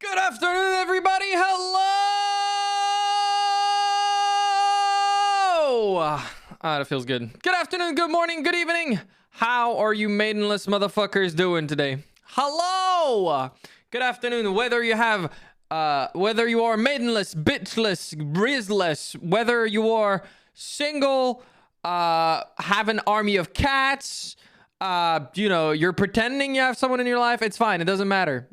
Good afternoon, everybody. Hello. That feels good. Good afternoon, good morning, good evening. How are you maidenless motherfuckers doing today? Hello. Good afternoon. Whether you are maidenless, bitchless, brisless, whether you are single, have an army of cats, you're pretending you have someone in your life, it's fine. It doesn't matter.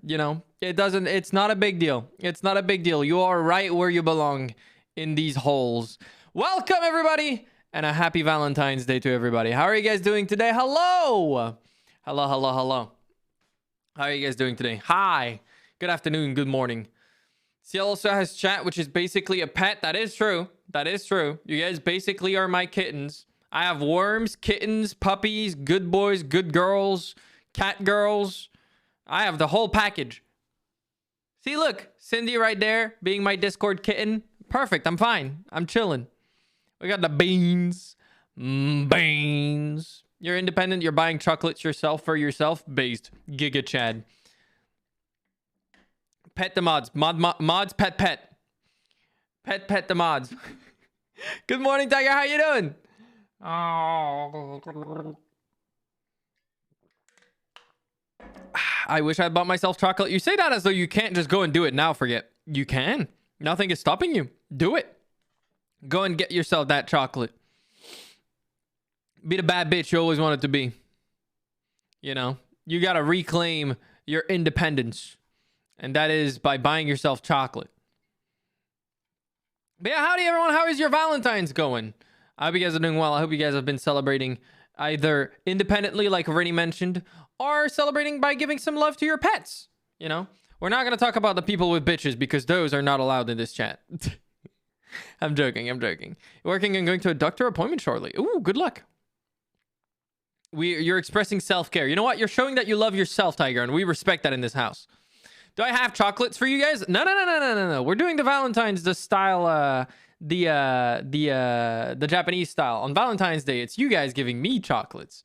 It's not a big deal. It's not a big deal. You are right where you belong in these holes. Welcome, everybody, and a happy Valentine's Day to everybody. How are you guys doing today? Hello. Hello. How are you guys doing today? Hi. Good afternoon. Good morning. Ciel also has chat, which is basically a pet. That is true. You guys basically are my kittens. I have worms, kittens, puppies, good boys, good girls, cat girls. I have the whole package. See, look, Cindy right there being my Discord kitten. Perfect. I'm fine. I'm chilling. We got the beans. Beans. You're independent. You're buying chocolates yourself for yourself. Based. Giga Chad. Pet the mods. Mods pet. Pet the mods. Good morning, Tiger. How you doing? Oh. I wish I'd bought myself chocolate. You say that as though you can't just go and do it now. Forget. You can. Nothing is stopping you. Do it. Go and get yourself that chocolate. Be the bad bitch you always wanted to be. You gotta reclaim your independence. And that is by buying yourself chocolate. But yeah, howdy everyone. How is your Valentine's going? I hope you guys are doing well. I hope you guys have been celebrating either independently, like already mentioned, or celebrating by giving some love to your pets. We're not going to talk about the people with bitches because those are not allowed in this chat. I'm joking. Working and going to a doctor appointment shortly. Ooh, good luck. You're expressing self-care. You know what? You're showing that you love yourself, Tiger, and we respect that in this house. Do I have chocolates for you guys? No. We're doing the Valentine's Day style, the Japanese style. On Valentine's Day, it's you guys giving me chocolates.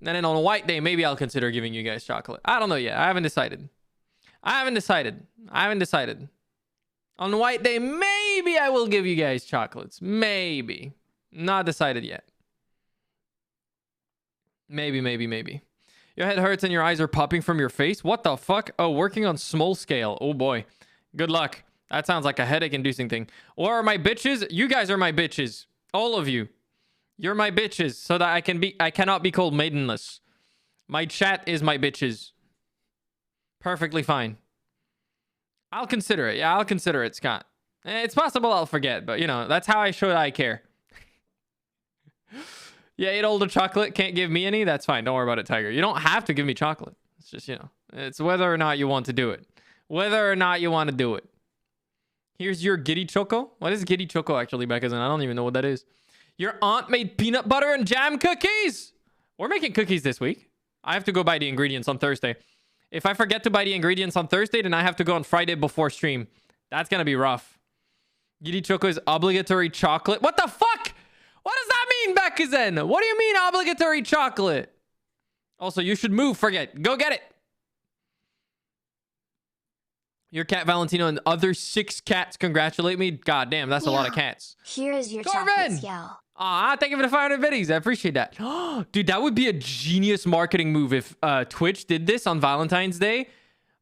And then on a white day, maybe I'll consider giving you guys chocolate. I don't know yet. I haven't decided. On white day, maybe I will give you guys chocolates. Maybe. Not decided yet. Maybe. Your head hurts and your eyes are popping from your face? What the fuck? Oh, working on small scale. Oh boy. Good luck. That sounds like a headache-inducing thing. Or my bitches? You guys are my bitches. All of you. You're my bitches, so that I cannot be called maidenless. My chat is my bitches. Perfectly fine. I'll consider it. Yeah, I'll consider it, Scott. It's possible I'll forget, but that's how I show that I care. Yeah, ate all the chocolate, can't give me any. That's fine. Don't worry about it, Tiger. You don't have to give me chocolate. It's just, it's whether or not you want to do it. Here's your Giddy Choco. What is Giddy Choco actually, Becca? I don't even know what that is. Your aunt made peanut butter and jam cookies. We're making cookies this week. I have to go buy the ingredients on Thursday. If I forget to buy the ingredients on Thursday, then I have to go on Friday before stream. That's going to be rough. Giddy Choco is obligatory chocolate. What the fuck? What does that mean, Becca Zen? What do you mean obligatory chocolate? Also, you should move. Forget. Go get it. Your cat Valentino and other 6 cats congratulate me. God damn, that's a lot of cats. Here is your chocolate, Ciel. Ah, thank you for the 500 biddies. I appreciate that. Dude, that would be a genius marketing move if Twitch did this on Valentine's Day.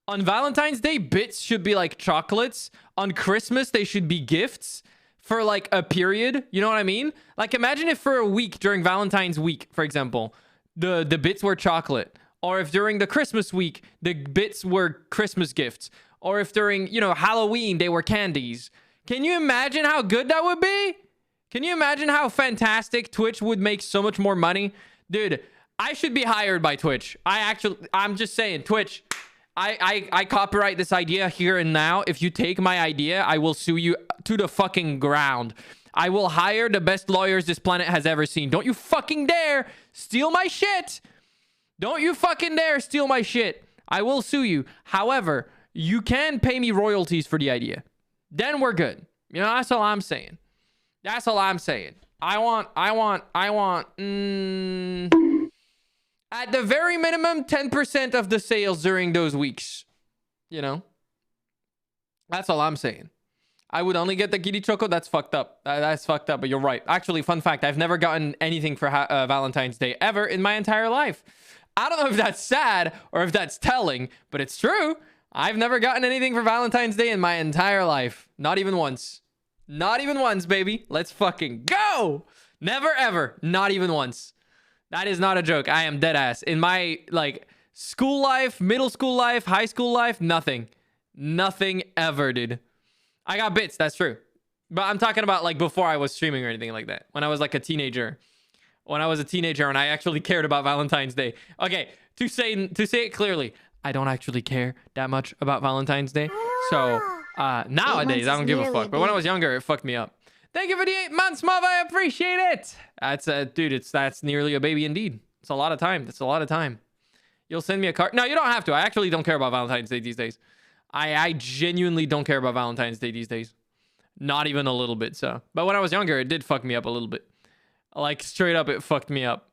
On Valentine's Day, bits should be like chocolates. On Christmas, they should be gifts for like a period. You know what I mean? Like imagine if for a week during Valentine's week, for example, the bits were chocolate. Or if during the Christmas week, the bits were Christmas gifts. Or if during, Halloween, they were candies. Can you imagine how good that would be? Can you imagine how fantastic Twitch would make so much more money? Dude, I should be hired by Twitch. I'm just saying, Twitch, I copyright this idea here and now. If you take my idea, I will sue you to the fucking ground. I will hire the best lawyers this planet has ever seen. Don't you fucking dare steal my shit. Don't you fucking dare steal my shit. I will sue you. However, you can pay me royalties for the idea. Then we're good. That's all I'm saying. I want, at the very minimum, 10% of the sales during those weeks. That's all I'm saying. I would only get the Giri Choco. That's fucked up. That's fucked up, but you're right. Actually, fun fact, I've never gotten anything for Valentine's Day ever in my entire life. I don't know if that's sad or if that's telling, but it's true. I've never gotten anything for Valentine's Day in my entire life. Not even once. Not even once, baby. Let's fucking go. Never, ever. Not even once. That is not a joke. I am dead ass. In my, like, school life, middle school life, high school life, nothing. Nothing ever, dude. I got bits, that's true. But I'm talking about like before I was streaming or anything like that. When I was like a teenager. When I was a teenager and I actually cared about Valentine's Day. Okay, to say it clearly, I don't actually care that much about Valentine's Day. So nowadays I don't give a fuck. But when I was younger, it fucked me up. Thank you for the 8 months, Mom. I appreciate it. That's dude, that's nearly a baby indeed. It's a lot of time. That's a lot of time. You'll send me a card. No, you don't have to. I actually don't care about Valentine's Day these days. I genuinely don't care about Valentine's Day these days. Not even a little bit, so. But when I was younger, it did fuck me up a little bit. Like, straight up, it fucked me up.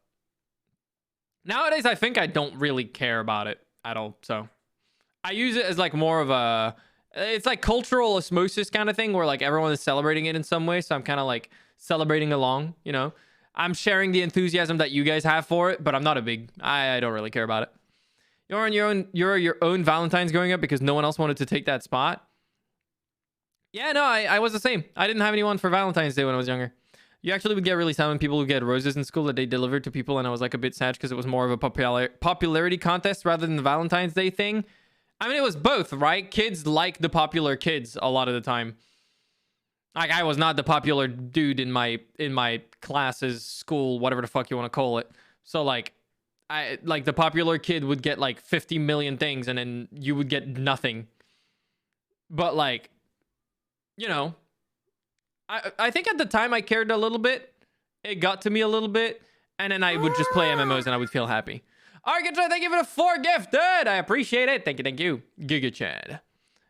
Nowadays, I think I don't really care about it at all, so. I use it as, like, more of a... It's like cultural osmosis kind of thing, where, like, everyone is celebrating it in some way, so I'm kind of, like, celebrating along, you know? I'm sharing the enthusiasm that you guys have for it, but I'm not a big... I don't really care about it. You're your own Valentine's growing up because no one else wanted to take that spot. Yeah, no, I was the same. I didn't have anyone for Valentine's Day when I was younger. You actually would get really sad when people would get roses in school that they delivered to people, and I was like a bit sad because it was more of a popularity contest rather than the Valentine's Day thing. I mean, it was both, right? Kids like the popular kids a lot of the time. Like, I was not the popular dude in my classes, school, whatever the fuck you want to call it. So like, like the popular kid would get like 50 million things and then you would get nothing. But like, you know, I think at the time I cared a little bit. It got to me a little bit. And then I would just play MMOs and I would feel happy. All right, good try. Thank you for the 4 gifted. I appreciate it. Thank you. Giga Chad.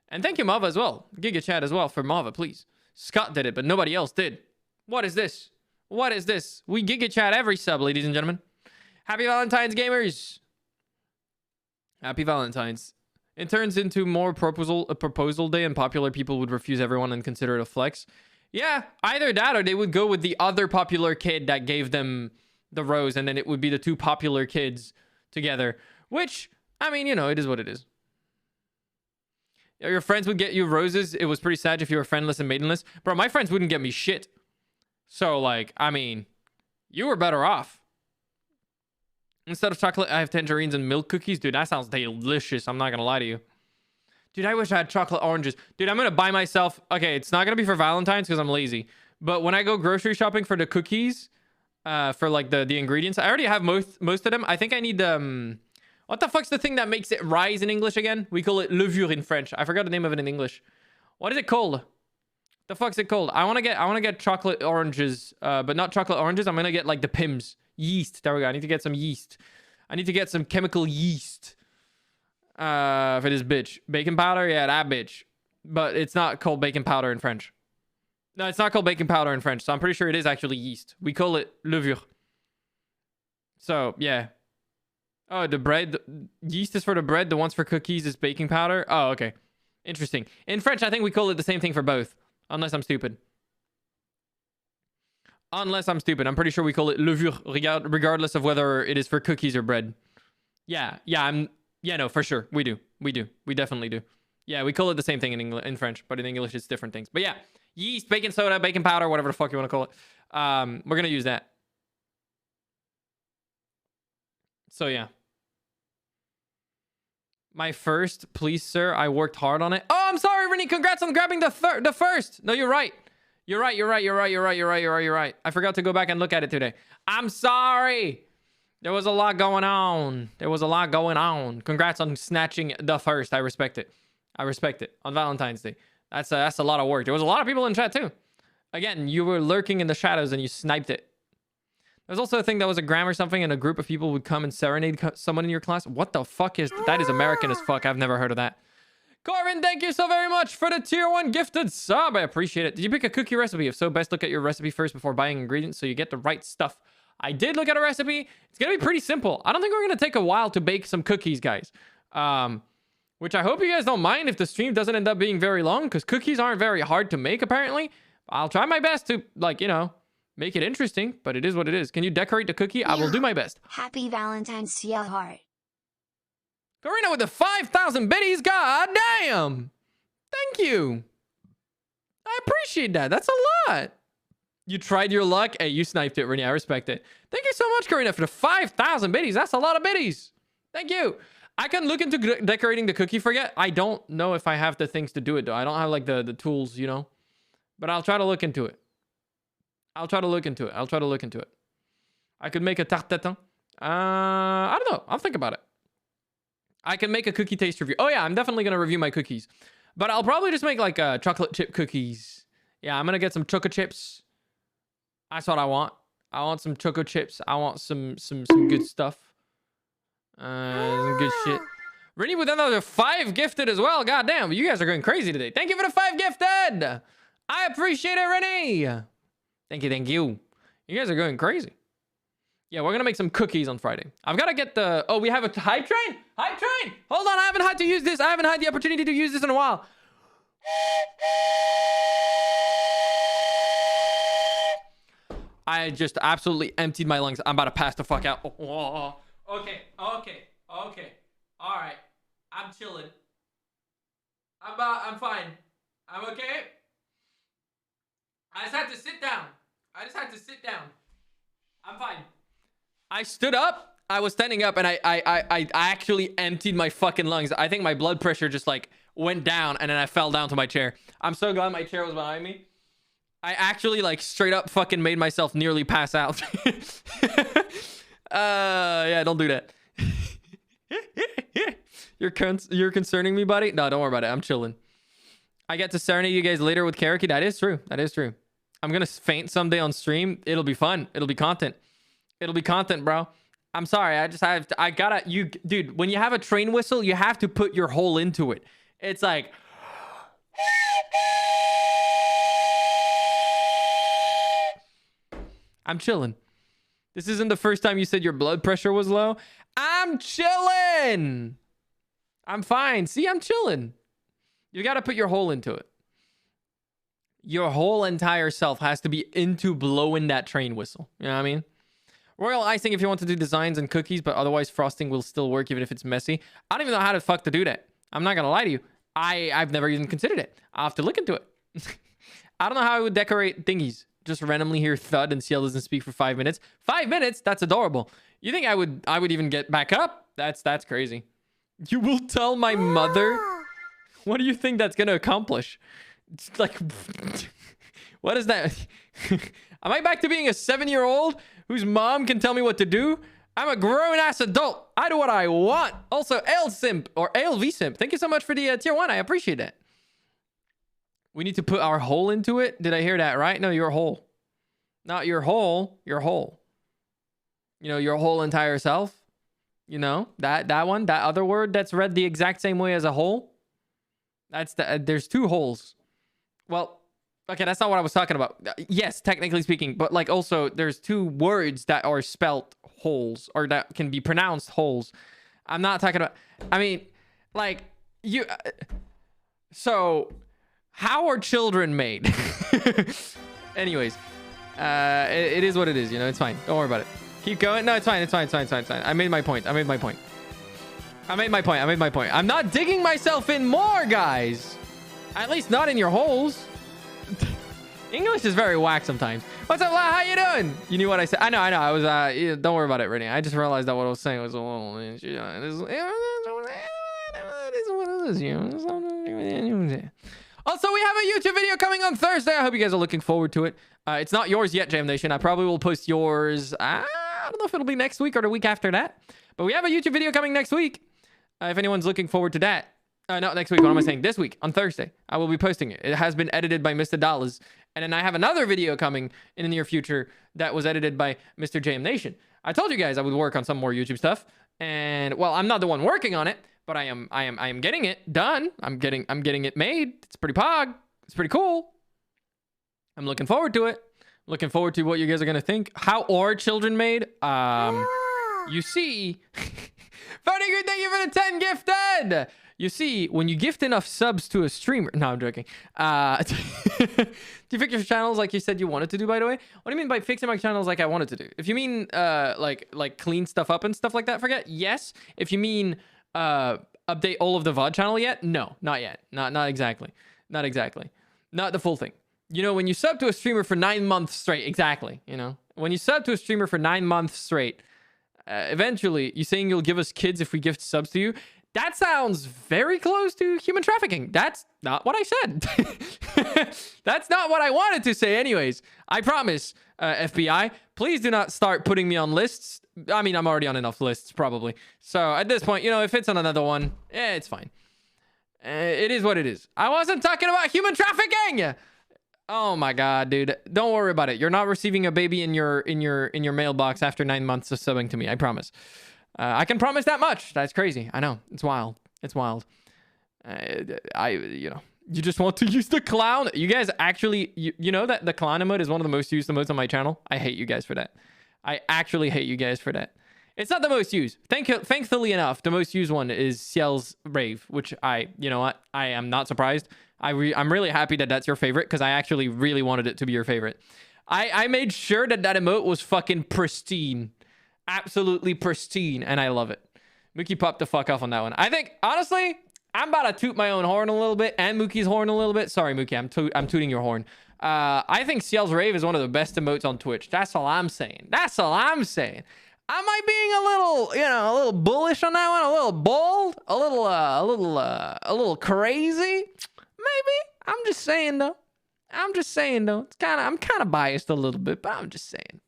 And thank you, Mava, as well. Giga Chad as well for Mava, please. Scott did it, but nobody else did. What is this? What is this? We Giga Chad every sub, ladies and gentlemen. Happy Valentine's, gamers. Happy Valentine's. It turns into more a proposal day and popular people would refuse everyone and consider it a flex. Yeah, either that or they would go with the other popular kid that gave them the rose, and then it would be the 2 popular kids together. Which, I mean, you know, it is what it is. Your friends would get you roses. It was pretty sad if you were friendless and maidenless. Bro, my friends wouldn't get me shit. So, like, I mean, you were better off. Instead of chocolate, I have tangerines and milk cookies. Dude, that sounds delicious. I'm not going to lie to you. Dude, I wish I had chocolate oranges. Dude, I'm going to buy myself... Okay, it's not going to be for Valentine's because I'm lazy. But when I go grocery shopping for the cookies, for, like, the ingredients, I already have most of them. I think I need... What the fuck's the thing that makes it rise in English again? We call it levure in French. I forgot the name of it in English. What is it called? The fuck's it called? I want to get chocolate oranges, but not chocolate oranges. I'm going to get, like, the Pims. Yeast. There we go. I need to get some yeast. I need to get some chemical yeast for this bitch. Baking powder? Yeah, that bitch. But it's not called baking powder in French. No, it's not called baking powder in French. So I'm pretty sure it is actually yeast. We call it levure. So, yeah. Oh, the bread. Yeast is for the bread. The ones for cookies is baking powder. Oh, okay. Interesting. In French, I think we call it the same thing for both. Unless I'm stupid. Unless I'm stupid. I'm pretty sure we call it levure, regardless of whether it is for cookies or bread. Yeah, no, for sure. We do. We definitely do. Yeah, we call it the same thing in French, but in English it's different things. But yeah, yeast, baking soda, baking powder, whatever the fuck you want to call it. We're going to use that. So yeah. My first, please, sir. I worked hard on it. Oh, I'm sorry, Rennie. Congrats on grabbing the first. No, you're right. You're right. I forgot to go back and look at it today. I'm sorry. There was a lot going on. Congrats on snatching the first. I respect it. On Valentine's Day. That's a lot of work. There was a lot of people in chat too. Again, you were lurking in the shadows and you sniped it. There's also a thing that was a gram or something and a group of people would come and serenade someone in your class. What the fuck is... That is American as fuck. I've never heard of that. Corbin, thank you so very much for the tier 1 gifted sub. I appreciate it. Did you pick a cookie recipe? If so, best look at your recipe first before buying ingredients so you get the right stuff. I did look at a recipe. It's going to be pretty simple. I don't think we're going to take a while to bake some cookies, guys. We're Which I hope you guys don't mind if the stream doesn't end up being very long, because cookies aren't very hard to make, apparently. I'll try my best to, like, you know, make it interesting, but it is what it is. Can you decorate the cookie? I will do my best. Happy Valentine's, Ciel heart. Karina with the 5,000 biddies. God damn. Thank you. I appreciate that. That's a lot. You tried your luck. Hey, you sniped it, Rennie. I respect it. Thank you so much, Karina, for the 5,000 biddies. That's a lot of biddies. Thank you. I can look into decorating the cookie for you. I don't know if I have the things to do it, though. I don't have, like, the tools, you know. But I'll try to look into it. I'll try to look into it. I could make a tarte tatin. I don't know. I'll think about it. I can make a cookie taste review. Oh, yeah. I'm definitely going to review my cookies. But I'll probably just make, like, chocolate chip cookies. Yeah, I'm going to get some choco chips. That's what I want. I want some choco chips. I want some good stuff. Some good shit. Rennie with another 5 gifted as well. God damn, you guys are going crazy today. Thank you for the 5 gifted. I appreciate it, Rennie. Thank you. You guys are going crazy. Yeah, we're gonna make some cookies on Friday. I've got to get the... Oh, we have a hype train? Hype train! Hold on, I haven't had to use this. I haven't had the opportunity to use this in a while. I just absolutely emptied my lungs. I'm about to pass the fuck out. Oh. Okay. All right. I'm chilling. I'm fine. I'm okay. I just had to sit down. I'm fine. I stood up. I was standing up, and I actually emptied my fucking lungs. I think my blood pressure just, like, went down, and then I fell down to my chair. I'm so glad my chair was behind me. I actually, like, straight up fucking made myself nearly pass out. Yeah, don't do that. You're concerning me, buddy? No, don't worry about it. I'm chilling. I get to serenade you guys later with karaoke. That is true. I'm gonna faint someday on stream. It'll be fun. It'll be content, bro. I'm sorry. I gotta, dude, when you have a train whistle, you have to put your whole into it. It's like... I'm chilling. This isn't the first time you said your blood pressure was low. I'm chilling. I'm fine. See, I'm chilling. You got to put your whole into it. Your whole entire self has to be into blowing that train whistle. You know what I mean? Royal icing if you want to do designs and cookies, but otherwise frosting will still work even if it's messy. I don't even know how the fuck to do that. I'm not going to lie to you. I've never even considered it. I'll have to look into it. I don't know how I would decorate thingies. Just randomly hear thud and Ciel doesn't speak for 5 minutes. 5 minutes? That's adorable. You think I would even get back up? That's crazy. You will tell my mother? What do you think that's gonna accomplish? It's like, what is that? Am I back to being a 7-year-old whose mom can tell me what to do? I'm a grown-ass adult. I do what I want. Also, ALSimp or ALV Simp. Thank you so much for the tier 1. I appreciate it. We need to put our whole into it. Did I hear that right? No, your whole. Not your whole. Your whole. You know, your whole entire self. You know, that one, that other word that's read the exact same way as a whole. That's there's 2 holes. Well, okay, that's not what I was talking about. Yes, technically speaking, but like also there's 2 words that are spelt holes or that can be pronounced holes. I'm not talking about, I mean, like you, so how are children made? Anyways, it is what it is, you know, it's fine. Don't worry about it. Keep going. No, it's fine. I made my point. I'm not digging myself in more, guys. At least not in your holes. English is very whack sometimes. What's up, La? How you doing? You knew what I said. I know. I was, don't worry about it, Rennie. I just realized that what I was saying was a little... Also, we have a YouTube video coming on Thursday. I hope you guys are looking forward to it. It's not yours yet, Jam Nation. I probably will post yours. I don't know if it'll be next week or the week after that. But we have a YouTube video coming next week. If anyone's looking forward to that. Not next week. What am I saying? This week, on Thursday. I will be posting it. It has been edited by Mr. Dollars. And then I have another video coming in the near future that was edited by Mr. Jam Nation. I told you guys I would work on some more YouTube stuff. And, well, I'm not the one working on it. But I am getting it done. I'm getting it made. It's pretty pog. It's pretty cool. I'm looking forward to it. Looking forward to what you guys are gonna think. How are children made? You see, Good, thank you for the 10 gifted. You see, when you gift enough subs to a streamer... No, I'm joking. Do you fix your channels like you said you wanted to do, by the way? What do you mean by fixing my channels like I wanted to do? If you mean like clean stuff up and stuff like that, forget. Yes. If you mean update all of the VOD channel yet? No, not yet. Not exactly. Not exactly. Not the full thing. You know, when you sub to a streamer for 9 months straight, exactly. You know, when you sub to a streamer for 9 months straight, eventually, you saying you'll give us kids if we gift subs to you? That sounds very close to human trafficking. That's not what I said. That's not what I wanted to say anyways. I promise, FBI, please do not start putting me on lists. I mean, I'm already on enough lists, probably. So at this point, you know, if it's on another one, it's fine. It is what it is. I wasn't talking about human trafficking. Oh my god, dude. Don't worry about it. You're not receiving a baby in your mailbox after 9 months of subbing to me. I promise. I can promise that much. That's crazy. I know. It's wild. It's wild. You know, you just want to use the clown. You guys actually, you know that the clown emote is one of the most used emotes on my channel. I hate you guys for that. I actually hate you guys for that. It's not the most used. Thankfully enough, the most used one is Ciel's rave, which you know what? I am not surprised. I'm really happy that that's your favorite because I actually really wanted it to be your favorite. I made sure that emote was fucking pristine. Absolutely pristine, and I love it. Mookie popped the fuck off on that one. I think, honestly, I'm about to toot my own horn a little bit, and Mookie's horn a little bit. Sorry, Mookie, I'm tooting your horn. I think Ciel's Rave is one of the best emotes on Twitch. That's all I'm saying. That's all I'm saying. Am I being a little, you know, a little bullish on that one? A little bold? A little crazy? Maybe. I'm just saying, though. I'm kind of biased a little bit, but I'm just saying.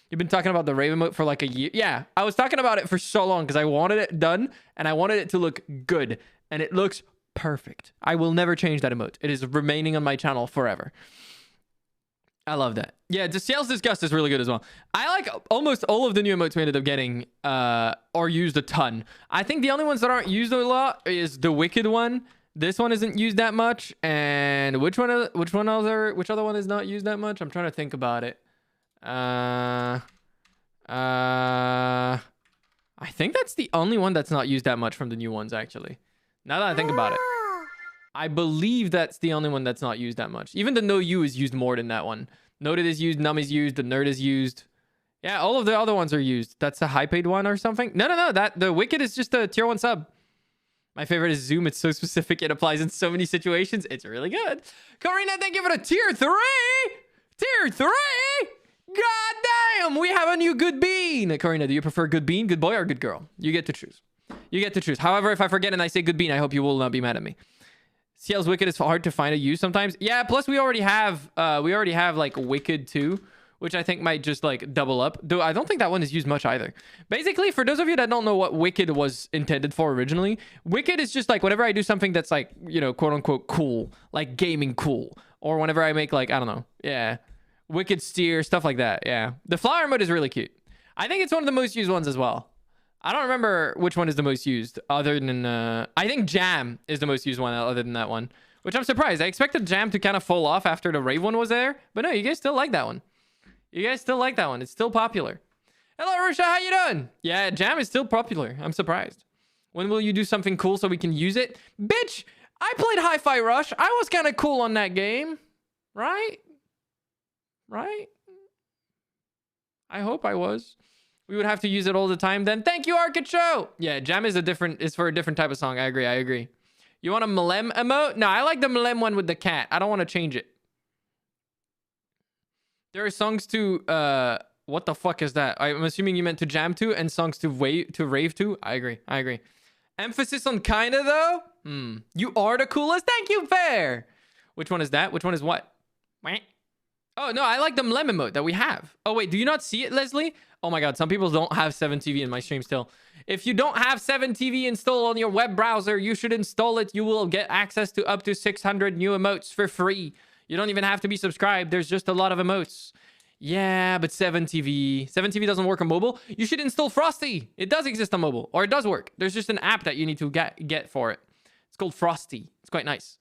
You've been talking about the Rave emote for like a year. Yeah, I was talking about it for so long because I wanted it done and I wanted it to look good. And it looks perfect. I will never change that emote. It is remaining on my channel forever. I love that. Yeah, Ciel's Disgust is really good as well. I like almost all of the new emotes we ended up getting are used a ton. I think the only ones that aren't used a lot is the Wicked one. This one isn't used that much. And which other one is not used that much? I'm trying to think about it. I think that's the only one that's not used that much from the new ones, actually. Now that I think about it. I believe that's the only one that's not used that much. Even the No You is used more than that one. Noted is used, Numb is used, the Nerd is used. Yeah, all of the other ones are used. That's a high paid one or something. No. The Wicked is just a tier 1 sub. My favorite is Zoom. It's so specific. It applies in so many situations. It's really good. Karina, thank you for the tier 3. Tier 3. God damn, we have a new good bean. Karina, do you prefer good bean, good boy, or good girl? You get to choose. You get to choose. However, if I forget and I say good bean, I hope you will not be mad at me. Ciel's Wicked is hard to find a use sometimes. Yeah, plus we already have like Wicked 2, which I think might just like double up. Though I don't think that one is used much either. Basically, for those of you that don't know what Wicked was intended for originally, Wicked is just like whenever I do something that's like, you know, quote unquote cool, like gaming cool, or whenever I make like, I don't know, yeah, Wicked Steer, stuff like that. Yeah, the flower mode is really cute. I think it's one of the most used ones as well. I don't remember which one is the most used other than I think Jam is the most used one other than that one, which I'm surprised. I expected Jam to kind of fall off after the Rave one was there, but no, you guys still like that one. You guys still like that one. It's still popular. Hello, Rusha, how you doing? Yeah, Jam is still popular. I'm surprised. When will you do something cool so we can use it? Bitch, I played Hi-Fi Rush. I was kind of cool on that game, right? Right? I hope I was. We would have to use it all the time then. Thank you, Arcade Show. Yeah, Jam is for a different type of song. I agree. You want a Malem emote? No, I like the Malem one with the cat. I don't want to change it. There are songs to what the fuck is that? I'm assuming you meant to Jam to and songs to Rave to. I agree. Emphasis on kinda though. You are the coolest. Thank you, Fair. Which one is that? Which one is what? Oh no, I like the Malem emote that we have. Oh wait, do you not see it, Leslie? Oh my god, some people don't have 7TV in my stream still. If you don't have 7TV installed on your web browser, you should install it. You will get access to up to 600 new emotes for free. You don't even have to be subscribed. There's just a lot of emotes. Yeah, but 7TV. 7TV doesn't work on mobile. You should install Frosty. It does exist on mobile, or it does work. There's just an app that you need to get for it. It's called Frosty. It's quite nice.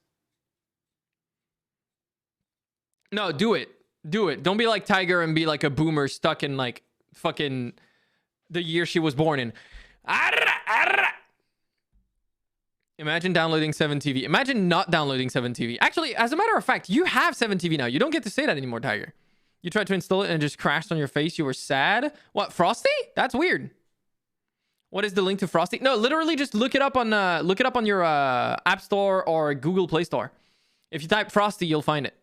No, do it. Do it. Don't be like Tiger and be like a boomer stuck in like fucking the year she was born in. Arra, arra. Imagine downloading 7TV. Imagine not downloading 7TV. Actually, as a matter of fact, you have 7TV now. You don't get to say that anymore, Tiger. You tried to install it and it just crashed on your face. You were sad. What, Frosty? That's weird. What is the link to Frosty? No, literally just look it up on your App Store or Google Play Store. If you type Frosty, you'll find it.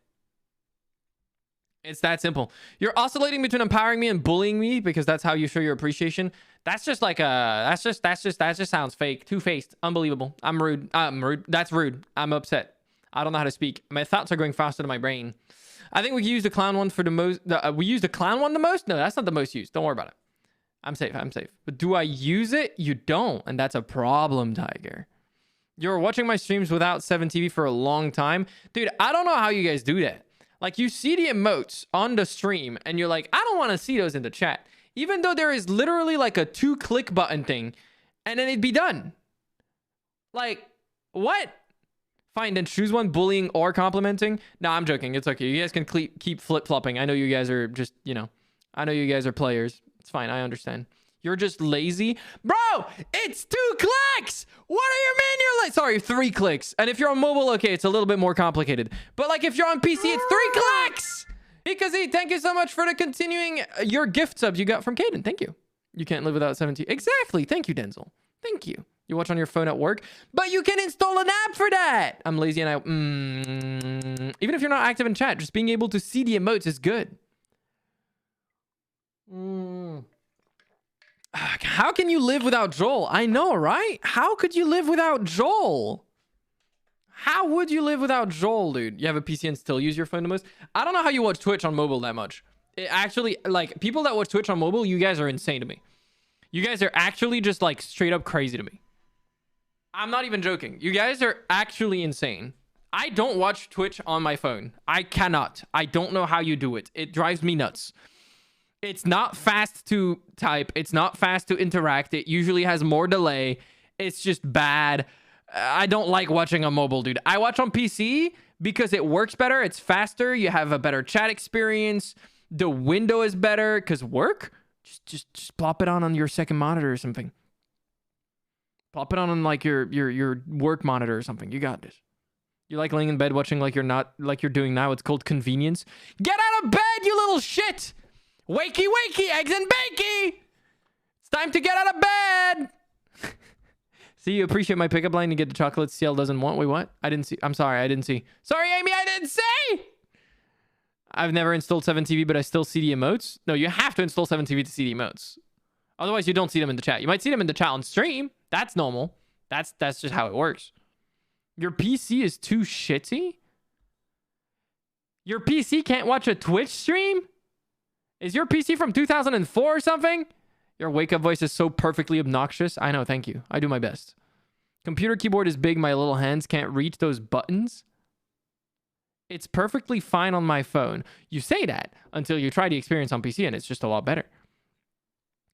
It's that simple. You're oscillating between empowering me and bullying me because that's how you show your appreciation. That's just like that just sounds fake. Two-faced. Unbelievable. I'm rude. That's rude. I'm upset. I don't know how to speak. My thoughts are going faster than my brain. I think we use the clown one for the most. We use the clown one the most? No, that's not the most used. Don't worry about it. I'm safe. I'm safe. But do I use it? You don't. And that's a problem, Tiger. You're watching my streams without 7TV for a long time. Dude, I don't know how you guys do that. Like, you see the emotes on the stream and you're like, I don't want to see those in the chat. Even though there is literally like a 2-click button thing and then it'd be done. Like, what? Fine, then choose one, bullying or complimenting. No, I'm joking. It's okay. You guys can keep flip-flopping. I know you guys are just, I know you guys are players. It's fine. I understand. You're just lazy. Bro, it's 2 clicks. What do you mean you're like? Sorry, 3 clicks. And if you're on mobile, okay, it's a little bit more complicated. But like if you're on PC, it's 3 clicks. Because thank you so much for the continuing your gift subs you got from Caden. Thank you. You can't live without 17. Exactly. Thank you, Denzel. Thank you. You watch on your phone at work, but you can install an app for that. I'm lazy and even if you're not active in chat, just being able to see the emotes is good. How can you live without Joel? I know, right? How could you live without Joel? How would you live without Joel, dude? You have a PC and still use your phone the most? I don't know how you watch Twitch on mobile that much. It actually, like, people that watch Twitch on mobile, you guys are insane to me. You guys are actually just, like, straight up crazy to me. I'm not even joking. You guys are actually insane. I don't watch Twitch on my phone. I cannot. I don't know how you do it. It drives me nuts. It's not fast to type. It's not fast to interact. It usually has more delay. It's just bad. I don't like watching on mobile, dude. I watch on PC because it works better. It's faster. You have a better chat experience. The window is better because work. Just plop it on your second monitor or something. Plop it on like your work monitor or something. You got this. You like laying in bed watching like you're doing now. It's called convenience. Get out of bed, you little shit. Wakey, wakey, eggs and bakey. It's time to get out of bed. See, you appreciate my pickup line to get the chocolates Ciel doesn't want. Wait, what? I didn't see. I'm sorry, I didn't see. Sorry, Amy, I didn't see. I've never installed 7TV, but I still see the emotes. No, you have to install 7TV to see the emotes. Otherwise, you don't see them in the chat. You might see them in the chat on stream. That's normal. That's just how it works. Your PC is too shitty? Your PC can't watch a Twitch stream? Is your PC from 2004 or something? Your wake-up voice is so perfectly obnoxious. I know, thank you. I do my best. Computer keyboard is big. My little hands can't reach those buttons. It's perfectly fine on my phone. You say that until you try the experience on PC and it's just a lot better.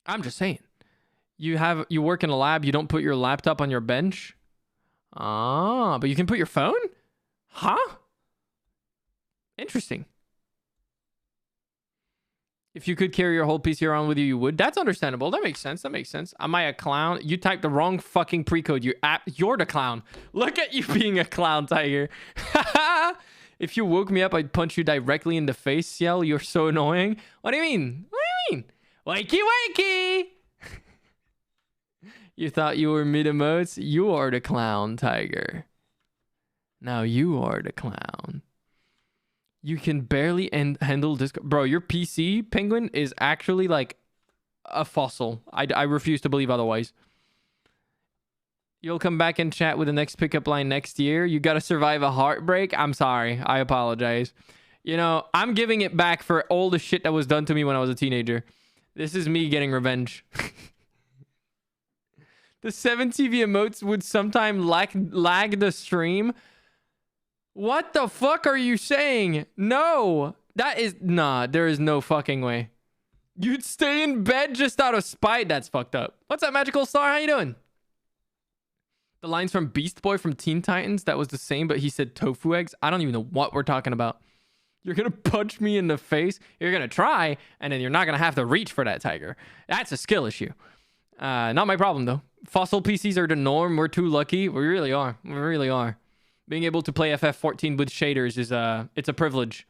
I'm just saying. You work in a lab. You don't put your laptop on your bench. Ah, but you can put your phone? Huh? Interesting. If you could carry your whole PC around with you, you would. That's understandable. That makes sense. That makes sense. Am I a clown? You typed the wrong fucking precode. You're the clown. Look at you being a clown, Tiger. If you woke me up, I'd punch you directly in the face, Ciel. You're so annoying. What do you mean? What do you mean? Wakey, wakey. You thought you were mid-emotes? You are the clown, Tiger. Now you are the clown. You can barely handle this. Bro, your PC, Penguin, is actually like a fossil. I refuse to believe otherwise. You'll come back and chat with the next pickup line next year. You got to survive a heartbreak. I'm sorry. I apologize. You know, I'm giving it back for all the shit that was done to me when I was a teenager. This is me getting revenge. The 7TV emotes would sometimes lag the stream. What the fuck are you saying? No, there is no fucking way. You'd stay in bed just out of spite. That's fucked up. What's up, Magical Star? How you doing? The lines from Beast Boy from Teen Titans, that was the same, but he said tofu eggs. I don't even know what we're talking about. You're going to punch me in the face. You're going to try, and then you're not going to have to reach for that, Tiger. That's a skill issue. Not my problem, though. Fossil PCs are the norm. We're too lucky. We really are. We really are. Being able to play FF14 with shaders is it's a privilege.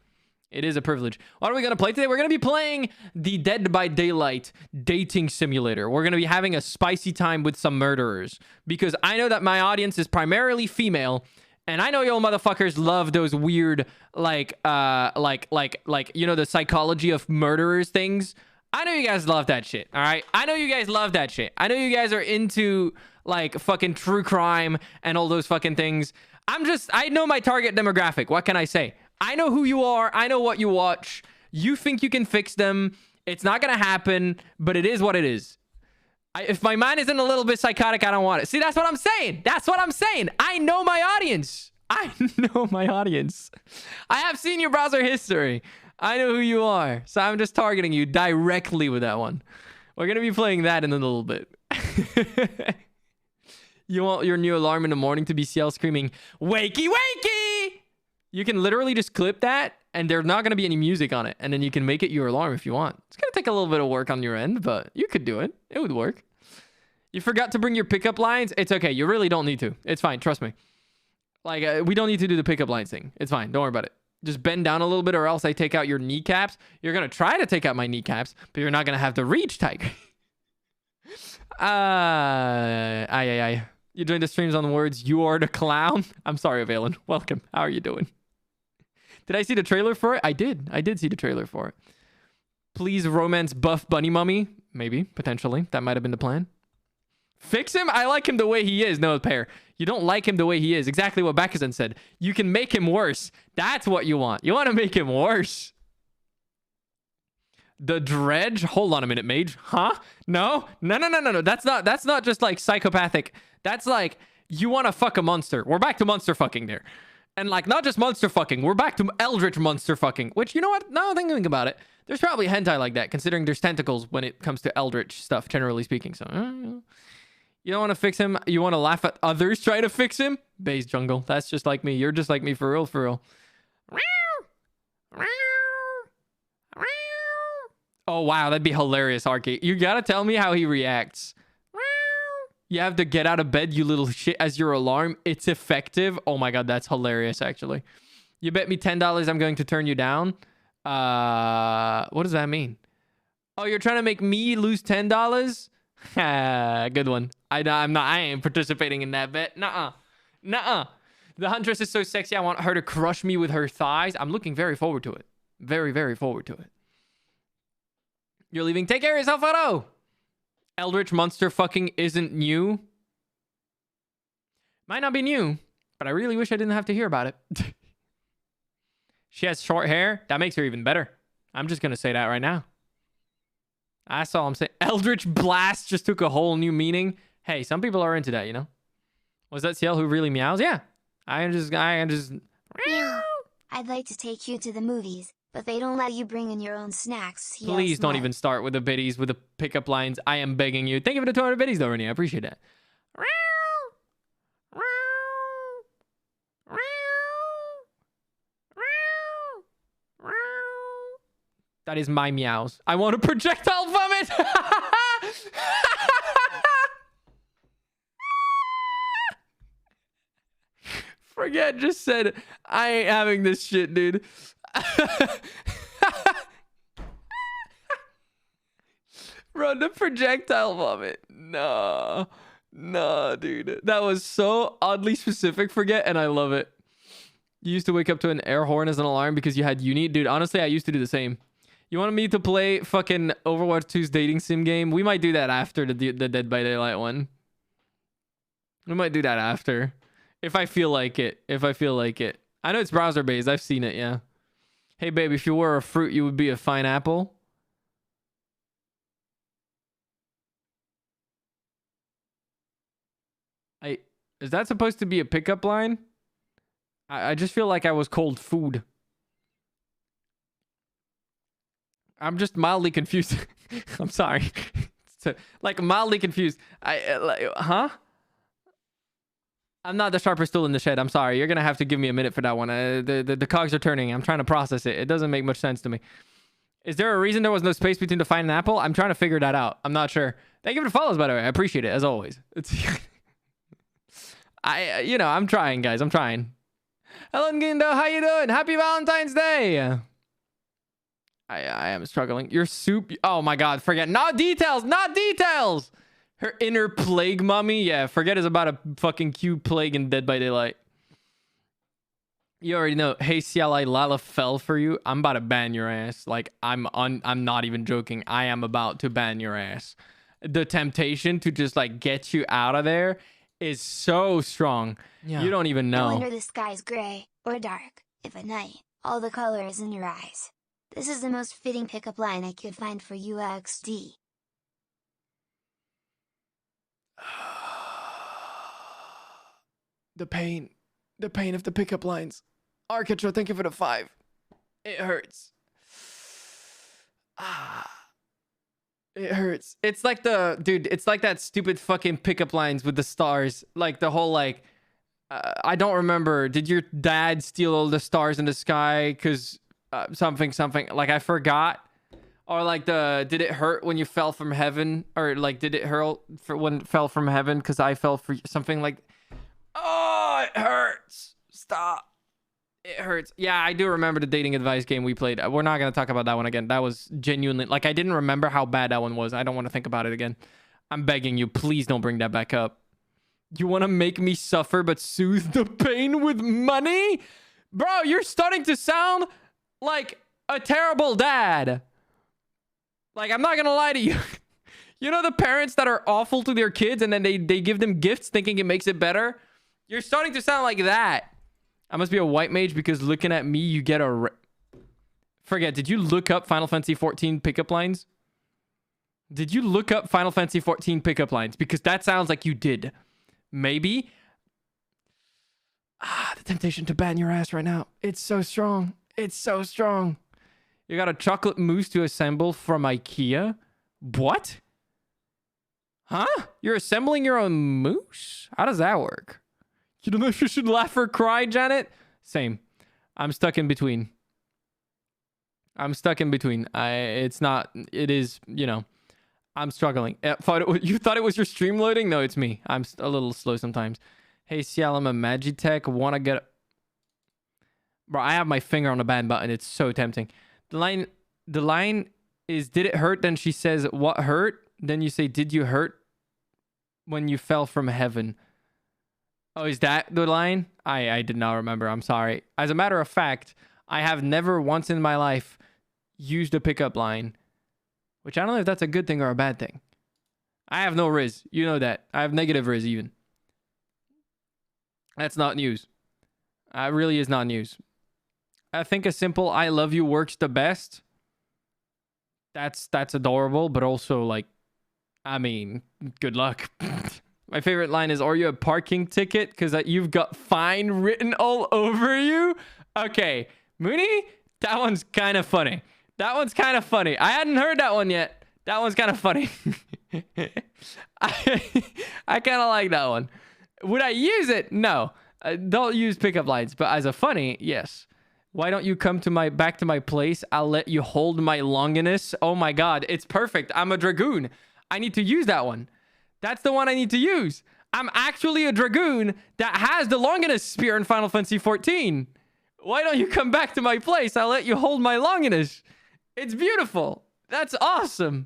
It is a privilege. What are we going to play today? We're going to be playing the Dead by Daylight dating simulator. We're going to be having a spicy time with some murderers. Because I know that my audience is primarily female. And I know y'all motherfuckers love those weird, like, you know, the psychology of murderers things. I know you guys love that shit, all right? I know you guys love that shit. I know you guys are into, like, fucking true crime and all those fucking things. I know my target demographic. What can I say? I know who you are. I know what you watch. You think you can fix them. It's not going to happen, but it is what it is. If my mind isn't a little bit psychotic, I don't want it. See, that's what I'm saying. That's what I'm saying. I know my audience. I know my audience. I have seen your browser history. I know who you are. So I'm just targeting you directly with that one. We're going to be playing that in a little bit. You want your new alarm in the morning to be Ciel screaming, "Wakey, wakey!" You can literally just clip that and there's not going to be any music on it. And then you can make it your alarm if you want. It's going to take a little bit of work on your end, but you could do it. It would work. You forgot to bring your pickup lines. It's okay. You really don't need to. It's fine. Trust me. Like, we don't need to do the pickup lines thing. It's fine. Don't worry about it. Just bend down a little bit or else I take out your kneecaps. You're going to try to take out my kneecaps, but you're not going to have the reach, Tiger. You joined the streams on the words, "You are the clown." I'm sorry, Valen. Welcome. How are you doing? Did I see the trailer for it? I did. I did see the trailer for it. Please romance buff bunny mummy. Maybe. Potentially. That might have been the plan. Fix him? I like him the way he is. No, pair. You don't like him the way he is. Exactly what Bakazan said. You can make him worse. That's what you want. You want to make him worse. The dredge? Hold on a minute, mage. Huh? No. That's not just like psychopathic. That's like, you want to fuck a monster. We're back to monster fucking there. And like, not just monster fucking. We're back to eldritch monster fucking. Which, you know what? Now thinking about it, there's probably hentai like that, considering there's tentacles when it comes to eldritch stuff, generally speaking. So, you don't want to fix him. You want to laugh at others trying to fix him? Base jungle. That's just like me. You're just like me for real, for real. Oh, wow. That'd be hilarious, Arcade. You gotta tell me how he reacts. You have to get out of bed, you little shit, as your alarm. It's effective. Oh my god, that's hilarious, actually. You bet me $10 I'm going to turn you down. What does that mean? Oh, you're trying to make me lose $10? Good one. I ain't participating in that bet. Nuh-uh. The huntress is so sexy, I want her to crush me with her thighs. I'm looking very forward to it. Very, very forward to it. You're leaving. Take care of yourself, Otto. Eldritch monster fucking isn't new. Might not be new, but I really wish I didn't have to hear about it. She has short hair. That makes her even better. I'm just going to say that right now. That's all I'm saying. Eldritch blast just took a whole new meaning. Hey, some people are into that, you know? Was that Ciel who really meows? Yeah. I just... Meow. I'd like to take you to the movies, but they don't let you bring in your own snacks. Please don't even start with the biddies, with the pickup lines. I am begging you. Thank you for the 200 biddies, though, Rennie. I appreciate that. That is my meows. I want a projectile vomit. Forget just said, I ain't having this shit, dude. Bro, the projectile vomit. No, dude. That was so oddly specific, Forget, and I love it. You used to wake up to an air horn as an alarm because you had uni. Dude, honestly, I used to do the same. You want me to play fucking Overwatch 2's dating sim game? We might do that after the Dead by Daylight one. We might do that after. If I feel like it. I know it's browser based. I've seen it, yeah. Hey, babe, if you were a fruit, you would be a fine apple. Is that supposed to be a pickup line? I just feel like I was cold food. I'm just mildly confused. I'm sorry. Like, mildly confused. Huh? I'm not the sharpest tool in the shed. I'm sorry. You're going to have to give me a minute for that one. The cogs are turning. I'm trying to process it. It doesn't make much sense to me. Is there a reason there was no space between the fine and apple? I'm trying to figure that out. I'm not sure. Thank you for the follows, by the way. I appreciate it, as always. It's I'm trying, guys. I'm trying. Hello, Gindo. How you doing? Happy Valentine's Day. I am struggling. Your soup. Oh, my God. Forget. Not details. Not details. Her inner plague mummy. Yeah, forget is about a fucking cute plague in Dead by Daylight. You already know. Hey, Ciel, Lala fell for you. I'm about to ban your ass. Like, I'm not even joking. I am about to ban your ass. The temptation to just, like, get you out of there is so strong. Yeah. You don't even know. No wonder the sky's gray or dark if at night all the color is in your eyes. This is the most fitting pickup line I could find for UXD. The pain of the pickup lines. Architecture, thank you for the 5. It hurts. It hurts. It's like it's like that stupid fucking pickup lines with the stars. Like the whole like, I don't remember. Did your dad steal all the stars in the sky? Cause something. Like I forgot. Or like did it hurt when you fell from heaven? Or like, did it hurt when it fell from heaven? Cause I fell for something like. Oh, it hurts. Stop. It hurts. Yeah, I do remember the dating advice game we played. We're not going to talk about that one again. That was genuinely... Like, I didn't remember how bad that one was. I don't want to think about it again. I'm begging you, please don't bring that back up. You want to make me suffer but soothe the pain with money? Bro, you're starting to sound like a terrible dad. Like, I'm not going to lie to you. You know the parents that are awful to their kids and then they give them gifts thinking it makes it better? You're starting to sound like that. I must be a white mage because looking at me, you get a... Forget, did you look up Final Fantasy 14 pickup lines? Did you look up Final Fantasy 14 pickup lines? Because that sounds like you did. Maybe. The temptation to ban your ass right now. It's so strong. It's so strong. You got a chocolate mousse to assemble from IKEA? What? Huh? You're assembling your own mousse? How does that work? You don't know if you should laugh or cry, Janet? Same. I'm stuck in between. I'm stuck in between. It is, you know, I'm struggling. You thought it was your stream loading? No, it's me. I'm a little slow sometimes. Hey, Ciel, I'm a Magitech. Want to get... Bro, I have my finger on the ban button. It's so tempting. The line is, did it hurt? Then she says, what hurt? Then you say, did you hurt when you fell from heaven? Oh, is that the line? I did not remember. I'm sorry. As a matter of fact, I have never once in my life used a pickup line, which I don't know if that's a good thing or a bad thing. I have no Riz. You know that. I have negative Riz even. That's not news. It really is not news. I think a simple I love you works the best. That's adorable, but also like, I mean, good luck. My favorite line is, are you a parking ticket? Because you've got fine written all over you. Okay, Mooney, that one's kind of funny. That one's kind of funny. I hadn't heard that one yet. That one's kind of funny. I kind of like that one. Would I use it? No. Don't use pickup lines. But as a funny, yes. Why don't you come to back to my place? I'll let you hold my longinus. Oh my God, it's perfect. I'm a dragoon. I need to use that one. That's the one I need to use. I'm actually a dragoon that has the Longinus spear in Final Fantasy 14. Why don't you come back to my place? I'll let you hold my Longinus. It's beautiful. That's awesome.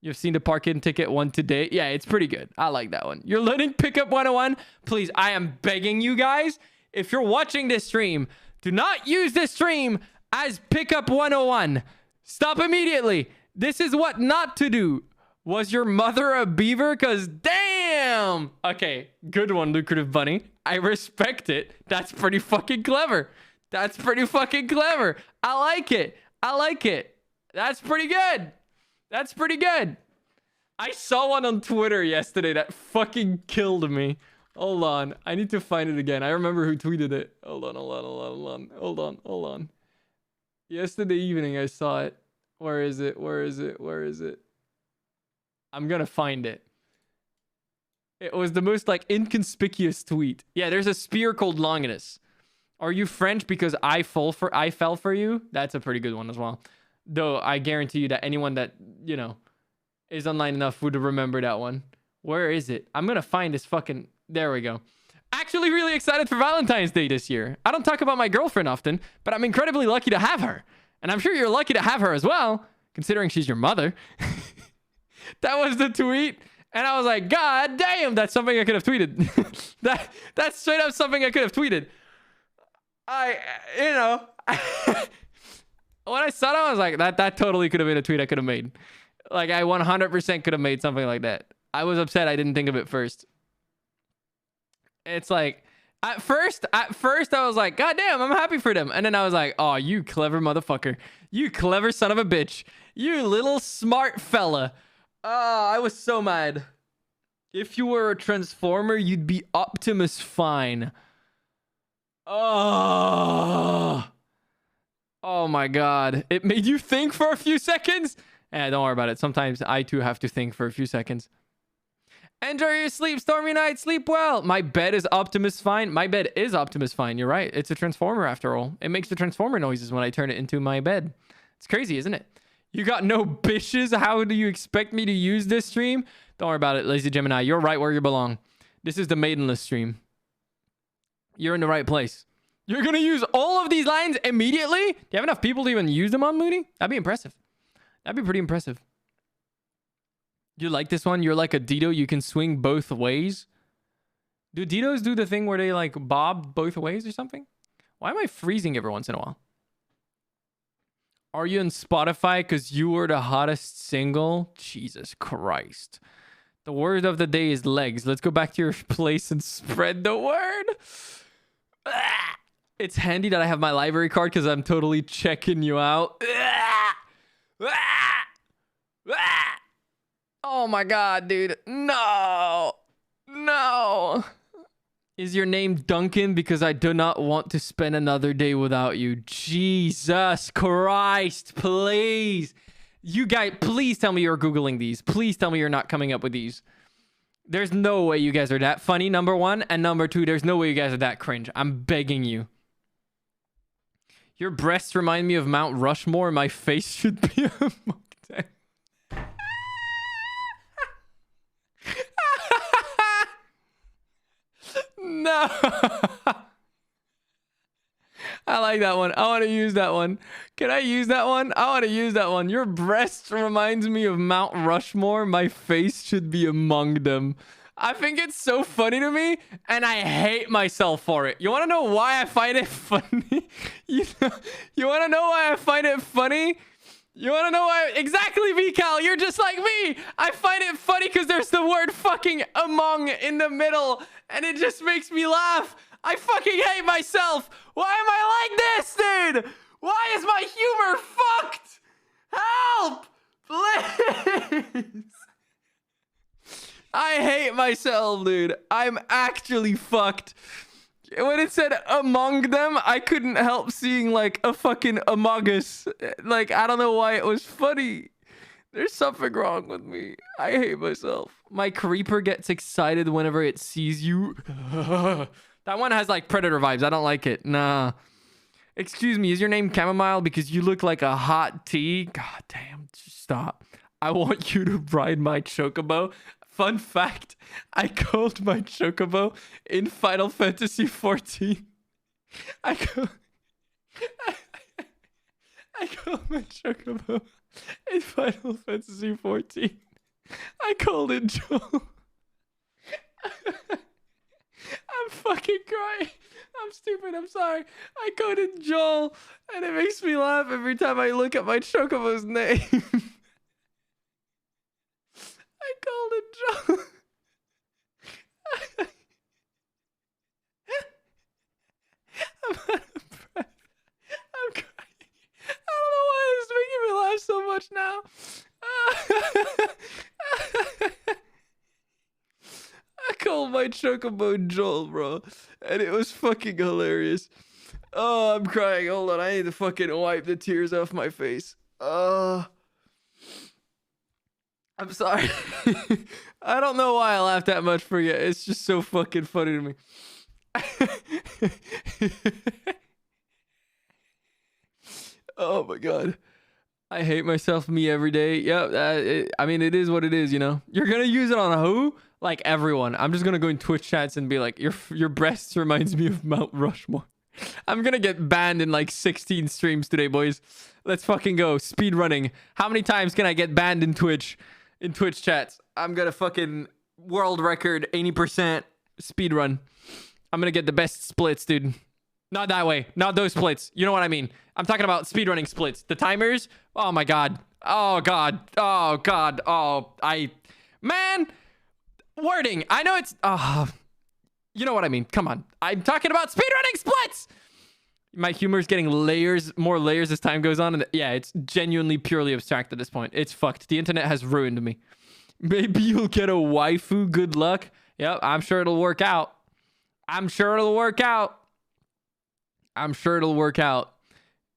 You've seen the parking ticket one today? Yeah, it's pretty good. I like that one. You're learning Pickup 101? Please, I am begging you guys, if you're watching this stream, do not use this stream as Pickup 101. Stop immediately. This is what not to do. Was your mother a beaver? Because damn. Okay, good one, Lucrative Bunny. I respect it. That's pretty fucking clever. That's pretty fucking clever. I like it. I like it. That's pretty good. That's pretty good. I saw one on Twitter yesterday that fucking killed me. Hold on. I need to find it again. I remember who tweeted it. Hold on. Yesterday evening, I saw it. Where is it? I'm gonna find it. It was the most like inconspicuous tweet. Yeah, there's a spear called Longinus. Are you French because I fell for you? That's a pretty good one as well. Though I guarantee you that anyone that, you know, is online enough to remember that one. Where is it? I'm gonna find this fucking... There we go. Actually really excited for Valentine's Day this year. I don't talk about my girlfriend often, but I'm incredibly lucky to have her. And I'm sure you're lucky to have her as well, considering she's your mother. That was the tweet. And I was like, God damn, that's something I could have tweeted. That's straight up something I could have tweeted. When I saw that, I was like, that totally could have been a tweet I could have made. Like, I 100% could have made something like that. I was upset I didn't think of it first. It's like, at first, I was like, God damn, I'm happy for them. And then I was like, oh, you clever motherfucker. You clever son of a bitch. You little smart fella. Oh, I was so mad. If you were a Transformer, you'd be Optimus Fine. Oh. Oh my God. It made you think for a few seconds? Don't worry about it. Sometimes I too have to think for a few seconds. Enjoy your sleep, stormy night. Sleep well. My bed is Optimus Fine. My bed is Optimus Fine. You're right. It's a Transformer after all. It makes the Transformer noises when I turn it into my bed. It's crazy, isn't it? You got no bitches. How do you expect me to use this stream? Don't worry about it, Lazy Gemini. You're right where you belong. This is the maidenless stream. You're in the right place. You're going to use all of these lines immediately? Do you have enough people to even use them on Mooney? That'd be impressive. That'd be pretty impressive. You like this one? You're like a Dito. You can swing both ways. Do Ditos do the thing where they like bob both ways or something? Why am I freezing every once in a while? Are you on Spotify because you were the hottest single? Jesus Christ. The word of the day is legs. Let's go back to your place and spread the word. It's handy that I have my library card because I'm totally checking you out. Oh my God, dude. No. No. Is your name Duncan? Because I do not want to spend another day without you. Jesus Christ, please. You guys, please tell me you're Googling these. Please tell me you're not coming up with these. There's no way you guys are that funny, number one. And number two, there's no way you guys are that cringe. I'm begging you. Your breasts remind me of Mount Rushmore. My face should be a mukbang. No. I like that one. I want to use that one. Can I use that one? I want to use that one. Your breast reminds me of Mount Rushmore. My face should be among them. I think it's so funny to me, and I hate myself for it. You want to know why I find it funny? You want to know why I find it funny? You want to know why? Exactly, VCal. You're just like me. I find it funny because there's the word fucking among in the middle, and it just makes me laugh. I fucking hate myself. Why am I like this, dude? Why is my humor fucked? Help! Please. I hate myself, dude. I'm actually fucked. When it said among them, I couldn't help seeing like a fucking Among Us. Like, I don't know why it was funny. There's something wrong with me. I hate myself. My creeper gets excited whenever it sees you. That one has like Predator vibes. I don't like it. Nah. Excuse me, is your name Chamomile? Because you look like a hot tea. God damn, just stop. I want you to ride my chocobo. Fun fact, I called my chocobo in Final Fantasy XIV. I called my chocobo in Final Fantasy XIV. I called it Joel. I'm fucking crying. I'm stupid. I'm sorry. I called it Joel, and it makes me laugh every time I look at my chocobo's name. I called it Joel. I'm out of breath. I'm crying. I don't know why it's making me laugh so much now. I called my chocobo Joel, bro, and it was fucking hilarious. Oh, I'm crying. Hold on, I need to fucking wipe the tears off my face. I'm sorry. I don't know why I laughed that much for you. It's just so fucking funny to me. Oh my God. I hate myself, me every day. Yep. I mean, it is what it is, you know. You're gonna use it on who? Like everyone. I'm just gonna go in Twitch chats and be like, your breasts reminds me of Mount Rushmore. I'm gonna get banned in like 16 streams today, boys. Let's fucking go. Speed running. How many times can I get banned in Twitch chats? I'm gonna fucking world record 80% speed run. I'm gonna get the best splits, dude. Not that way. Not those splits. You know what I mean? I'm talking about speedrunning splits. The timers. Oh my god. Oh god. Oh god. Oh, man. Wording. I know it's you know what I mean. Come on. I'm talking about speedrunning splits. My humor's getting more layers as time goes on, and yeah, it's genuinely purely abstract at this point. It's fucked. The internet has ruined me. Maybe you'll get a waifu. Good luck. Yep, I'm sure it'll work out. I'm sure it'll work out. I'm sure it'll work out.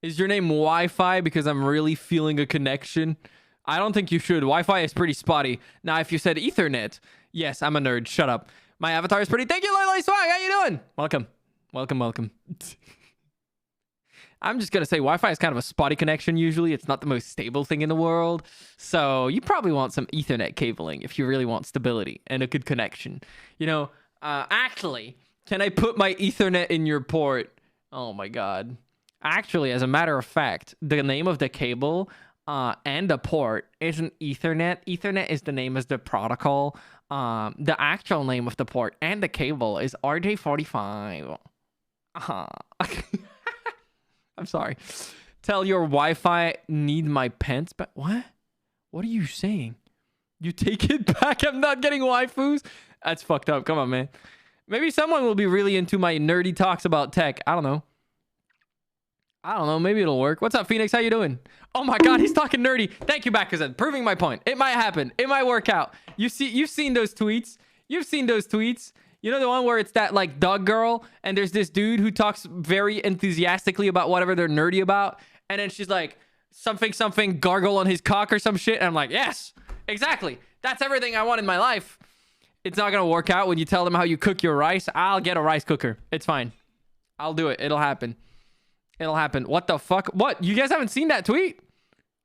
Is your name Wi-Fi because I'm really feeling a connection? I don't think you should. Wi-Fi is pretty spotty. Now, if you said Ethernet, yes, I'm a nerd. Shut up. My avatar is pretty. Thank you, Lily Swag. How you doing? Welcome. Welcome, welcome. I'm just going to say Wi-Fi is kind of a spotty connection usually. It's not the most stable thing in the world. So you probably want some Ethernet cabling if you really want stability and a good connection. You know, actually, can I put my Ethernet in your port? Oh my god. Actually, as a matter of fact, the name of the cable and the port isn't Ethernet. Ethernet is the name of the protocol. The actual name of the port and the cable is RJ45. I'm sorry. Tell your Wi-Fi need my pants back. What? What are you saying? You take it back? I'm not getting waifus? That's fucked up. Come on, man. Maybe someone will be really into my nerdy talks about tech. I don't know. Maybe it'll work. What's up, Phoenix? How you doing? Oh my god, he's talking nerdy. Thank you, Backazan. Proving my point. It might happen. It might work out. You've seen those tweets. You've seen those tweets. You know the one where it's that like dog girl and there's this dude who talks very enthusiastically about whatever they're nerdy about, and then she's like something gargle on his cock or some shit, and I'm like, yes, exactly. That's everything I want in my life. It's not gonna work out when you tell them how you cook your rice. I'll get a rice cooker. It's fine. I'll do it. It'll happen. It'll happen. What the fuck? What? You guys haven't seen that tweet?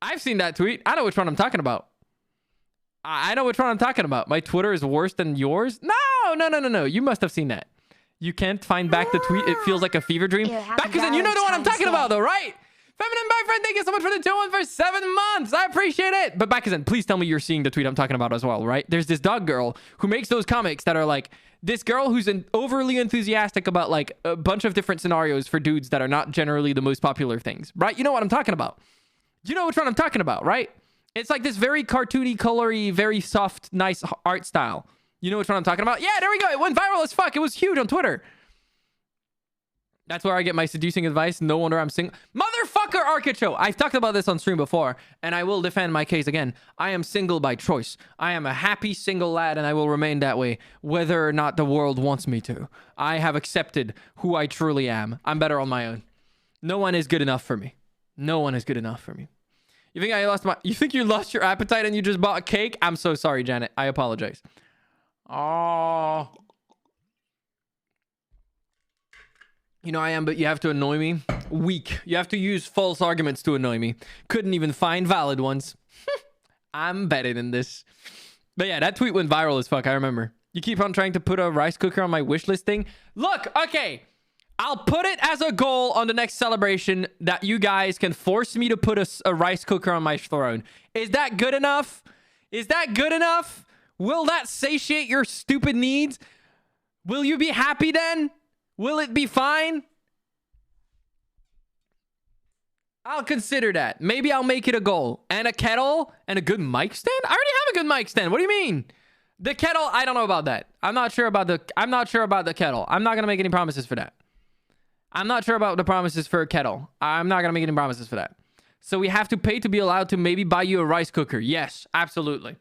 I've seen that tweet. I know which one I'm talking about. I know which one I'm talking about. My Twitter is worse than yours? No. You must have seen that. You can't find back the tweet. It feels like a fever dream. Because then you know the one I'm talking about, though, right? Feminine boyfriend, thank you so much for the 2-1 for 7 months. I appreciate it. But back then, please tell me you're seeing the tweet I'm talking about as well, right? There's this dog girl who makes those comics that are like, this girl who's overly enthusiastic about like a bunch of different scenarios for dudes that are not generally the most popular things, right? You know what I'm talking about. You know which one I'm talking about, right? It's like this very cartoony, colory, very soft, nice art style. You know which one I'm talking about? Yeah, there we go. It went viral as fuck. It was huge on Twitter. That's where I get my seducing advice. No wonder I'm single. Motherfucker, Arcacho. I've talked about this on stream before, and I will defend my case again. I am single by choice. I am a happy single lad, and I will remain that way, whether or not the world wants me to. I have accepted who I truly am. I'm better on my own. No one is good enough for me. No one is good enough for me. You think you lost your appetite and you just bought a cake? I'm so sorry, Janet. I apologize. Oh. You know I am, but you have to annoy me. Weak. You have to use false arguments to annoy me. Couldn't even find valid ones. I'm better than this. But yeah, that tweet went viral as fuck. I remember. You keep on trying to put a rice cooker on my wish list thing. Look, okay. I'll put it as a goal on the next celebration that you guys can force me to put a rice cooker on my throne. Is that good enough? Is that good enough? Will that satiate your stupid needs? Will you be happy then? Will it be fine? I'll consider that. Maybe I'll make it a goal. And a kettle and a good mic stand? I already have a good mic stand. What do you mean? The kettle, I don't know about that. I'm not sure about the kettle. I'm not going to make any promises for that. I'm not sure about the promises for a kettle. I'm not going to make any promises for that. So we have to pay to be allowed to maybe buy you a rice cooker. Yes, absolutely.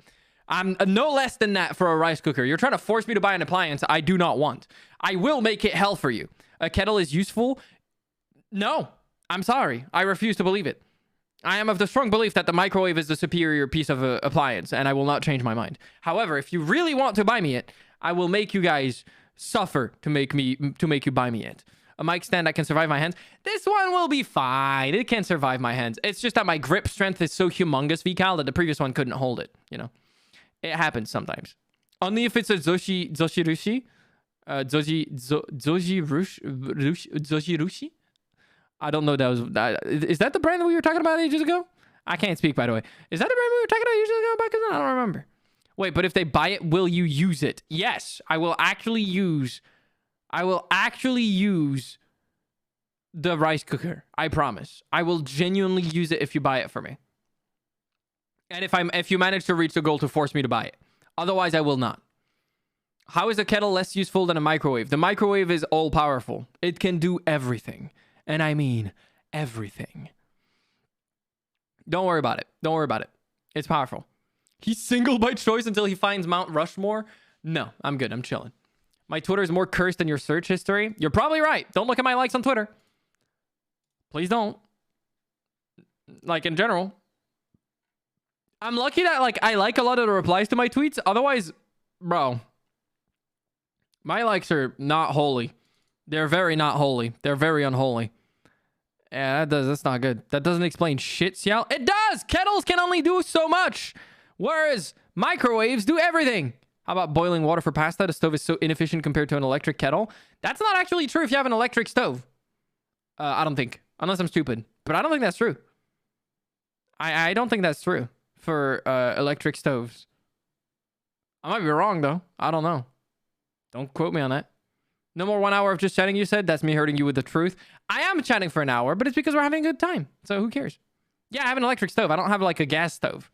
I'm no less than that for a rice cooker. You're trying to force me to buy an appliance I do not want. I will make it hell for you. A kettle is useful? No. I'm sorry. I refuse to believe it. I am of the strong belief that the microwave is the superior piece of appliance, and I will not change my mind. However, if you really want to buy me it, I will make you guys suffer to make you buy me it. A mic stand that can survive my hands. This one will be fine. It can survive my hands. It's just that my grip strength is so humongous, VCal, that the previous one couldn't hold it, you know? It happens sometimes. Only if it's a Zoshirushi. Zojirushi? I don't know. Is that the brand that we were talking about ages ago? I can't speak, by the way. Is that the brand we were talking about ages ago? Because I don't remember. Wait, but if they buy it, will you use it? Yes, I will actually use the rice cooker. I promise. I will genuinely use it if you buy it for me. And if you manage to reach the goal to force me to buy it. Otherwise, I will not. How is a kettle less useful than a microwave? The microwave is all powerful. It can do everything. And I mean everything. Don't worry about it. Don't worry about it. It's powerful. He's single by choice until he finds Mount Rushmore? No, I'm good. I'm chilling. My Twitter is more cursed than your search history. You're probably right. Don't look at my likes on Twitter. Please don't. Like, in general. I'm lucky that, like, I like a lot of the replies to my tweets. Otherwise, bro, my likes are not holy. They're very not holy. They're very unholy. Yeah, that's not good. That doesn't explain shit, Ciel. It does! Kettles can only do so much. Whereas microwaves do everything. How about boiling water for pasta? The stove is so inefficient compared to an electric kettle. That's not actually true if you have an electric stove. I don't think. Unless I'm stupid. But I don't think that's true. I don't think that's true for electric stoves. I might be wrong, though. I don't know. Don't quote me on that. No more 1 hour of just chatting, you said? That's me hurting you with the truth. I am chatting for an hour, but it's because we're having a good time. So who cares? Yeah, I have an electric stove. I don't have, like, a gas stove.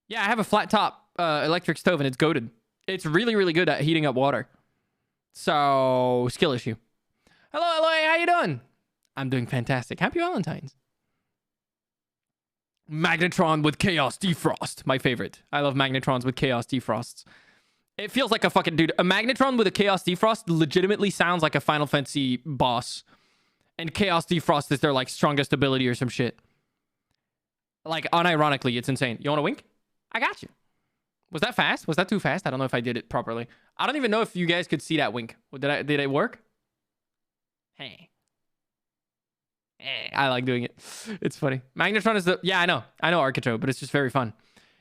Yeah, I have a flat top electric stove, and it's goated. It's really, really good at heating up water. So, skill issue. Hello, hello, how you doing? I'm doing fantastic. Happy Valentine's. Magnetron with Chaos Defrost. My favorite. I love Magnetrons with Chaos Defrosts. It feels like a fucking... Dude, a Magnetron with a Chaos Defrost legitimately sounds like a Final Fantasy boss. And Chaos Defrost is their, like, strongest ability or some shit. Like, unironically, it's insane. You want a wink? I got you. Was that fast? Was that too fast? I don't know if I did it properly. I don't even know if you guys could see that wink. Did it work? Hey. Hey, I like doing it. It's funny. Magnetron is the... Yeah, I know, Archicho, but it's just very fun.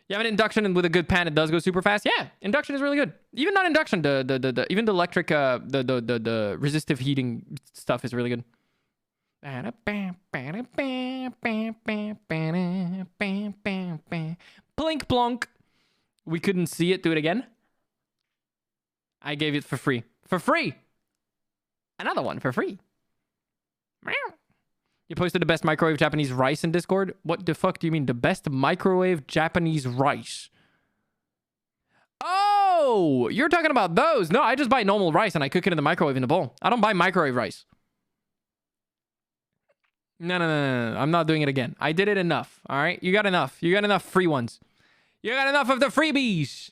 You have an induction, and with a good pan, it does go super fast. Yeah, induction is really good. Even not induction, even the electric, the resistive heating stuff is really good. Plink plonk. We couldn't see it. Do it again. I gave it for free. For free. Another one for free. You posted the best microwave Japanese rice in Discord? What the fuck do you mean? The best microwave Japanese rice? Oh, you're talking about those. No, I just buy normal rice and I cook it in the microwave in the bowl. I don't buy microwave rice. No. I'm not doing it again. I did it enough. All right? You got enough. You got enough free ones. You got enough of the freebies.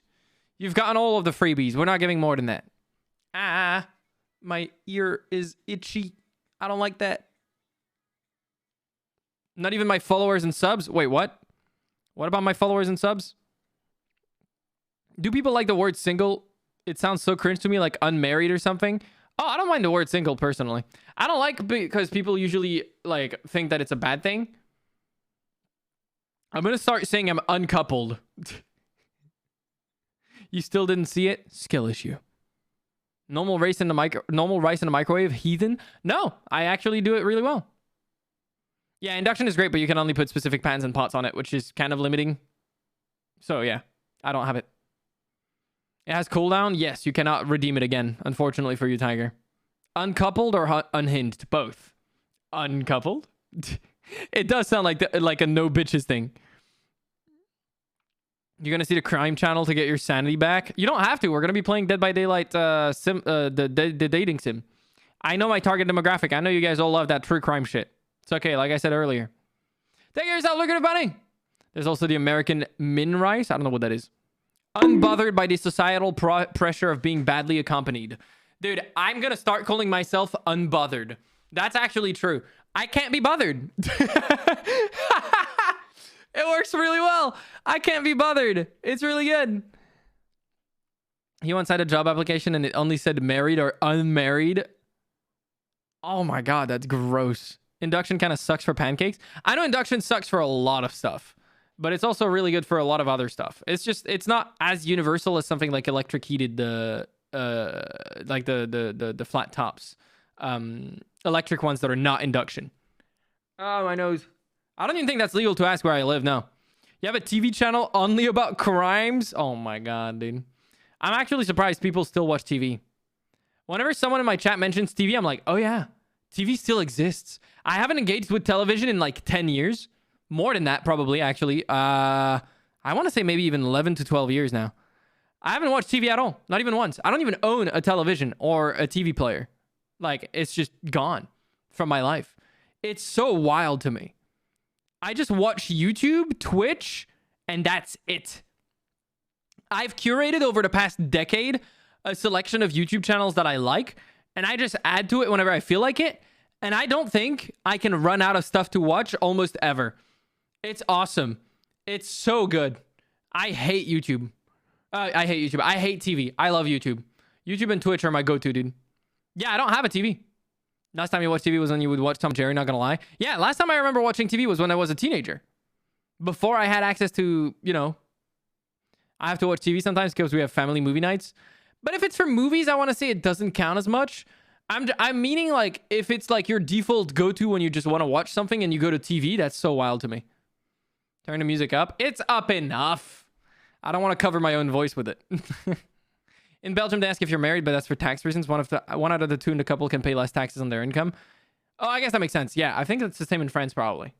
You've gotten all of the freebies. We're not giving more than that. Ah, my ear is itchy. I don't like that. Not even my followers and subs? Wait, what? What about my followers and subs? Do people like the word single? It sounds so cringe to me, like unmarried or something. Oh, I don't mind the word single, personally. I don't like because people usually, like, think that it's a bad thing. I'm going to start saying I'm uncoupled. You still didn't see it? Skill issue. Normal rice in the microwave? Heathen? No, I actually do it really well. Yeah, induction is great, but you can only put specific pans and pots on it, which is kind of limiting. So, yeah, I don't have it. It has cooldown? Yes, you cannot redeem it again, unfortunately for you, Tiger. Uncoupled or unhinged? Both. Uncoupled? It does sound like a no bitches thing. You're going to see the crime channel to get your sanity back? You don't have to. We're going to be playing Dead by Daylight the dating sim. I know my target demographic. I know you guys all love that true crime shit. It's okay, like I said earlier. Take care of yourself, look at it, buddy. There's also the American min rice. I don't know what that is. Unbothered by the societal pressure of being badly accompanied. Dude, I'm going to start calling myself unbothered. That's actually true. I can't be bothered. It works really well. I can't be bothered. It's really good. He once had a job application and it only said married or unmarried. Oh my god, that's gross. Induction kind of sucks for pancakes. I know induction sucks for a lot of stuff, but it's also really good for a lot of other stuff. It's just it's not as universal as something like electric heated like the flat tops, electric ones that are not induction. Oh, my nose. I don't even think that's legal to ask where I live. No. You have a TV channel only about crimes? Oh my god, dude. I'm actually surprised people still watch TV. Whenever someone in my chat mentions TV, I'm like, oh yeah, TV still exists. I haven't engaged with television in like 10 years. More than that, probably, actually. I want to say maybe even 11 to 12 years now. I haven't watched TV at all. Not even once. I don't even own a television or a TV player. Like, it's just gone from my life. It's so wild to me. I just watch YouTube, Twitch, and that's it. I've curated over the past decade a selection of YouTube channels that I like, and I just add to it whenever I feel like it. And I don't think I can run out of stuff to watch almost ever. It's awesome. It's so good. I hate YouTube. I hate YouTube. I hate TV. I love YouTube. YouTube and Twitch are my go-to, dude. Yeah, I don't have a TV. Last time you watched TV was when you would watch Tom and Jerry, not gonna lie. Yeah, last time I remember watching TV was when I was a teenager. Before I had access to, you know, I have to watch TV sometimes because we have family movie nights. But if it's for movies, I want to say it doesn't count as much. I'm meaning like if it's like your default go-to when you just want to watch something and you go to TV, that's so wild to me. Turn the music up. It's up enough. I don't want to cover my own voice with it. In Belgium, they ask if you're married, but that's for tax reasons. One out of the two in the couple can pay less taxes on their income. Oh, I guess that makes sense. Yeah, I think it's the same in France, probably.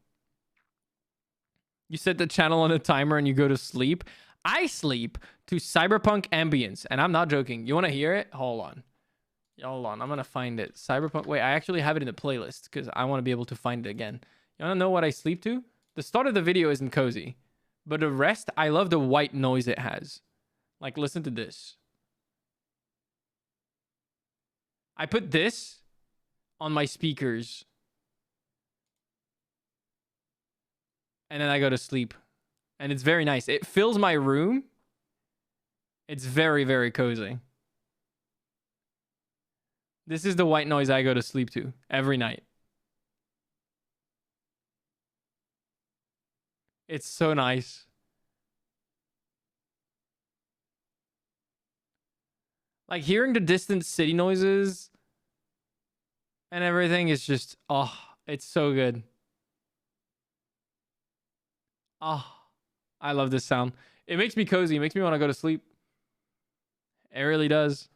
You set the channel on a timer and you go to sleep. I sleep to cyberpunk ambience, and I'm not joking. You want to hear it? Hold on. Hold on. I'm going to find it. Cyberpunk. Wait, I actually have it in the playlist because I want to be able to find it again. You want to know what I sleep to? The start of the video isn't cozy, but the rest, I love the white noise it has. Like, listen to this. I put this on my speakers. And then I go to sleep. And it's very nice. It fills my room. It's very, very cozy. This is the white noise I go to sleep to every night. It's so nice. Like hearing the distant city noises and everything is just, oh, it's so good. Oh, I love this sound. It makes me cozy. It makes me want to go to sleep. It really does.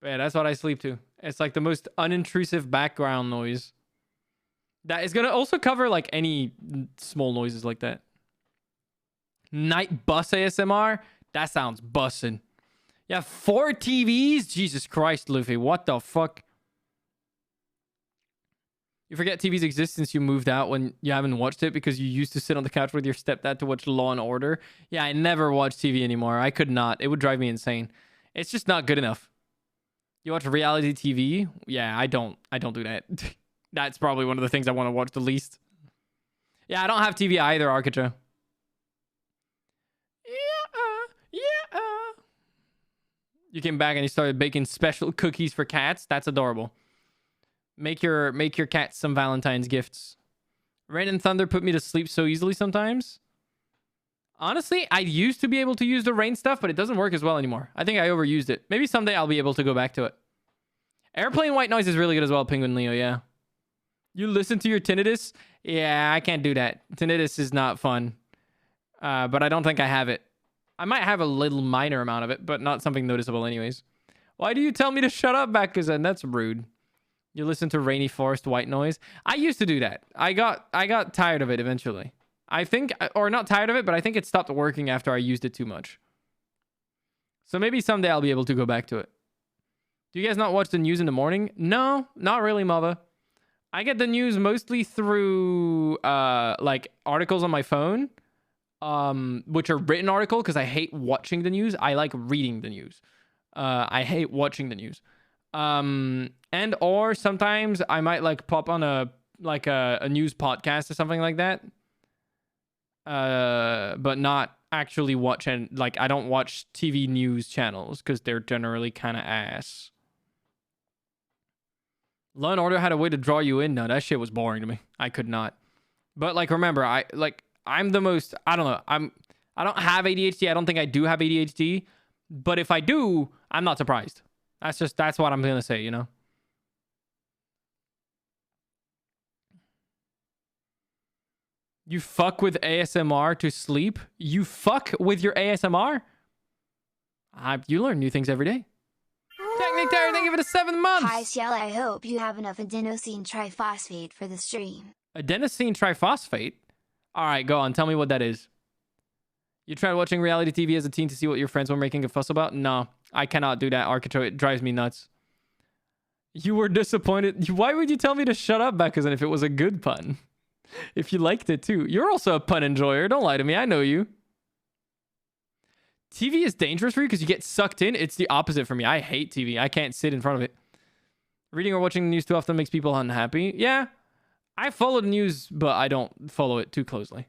But yeah, that's what I sleep to. It's like the most unintrusive background noise. That is going to also cover like any small noises like that. Night bus ASMR. That sounds bussin'. Yeah, 4 TVs? Jesus Christ, Luffy. What the fuck? You forget TV's exist since you moved out when you haven't watched it because you used to sit on the couch with your stepdad to watch Law and Order. Yeah, I never watch TV anymore. I could not. It would drive me insane. It's just not good enough. You watch reality TV? Yeah, I don't do that. That's probably one of the things I want to watch the least. Yeah, I don't have TV either, Arkacha. Yeah. You came back and you started baking special cookies for cats. That's adorable. Make your cat some Valentine's gifts. Rain and thunder put me to sleep so easily sometimes. Honestly, I used to be able to use the rain stuff, but it doesn't work as well anymore. I think I overused it. Maybe someday I'll be able to go back to it. Airplane white noise is really good as well, Penguin Leo, yeah. You listen to your tinnitus? Yeah, I can't do that. Tinnitus is not fun. But I don't think I have it. I might have a little minor amount of it, but not something noticeable anyways. Why do you tell me to shut up, Bakuzen? That's rude. You listen to rainy forest white noise? I used to do that. I got tired of it eventually. I think, or not tired of it, but I think it stopped working after I used it too much. So maybe someday I'll be able to go back to it. Do you guys not watch the news in the morning? No, not really, Mava. I get the news mostly through like articles on my phone, which are written article because I hate watching the news. I like reading the news. I hate watching the news. And or sometimes I might like pop on a news podcast or something like that. But not actually watch, and like I don't watch TV news channels because they're generally kind of ass. Law and Order had a way to draw you in. No, that shit was boring to me. I could not. But like, remember, I'm the most. I don't know. I don't have ADHD. I don't think I do have ADHD. But if I do, I'm not surprised. That's what I'm gonna say. You know. You fuck with ASMR to sleep? You fuck with your ASMR? You learn new things every day. Technic Terror, thank you for the 7 months. Hi, Ciel. I hope you have enough adenosine triphosphate for the stream. Adenosine triphosphate? All right, go on. Tell me what that is. You tried watching reality TV as a teen to see what your friends were making a fuss about? No, I cannot do that, Architro. It drives me nuts. You were disappointed. Why would you tell me to shut up, Becca's, if it was a good pun? If you liked it too. You're also a pun enjoyer. Don't lie to me. I know you. TV is dangerous for you because you get sucked in. It's the opposite for me. I hate TV. I can't sit in front of it. Reading or watching the news too often makes people unhappy. Yeah. I follow the news, but I don't follow it too closely.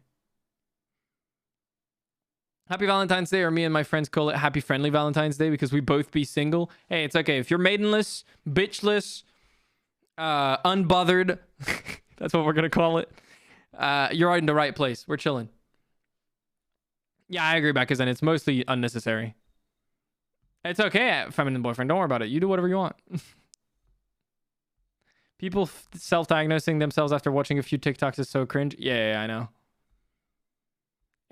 Happy Valentine's Day, or me and my friends call it Happy Friendly Valentine's Day because we both be single. Hey, it's okay. If you're maidenless, bitchless, unbothered, that's what we're going to call it. You're in the right place. We're chilling. Yeah, I agree, because then it's mostly unnecessary. It's okay, feminine boyfriend. Don't worry about it. You do whatever you want. People self-diagnosing themselves after watching a few TikToks is so cringe. Yeah, I know.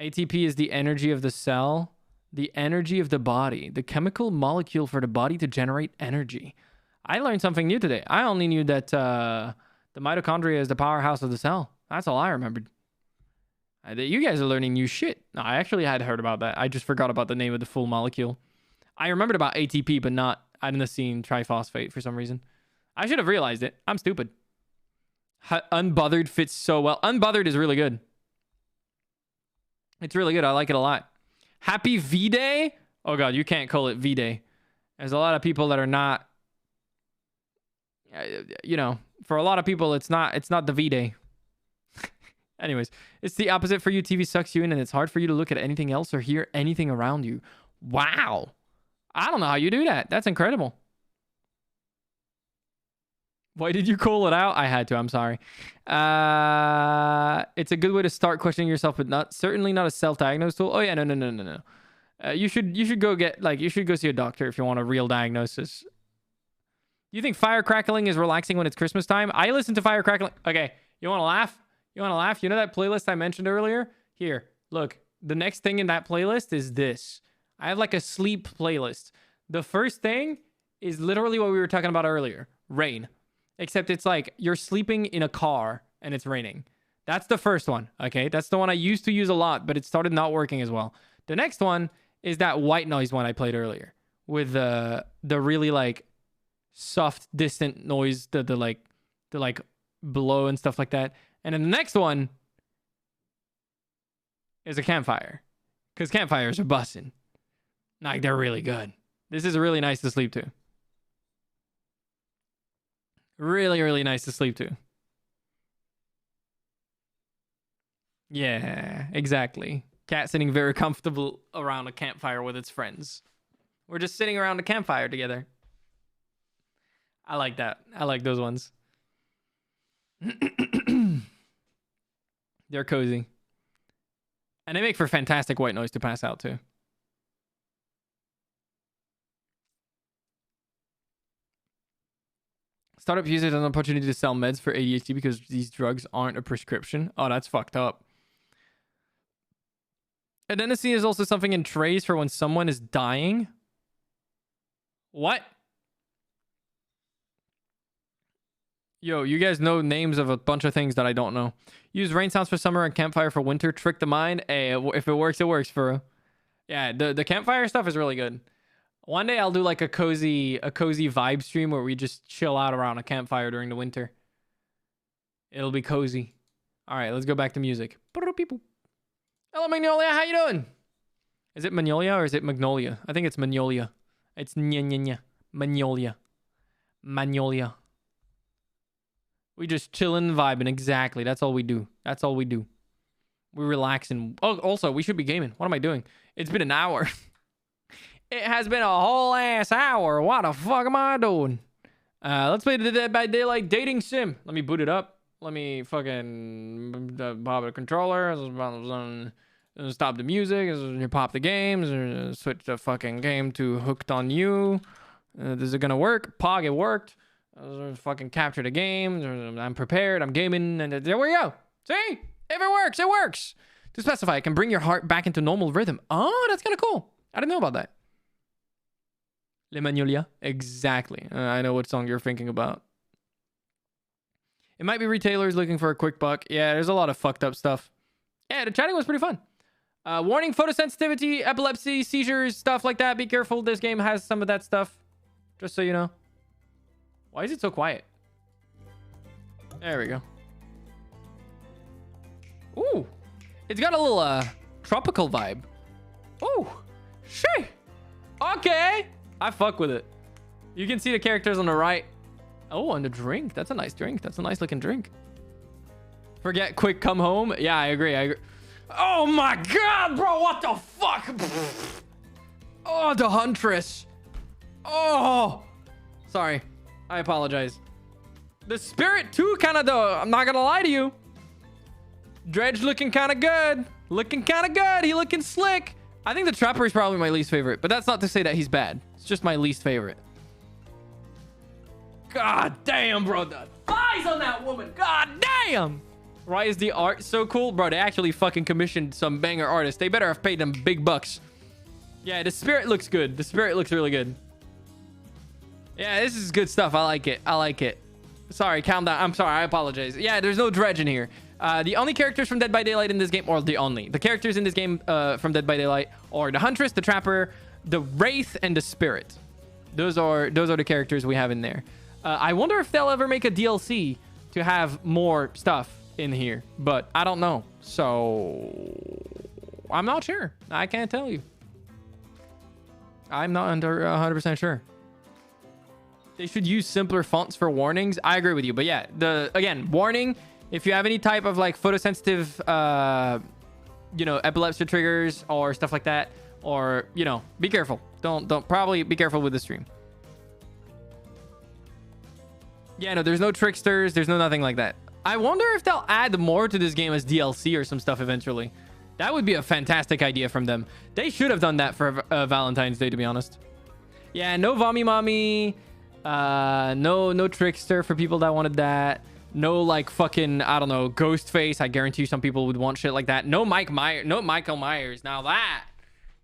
ATP is the energy of the cell, the energy of the body, the chemical molecule for the body to generate energy. I learned something new today. I only knew that the mitochondria is the powerhouse of the cell. That's all I remembered. You guys are learning new shit. No, I actually had heard about that. I just forgot about the name of the full molecule. I remembered about ATP, but not adenosine triphosphate for some reason. I should have realized it. I'm stupid. Unbothered fits so well. Unbothered is really good. It's really good. I like it a lot. Happy V-Day? Oh, God, you can't call it V-Day. There's a lot of people that are not... You know, for a lot of people, it's not the V-Day. Anyways, it's the opposite for you. TV sucks you in, and it's hard for you to look at anything else or hear anything around you. Wow. I don't know how you do that. That's incredible. Why did you call it out? I had to. I'm sorry. It's a good way to start questioning yourself, but certainly not a self-diagnose tool. Oh yeah, no. You should go see a doctor if you want a real diagnosis. You think fire crackling is relaxing when it's Christmas time? I listen to fire crackling. Okay, you want to laugh? You want to laugh? You know that playlist I mentioned earlier? Here, look. The next thing in that playlist is this. I have like a sleep playlist. The first thing is literally what we were talking about earlier. Rain. Except it's like you're sleeping in a car and it's raining. That's the first one, okay? That's the one I used to use a lot, but it started not working as well. The next one is that white noise one I played earlier with the really like soft, distant noise, the like blow and stuff like that. And then the next one is a campfire, because campfires are busting. Like, they're really good. This is really nice to sleep to. Really, really nice to sleep to. Yeah, exactly. Cat sitting very comfortable around a campfire with its friends. We're just sitting around a campfire together. I like that. I like those ones. They're cozy. And they make for fantastic white noise to pass out to. Startup users an opportunity to sell meds for ADHD because these drugs aren't a prescription. Oh, that's fucked up. Adenosine is also something in trays for when someone is dying. What? Yo, you guys know names of a bunch of things that I don't know. Use rain sounds for summer and campfire for winter. Trick the mind. Hey, if it works, it works, for. Yeah, the campfire stuff is really good. One day I'll do like a cozy vibe stream where we just chill out around a campfire during the winter. It'll be cozy. All right, let's go back to music. Hello, Magnolia. How you doing? Is it Magnolia or is it Magnolia? I think it's Magnolia. It's nya. Magnolia. Magnolia. We just chilling and vibing. Exactly. That's all we do. That's all we do. We relax and... Oh, also, we should be gaming. What am I doing? It's been an hour. It has been a whole ass hour. What the fuck am I doing? Let's play the Dead by Daylight dating sim. Let me boot it up. Let me fucking pop the controller. Stop the music. You pop the games. Switch the fucking game to Hooked on You. Is it gonna work? Pog, it worked. Fucking capture the game. I'm prepared. I'm gaming. And there we go. See? If it works, it works. To specify, it can bring your heart back into normal rhythm. Oh, that's kind of cool. I didn't know about that. Le Magnolia? Exactly. I know what song you're thinking about. It might be retailers looking for a quick buck. Yeah, there's a lot of fucked up stuff. Yeah, the chatting was pretty fun. Warning, photosensitivity, epilepsy, seizures, stuff like that. Be careful. This game has some of that stuff. Just so you know. Why is it so quiet? There we go. Ooh. It's got a little tropical vibe. Ooh. Shit. Okay. I fuck with it. You can see the characters on the right. Oh, and the drink. That's a nice drink. That's a nice looking drink. Forget quick come home. Yeah, I agree. Oh my god, bro. What the fuck? Oh, the Huntress. Oh. Sorry. I apologize. The Spirit too, kind of though. I'm not gonna lie to you. Dredge looking kind of good. Looking kind of good. He looking slick. I think the Trapper is probably my least favorite, but that's not to say that he's bad. It's just my least favorite. God damn, bro. The thighs on that woman. God damn. Why is the art so cool? Bro, they actually fucking commissioned some banger artists. They better have paid them big bucks. Yeah, the Spirit looks good. The Spirit looks really good. Yeah, this is good stuff. I like it. I like it. Sorry, calm down. I'm sorry. I apologize. Yeah, there's no Dredge in here. The only characters from Dead by Daylight in this game, or the characters in this game from Dead by Daylight are the Huntress, the Trapper, the Wraith, and the Spirit. Those are the characters we have in there. I wonder if they'll ever make a DLC to have more stuff in here, but I don't know. So I'm not sure. I can't tell you. I'm not under 100% sure. They should use simpler fonts for warnings. I agree with you, but yeah, again, warning. If you have any type of like photosensitive, epilepsy triggers or stuff like that, or, be careful. Don't probably be careful with the stream. Yeah, no, there's no tricksters. There's no nothing like that. I wonder if they'll add more to this game as DLC or some stuff eventually. That would be a fantastic idea from them. They should have done that for Valentine's Day, to be honest. Yeah, no Vommy Mommy. No trickster for people that wanted that. No, like, fucking, I don't know, Ghostface. I guarantee you some people would want shit like that. No Michael Myers. Now that.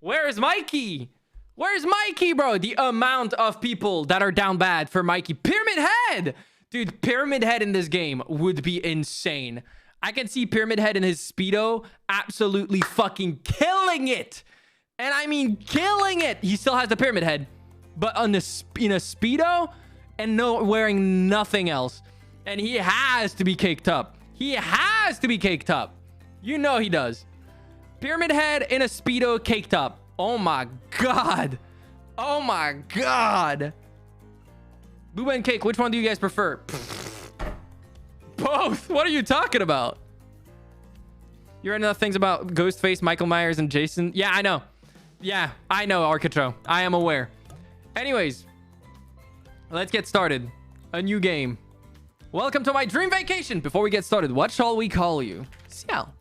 Where's Mikey? Where's Mikey, bro? The amount of people that are down bad for Mikey. Pyramid Head! Dude, Pyramid Head in this game would be insane. I can see Pyramid Head in his Speedo absolutely fucking killing it. And I mean killing it. He still has the Pyramid Head. But in a Speedo and wearing nothing else. And he has to be caked up. He has to be caked up. You know he does. Pyramid Head in a Speedo caked up. Oh my god. Oh my god. Booba and Cake, which one do you guys prefer? Both. What are you talking about? You read enough things about Ghostface, Michael Myers, and Jason? Yeah, I know. Yeah, I know, Arcatro. I am aware. Anyways, let's get started. A new game. Welcome to my dream vacation. Before we get started, what shall we call you? Ciel.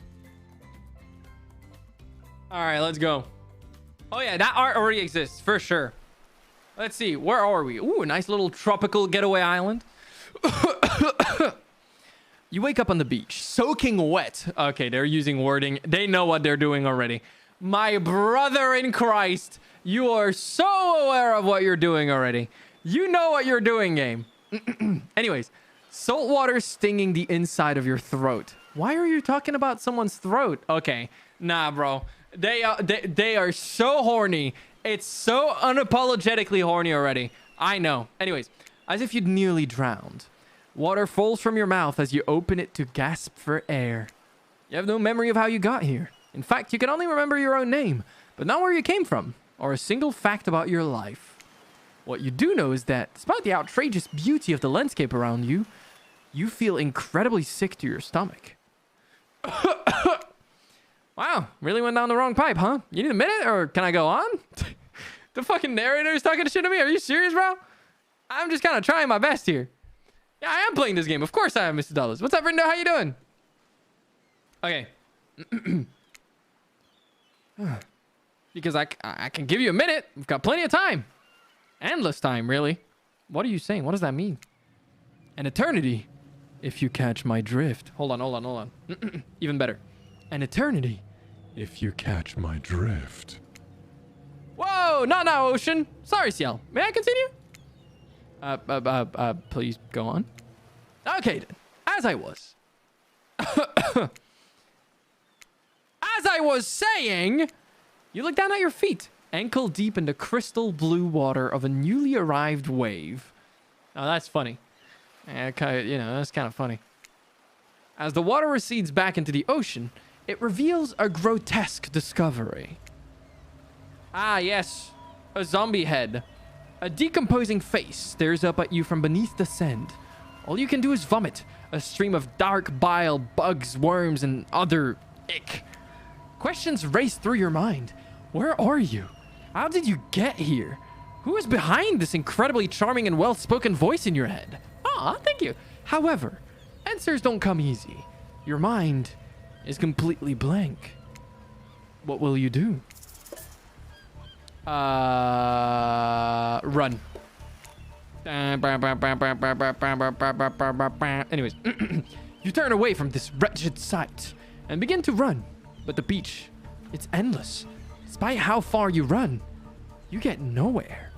All right, let's go. Oh yeah, that art already exists for sure. Let's see, where are we? Ooh, a nice little tropical getaway island. You wake up on the beach, soaking wet. Okay, they're using wording. They know what they're doing already. My brother in Christ, you are so aware of what you're doing already. You know what you're doing, game. Anyways, salt water stinging the inside of your throat. Why are you talking about someone's throat? Okay, nah, bro. They are so horny. It's so unapologetically horny already. I know. Anyways, as if you'd nearly drowned. Water falls from your mouth as you open it to gasp for air. You have no memory of how you got here. In fact, you can only remember your own name, but not where you came from, or a single fact about your life. What you do know is that, despite the outrageous beauty of the landscape around you, you feel incredibly sick to your stomach. Wow, really went down the wrong pipe, huh? You need a minute, or can I go on? The fucking narrator is talking shit to me. Are you serious, bro? I'm just kind of trying my best here. Yeah, I am playing this game. Of course I am, Mr. Dollars. What's up, Rindo? How you doing? Okay. Because I can give you a minute. We've got plenty of time. Endless time, really. What are you saying? What does that mean? An eternity, if you catch my drift. Hold on. Even better. An eternity, if you catch my drift. Whoa, not now, Ocean. Sorry, Ciel. May I continue? Please go on. Okay, then. As I was. As I was saying, you look down at your feet, ankle deep in the crystal blue water of a newly arrived wave. Oh, that's funny. That's kind of funny. As the water recedes back into the ocean, it reveals a grotesque discovery. Ah, yes. A zombie head. A decomposing face stares up at you from beneath the sand. All you can do is vomit. A stream of dark bile, bugs, worms, and other ick. Questions race through your mind. Where are you? How did you get here? Who is behind this incredibly charming and well-spoken voice in your head? Aw, thank you. However, answers don't come easy. Your mind is completely blank. What will you do? Run. Anyways, you turn away from this wretched sight and begin to run. But the beach, it's endless. Despite how far you run, you get nowhere.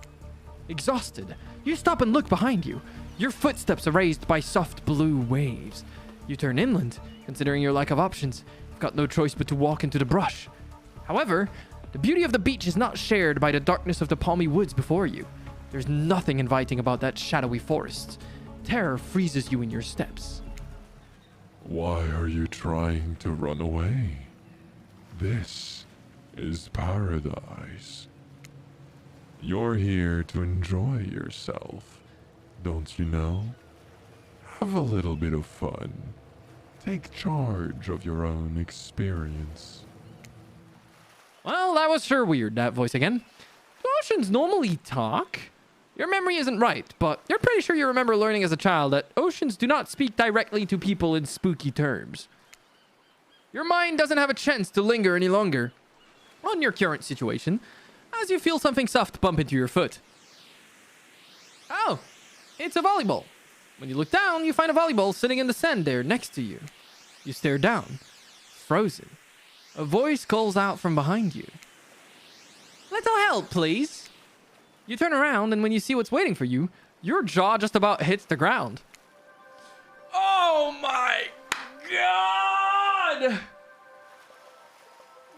Exhausted, you stop and look behind you. Your footsteps are raised by soft blue waves. You turn inland, considering your lack of options. You've got no choice but to walk into the brush. However, the beauty of the beach is not shared by the darkness of the palmy woods before you. There's nothing inviting about that shadowy forest. Terror freezes you in your steps. Why are you trying to run away? This is paradise. You're here to enjoy yourself, don't you know? Have a little bit of fun. Take charge of your own experience. Well, that was sure weird, that voice again. Do oceans normally talk? Your memory isn't right, but you're pretty sure you remember learning as a child that oceans do not speak directly to people in spooky terms. Your mind doesn't have a chance to linger any longer on your current situation, as you feel something soft bump into your foot. Oh, it's a volleyball. When you look down, you find a volleyball sitting in the sand there next to you. You stare down, frozen. A voice calls out from behind you. Little help, please. You turn around, and when you see what's waiting for you, your jaw just about hits the ground. Oh my God!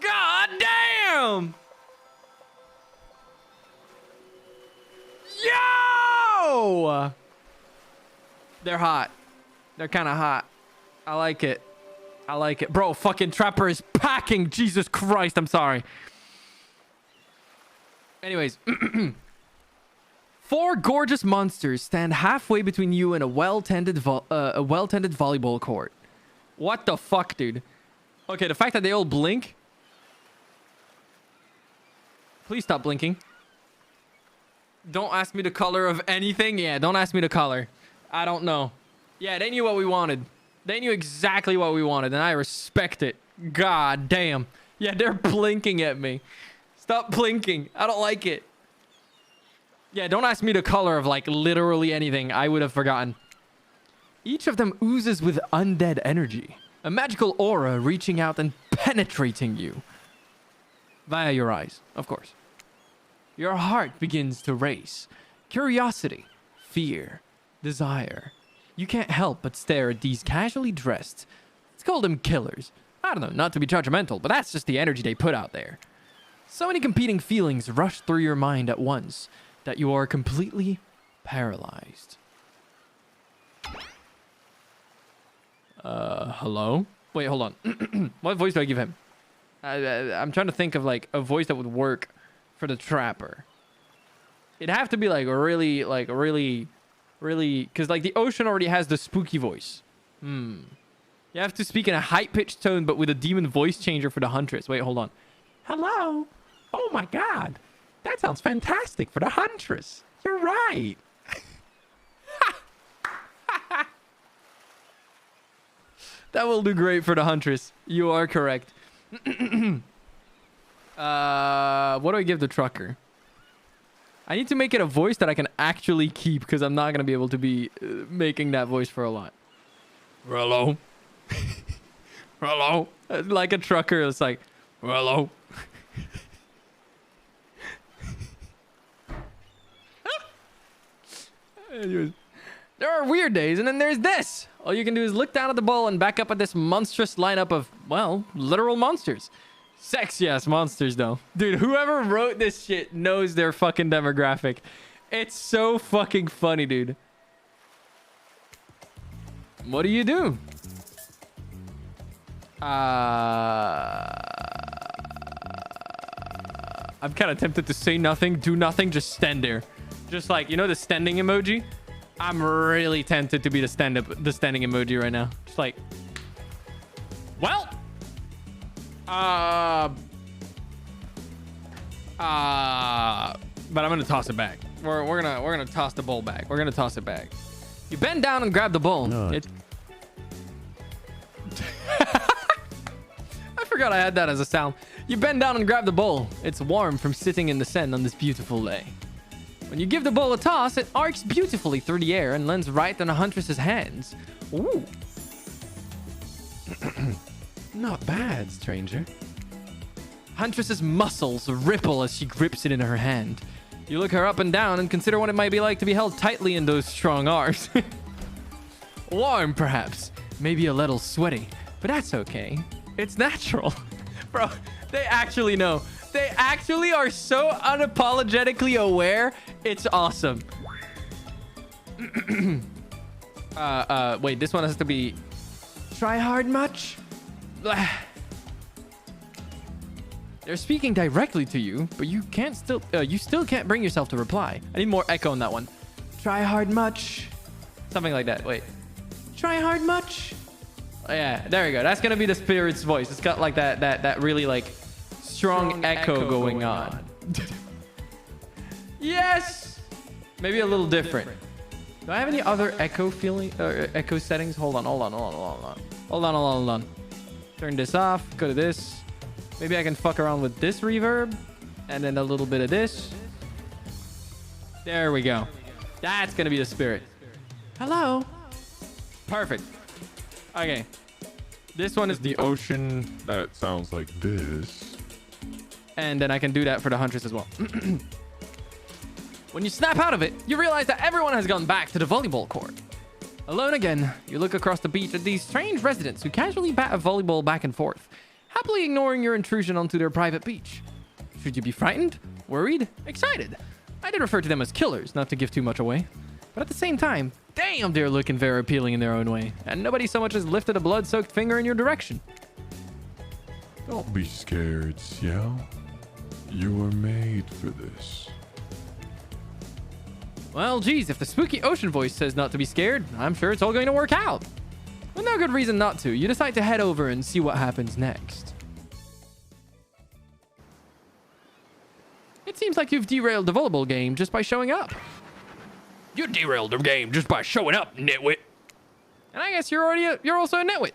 God damn! Yo! They're hot. They're kind of hot. I like it. I like it. Bro, fucking Trapper is packing. Jesus Christ, I'm sorry. Anyways. 4 gorgeous monsters stand halfway between you and a well-tended volleyball court. What the fuck, dude? Okay, the fact that they all blink. Please stop blinking. Don't ask me the color of anything. Yeah, don't ask me the color. I don't know. Yeah, they knew what we wanted. They knew exactly what we wanted, and I respect it. God damn. Yeah, they're blinking at me. Stop blinking. I don't like it. Yeah, don't ask me the color of, like, literally anything. I would have forgotten. Each of them oozes with undead energy. A magical aura reaching out and penetrating you. Via your eyes, of course. Your heart begins to race. Curiosity, fear, desire. You can't help but stare at these casually dressed. Let's call them killers. I don't know, not to be judgmental, but that's just the energy they put out there. So many competing feelings rush through your mind at once that you are completely paralyzed. Hello? Wait, hold on. What voice do I give him? I'm trying to think of, like, a voice that would work for the Trapper. It'd have to be, like, really... Because, like, the ocean already has the spooky voice. You have to speak in a high-pitched tone, but with a demon voice changer for the Huntress. Wait, hold on. Hello? Oh my God. That sounds fantastic for the Huntress. You're right. That will do great for the Huntress. You are correct. What do I give the trucker? I need to make it a voice that I can actually keep because I'm not going to be able to be making that voice for a lot. Hello? Hello? Like a trucker. It's like, hello? Anyways, there are weird days, and then there's this. All you can do is look down at the bowl and back up at this monstrous lineup of, well, literal monsters. Sexy ass monsters, though. Dude, whoever wrote this shit knows their fucking demographic. It's so fucking funny, dude. What do you do? I'm kind of tempted to say nothing, do nothing, just stand there. Just like, you know the standing emoji? I'm really tempted to be the standing emoji right now. Just like, well, but I'm gonna toss it back. We're gonna toss the bowl back. We're gonna toss it back. You bend down and grab the bowl. No. I forgot I had that as a sound. You bend down and grab the bowl. It's warm from sitting in the sun on this beautiful day. When you give the bowl a toss, it arcs beautifully through the air and lands right in the Huntress's hands. Ooh. Not bad, stranger. Huntress's muscles ripple as she grips it in her hand. You look her up and down and consider what it might be like to be held tightly in those strong arms. Warm, perhaps. Maybe a little sweaty. But that's okay. It's natural. Bro, they actually know. They actually are so unapologetically aware. It's awesome. Wait, this one has to be... Try hard much? They're speaking directly to you, but you still can't bring yourself to reply. I need more echo on that one. Try hard much? Something like that. Wait. Try hard much? Oh, yeah, there we go. That's gonna be the spirit's voice. It's got like that really like strong echo going on. Yes! Maybe a little different. Do I have any other echo feeling or echo settings? Hold on. Turn this off. Go to this. Maybe I can fuck around with this reverb and then a little bit of this. There we go. That's gonna be the spirit. Hello. Perfect. Okay. This one is the ocean that sounds like this. And then I can do that for the Huntress as well. When you snap out of it, you realize that everyone has gone back to the volleyball court. Alone again, you look across the beach at these strange residents who casually bat a volleyball back and forth, happily ignoring your intrusion onto their private beach. Should you be frightened, worried, excited? I did refer to them as killers, not to give too much away. But at the same time, damn, they're looking very appealing in their own way. And nobody so much as lifted a blood-soaked finger in your direction. Don't be scared, Ciel. You were made for this. Well, geez, if the spooky ocean voice says not to be scared, I'm sure it's all going to work out. With no good reason not to, you decide to head over and see what happens next. It seems like you've derailed the volleyball game just by showing up. You derailed the game just by showing up, nitwit. And I guess you're also a nitwit.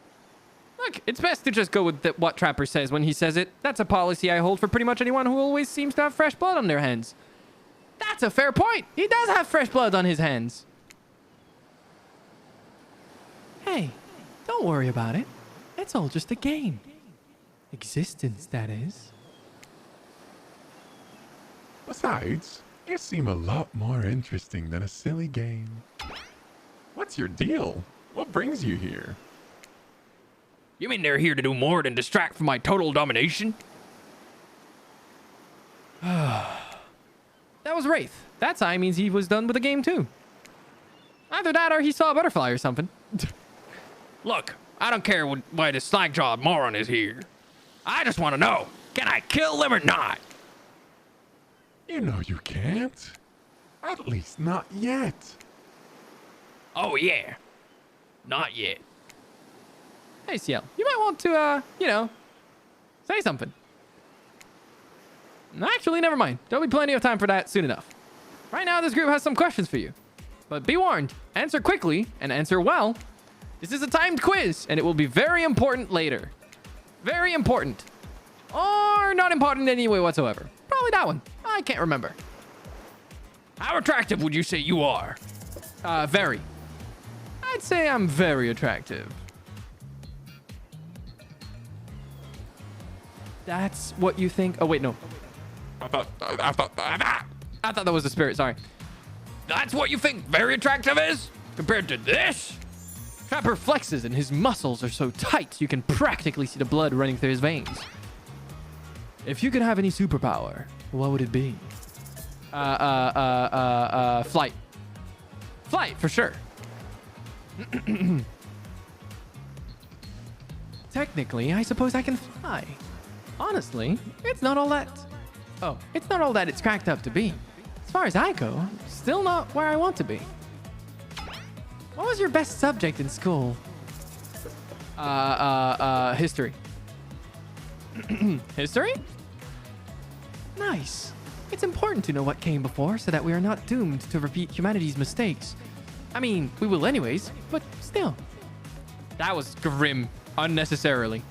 Look, it's best to just go with what Trapper says when he says it. That's a policy I hold for pretty much anyone who always seems to have fresh blood on their hands. That's a fair point. He does have fresh blood on his hands. Hey, don't worry about it. It's all just a game. Existence, that is. Besides, you seem a lot more interesting than a silly game. What's your deal? What brings you here? You mean they're here to do more than distract from my total domination? That was Wraith. That sign means he was done with the game too. Either that or he saw a butterfly or something. Look, I don't care why this slack-jawed moron is here. I just want to know, can I kill them or not? You know you can't. At least not yet. Oh, yeah. Not yet. Hey, Ciel, you might want to, say something. Actually, never mind. There'll be plenty of time for that soon enough. Right now, this group has some questions for you. But be warned, answer quickly and answer well, This is a timed quiz, and it will be very important later. Very important. Or not important in any way whatsoever. Probably that one. I can't remember. How attractive would you say you are? Very. I'd say I'm very attractive. That's what you think? Oh, wait, no. I thought that was the spirit. Sorry. That's what you think very attractive is? Compared to this? Trapper flexes and his muscles are so tight you can practically see the blood running through his veins. If you could have any superpower, what would it be? Flight. Flight, for sure. Technically, I suppose I can fly. Honestly, it's not all that... Oh, it's not all that it's cracked up to be. As far as I go, still not where I want to be. What was your best subject in school? History. History? Nice. It's important to know what came before so that we are not doomed to repeat humanity's mistakes. I mean, we will anyways, but still. That was grim, unnecessarily.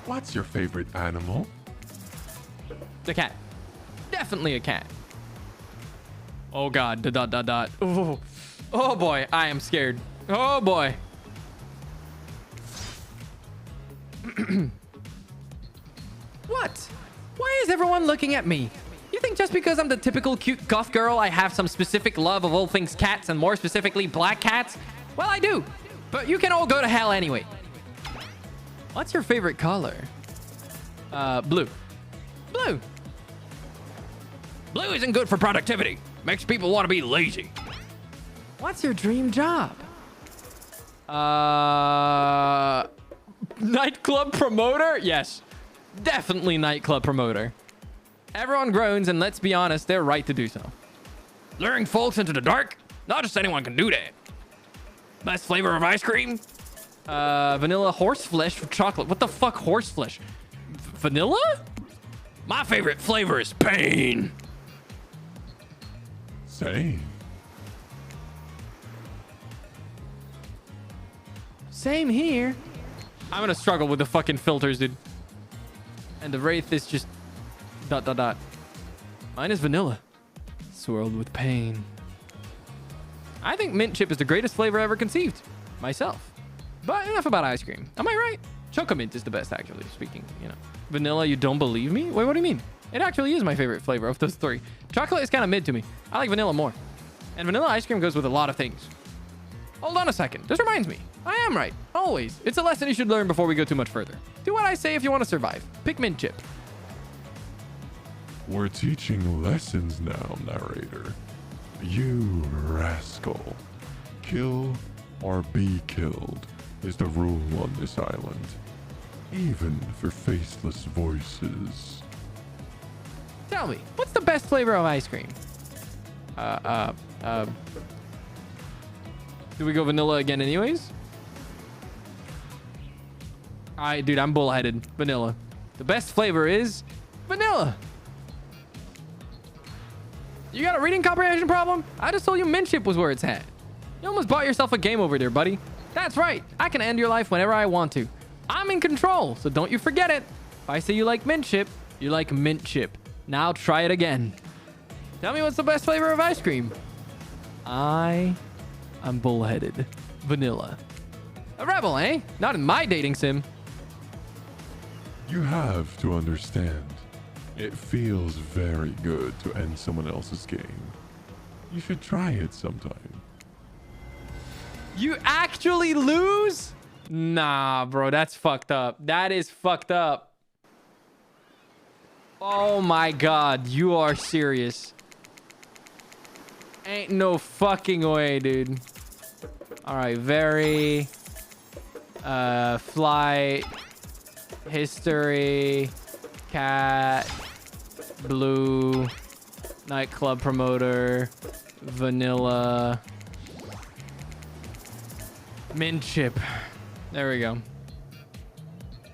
What's your favorite animal? The cat. Definitely a cat. Oh god, dot. Oh. Oh boy, I am scared. Oh boy. What? Why is everyone looking at me? You think just because I'm the typical cute goth girl, I have some specific love of all things cats and more specifically black cats? Well, I do. But you can all go to hell anyway. What's your favorite color? Blue. Blue. Blue isn't good for productivity. Makes people want to be lazy. What's your dream job? Nightclub promoter? Yes. Definitely nightclub promoter. Everyone groans, and let's be honest, they're right to do so. Luring folks into the dark? Not just anyone can do that. Best flavor of ice cream? Vanilla horse flesh for chocolate. What the fuck, horse flesh? Vanilla? My favorite flavor is pain. Same. Same here. I'm gonna struggle with the fucking filters, dude. And the wraith is just... dot. Mine is vanilla. Swirled with pain. I think mint chip is the greatest flavor ever conceived. Myself. But enough about ice cream. Am I right? Chocomint is the best, actually, speaking, you know. Vanilla, you don't believe me? Wait, what do you mean? It actually is my favorite flavor of those three. Chocolate is kind of mid to me. I like vanilla more. And vanilla ice cream goes with a lot of things. Hold on a second. This reminds me. I am right. Always. It's a lesson you should learn before we go too much further. Do what I say if you want to survive. Pick mint chip. We're teaching lessons now, narrator. You rascal. Kill or be killed is the rule on this island. Even for faceless voices. Tell me, what's the best flavor of ice cream? Do we go vanilla again anyways? Dude, I'm bullheaded. Vanilla. The best flavor is vanilla. You got a reading comprehension problem? I just told you mint chip was where it's at. You almost bought yourself a game over there, buddy. That's right. I can end your life whenever I want to. I'm in control, so don't you forget it. If I say you like mint chip, you like mint chip. Now try it again. Tell me what's the best flavor of ice cream? I'm bullheaded. Vanilla. A rebel, eh? Not in my dating sim. You have to understand. It feels very good to end someone else's game. You should try it sometime. You actually lose? Nah, bro, that's fucked up. That is fucked up. Oh my god, you are serious. Ain't no fucking way, dude. Alright, very... flight... history... cat... blue... nightclub promoter... vanilla... mint chip. There we go.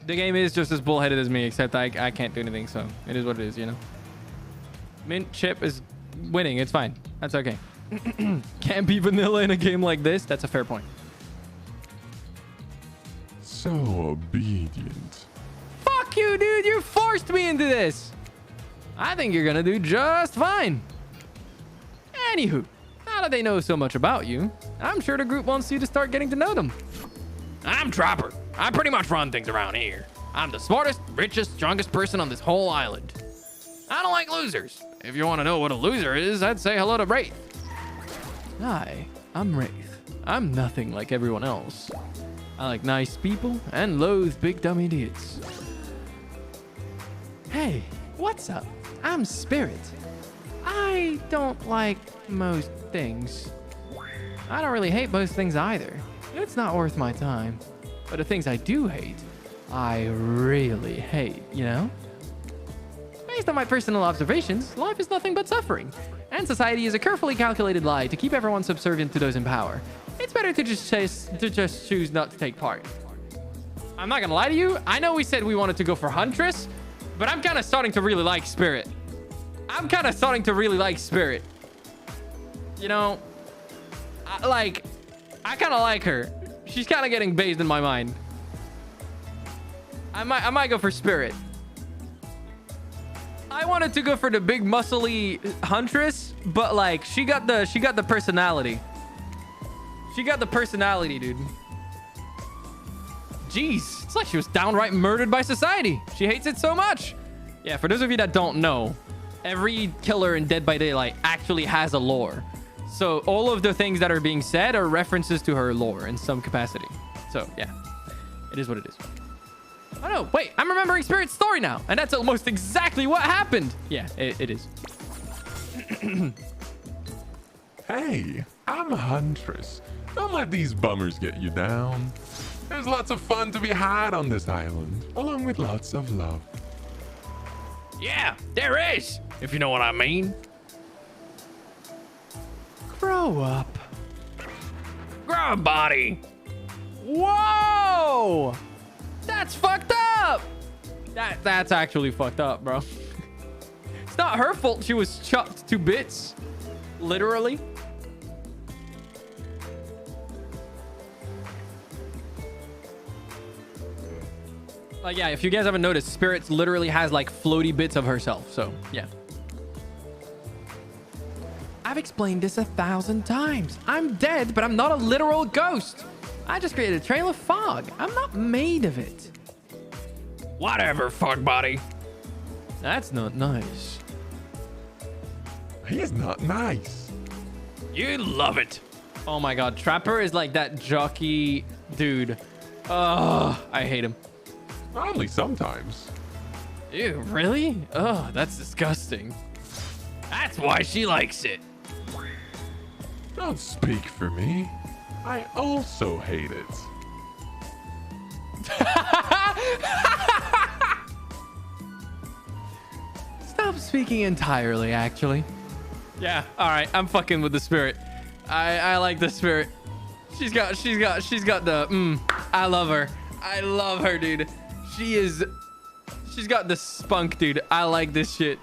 The game is just as bullheaded as me, except I can't do anything, so it is what it is, you know. Mint chip is winning. It's fine. That's okay. Can't be vanilla in a game like this. That's a fair point. So obedient. Fuck you, dude. You forced me into this. I think you're gonna do just fine. Anywho, now that they know so much about you, I'm sure the group wants you to start getting to know them. I'm Trapper. I pretty much run things around here. I'm the smartest, richest, strongest person on this whole island. I don't like losers. If you want to know what a loser is, I'd say hello to Wraith. Hi, I'm Wraith. I'm nothing like everyone else. I like nice people and loathe big dumb idiots. Hey, what's up? I'm Spirit. I don't like most things. I don't really hate most things either. It's not worth my time. But the things I do hate, I really hate, you know? Based on my personal observations, life is nothing but suffering. And society is a carefully calculated lie to keep everyone subservient to those in power. It's better to just choose not to take part. I'm not gonna lie to you. I know we said we wanted to go for Huntress, but I'm kind of starting to really like Spirit. You know, I kind of like her. She's kind of getting based in my mind. I might go for Spirit. I wanted to go for the big muscly Huntress, but like she got the personality. She got the personality, dude. Jeez, it's like she was downright murdered by society. She hates it so much. Yeah, for those of you that don't know, every killer in Dead by Daylight actually has a lore. So all of the things that are being said are references to her lore in some capacity. So yeah, it is what it is. Oh no, wait, I'm remembering Spirit's story now. And that's almost exactly what happened. Yeah, it is. Hey, I'm a Huntress. Don't let these bummers get you down. There's lots of fun to be had on this island, along with lots of love. Yeah, there is, if you know what I mean. Grow up. Grow a body. Whoa! That's fucked up! That's actually fucked up, bro. It's not her fault she was chopped to bits. Literally. Like, yeah, if you guys haven't noticed, Spirit literally has like floaty bits of herself. So, yeah. I've explained this 1,000 times. I'm dead, but I'm not a literal ghost. I just created a trail of fog. I'm not made of it. Whatever, fog body. That's not nice. He's not nice. You love it. Oh my god, Trapper is like that jockey dude. Oh, I hate him. Only sometimes. Ew, really? Oh, that's disgusting. That's why she likes it. Don't speak for me. I also hate it. Stop speaking entirely, actually. Yeah, all right. I'm fucking with the Spirit. I like the Spirit. She's got the I love her. I love her, dude. She's got the spunk, dude. I like this shit.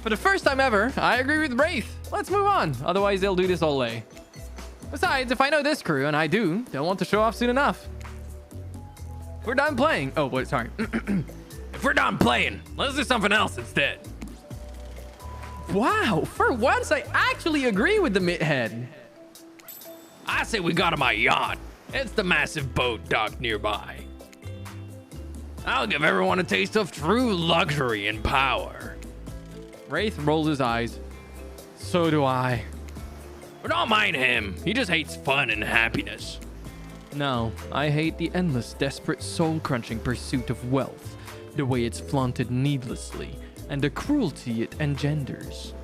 For the first time ever, I agree with Wraith. Let's move on. Otherwise, they'll do this all day. Besides, if I know this crew, and I do, they'll want to show off soon enough. If we're done playing... Oh, wait, sorry. If we're done playing, let's do something else instead. Wow, for once, I actually agree with the Mithead. I say we got on my yacht. It's the massive boat docked nearby. I'll give everyone a taste of true luxury and power. Wraith rolls his eyes. So do I. But don't mind him. He just hates fun and happiness. No, I hate the endless, desperate, soul-crunching pursuit of wealth, the way it's flaunted needlessly, and the cruelty it engenders.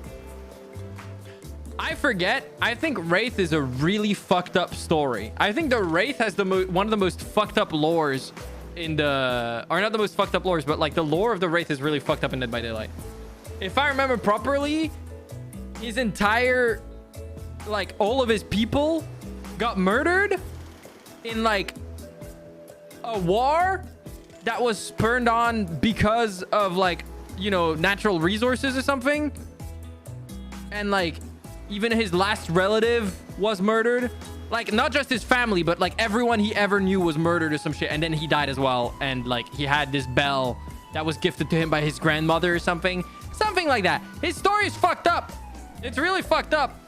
I forget. I think Wraith is a really fucked up story. I think the Wraith has one of the most fucked up lores in the... Or not the most fucked up lores, but like the lore of the Wraith is really fucked up in Dead by Daylight. If I remember properly, his entire... Like, all of his people got murdered in like a war that was spurned on because of like, you know, natural resources or something. And like Even his last relative was murdered. Like, not just his family, but like everyone he ever knew was murdered or some shit. And then he died as well. And like he had this bell that was gifted to him by his grandmother or something. Something like that. His story is fucked up. It's really fucked up.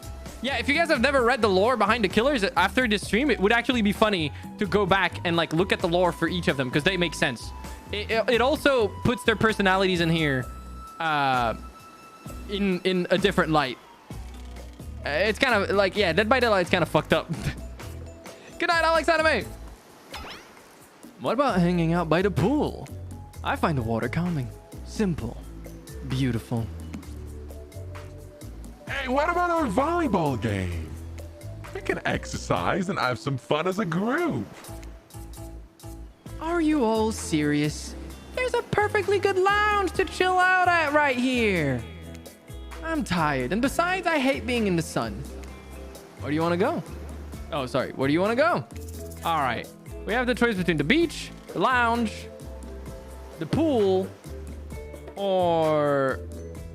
Yeah, if you guys have never read the lore behind the killers after this stream, it would actually be funny to go back and like look at the lore for each of them because they make sense. It also puts their personalities in here in a different light. It's kind of like, yeah, Dead by Daylight's kind of fucked up. Good night, Alex Anime. What about hanging out by the pool? I find the water calming, simple, beautiful. Hey, what about our volleyball game? We can exercise and have some fun as a group. Are you all serious? There's a perfectly good lounge to chill out at right here. I'm tired, and besides, I hate being in the sun. Where do you want to go? Oh, sorry. Where do you want to go? All right. We have the choice between the beach, the lounge, the pool, or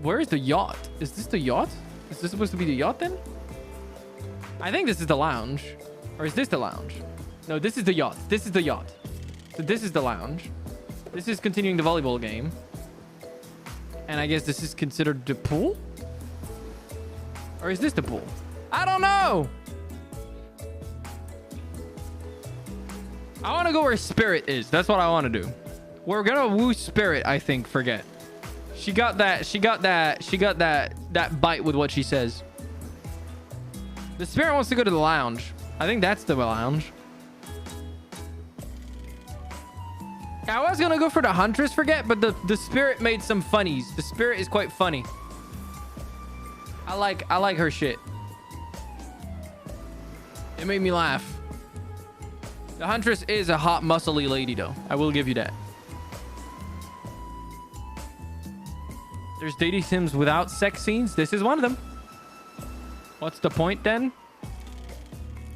where's the yacht? Is this the yacht? Is this supposed to be the yacht then? I think this is the lounge. Or is this the lounge? No, this is the yacht. This is the yacht. So this is the lounge. This is continuing the volleyball game. And I guess this is considered the pool? Or is this the pool? I don't know. I want to go where Spirit is. That's what I want to do. We're going to woo Spirit, I think. Forget. She got that bite with what she says. The Spirit wants to go to the lounge. I think that's the lounge. I was going to go for the Huntress, Forget, but the Spirit made some funnies. The Spirit is quite funny. I like her shit. It made me laugh. The Huntress is a hot, muscly lady, though. I will give you that. There's dating sims without sex scenes. This is one of them. What's the point, then?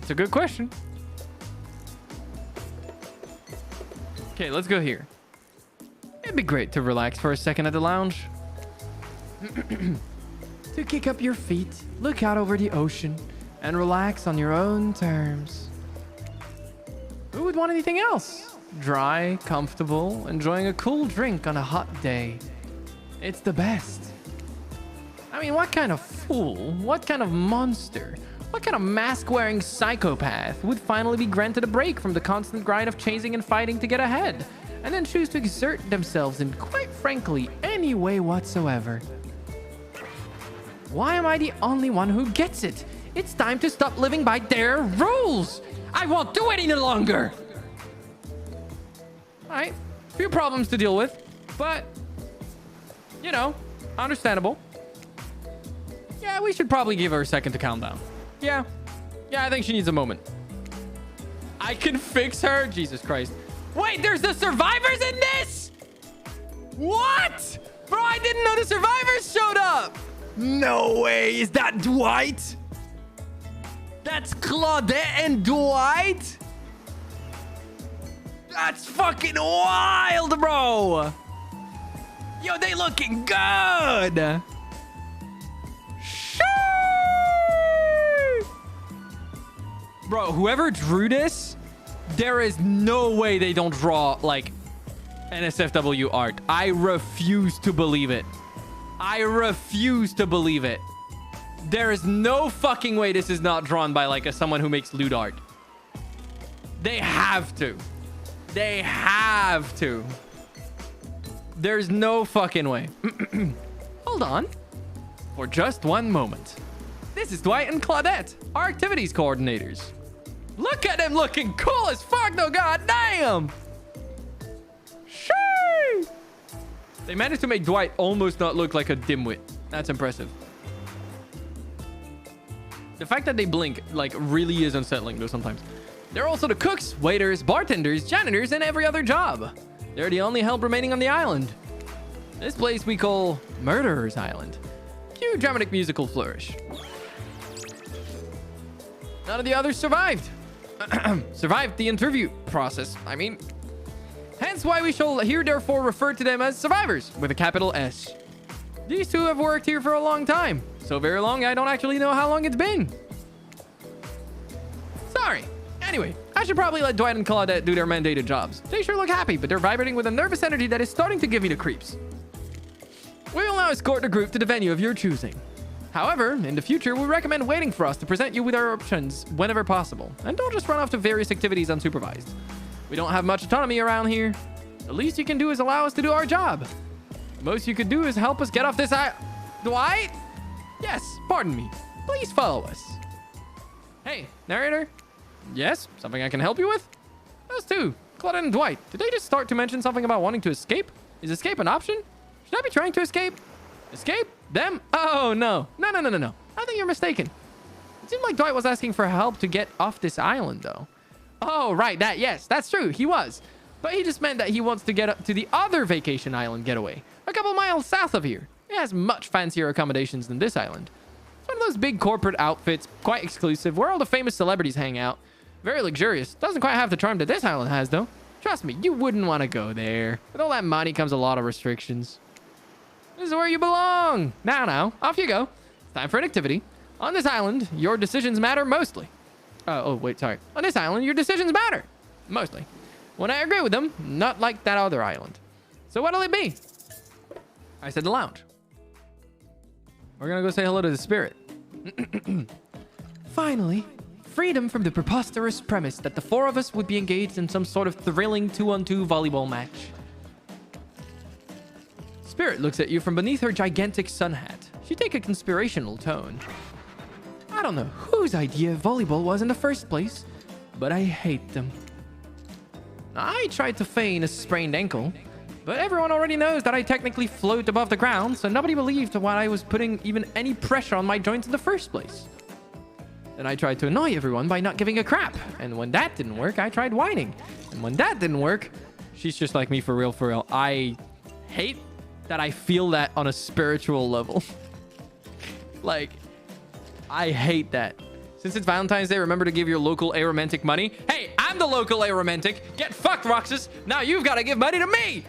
It's a good question. Okay, let's go here. It'd be great to relax for a second at the lounge. To kick up your feet, look out over the ocean, and relax on your own terms. Who would want anything else? Dry, comfortable, enjoying a cool drink on a hot day. It's the best. I mean, what kind of fool, what kind of monster, what kind of mask-wearing psychopath would finally be granted a break from the constant grind of chasing and fighting to get ahead, and then choose to exert themselves in, quite frankly, any way whatsoever? Why am I the only one who gets it? It's time to stop living by their rules. I won't do it any longer. All right, few problems to deal with, but you know, understandable. Yeah, we should probably give her a second to calm down. Yeah, I think she needs a moment. I can fix her. Jesus Christ. Wait, there's the survivors in this? What? Bro, I didn't know the survivors showed up. No way. Is that Dwight? That's Claudette and Dwight? That's fucking wild, bro. Yo, they looking good. Sheesh. Bro, whoever drew this, there is no way they don't draw like NSFW art. I refuse to believe it. I refuse to believe it. There is no fucking way this is not drawn by like someone who makes lewd art. They have to. They have to. There's no fucking way. Hold on. For just one moment. This is Dwight and Claudette, our activities coordinators. Look at them looking cool as fuck though, god damn. Shee! They managed to make Dwight almost not look like a dimwit. That's impressive. The fact that they blink like really is unsettling though sometimes. They're also the cooks, waiters, bartenders, janitors, and every other job. They're the only help remaining on the island. This place we call Murderer's Island. Cue dramatic musical flourish. None of the others survived. Survived the interview process, I mean. Hence why we shall here therefore refer to them as survivors with a capital S. These two have worked here for a long time. So very long, I don't actually know how long it's been. Sorry. Anyway, I should probably let Dwight and Claudette do their mandated jobs. They sure look happy, but they're vibrating with a nervous energy that is starting to give me the creeps. We will now escort the group to the venue of your choosing. However, in the future, we recommend waiting for us to present you with our options whenever possible. And don't just run off to various activities unsupervised. We don't have much autonomy around here. The least you can do is allow us to do our job. The most you could do is help us get off this Dwight? Yes, pardon me. Please follow us. Hey, narrator? Yes, something I can help you with? Those two, Claudette and Dwight, did they just start to mention something about wanting to escape? Is escape an option? Should I be trying to escape? Escape? Them? Oh, no. No. I think you're mistaken. It seemed like Dwight was asking for help to get off this island, though. Oh, right. Yes, that's true. He was. But he just meant that he wants to get up to the other vacation island getaway, a couple miles south of here. It has much fancier accommodations than this island. It's one of those big corporate outfits, quite exclusive, where all the famous celebrities hang out. Very luxurious. Doesn't quite have the charm that this island has, though. Trust me, you wouldn't want to go there. With all that money comes a lot of restrictions. This is where you belong. Now, off you go. It's time for an activity. On this island, your decisions matter mostly. Wait, sorry. On this island, your decisions matter. Mostly. When I agree with them, not like that other island. So what'll it be? I said the lounge. We're gonna go say hello to the spirit. Finally, freedom from the preposterous premise that the four of us would be engaged in some sort of thrilling 2-on-2 volleyball match. Spirit looks at you from beneath her gigantic sun hat. She takes a conspirational tone. I don't know whose idea volleyball was in the first place, but I hate them. I tried to feign a sprained ankle, but everyone already knows that I technically float above the ground, so nobody believed why I was putting even any pressure on my joints in the first place. Then I tried to annoy everyone by not giving a crap, and when that didn't work, I tried whining. And when that didn't work, she's just like me for real. I hate that I feel that on a spiritual level. Like, I hate that. Since it's Valentine's Day, remember to give your local aromantic money. Hey, I'm the local aromantic. Get fucked, Roxas. Now you've got to give money to me.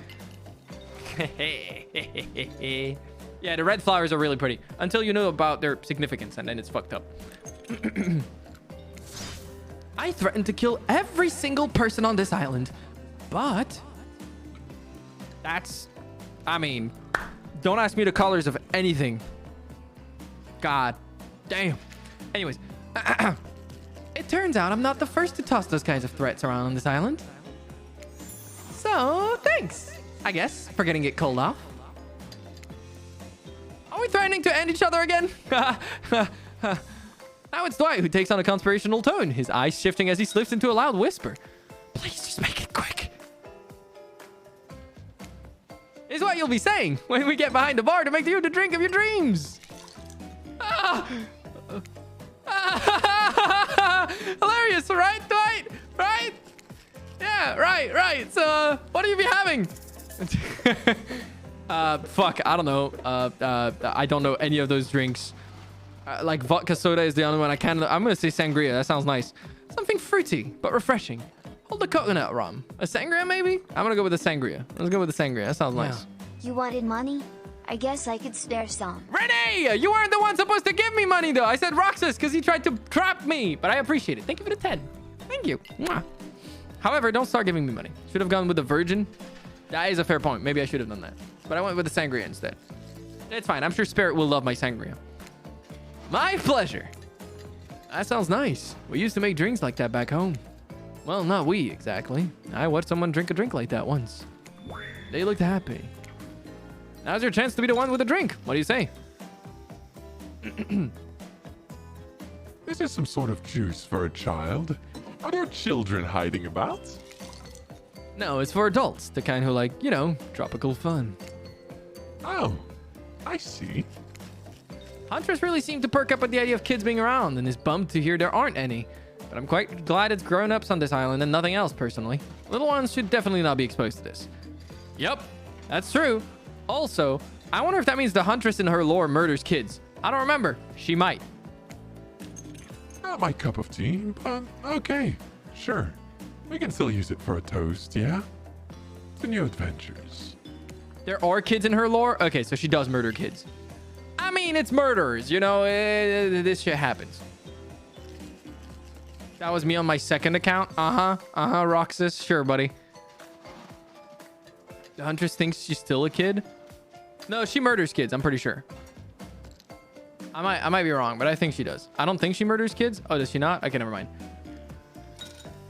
Yeah, the red flowers are really pretty. Until you know about their significance, and then it's fucked up. I threatened to kill every single person on this island. But... don't ask me the colors of anything. God damn. Anyways, it turns out I'm not the first to toss those kinds of threats around on this island. So, thanks, I guess, for getting it cold off. Are we threatening to end each other again? Now it's Dwight who takes on a conspirational tone, his eyes shifting as he slips into a loud whisper. Please just make it quick. Is what you'll be saying when we get behind the bar to make you the drink of your dreams. Hilarious, right, Dwight? Right? Yeah, right. So, what do you be having? Fuck, I don't know. I don't know any of those drinks. Like vodka soda is the only one I can. I'm gonna say sangria. That sounds nice. Something fruity but refreshing. Hold the coconut rum. A sangria, maybe? I'm gonna go with the sangria. Let's go with the sangria. That sounds nice. You wanted money? I guess I could spare some. Renee! You weren't the one supposed to give me money, though. I said Roxas because he tried to trap me. But I appreciate it. Thank you for the 10. Thank you. Mwah. However, don't start giving me money. Should have gone with the virgin. That is a fair point. Maybe I should have done that. But I went with the sangria instead. It's fine. I'm sure Spirit will love my sangria. My pleasure. That sounds nice. We used to make drinks like that back home. Well, not we, exactly. I watched someone drink a drink like that once. They looked happy. Now's your chance to be the one with a drink. What do you say? This is some sort of juice for a child. Are there children hiding about? No, it's for adults. The kind who like, you know, tropical fun. Oh, I see. Huntress really seemed to perk up at the idea of kids being around and is bummed to hear there aren't any. But I'm quite glad it's grown-ups on this island and nothing else, personally. Little ones should definitely not be exposed to this. Yep, that's true. Also, I wonder if that means the Huntress in her lore murders kids. I don't remember. She might. Not my cup of tea, but okay. Sure. We can still use it for a toast, yeah? To new adventures. There are kids in her lore? Okay, so she does murder kids. I mean, it's murderers, you know? This shit happens. That was me on my second account. Roxas. Sure, buddy. The Huntress thinks she's still a kid. No, she murders kids. I'm pretty sure. I might be wrong, but I think she does. I don't think she murders kids. Oh, does she not? Okay, never mind.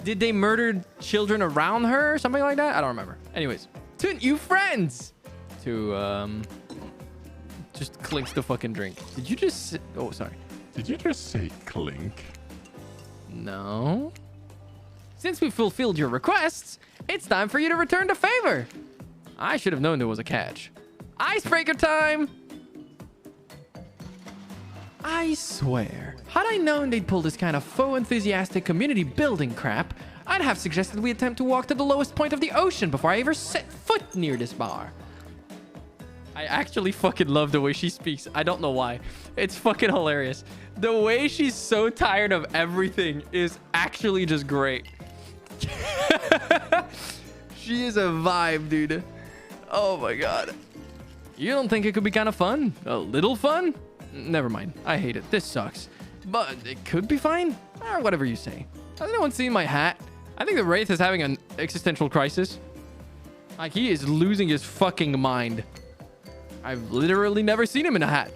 Did they murder children around her or something like that? I don't remember. Anyways, to new friends. To just clinks the fucking drink. Did you just? Oh, sorry. Did you just say clink? No. Since we fulfilled your requests, it's time for you to return the favor. I should have known there was a catch. Icebreaker time! I swear, had I known they'd pull this kind of faux enthusiastic community building crap, I'd have suggested we attempt to walk to the lowest point of the ocean before I ever set foot near this bar. I actually fucking love the way she speaks. I don't know why. It's fucking hilarious. The way she's so tired of everything is actually just great. She is a vibe, dude. Oh my god. You don't think it could be kind of fun? A little fun? Never mind. I hate it. This sucks. But it could be fine? Or whatever you say. Has anyone seen my hat? I think the Wraith is having an existential crisis. Like, he is losing his fucking mind. I've literally never seen him in a hat.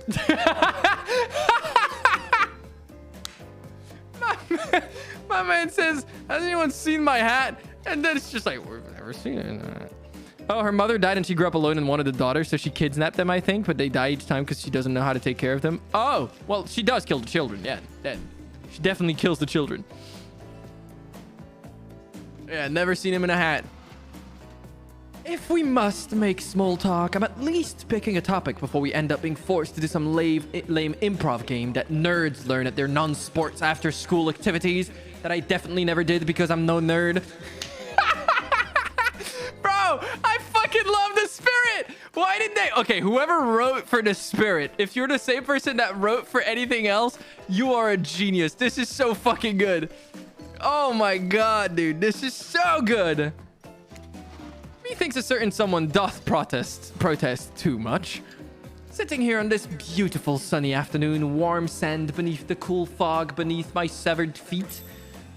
my man says, has anyone seen my hat? And then it's just like, we've never seen it in a hat. Oh, her mother died and she grew up alone and wanted a daughter, so she kidnapped them, I think, but they die each time because she doesn't know how to take care of them. Oh, well, she does kill the children. Yeah, she definitely kills the children. Yeah, never seen him in a hat. If we must make small talk, I'm at least picking a topic before we end up being forced to do some lame improv game that nerds learn at their non-sports after-school activities that I definitely never did because I'm no nerd. Bro, I fucking love the spirit. Why did they? Okay, whoever wrote for the spirit, if you're the same person that wrote for anything else, you are a genius. This is so fucking good. Oh my god, dude. This is so good. Methinks a certain someone doth protest too much. Sitting here on this beautiful sunny afternoon, warm sand beneath the cool fog beneath my severed feet.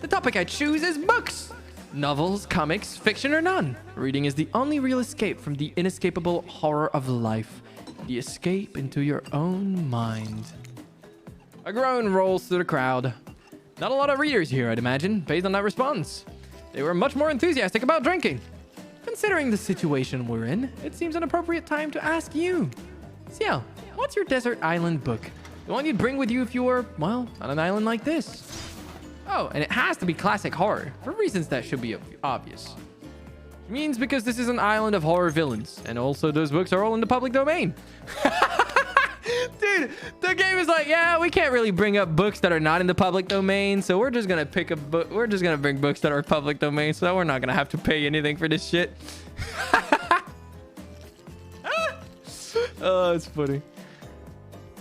The topic I choose is books. Novels, comics, fiction or none. Reading is the only real escape from the inescapable horror of life. The escape into your own mind. A groan rolls through the crowd. Not a lot of readers here, I'd imagine, based on that response. They were much more enthusiastic about drinking. Considering the situation we're in, it seems an appropriate time to ask you. Ciel, what's your desert island book? The one you'd bring with you if you were, well, on an island like this. Oh, and it has to be classic horror, for reasons that should be obvious. Which means because this is an island of horror villains, and also those books are all in the public domain. Dude, the game is like, yeah, we can't really bring up books that are not in the public domain, so we're just gonna pick a book. We're just gonna bring books that are public domain, so we're not gonna have to pay anything for this shit. Oh, it's funny.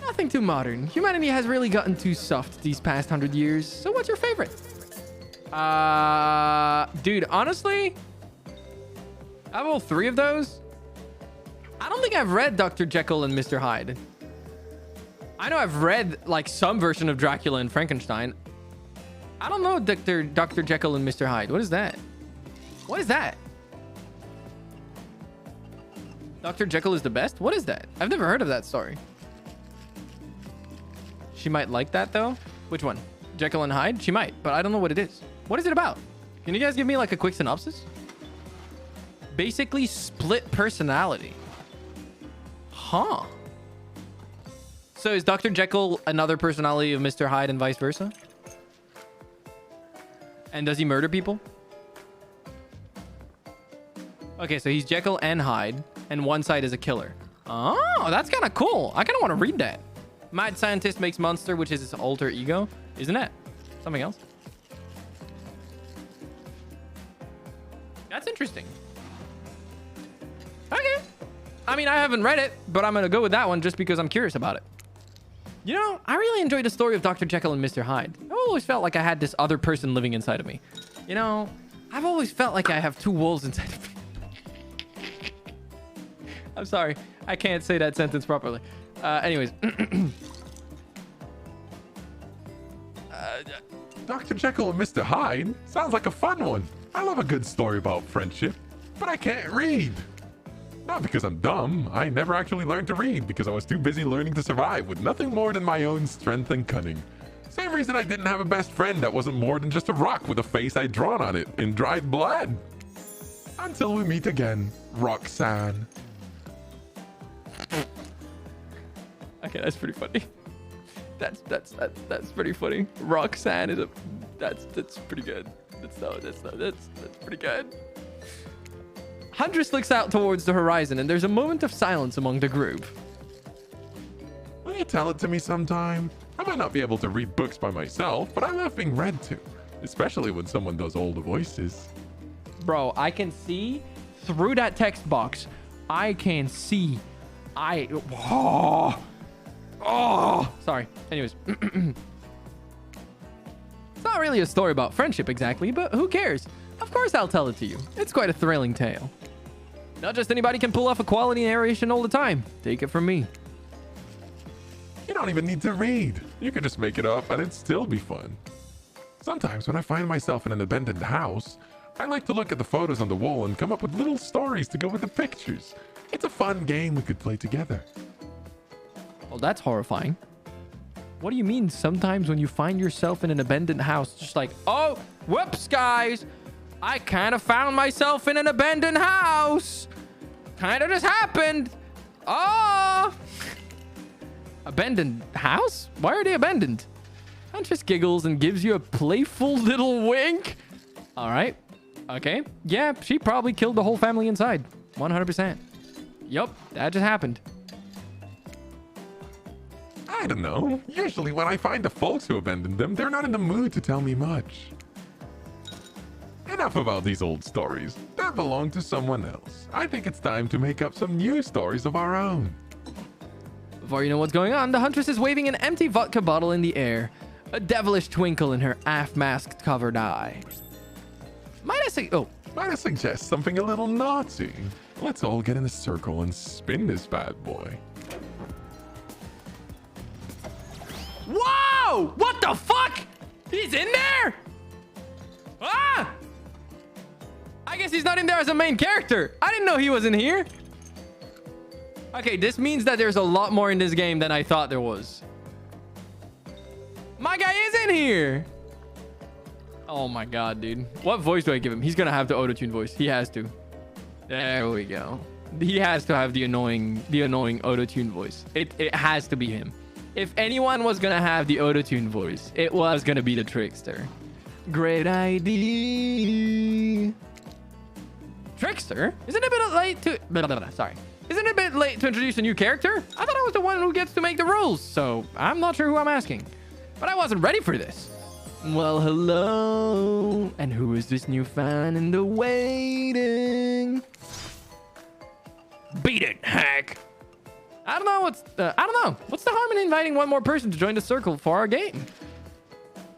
Nothing too modern. Humanity has really gotten too soft these past 100 years. So what's your favorite? Dude, honestly, I have all three of those. I don't think I've read Dr. Jekyll and Mr. Hyde. I know I've read like some version of Dracula and Frankenstein. I don't know Dr. Jekyll and Mr. Hyde. What is that? What is that? Dr. Jekyll is the best? What is that? I've never heard of that story. She might like that though. Which one? Jekyll and Hyde? She might, but I don't know what it is. What is it about? Can you guys give me like a quick synopsis? Basically split personality. Huh. So is Dr. Jekyll another personality of Mr. Hyde and vice versa? And does he murder people? Okay, so he's Jekyll and Hyde, and one side is a killer. Oh, that's kind of cool. I kind of want to read that. Mad scientist makes monster, which is his alter ego. Isn't that something else? That's interesting. Okay. I mean, I haven't read it, but I'm going to go with that one just because I'm curious about it. You know, I really enjoyed the story of Dr. Jekyll and Mr. Hyde. I always felt like I had this other person living inside of me. You know, I've always felt like I have two wolves inside of me. I'm sorry. I can't say that sentence properly. Anyways. Dr. Jekyll and Mr. Hyde sounds like a fun one. I love a good story about friendship, but I can't read. Not because I'm dumb. I never actually learned to read because I was too busy learning to survive with nothing more than my own strength and cunning. Same reason I didn't have a best friend that wasn't more than just a rock with a face I'd drawn on it in dried blood. Until we meet again, Roxanne. Okay, that's pretty funny. That's pretty funny. Roxanne is a that's pretty good. That's pretty good. Huntress looks out towards the horizon and there's a moment of silence among the group. Will you tell it to me sometime? I might not be able to read books by myself, but I love being read to, especially when someone does all the voices. Bro, I can see through that text box. I can see. Sorry. Anyways. It's not really a story about friendship exactly, but who cares? Of course I'll tell it to you. It's quite a thrilling tale. Not just anybody can pull off a quality narration all the time. Take it from me. You don't even need to read. You could just make it up and it'd still be fun. Sometimes when I find myself in an abandoned house, I like to look at the photos on the wall and come up with little stories to go with the pictures. It's a fun game we could play together. Well, that's horrifying. What do you mean sometimes when you find yourself in an abandoned house, just like, oh, whoops, guys. I kind of found myself in an abandoned house. Kind of just happened. Oh. Abandoned house? Why are they abandoned? Huntress giggles and gives you a playful little wink. All right. Okay. Yeah, she probably killed the whole family inside. 100%. Yup, that just happened. I don't know. Usually when I find the folks who abandoned them, they're not in the mood to tell me much. Enough about these old stories. That belong to someone else. I think it's time to make up some new stories of our own. Before you know what's going on, the Huntress is waving an empty vodka bottle in the air. A devilish twinkle in her half-masked covered eye. Might I suggest something a little naughty? Let's all get in a circle and spin this bad boy. Whoa! What the fuck? He's in there? Ah! I guess he's not in there as a main character. I didn't know he was in here. Okay, this means that there's a lot more in this game than I thought there was. My guy is in here. Oh my god, dude. What voice do I give him? He's gonna have the auto-tune voice. He has to. There we go. He has to have the annoying auto-tune voice. It has to be him. If anyone was gonna have the auto-tune voice, it was gonna be the Trickster. Great idea. Trickster? Isn't it a bit late to... Sorry. Isn't it a bit late to introduce a new character? I thought I was the one who gets to make the rules, so I'm not sure who I'm asking. But I wasn't ready for this. Well, hello. And who is this new fan in the waiting? Beat it, hack. I don't know what's the harm in inviting one more person to join the circle for our game?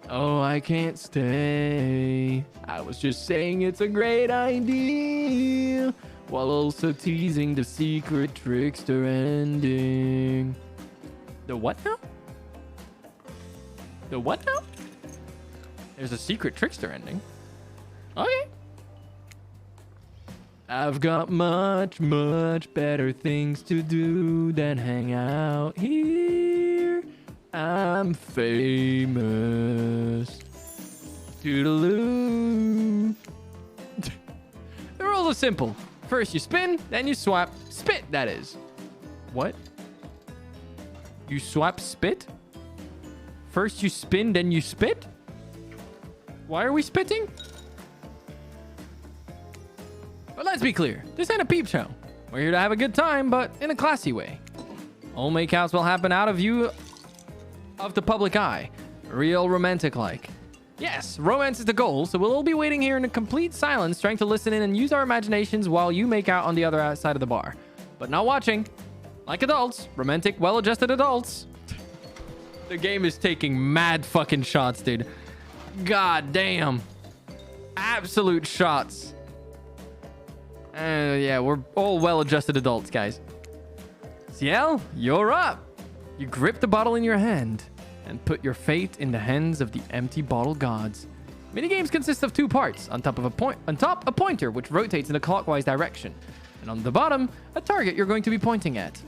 Oh, I can't stay. I was just saying it's a great idea, while also teasing the secret Trickster ending. The what now? The what now? There's a secret Trickster ending. Okay. I've got much, much better things to do than hang out here. I'm famous. Toodaloo. The rules are simple. First you spin, then you swap. Spit, that is. What? You swap spit? First you spin, then you spit? Why are we spitting? But let's be clear. This ain't a peep show. We're here to have a good time, but in a classy way. All makeouts will happen out of view of the public eye. Real romantic-like. Yes, romance is the goal, so we'll all be waiting here in a complete silence, trying to listen in and use our imaginations while you make out on the other side of the bar. But not watching. Like adults. Romantic, well-adjusted adults. The game is taking mad fucking shots, dude. God damn. Absolute shots. Yeah, we're all well-adjusted adults, guys. Ciel, you're up. You grip the bottle in your hand and put your fate in the hands of the empty bottle gods. Minigames consist of 2 parts. On top, a pointer, which rotates in a clockwise direction. And on the bottom, a target you're going to be pointing at.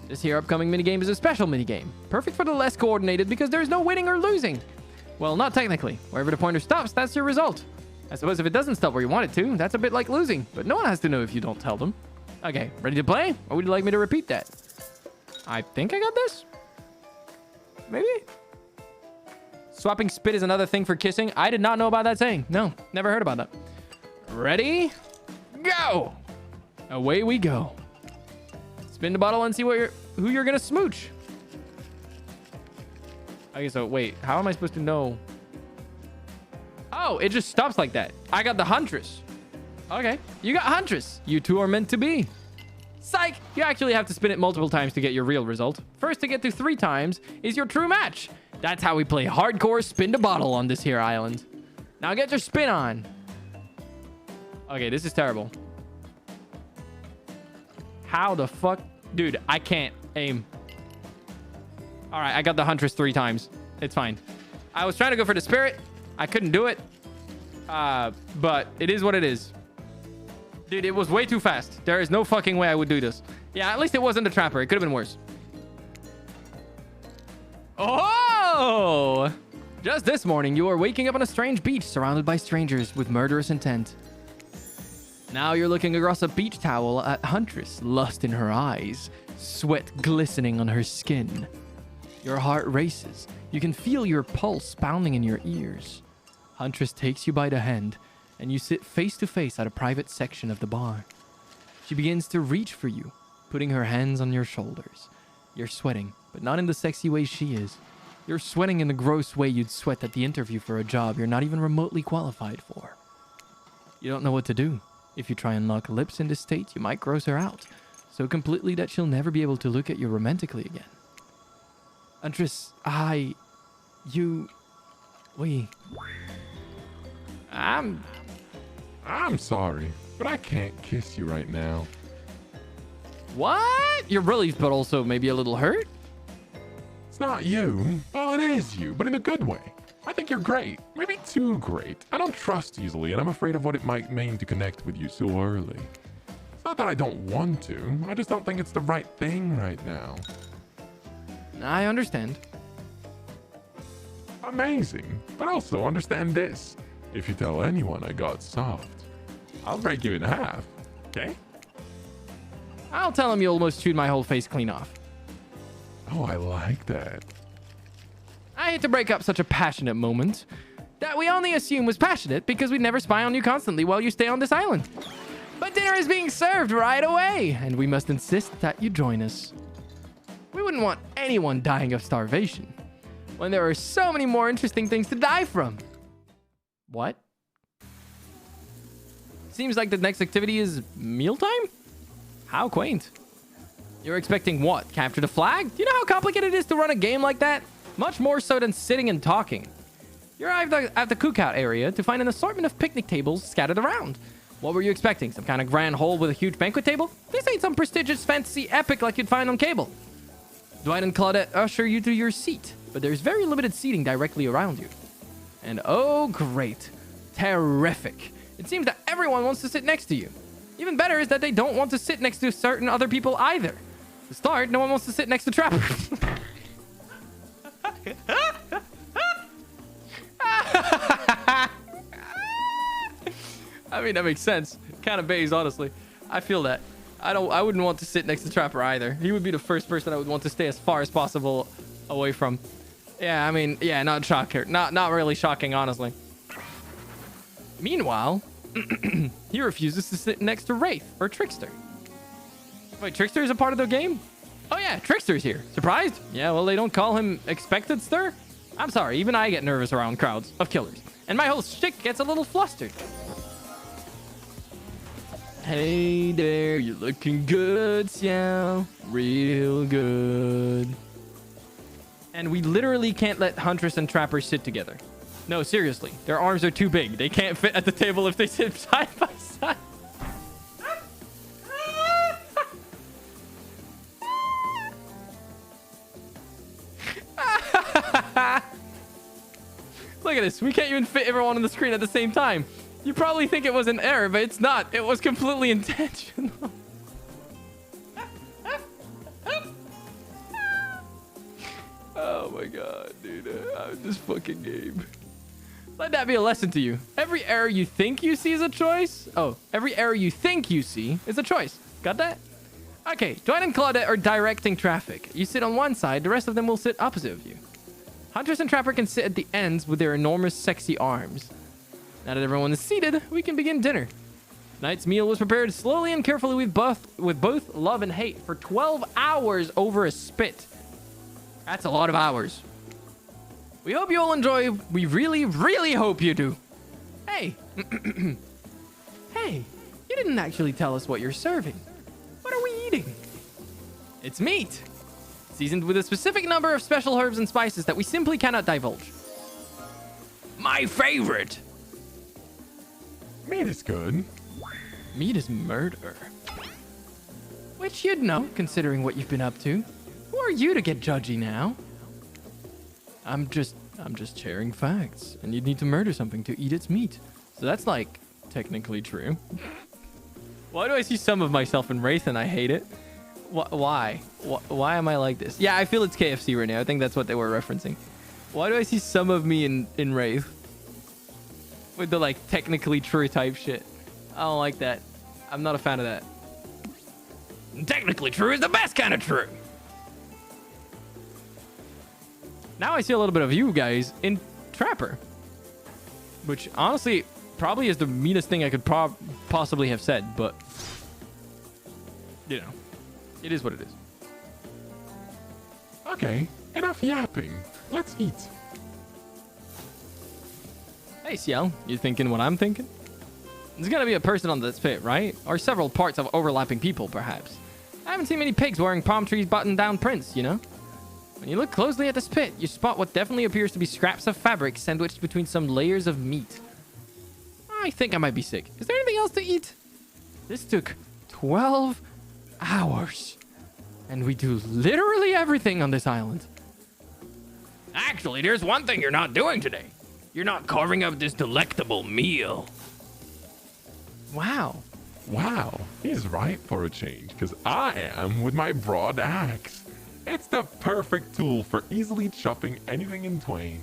This here upcoming minigame is a special minigame. Perfect for the less coordinated because there's no winning or losing. Well, not technically. Wherever the pointer stops, that's your result. I suppose if it doesn't stop where you want it to, that's a bit like losing. But no one has to know if you don't tell them. Okay, ready to play? Or would you like me to repeat that? I think I got this. Maybe? Swapping spit is another thing for kissing. I did not know about that saying. No, never heard about that. Ready? Go! Away we go. Spin the bottle and see who you're gonna smooch. Okay, so wait, how am I supposed to know? Oh, it just stops like that. I got the Huntress. Okay, you got Huntress. You two are meant to be. Psych! You actually have to spin it multiple times to get your real result. First to get to 3 times is your true match. That's how we play hardcore spin the bottle on this here island. Now get your spin on. Okay, this is terrible. How the fuck? Dude, I can't aim. All right, I got the Huntress 3 times. It's fine. I was trying to go for the Spirit. I couldn't do it. But it is what it is. Dude, it was way too fast. There is no fucking way I would do this. Yeah, at least it wasn't a Trapper. It could have been worse. Oh! Just this morning, you are waking up on a strange beach surrounded by strangers with murderous intent. Now you're looking across a beach towel at Huntress, lust in her eyes, sweat glistening on her skin. Your heart races. You can feel your pulse pounding in your ears. Huntress takes you by the hand, and you sit face to face at a private section of the bar. She begins to reach for you, putting her hands on your shoulders. You're sweating, but not in the sexy way she is. You're sweating in the gross way you'd sweat at the interview for a job you're not even remotely qualified for. You don't know what to do. If you try and lock lips in this state, you might gross her out, so completely that she'll never be able to look at you romantically again. Huntress, I'm sorry, but I can't kiss you right now. What? You're relieved, but also maybe a little hurt? It's not you. Well, it is you, but in a good way. I think you're great. Maybe too great. I don't trust easily, and I'm afraid of what it might mean to connect with you so early. It's not that I don't want to. I just don't think it's the right thing right now. I understand. Amazing. But also understand this. If you tell anyone I got soft, I'll break you in half. Okay? I'll tell him you almost chewed my whole face clean off. Oh, I like that. I hate to break up such a passionate moment that we only assume was passionate because we'd never spy on you constantly while you stay on this island. But dinner is being served right away, and we must insist that you join us. We wouldn't want anyone dying of starvation when there are so many more interesting things to die from. What? Seems like the next activity is mealtime? How quaint. You're expecting what? Capture the flag? Do you know how complicated it is to run a game like that? Much more so than sitting and talking. You arrived at the cookout area to find an assortment of picnic tables scattered around. What were you expecting? Some kind of grand hall with a huge banquet table? This ain't some prestigious fantasy epic like you'd find on cable. Dwight and Claudette usher you to your seat, but there's very limited seating directly around you. And oh great, terrific. It seems that everyone wants to sit next to you. Even better is that they don't want to sit next to certain other people either. To start, no one wants to sit next to Trapper. I mean, that makes sense. Kind of bays, honestly. I feel that. I wouldn't want to sit next to Trapper either. He would be the first person I would want to stay as far as possible away from. Yeah, I mean, yeah, not shocking. Not really shocking, honestly. Meanwhile, he refuses to sit next to Wraith or Trickster. Wait, Trickster is a part of the game? Oh yeah, Trickster's here. Surprised? Yeah, well, they don't call him Expected Stir. I'm sorry, even I get nervous around crowds of killers. And my whole shtick gets a little flustered. Hey there, you're looking good, Ciel. Real good. And we literally can't let Huntress and Trapper sit together. No, seriously. Their arms are too big. They can't fit at the table if they sit side by side. Look at this. We can't even fit everyone on the screen at the same time. You probably think it was an error, but it's not. It was completely intentional. Oh my god, dude. This fucking game. Let that be a lesson to you. Every error you think you see is a choice. Oh, every error you think you see is a choice. Got that? Okay, Dwight and Claudette are directing traffic. You sit on one side, the rest of them will sit opposite of you. Huntress and Trapper can sit at the ends with their enormous, sexy arms. Now that everyone is seated, we can begin dinner. Tonight's meal was prepared slowly and carefully with both love and hate for 12 hours over a spit. That's a lot of hours. We hope you all enjoy. We really, really hope you do. Hey. Hey, you didn't actually tell us what you're serving. What are we eating? It's meat. Seasoned with a specific number of special herbs and spices that we simply cannot divulge. My favorite. Meat is good. Meat is murder. Which you'd know, considering what you've been up to. Who are you to get judgy now? I'm just sharing facts. And you'd need to murder something to eat its meat. So that's, like, technically true. Why do I see some of myself in Wraith and I hate it? Why? Why am I like this? Yeah, I feel it's KFC right now. I think that's what they were referencing. Why do I see some of me in Wraith? With the, like, technically true type shit. I don't like that. I'm not a fan of that. Technically true is the best kind of true. Now I see a little bit of you guys in Trapper. Which, honestly, probably is the meanest thing I could possibly have said, but... You know. It is what it is. Okay, enough yapping. Let's eat. Hey, Ciel. You thinking what I'm thinking? There's gonna be a person on this pit, right? Or several parts of overlapping people, perhaps. I haven't seen many pigs wearing palm trees button-down prints, you know? When you look closely at this pit, you spot what definitely appears to be scraps of fabric sandwiched between some layers of meat. I think I might be sick. Is there anything else to eat? This took 12 hours. And we do literally everything on this island. Actually, there's one thing you're not doing today. You're not carving up this delectable meal. Wow. Wow, he's right for a change, because I am with my broad axe. It's the perfect tool for easily chopping anything in twain.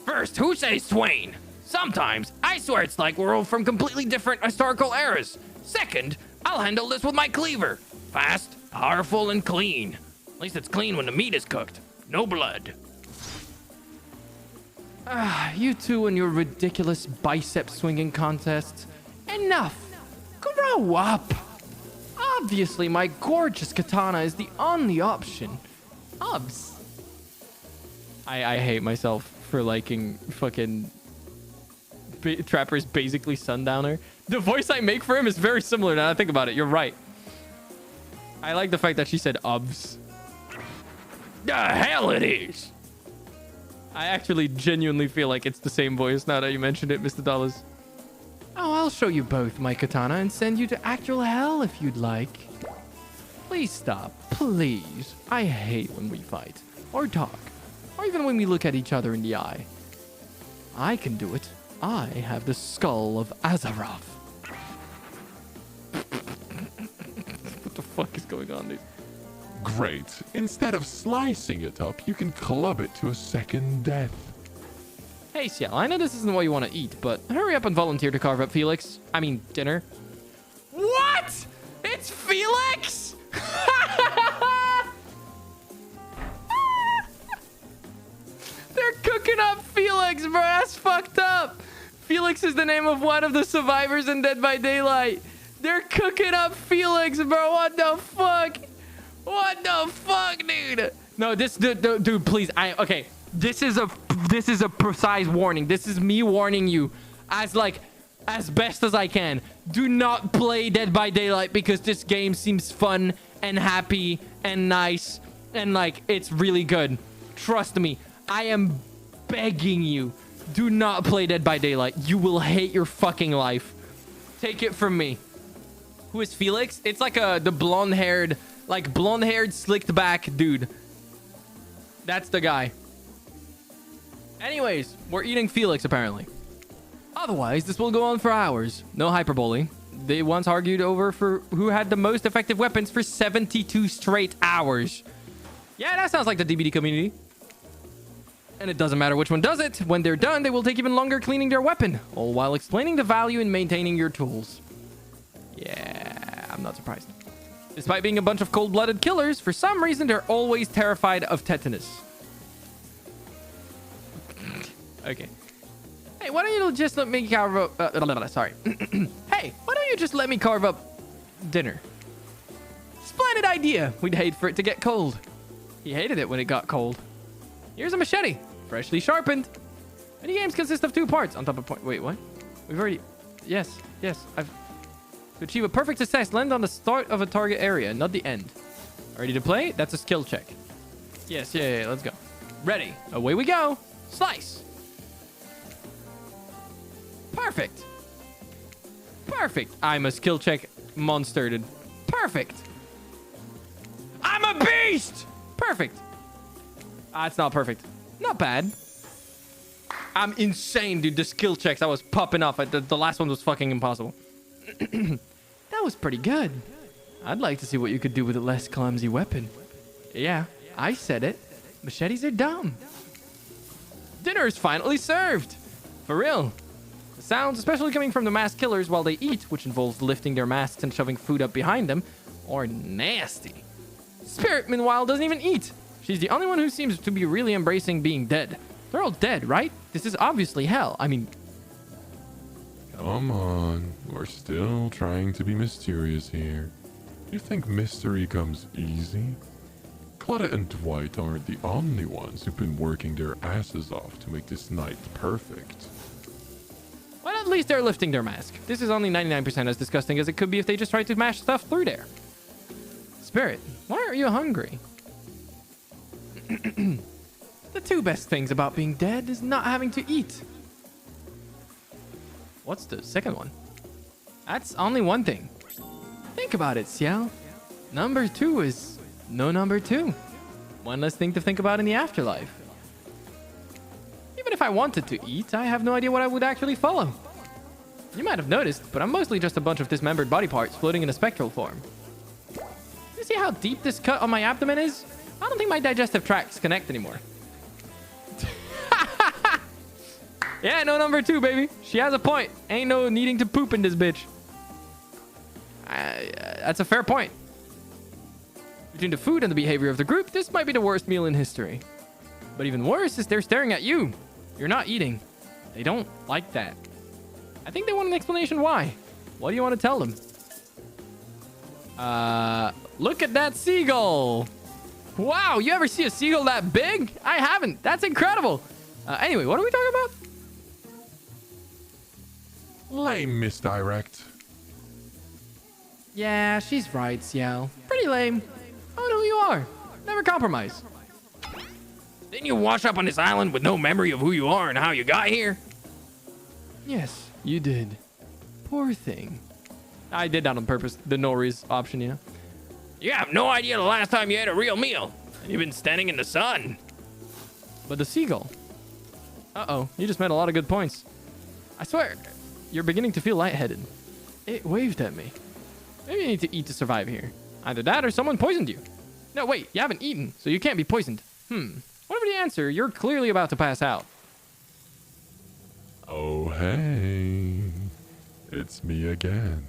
First, who says twain? Sometimes, I swear it's like we're all from completely different historical eras. Second, I'll handle this with my cleaver. Fast, powerful, and clean. At least it's clean when the meat is cooked. No blood. You two and your ridiculous bicep swinging contests. Enough. Grow up. Obviously, my gorgeous katana is the only option. Obs. I hate myself for liking fucking Trapper's basically Sundowner. The voice I make for him is very similar now that I think about it. You're right. I like the fact that she said obs. The hell it is. I actually genuinely feel like it's the same voice now that you mentioned it, Mr. Dollars. Oh, I'll show you both my katana and send you to actual hell if you'd like. Please stop. Please. I hate when we fight. Or talk. Or even when we look at each other in the eye. I can do it. I have the skull of Azaroth. What the fuck is going on, dude? Great. Instead of slicing it up, you can club it to a second death. Hey, Ciel, I know this isn't what you want to eat, but hurry up and volunteer to carve up Felix. I mean, dinner. What? It's Felix? They're cooking up Felix, bro. That's fucked up. Felix is the name of one of the survivors in Dead by Daylight. They're cooking up Felix, bro. What the fuck? What the fuck, dude? No, this dude, please. Okay. This is a precise warning. This is me warning you as best as I can. Do not play Dead by Daylight because this game seems fun and happy and nice and like it's really good. Trust me. I am begging you. Do not play Dead by Daylight. You will hate your fucking life. Take it from me. Who is Felix? It's like the blonde-haired, slicked back dude. That's the guy. Anyways, we're eating Felix, apparently. Otherwise, this will go on for hours. No hyperbole. They once argued over for who had the most effective weapons for 72 straight hours. Yeah, that sounds like the DBD community. And it doesn't matter which one does it. When they're done, they will take even longer cleaning their weapon, all while explaining the value in maintaining your tools. Yeah, I'm not surprised. Despite being a bunch of cold-blooded killers, for some reason, they're always terrified of tetanus. Okay. Hey, why don't you just let me carve up... sorry. Hey, why don't you just let me carve up dinner? Splendid idea. We'd hate for it to get cold. He hated it when it got cold. Here's a machete, freshly sharpened. Many games consist of 2 parts on top of point. Wait, what? We've already... Yes. To achieve a perfect success, land on the start of a target area, not the end. Ready to play? That's a skill check. Yes, yeah, let's go. Ready. Away we go. Slice. Perfect. I'm a skill check monster, dude. Perfect. I'm a beast. Perfect. It's not perfect. Not bad. I'm insane, dude. The skill checks I was popping off. The last one was fucking impossible. That was pretty good. I'd like to see what you could do with a less clumsy weapon. Yeah, I said it. Machetes are dumb. Dinner is finally served. For real. The sounds, especially coming from the masked killers while they eat, which involves lifting their masks and shoving food up behind them, are nasty. Spirit, meanwhile, doesn't even eat. She's the only one who seems to be really embracing being dead. They're all dead, right? This is obviously hell. I mean... Come on. We're still trying to be mysterious here. You think mystery comes easy? Claudette and Dwight aren't the only ones who've been working their asses off to make this night perfect. Well, at least they're lifting their mask. This is only 99% as disgusting as it could be if they just tried to mash stuff through there. Spirit, why aren't you hungry? The 2 best things about being dead is not having to eat. What's the second one? That's only one thing. Think about it, Ciel. Number 2 is no number 2. One less thing to think about in the afterlife. Even if I wanted to eat, I have no idea what I would actually follow. You might have noticed, but I'm mostly just a bunch of dismembered body parts floating in a spectral form. You see how deep this cut on my abdomen is? I don't think my digestive tracts connect anymore. Yeah, no number 2, baby. She has a point. Ain't no needing to poop in this bitch. That's a fair point. Between the food and the behavior of the group, this might be the worst meal in history. But even worse is they're staring at you. You're not eating. They don't like that. I think they want an explanation why. What do you want to tell them? Look at that seagull. Wow, you ever see a seagull that big? I haven't. That's incredible. Anyway, what are we talking about? Lame misdirect. Yeah, she's right, Ciel. Pretty lame. I don't know who you are. Never compromise. Didn't you wash up on this island with no memory of who you are and how you got here? Yes, you did. Poor thing. I did that on purpose. The Norris option, you know. You have no idea the last time you had a real meal. And you've been standing in the sun. But the seagull. Uh-oh, you just made a lot of good points. I swear, you're beginning to feel lightheaded. It waved at me. Maybe you need to eat to survive here. Either that or someone poisoned you. No, wait, you haven't eaten, so you can't be poisoned. Whatever the answer, you're clearly about to pass out. Oh, hey. It's me again.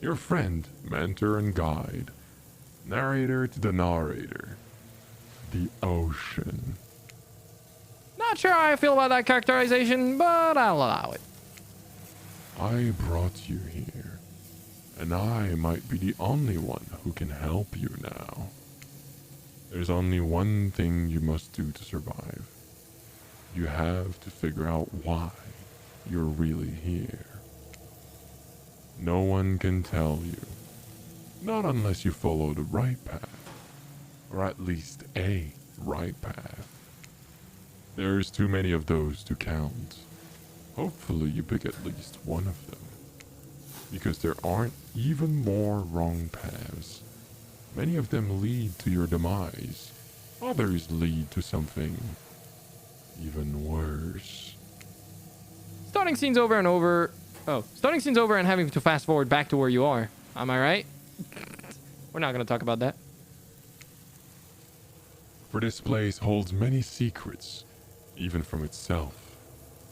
Your friend, mentor, and guide. Narrator to the narrator. The ocean. Not sure how I feel about that characterization, but I'll allow it. I brought you here, and I might be the only one who can help you now. There's only one thing you must do to survive. You have to figure out why you're really here. No one can tell you. Not unless you follow the right path. Or at least a right path. There's too many of those to count. Hopefully you pick at least one of them. Because there aren't even more wrong paths. Many of them lead to your demise. Others lead to something even worse. Starting scenes over and over. Oh, starting scenes over and having to fast forward back to where you are. Am I right? We're not going to talk about that. For this place holds many secrets, even from itself.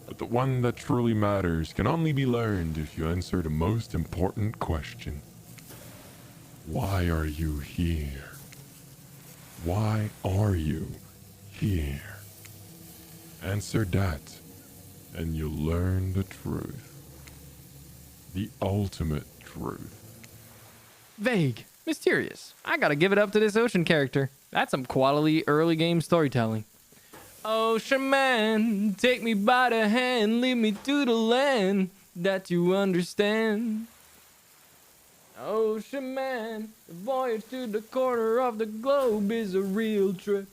But the one that truly matters can only be learned if you answer the most important question. Why are you here? Why are you here? Answer that, and you'll learn the truth. The ultimate truth. Vague. Mysterious. I gotta give it up to this ocean character. That's some quality early game storytelling. Ocean man, take me by the hand, lead me to the land that you understand. Ocean man, the voyage to the corner of the globe is a real trip.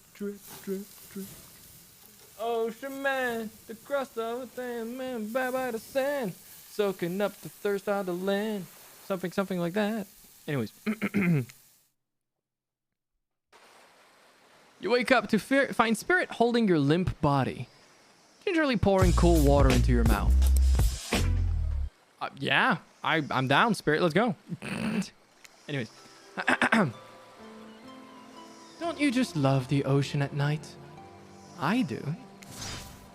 Ocean man, the crust of a thin man, by the sand, soaking up the thirst of the land. Something like that. Anyways. You wake up to find Spirit holding your limp body, gingerly pouring cool water into your mouth. Yeah, I'm down, Spirit. Let's go. Anyways. Don't you just love the ocean at night? I do.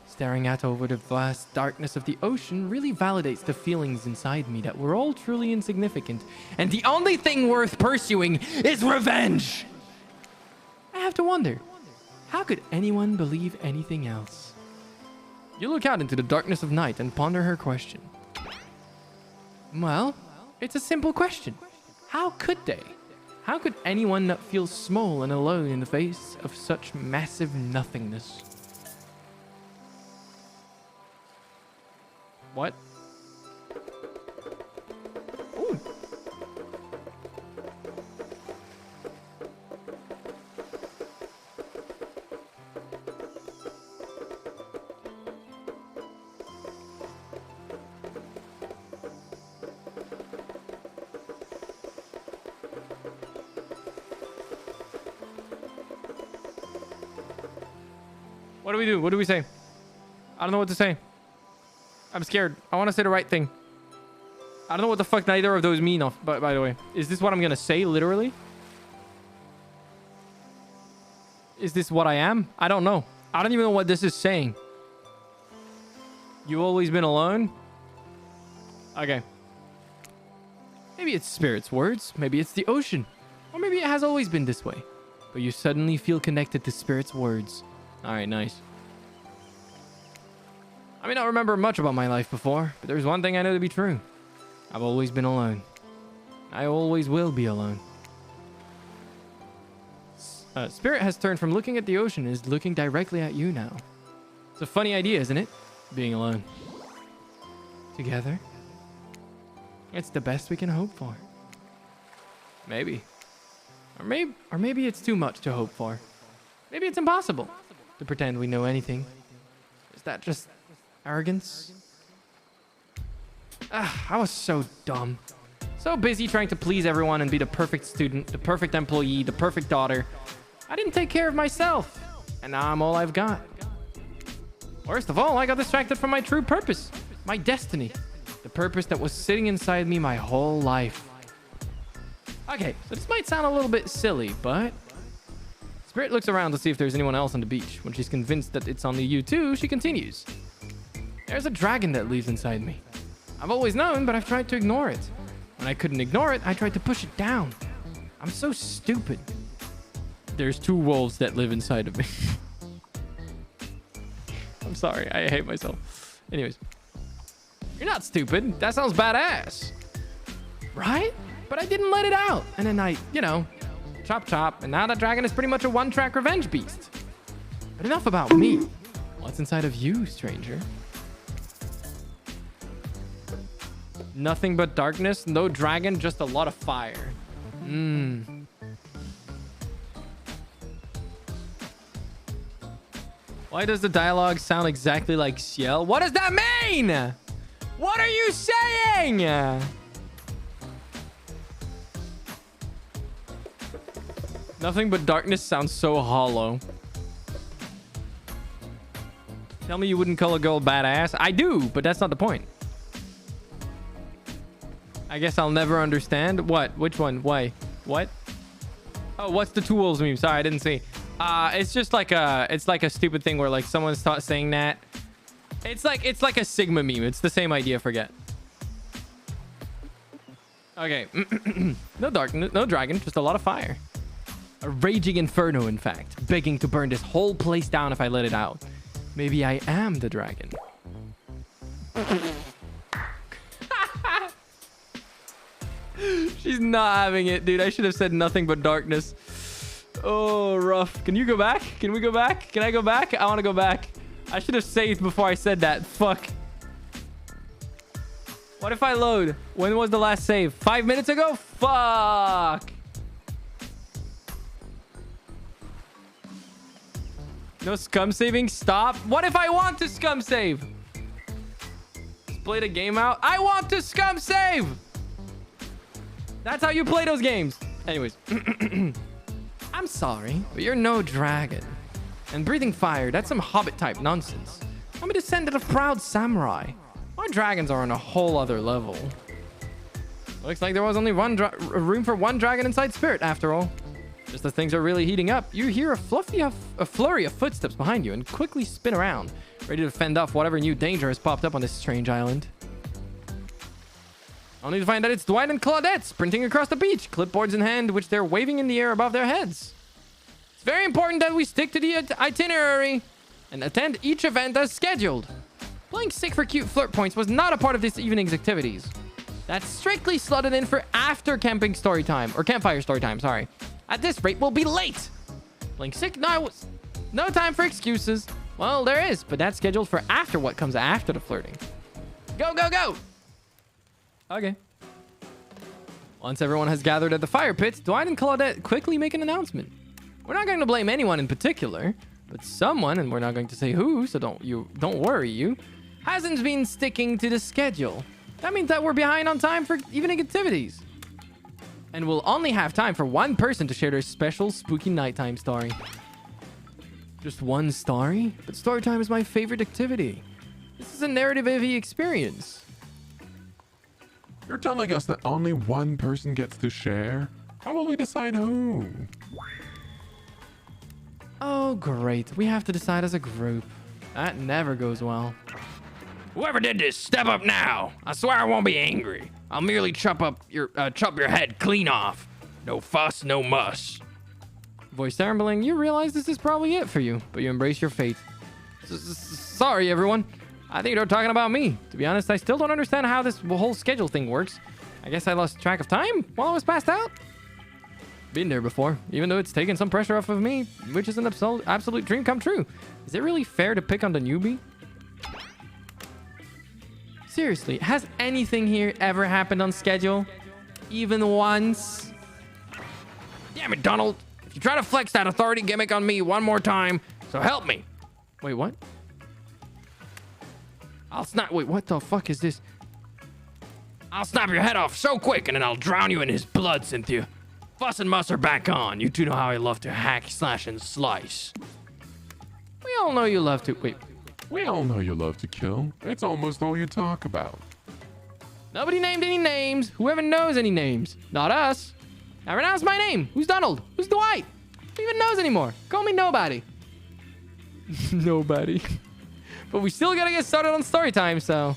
Staring out over the vast darkness of the ocean really validates the feelings inside me that we're all truly insignificant, and the only thing worth pursuing is revenge! I have to wonder, how could anyone believe anything else? You look out into the darkness of night and ponder her question. Well, it's a simple question. How could they? How could anyone not feel small and alone in the face of such massive nothingness? What? Ooh. What do we do? What do we say? I don't know what to say. I'm scared. I want to say the right thing. I don't know what the fuck neither of those mean, by the way. Is this what I'm going to say, literally? Is this what I am? I don't know. I don't even know what this is saying. You've always been alone? Okay. Maybe it's Spirit's words. Maybe it's the ocean. Or maybe it has always been this way. But you suddenly feel connected to Spirit's words. Alright, nice. I may not remember much about my life before, but there's one thing I know to be true. I've always been alone. I always will be alone. Spirit has turned from looking at the ocean and is looking directly at you now. It's a funny idea, isn't it? Being alone. Together. It's the best we can hope for. Maybe. Or maybe it's too much to hope for. Maybe it's impossible to pretend we know anything. Is that just arrogance? I was so dumb. So busy trying to please everyone and be the perfect student, the perfect employee, the perfect daughter. I didn't take care of myself. And now I'm all I've got. Worst of all, I got distracted from my true purpose. My destiny. The purpose that was sitting inside me my whole life. Okay, so this might sound a little bit silly, but... Spirit looks around to see if there's anyone else on the beach. When she's convinced that it's only you two, she continues. There's a dragon that lives inside me. I've always known, but I've tried to ignore it. When I couldn't ignore it, I tried to push it down. I'm so stupid. There's two wolves that live inside of me. I'm sorry, I hate myself. Anyways. You're not stupid. That sounds badass. Right? But I didn't let it out. And then I, chop chop. And now that dragon is pretty much a one-track revenge beast. But enough about me. What's inside of you, stranger? Nothing but darkness, no dragon, just a lot of fire. Why does the dialogue sound exactly like Ciel? What does that mean? What are you saying? Nothing but darkness sounds so hollow. Tell me you wouldn't call a girl badass. I do, but that's not the point. I guess I'll never understand. What? Which one? Why? What? Oh, what's the two wolves meme? Sorry, I didn't see. It's just like a stupid thing where like someone's saying that. It's like a Sigma meme. It's the same idea. Forget. Okay. No no dragon, just a lot of fire. A raging inferno, in fact, begging to burn this whole place down if I let it out. Maybe I am the dragon. She's not having it, dude. I should have said nothing but darkness. Oh, rough. Can you go back? Can we go back? Can I go back? I want to go back. I should have saved before I said that. Fuck. What if I load? When was the last save? 5 minutes ago? Fuck. No scum saving? Stop. What if I want to scum save? Let's play the game out. I want to scum save. That's how you play those games. Anyways. I'm sorry, but you're no dragon. And breathing fire, that's some hobbit type nonsense. I'm a descendant of proud samurai. My dragons are on a whole other level. Looks like there was only room for one dragon inside spirit after all. Just as things are really heating up, you hear a flurry of footsteps behind you and quickly spin around, ready to fend off whatever new danger has popped up on this strange island. Only to find that it's Dwight and Claudette sprinting across the beach, clipboards in hand, which they're waving in the air above their heads. It's very important that we stick to the itinerary and attend each event as scheduled. Playing sick for cute flirt points was not a part of this evening's activities. That's strictly slotted in for after camping story time, or campfire story time, sorry. At this rate, we'll be late. Playing sick? No time for excuses. Well, there is, but that's scheduled for after what comes after the flirting. Go, go, go! Okay. Once everyone has gathered at the fire pits, Dwight and Claudette quickly make an announcement. We're not going to blame anyone in particular, but someone, and we're not going to say who, so don't worry you, hasn't been sticking to the schedule. That means that we're behind on time for evening activities. And we'll only have time for one person to share their special spooky nighttime story. Just one story? But story time is my favorite activity. This is a narrative-heavy experience. You're telling us that only one person gets to share? How will we decide who? Oh, great. We have to decide as a group. That never goes well. Whoever did this, step up now. I swear I won't be angry. I'll merely chop your head clean off. No fuss, no muss. Voice trembling, you realize this is probably it for you, but you embrace your fate. Sorry, everyone. I think you're talking about me. To be honest, I still don't understand how this whole schedule thing works. I guess I lost track of time while I was passed out. Been there before, even though it's taken some pressure off of me, which is an absolute dream come true. Is it really fair to pick on the newbie? Seriously, has anything here ever happened on schedule? Even once? Damn it, Donald. If you try to flex that authority gimmick on me one more time, so help me. Wait, what? Wait, what the fuck is this? I'll snap your head off so quick and then I'll drown you in his blood, Cynthia. Fuss and muss are back on. You two know how I love to hack, slash, and slice. We all know you love to... Wait. We all know you love to kill. It's almost all you talk about. Nobody named any names. Whoever knows any names. Not us. Now renounce my name. Who's Donald? Who's Dwight? Who even knows anymore? Call me nobody. Nobody. But we still gotta get started on story time, so...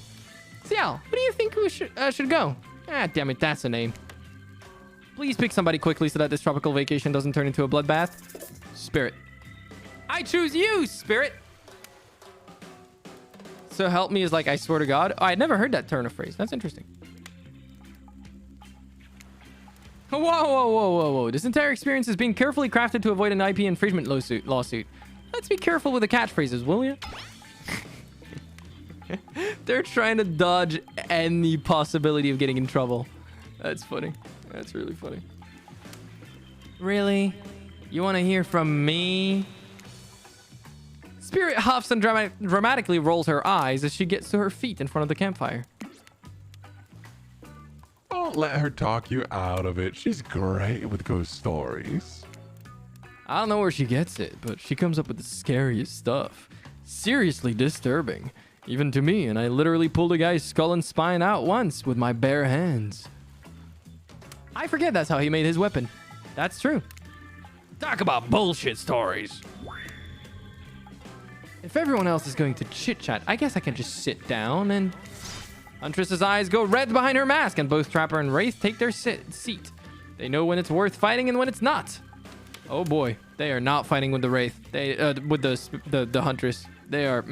Ciel, who do you think we should go? Ah, damn it, that's a name. Please pick somebody quickly so that this tropical vacation doesn't turn into a bloodbath. Spirit. I choose you, Spirit! So help me is like, I swear to God. Oh, I'd never heard that turn of phrase. That's interesting. Whoa, whoa, whoa, whoa, whoa. This entire experience is being carefully crafted to avoid an IP infringement lawsuit. Let's be careful with the catchphrases, will you? They're trying to dodge any possibility of getting in trouble. That's funny. That's really funny. Really? You want to hear from me? Spirit huffs and dramatically rolls her eyes as she gets to her feet in front of the campfire. Don't let her talk you out of it. She's great with ghost stories. I don't know where she gets it, but she comes up with the scariest stuff. Seriously disturbing. Even to me, and I literally pulled a guy's skull and spine out once with my bare hands. I forget that's how he made his weapon. That's true. Talk about bullshit stories. If everyone else is going to chit-chat, I guess I can just sit down and... Huntress's eyes go red behind her mask, and both Trapper and Wraith take their seat. They know when it's worth fighting and when it's not. Oh boy, they are not fighting with the Wraith. With the Huntress. They are...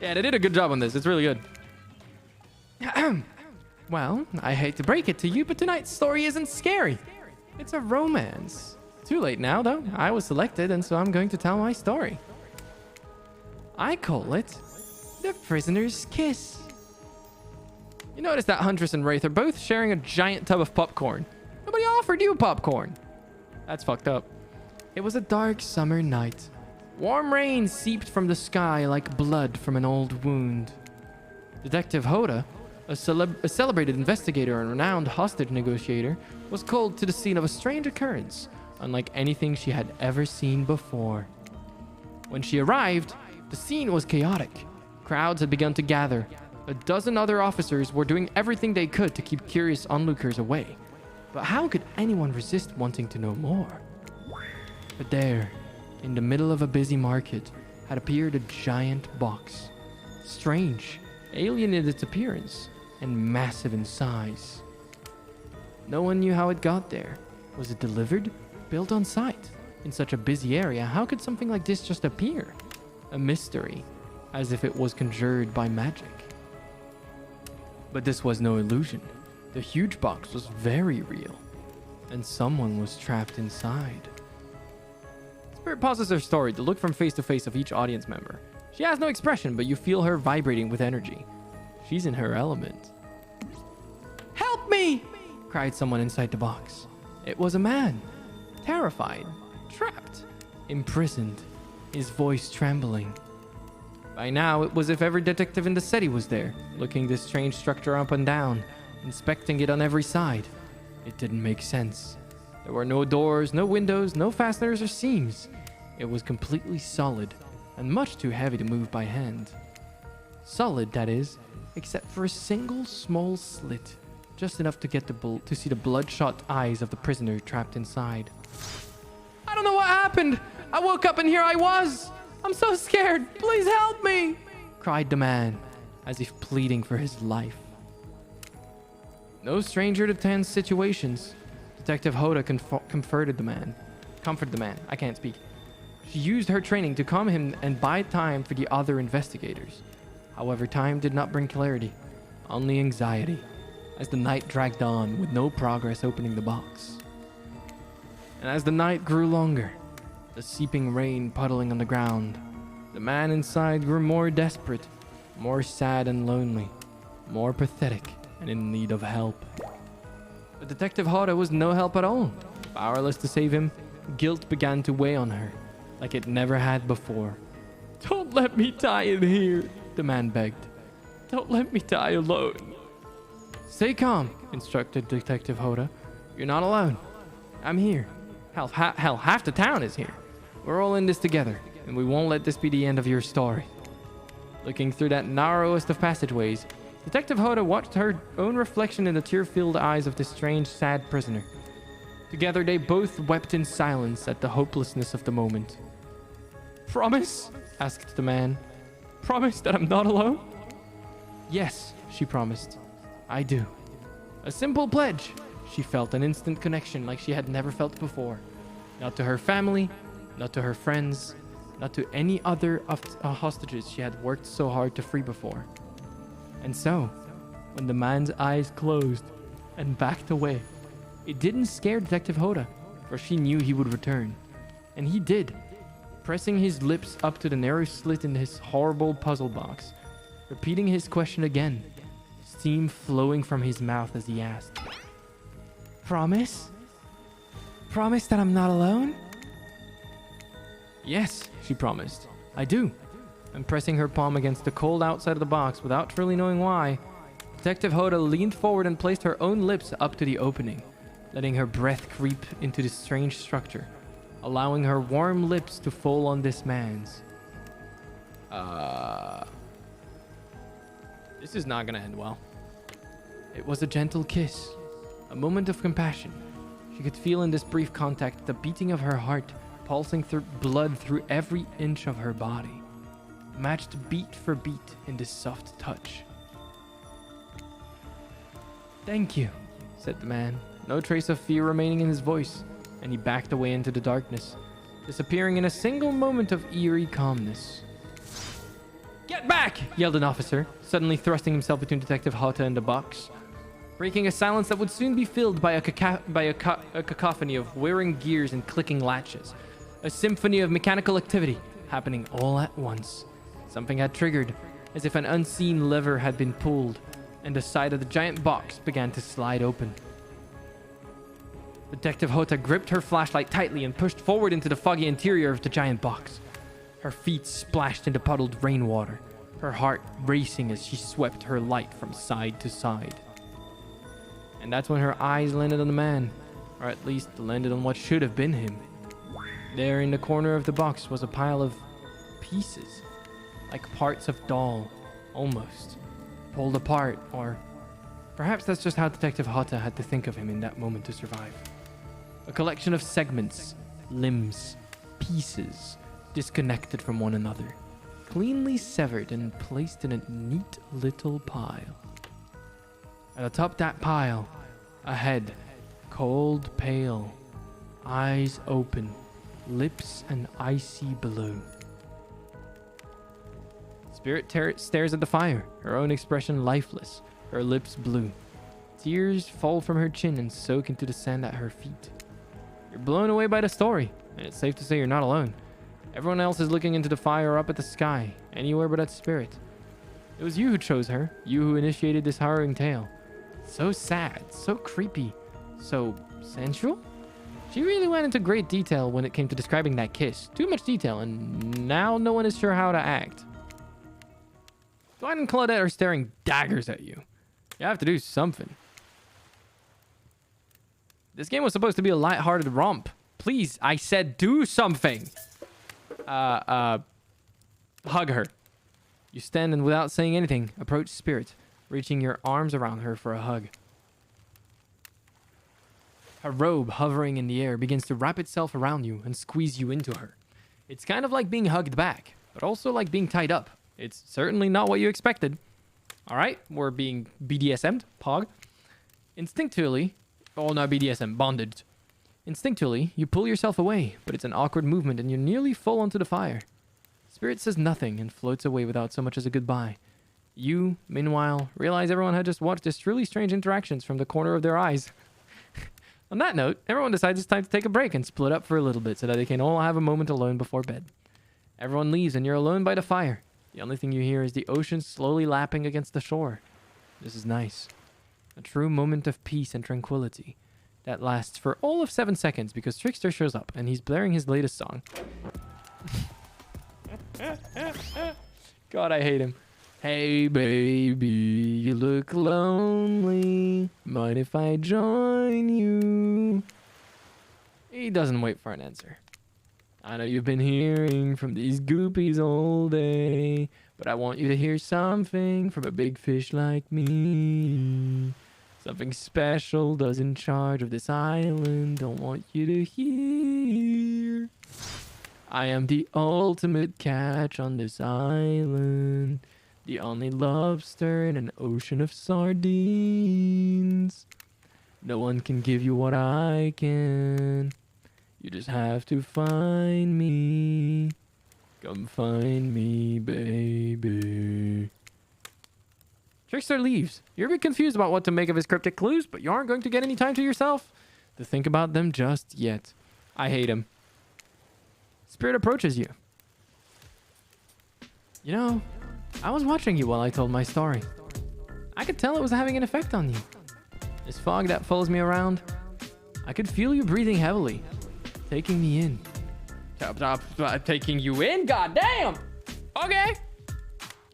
Yeah, they did a good job on this. It's really good. Well, I hate to break it to you, but tonight's story isn't scary. It's a romance. Too late now, though. I was selected, and so I'm going to tell my story. I call it The Prisoner's Kiss. You notice that Huntress and Wraith are both sharing a giant tub of popcorn. Nobody offered you popcorn. That's fucked up. It was a dark summer night. Warm rain seeped from the sky like blood from an old wound. Detective Hoda, a celebrated investigator and renowned hostage negotiator, was called to the scene of a strange occurrence, unlike anything she had ever seen before. When she arrived, the scene was chaotic. Crowds had begun to gather. A dozen other officers were doing everything they could to keep curious onlookers away. But how could anyone resist wanting to know more? But there, in the middle of a busy market, had appeared a giant box. Strange, alien in its appearance, and massive in size. No one knew how it got there. Was it delivered? Built on site? In such a busy area, how could something like this just appear? A mystery, as if it was conjured by magic. But this was no illusion. The huge box was very real, and someone was trapped inside. Spirit pauses her story to look from face to face of each audience member. She has no expression, but you feel her vibrating with energy. She's in her element. "Help me!" cried someone inside the box. It was a man. Terrified. Trapped. Imprisoned. His voice trembling. By now, it was as if every detective in the city was there, looking this strange structure up and down, inspecting it on every side. It didn't make sense. There were no doors, no windows, no fasteners or seams. It was completely solid, and much too heavy to move by hand. Solid, that is, except for a single small slit, just enough to get to see the bloodshot eyes of the prisoner trapped inside. "I don't know what happened! I woke up and here I was! I'm so scared! Please help me!" cried the man, as if pleading for his life. No stranger to tense situations, Detective Hoda comforted the man. I can't speak. She used her training to calm him and buy time for the other investigators. However, time did not bring clarity, only anxiety, as the night dragged on with no progress opening the box. And as the night grew longer, the seeping rain puddling on the ground, the man inside grew more desperate, more sad and lonely, more pathetic and in need of help. But Detective Hoda was no help at all. Powerless to save him, guilt began to weigh on her, like it never had before. "Don't let me die in here," the man begged. "Don't let me die alone." "Stay calm," instructed Detective Hoda. "You're not alone. I'm here. Hell, half the town is here. We're all in this together, and we won't let this be the end of your story." Looking through that narrowest of passageways, Detective Hoda watched her own reflection in the tear-filled eyes of this strange, sad prisoner. Together, they both wept in silence at the hopelessness of the moment. "Promise?" asked the man. "Promise that I'm not alone?" "Yes," she promised. "I do." A simple pledge. She felt an instant connection like she had never felt before. Not to her family, not to her friends, not to any other hostages she had worked so hard to free before. And so, when the man's eyes closed and backed away, it didn't scare Detective Hoda, for she knew he would return. And he did, pressing his lips up to the narrow slit in his horrible puzzle box, repeating his question again, steam flowing from his mouth as he asked, "Promise? Promise that I'm not alone?" "Yes," she promised. "I do." And pressing her palm against the cold outside of the box without really knowing why, Detective Hoda leaned forward and placed her own lips up to the opening, letting her breath creep into this strange structure, allowing her warm lips to fall on this man's. This is not gonna end well. It was a gentle kiss, a moment of compassion. She could feel in this brief contact the beating of her heart, pulsing through blood through every inch of her body, matched beat for beat in this soft touch. "Thank you," said the man, no trace of fear remaining in his voice, and he backed away into the darkness, disappearing in a single moment of eerie calmness. "Get back!" yelled an officer, suddenly thrusting himself between Detective Hotta and the box, breaking a silence that would soon be filled by a cacophony of whirring gears and clicking latches, a symphony of mechanical activity happening all at once. Something had triggered, as if an unseen lever had been pulled, and the side of the giant box began to slide open. Detective Hotta gripped her flashlight tightly and pushed forward into the foggy interior of the giant box. Her feet splashed into puddled rainwater, her heart racing as she swept her light from side to side. And that's when her eyes landed on the man, or at least landed on what should have been him. There in the corner of the box was a pile of pieces, like parts of doll, almost, pulled apart, or perhaps that's just how Detective Hotta had to think of him in that moment to survive. A collection of segments, limbs, pieces, disconnected from one another, cleanly severed and placed in a neat little pile. And atop that pile, a head, cold pale, eyes open, lips an icy blue. Spirit stares at the fire, her own expression lifeless, her lips blue. Tears fall from her chin and soak into the sand at her feet. You're blown away by the story, and it's safe to say you're not alone. Everyone else is looking into the fire or up at the sky, anywhere but at Spirit. It was you who chose her, you who initiated this harrowing tale. So sad, so creepy, so sensual? She really went into great detail when it came to describing that kiss. Too much detail, and now no one is sure how to act. Dwight and Claudette are staring daggers at you. You have to do something. This game was supposed to be a lighthearted romp. Please, I said do something. Hug her. You stand and without saying anything, approach Spirit, reaching your arms around her for a hug. Her robe, hovering in the air, begins to wrap itself around you and squeeze you into her. It's kind of like being hugged back, but also like being tied up. It's certainly not what you expected. All right, we're being BDSM'd, Pog. Instinctually, oh no, BDSM, bondage. Instinctually, you pull yourself away, but it's an awkward movement and you nearly fall onto the fire. Spirit says nothing and floats away without so much as a goodbye. You, meanwhile, realize everyone had just watched this truly strange interactions from the corner of their eyes. On that note, everyone decides it's time to take a break and split up for a little bit so that they can all have a moment alone before bed. Everyone leaves and you're alone by the fire. The only thing you hear is the ocean slowly lapping against the shore. This is nice. A true moment of peace and tranquility. That lasts for all of 7 seconds because Trickster shows up and he's blaring his latest song. God, I hate him. Hey baby, you look lonely. Mind if I join you? He doesn't wait for an answer. I know you've been hearing from these goopies all day, but I want you to hear something from a big fish like me. Something special does in charge of this island. Don't want you to hear. I am the ultimate catch on this island. The only lobster in an ocean of sardines. No one can give you what I can. You just have to find me. Come find me, baby. Trickster leaves. You're a bit confused about what to make of his cryptic clues, but you aren't going to get any time to yourself to think about them just yet. I hate him. Spirit approaches you. You know, I was watching you while I told my story. I could tell it was having an effect on you. This fog that follows me around, I could feel you breathing heavily, taking me in. Taking you in? God damn! Okay.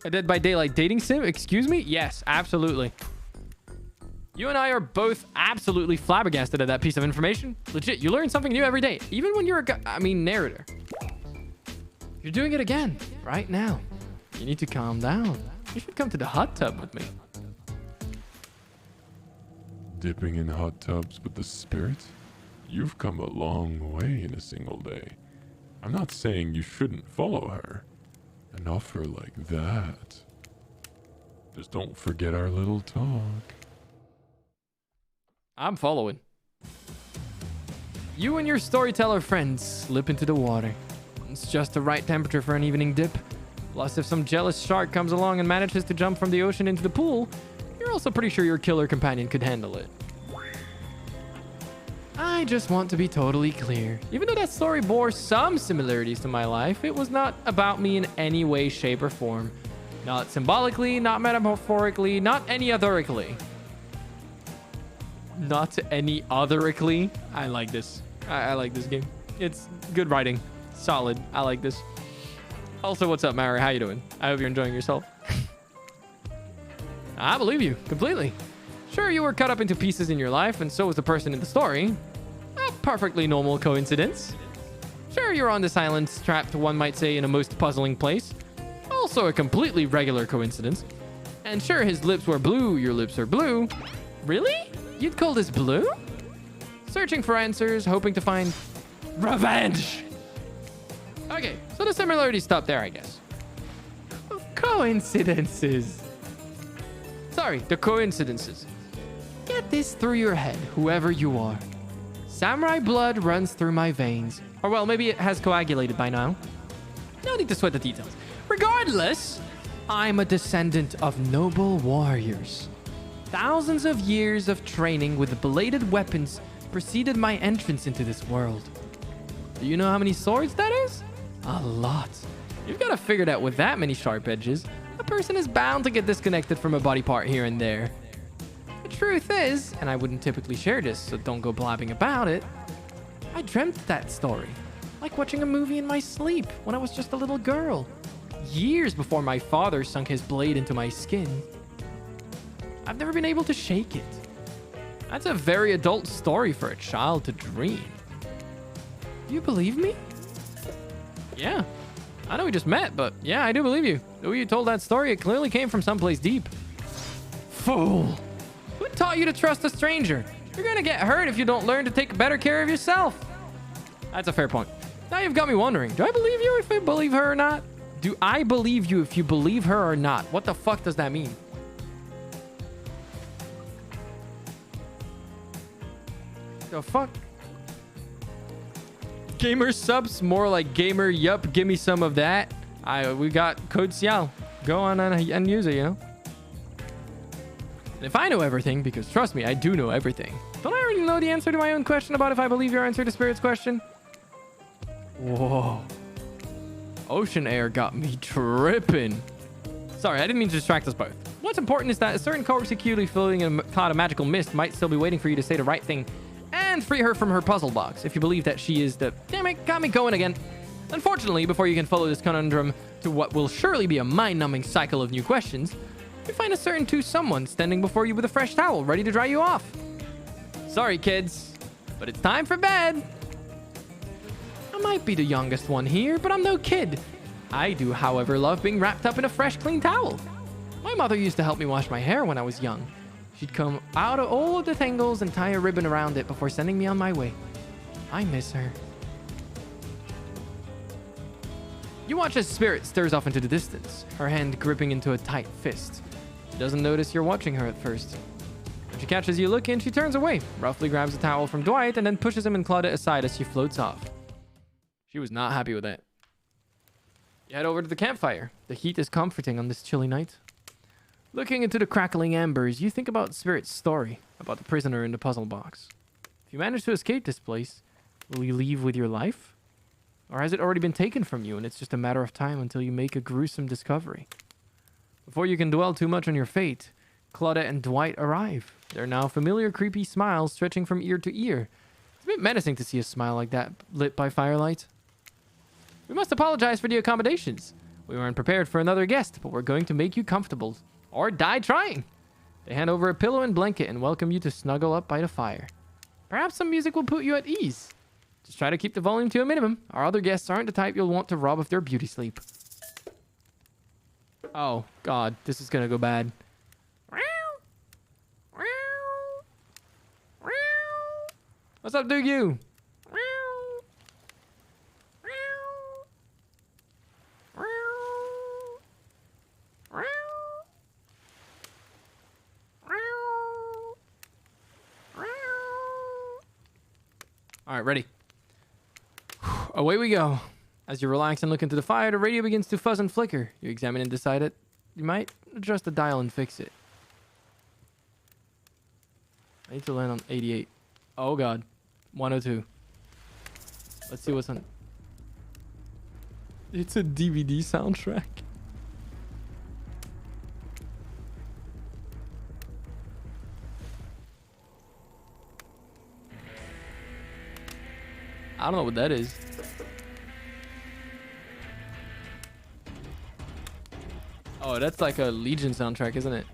A Dead by Daylight dating sim? Excuse me? Yes, absolutely. You and I are both absolutely flabbergasted at that piece of information. Legit, you learn something new every day, even when you're a narrator. You're doing it again, right now. You need to calm down. You should come to the hot tub with me. Dipping in hot tubs with the spirit? You've come a long way in a single day. I'm not saying you shouldn't follow her. An offer like that. Just don't forget our little talk. I'm following. You and your storyteller friends slip into the water. It's just the right temperature for an evening dip. Plus, if some jealous shark comes along and manages to jump from the ocean into the pool, you're also pretty sure your killer companion could handle it. I just want to be totally clear. Even though that story bore some similarities to my life, it was not about me in any way, shape, or form. Not symbolically, not metaphorically, not any otherically. Not any otherically. I like this. I like this game. It's good writing. Solid. I like this. Also, what's up, Mary? How you doing? I hope you're enjoying yourself. I believe you completely. Sure, you were cut up into pieces in your life, and so was the person in the story. A perfectly normal coincidence. Sure, you're on this island, trapped, one might say, in a most puzzling place. Also a completely regular coincidence. And sure, his lips were blue, your lips are blue. Really? You'd call this blue? Searching for answers, hoping to find revenge. Okay, so the similarities stop there, I guess. Coincidences. Sorry, the coincidences. Get this through your head, whoever you are. Samurai blood runs through my veins. Or well, maybe it has coagulated by now. No need to sweat the details. Regardless, I'm a descendant of noble warriors. Thousands of years of training with bladed weapons preceded my entrance into this world. Do you know how many swords that is? A lot. You've got to figure that with that many sharp edges, a person is bound to get disconnected from a body part here and there. The truth is, and I wouldn't typically share this, so don't go blabbing about it, I dreamt that story, like watching a movie in my sleep when I was just a little girl, years before my father sunk his blade into my skin. I've never been able to shake it. That's a very adult story for a child to dream. Do you believe me? Yeah. I know we just met, but yeah, I do believe you. The way you told that story, it clearly came from someplace deep. Fool. Who taught you to trust a stranger? You're gonna get hurt if you don't learn to take better care of yourself. That's a fair point. Now you've got me wondering, do I believe you if I believe her or not? Do I believe you if you believe her or not? What the fuck does that mean? The fuck? Gamer subs, more like gamer, yup, give me some of that. We got code Ciel. Go on and use it, you know? And if I know everything, because trust me, I do know everything. Don't I already know the answer to my own question about if I believe your answer to Spirit's question? Whoa. Ocean air got me tripping. Sorry, I didn't mean to distract us both. What's important is that a certain corpse securely floating in a cloud of magical mist might still be waiting for you to say the right thing and free her from her puzzle box if you believe that she is the... Damn it, got me going again. Unfortunately, before you can follow this conundrum to what will surely be a mind-numbing cycle of new questions, you find a certain to someone standing before you with a fresh towel ready to dry you off. Sorry, kids, but it's time for bed. I might be the youngest one here, but I'm no kid. I do, however, love being wrapped up in a fresh, clean towel. My mother used to help me wash my hair when I was young. She'd come out of all of the tangles and tie a ribbon around it before sending me on my way. I miss her. You watch as Spirit stares off into the distance, her hand gripping into a tight fist. She doesn't notice you're watching her at first. When she catches you looking, she turns away, roughly grabs a towel from Dwight, and then pushes him and Claudette aside as she floats off. She was not happy with that. You head over to the campfire. The heat is comforting on this chilly night. Looking into the crackling embers, you think about Spirit's story, about the prisoner in the puzzle box. If you manage to escape this place, will you leave with your life? Or has it already been taken from you and it's just a matter of time until you make a gruesome discovery? Before you can dwell too much on your fate, Claudette and Dwight arrive. Their now familiar creepy smiles stretching from ear to ear. It's a bit menacing to see a smile like that lit by firelight. We must apologize for the accommodations. We weren't prepared for another guest, but we're going to make you comfortable. Or die trying. They hand over a pillow and blanket and welcome you to snuggle up by the fire. Perhaps some music will put you at ease. Just try to keep the volume to a minimum. Our other guests aren't the type you'll want to rob of their beauty sleep. Oh, God. This is gonna go bad. What's up, dude? You? All right, ready. Away we go. As you relax and look into the fire, the radio begins to fuzz and flicker. You examine and decide it. You might adjust the dial and fix it. I need to land on 88. Oh, God. 102. Let's see what's on. It's a DVD soundtrack. I don't know what that is. Oh, that's like a Legion soundtrack, isn't it?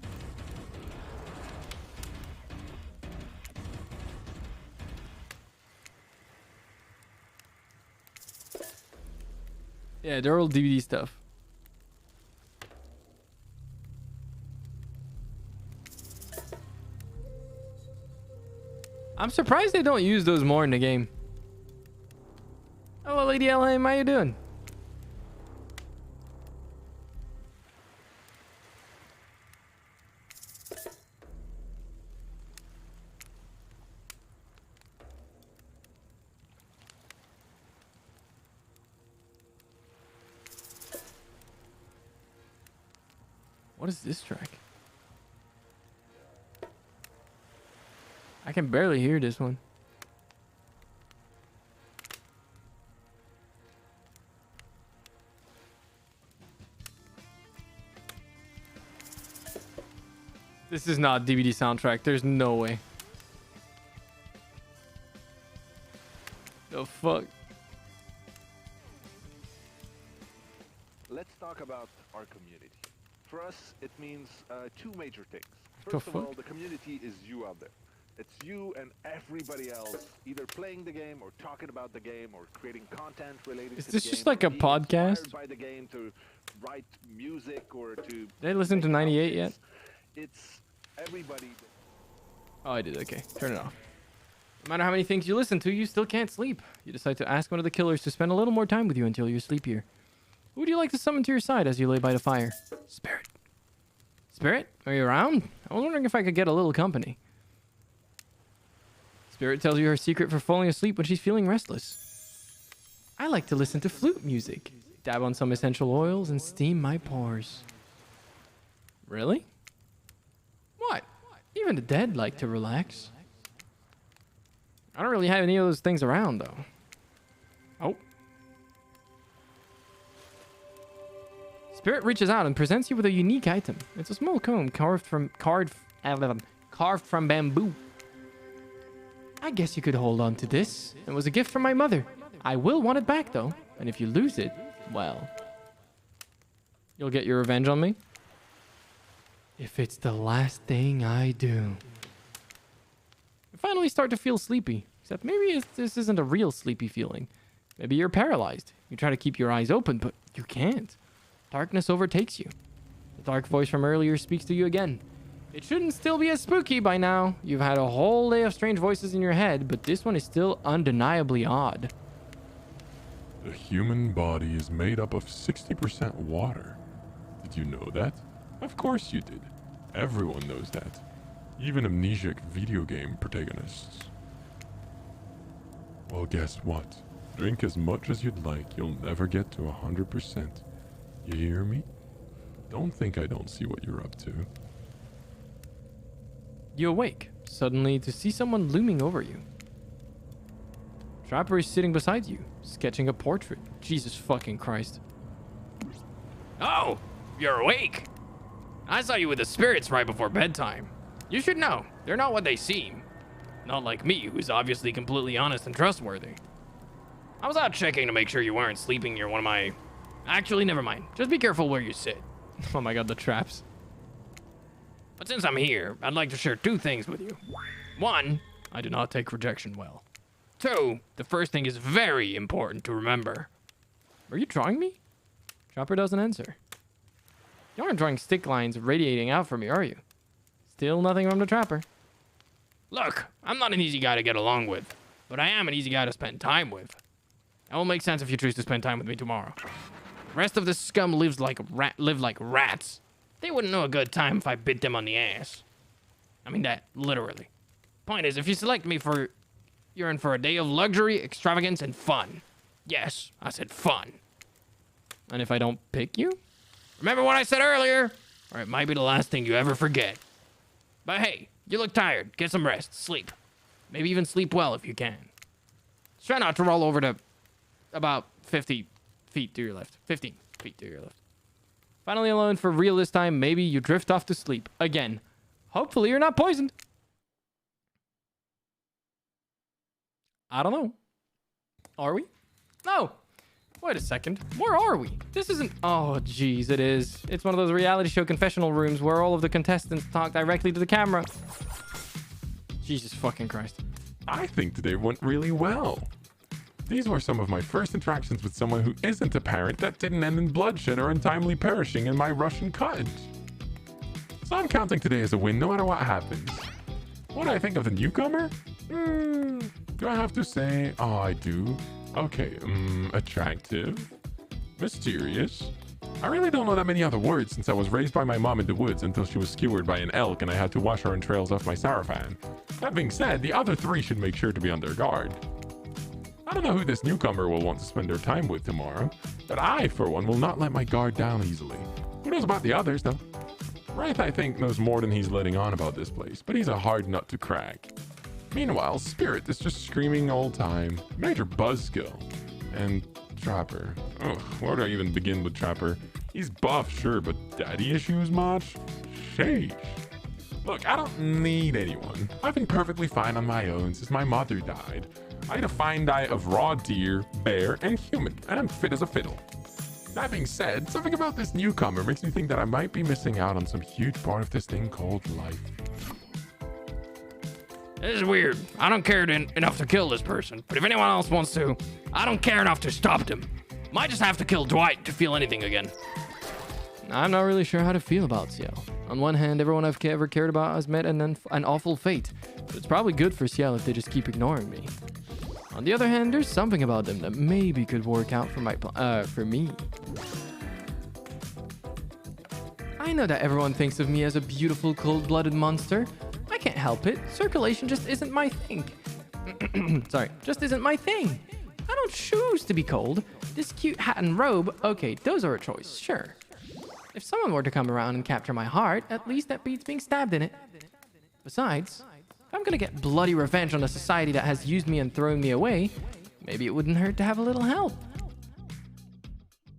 Yeah, they're all DVD stuff. I'm surprised they don't use those more in the game. Hello, Lady LM. How you doing? What is this track? I can barely hear this one. This is not DVD soundtrack. There's no way. The fuck? Let's talk about our community. For us, it means two major things. The First of fuck? all, the community is you out there. It's you and everybody else either playing the game or talking about the game or creating content related Is to this the just game, like or a being podcast? inspired by the game to write music or to Did I listen to make 98 yet? outfits. It's everybody. Oh, I did. Okay. Turn it off. No matter how many things you listen to, you still can't sleep. You decide to ask one of the killers to spend a little more time with you until you're sleepier. Who would you like to summon to your side as you lay by the fire? Spirit. Spirit? Are you around? I was wondering if I could get a little company. Spirit tells you her secret for falling asleep when she's feeling restless. I like to listen to flute music, dab on some essential oils, and steam my pores. Really? What? Even the dead like to relax. I don't really have any of those things around, though. Oh. Spirit reaches out and presents you with a unique item. It's a small comb carved from bamboo. I guess you could hold on to this. It was a gift from my mother. I will want it back, though. And if you lose it, well, you'll get your revenge on me. If it's the last thing I do. You finally start to feel sleepy. Except maybe this isn't a real sleepy feeling. Maybe you're paralyzed. You try to keep your eyes open, but you can't. Darkness overtakes you. The dark voice from earlier speaks to you again. It shouldn't still be as spooky by now. You've had a whole day of strange voices in your head, but this one is still undeniably odd. The human body is made up of 60% water. Did you know that? Of course you did. Everyone knows that. Even amnesiac video game protagonists. Well, guess what? Drink as much as you'd like. You'll never get to 100%. You hear me? Don't think I don't see what you're up to. You awake, suddenly to see someone looming over you. Trapper is sitting beside you, sketching a portrait. Jesus fucking Christ. Oh, you're awake. I saw you with the spirits right before bedtime. You should know, they're not what they seem. Not like me, who's obviously completely honest and trustworthy. I was out checking to make sure you weren't sleeping near one of my... Actually, never mind. Just be careful where you sit. Oh my god, the traps. But since I'm here, I'd like to share two things with you. One, I do not take rejection well. Two, the first thing is very important to remember. Are you drawing me? Trapper doesn't answer. You aren't drawing stick lines radiating out from me, are you? Still nothing from the trapper. Look, I'm not an easy guy to get along with, but I am an easy guy to spend time with. That will make sense if you choose to spend time with me tomorrow. The rest of this scum live like rats. They wouldn't know a good time if I bit them on the ass. I mean that, literally. Point is, if you select me you're in for a day of luxury, extravagance, and fun. Yes, I said fun. And if I don't pick you? Remember what I said earlier? Or it might be the last thing you ever forget. But hey, you look tired. Get some rest. Sleep. Maybe even sleep well if you can. Try not to roll over to about 50 feet to your left. 15 feet to your left. Finally alone for real this time. Maybe you drift off to sleep. Again. Hopefully you're not poisoned. I don't know. Are we? No. Wait a second. Where are we? This isn't... Oh, jeez, it is. It's one of those reality show confessional rooms where all of the contestants talk directly to the camera. Jesus fucking Christ. I think today went really well. These were some of my first interactions with someone who isn't a parent that didn't end in bloodshed or untimely perishing in my Russian cottage. So I'm counting today as a win no matter what happens. What do I think of the newcomer? Do I have to say? Oh, I do. Okay, attractive, mysterious. I really don't know that many other words since I was raised by my mom in the woods until she was skewered by an elk and I had to wash her entrails off my sarafan. That being said, the other three should make sure to be on their guard. I don't know who this newcomer will want to spend their time with tomorrow, but I, for one, will not let my guard down easily. Who knows about the others, though? Wraith, I think, knows more than he's letting on about this place, but he's a hard nut to crack. Meanwhile, Spirit is just screaming all time. Major buzzkill. And Trapper. Ugh, where do I even begin with Trapper? He's buff, sure, but daddy issues much? Sheesh. Look, I don't need anyone. I've been perfectly fine on my own since my mother died. I eat a fine diet of raw deer, bear, and human, and I'm fit as a fiddle. That being said, something about this newcomer makes me think that I might be missing out on some huge part of this thing called life. This is weird. I don't care enough to kill this person, but if anyone else wants to, I don't care enough to stop them. Might just have to kill Dwight to feel anything again. I'm not really sure how to feel about Ciel. On one hand, everyone I've ever cared about has met an awful fate. So it's probably good for Ciel if they just keep ignoring me. On the other hand, there's something about them that maybe could work out for me. I know that everyone thinks of me as a beautiful, cold-blooded monster. I can't help it. Circulation just isn't my thing. Sorry, just isn't my thing. I don't choose to be cold. This cute hat and robe, okay, those are a choice, sure. If someone were to come around and capture my heart, at least that beats being stabbed in it. Besides, if I'm gonna get bloody revenge on a society that has used me and thrown me away, maybe it wouldn't hurt to have a little help.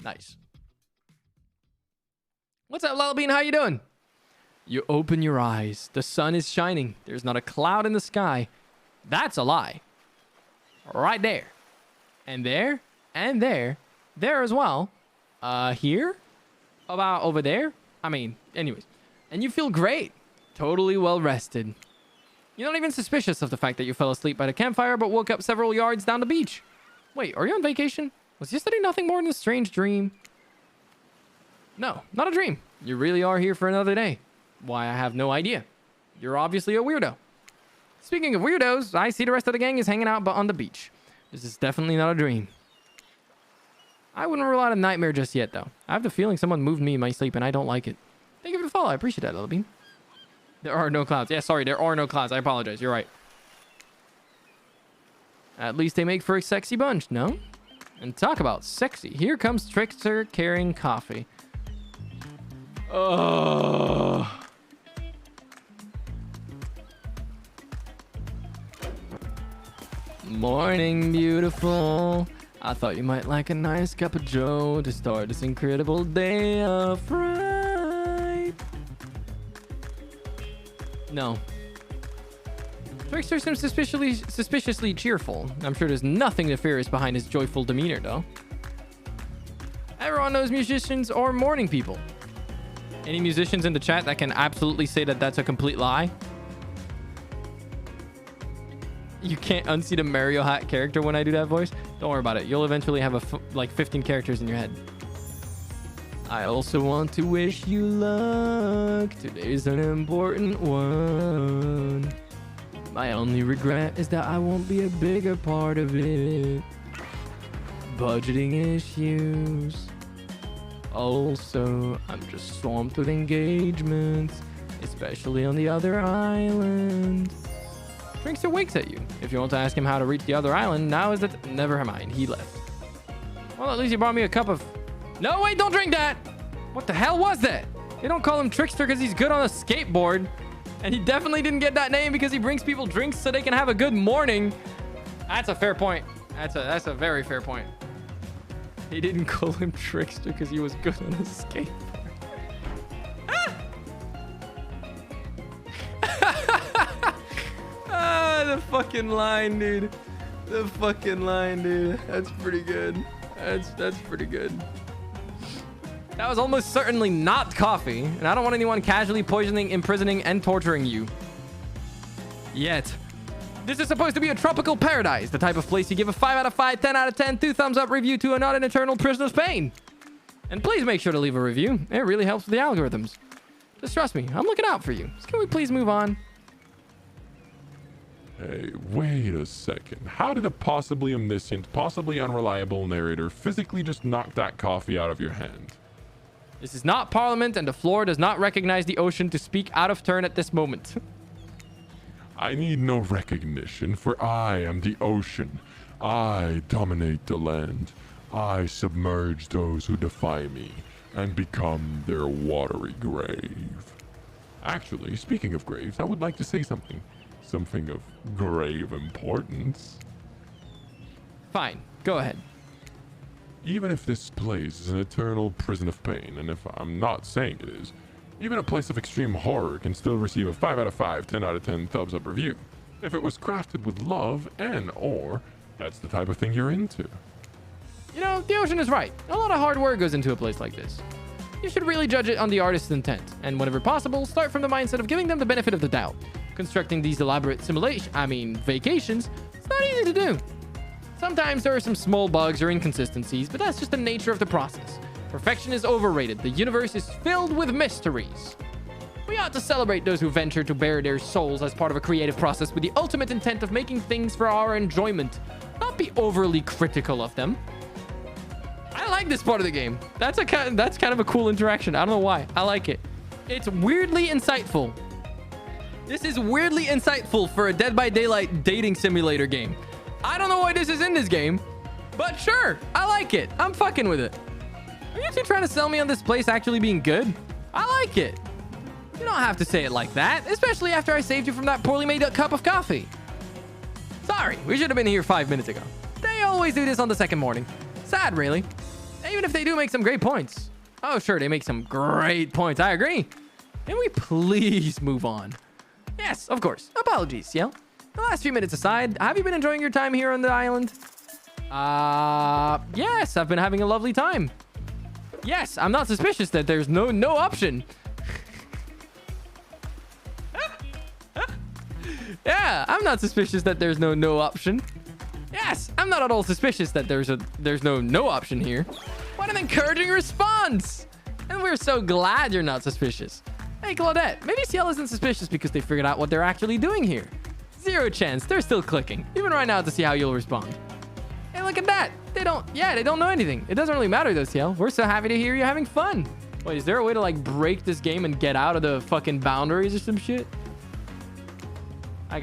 Nice. What's up, Lulbean? How you doing? You open your eyes. The sun is shining. There's not a cloud in the sky. That's a lie. Right there. And there. And there. There as well. Here? About over there? I mean, anyways. And you feel great. Totally well rested. You're not even suspicious of the fact that you fell asleep by the campfire but woke up several yards down the beach. Wait, are you on vacation? Was yesterday nothing more than a strange dream? No, not a dream. You really are here for another day. Why, I have no idea. You're obviously a weirdo. Speaking of weirdos, I see the rest of the gang is hanging out but on the beach. This is definitely not a dream. I wouldn't rule out a nightmare just yet, though. I have the feeling someone moved me in my sleep and I don't like it. Thank you for the follow. I appreciate that, Lilbean. There are no clouds. Yeah, sorry, there are no clouds. I apologize. You're right. At least they make for a sexy bunch, no? And talk about sexy. Here comes Trickster carrying coffee. Oh. Morning, beautiful. I thought you might like a nice cup of joe to start this incredible day of right. No. Trickster seems suspiciously cheerful. I'm sure there's nothing nefarious behind his joyful demeanor, though. Everyone knows musicians or morning people. Any musicians in the chat that can absolutely say that that's a complete lie? You can't unsee the Mario Hat character when I do that voice? Don't worry about it. You'll eventually have like 15 characters in your head. I also want to wish you luck. Today's an important one. My only regret is that I won't be a bigger part of it. Budgeting issues. Also, I'm just swamped with engagements, especially on the other island. Trickster winks at you. If you want to ask him how to reach the other island, now is that... Never mind, he left. Well, at least you brought me a cup of... No, wait, don't drink that! What the hell was that? They don't call him Trickster because he's good on a skateboard. And he definitely didn't get that name because he brings people drinks so they can have a good morning. That's a fair point. That's a very fair point. He didn't call him Trickster because he was good on a skateboard. The fucking line, dude. The fucking line, dude. That's pretty good. That's pretty good. That was almost certainly not coffee, and I don't want anyone casually poisoning, imprisoning, and torturing you. Yet. This is supposed to be a tropical paradise, the type of place you give a 5 out of 5, 10 out of 10, 2 thumbs up review to, and not an eternal prison of pain. And please make sure to leave a review. It really helps with the algorithms. Just trust me, I'm looking out for you. So can we please move on? Hey, wait a second. How did a possibly omniscient, possibly unreliable narrator physically just knock that coffee out of your hand? This is not Parliament, and the floor does not recognize the ocean to speak out of turn at this moment. I need no recognition, for I am the ocean. I dominate the land. I submerge those who defy me and become their watery grave. Actually, speaking of graves, I would like to say something. Something of grave importance. Fine, go ahead. Even if this place is an eternal prison of pain, and if I'm not saying it is, even a place of extreme horror can still receive a 5 out of 5, 10 out of 10 thumbs up review. If it was crafted with love and or that's the type of thing you're into. You know, the ocean is right. A lot of hard work goes into a place like this. You should really judge it on the artist's intent, and whenever possible, start from the mindset of giving them the benefit of the doubt. Constructing these elaborate vacations, it's not easy to do. Sometimes there are some small bugs or inconsistencies, but that's just the nature of the process. Perfection is overrated. The universe is filled with mysteries. We ought to celebrate those who venture to bare their souls as part of a creative process with the ultimate intent of making things for our enjoyment, not be overly critical of them. I like this part of the game. That's kind of a cool interaction. I don't know why. I like it. It's weirdly insightful. This is weirdly insightful for a Dead by Daylight dating simulator game. I don't know why this is in this game, but sure, I like it. I'm fucking with it. Are you two trying to sell me on this place actually being good? I like it. You don't have to say it like that, especially after I saved you from that poorly made cup of coffee. Sorry, we should have been here 5 minutes ago. They always do this on the second morning. Sad, really. Even if they do make some great points. Oh, sure, they make some great points. I agree. Can we please move on? Yes, of course. Apologies, Ciel. The last few minutes aside, have you been enjoying your time here on the island? Yes, I've been having a lovely time. Yes, I'm not suspicious that there's no option. Yeah, I'm not suspicious that there's no option. Yes, I'm not at all suspicious that there's no option here. What an encouraging response! And we're so glad you're not suspicious. Hey, Claudette, maybe Ciel isn't suspicious because they figured out what they're actually doing here. Zero chance. They're still clicking, even right now, to see how you'll respond. Hey, look at that. They don't know anything. It doesn't really matter though, Ciel. We're so happy to hear you're having fun. Wait, is there a way to like break this game and get out of the fucking boundaries or some shit? Like,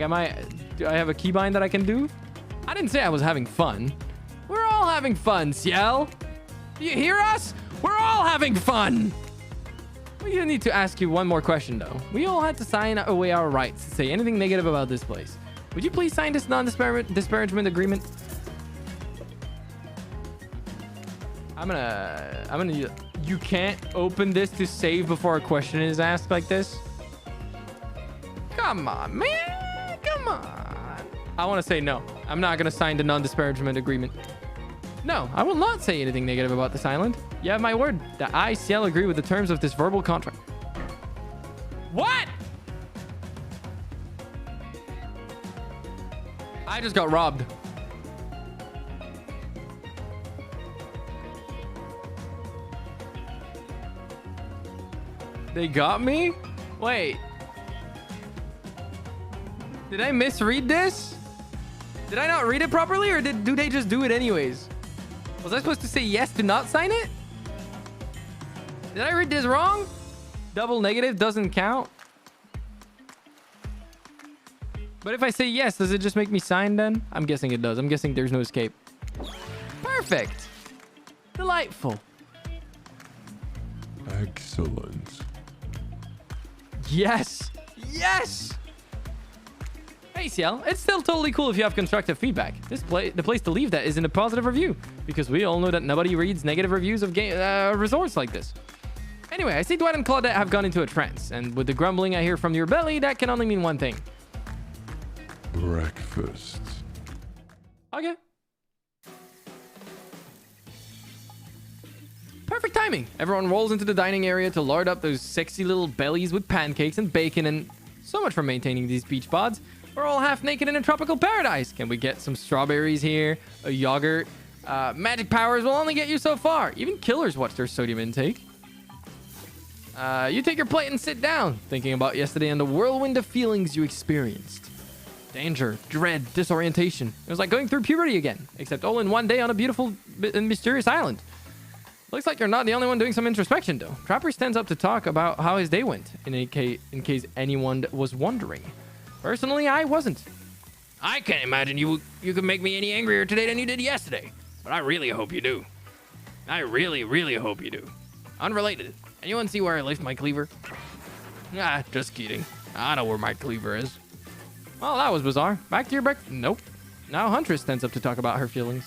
do I have a keybind that I can do? I didn't say I was having fun. We're all having fun, Ciel. Do you hear us? We're all having fun. We need to ask you one more question, though. We all had to sign away our rights to say anything negative about this place. Would you please sign this non-disparagement agreement? I'm gonna... You can't open this to save before a question is asked like this? Come on, man. Come on. I want to say no. I'm not going to sign the non-disparagement agreement. No, I will not say anything negative about this island. You have my word that I, Ciel, agree with the terms of this verbal contract. What? I just got robbed. They got me? Wait. Did I misread this? Did I not read it properly, or do they just do it anyways? Was I supposed to say yes to not sign it? Did I read this wrong? Double negative doesn't count. But if I say yes, does it just make me sign then? I'm guessing it does. I'm guessing there's no escape. Perfect. Delightful. Excellent. Yes. Yes. Hey, Ciel. It's still totally cool if you have constructive feedback. The place to leave that is in a positive review, because we all know that nobody reads negative reviews of resorts like this. Anyway, I see Dwight and Claudette have gone into a trance, and with the grumbling I hear from your belly, that can only mean one thing. Breakfast. Okay. Perfect timing. Everyone rolls into the dining area to lard up those sexy little bellies with pancakes and bacon, and so much for maintaining these beach pods. We're all half naked in a tropical paradise. Can we get some strawberries here? A yogurt? Magic powers will only get you so far. Even killers watch their sodium intake. You take your plate and sit down, thinking about yesterday and the whirlwind of feelings you experienced. Danger, dread, disorientation. It was like going through puberty again, except all in one day on a beautiful and mysterious island. Looks like you're not the only one doing some introspection, though. Trapper stands up to talk about how his day went, in case anyone was wondering. Personally, I wasn't. I can't imagine you could make me any angrier today than you did yesterday. But I really hope you do. I really, really hope you do. Unrelated. Anyone see where I left my cleaver? Ah, just kidding. I know where my cleaver is. Well, that was bizarre. Back to your breakfast. Nope. Now Huntress stands up to talk about her feelings.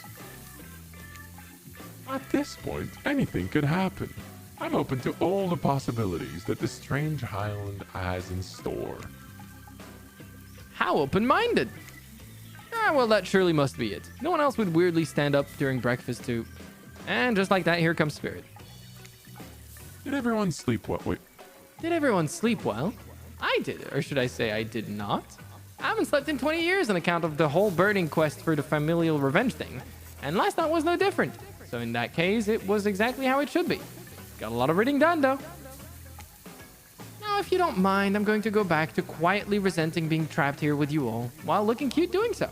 At this point, anything could happen. I'm open to all the possibilities that this strange island has in store. How open-minded. Ah, well, that surely must be it. No one else would weirdly stand up during breakfast too. And just like that, here comes Spirit. Did everyone sleep well? Wait. Did everyone sleep well? I did, or should I say I did not? I haven't slept in 20 years on account of the whole burning quest for the familial revenge thing. And last night was no different. So in that case, it was exactly how it should be. Got a lot of reading done, though. Now, if you don't mind, I'm going to go back to quietly resenting being trapped here with you all, while looking cute doing so.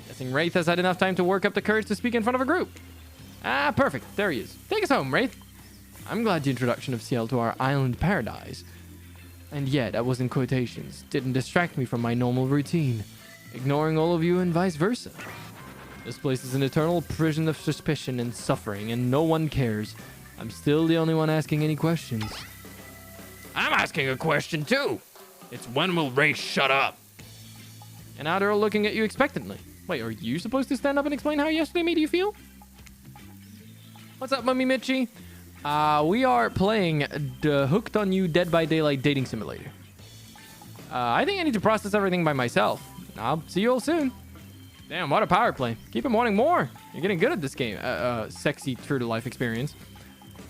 Guessing Wraith has had enough time to work up the courage to speak in front of a group. Ah, perfect. There he is. Take us home, Wraith. I'm glad the introduction of Ciel to our island paradise, and yeah, that was in quotations, didn't distract me from my normal routine, ignoring all of you and vice versa. This place is an eternal prison of suspicion and suffering, and no one cares. I'm still the only one asking any questions. I'm asking a question too. It's when will Ray shut up? And now they're all looking at you expectantly. Wait, are you supposed to stand up and explain how yesterday made you feel? What's up, Mummy Mitchie? We are playing the Hooked on You Dead by Daylight dating simulator. I think I need to process everything by myself. I'll see you all soon. Damn, what a power play. Keep him wanting more. You're getting good at this game. Sexy true-to-life experience.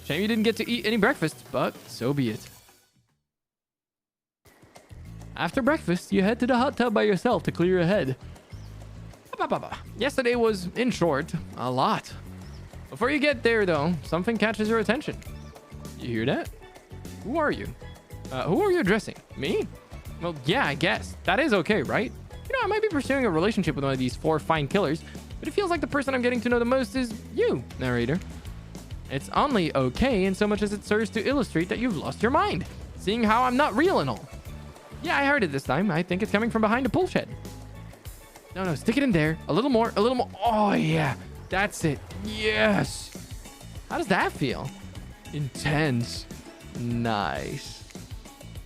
Shame you didn't get to eat any breakfast, but so be it. After breakfast, you head to the hot tub by yourself to clear your head. Yesterday was, in short, a lot. Before you get there, though, something catches your attention. You hear that? Who are you? Who are you addressing? Me? Well, yeah, I guess. That is okay, right? You know, I might be pursuing a relationship with one of these 4 fine killers, but it feels like the person I'm getting to know the most is you, narrator. It's only okay in so much as it serves to illustrate that you've lost your mind, seeing how I'm not real and all. Yeah, I heard it this time. I think it's coming from behind a pull shed. No, stick it in there. A little more, a little more. Oh, yeah. That's it. Yes. How does that feel? Intense. Nice.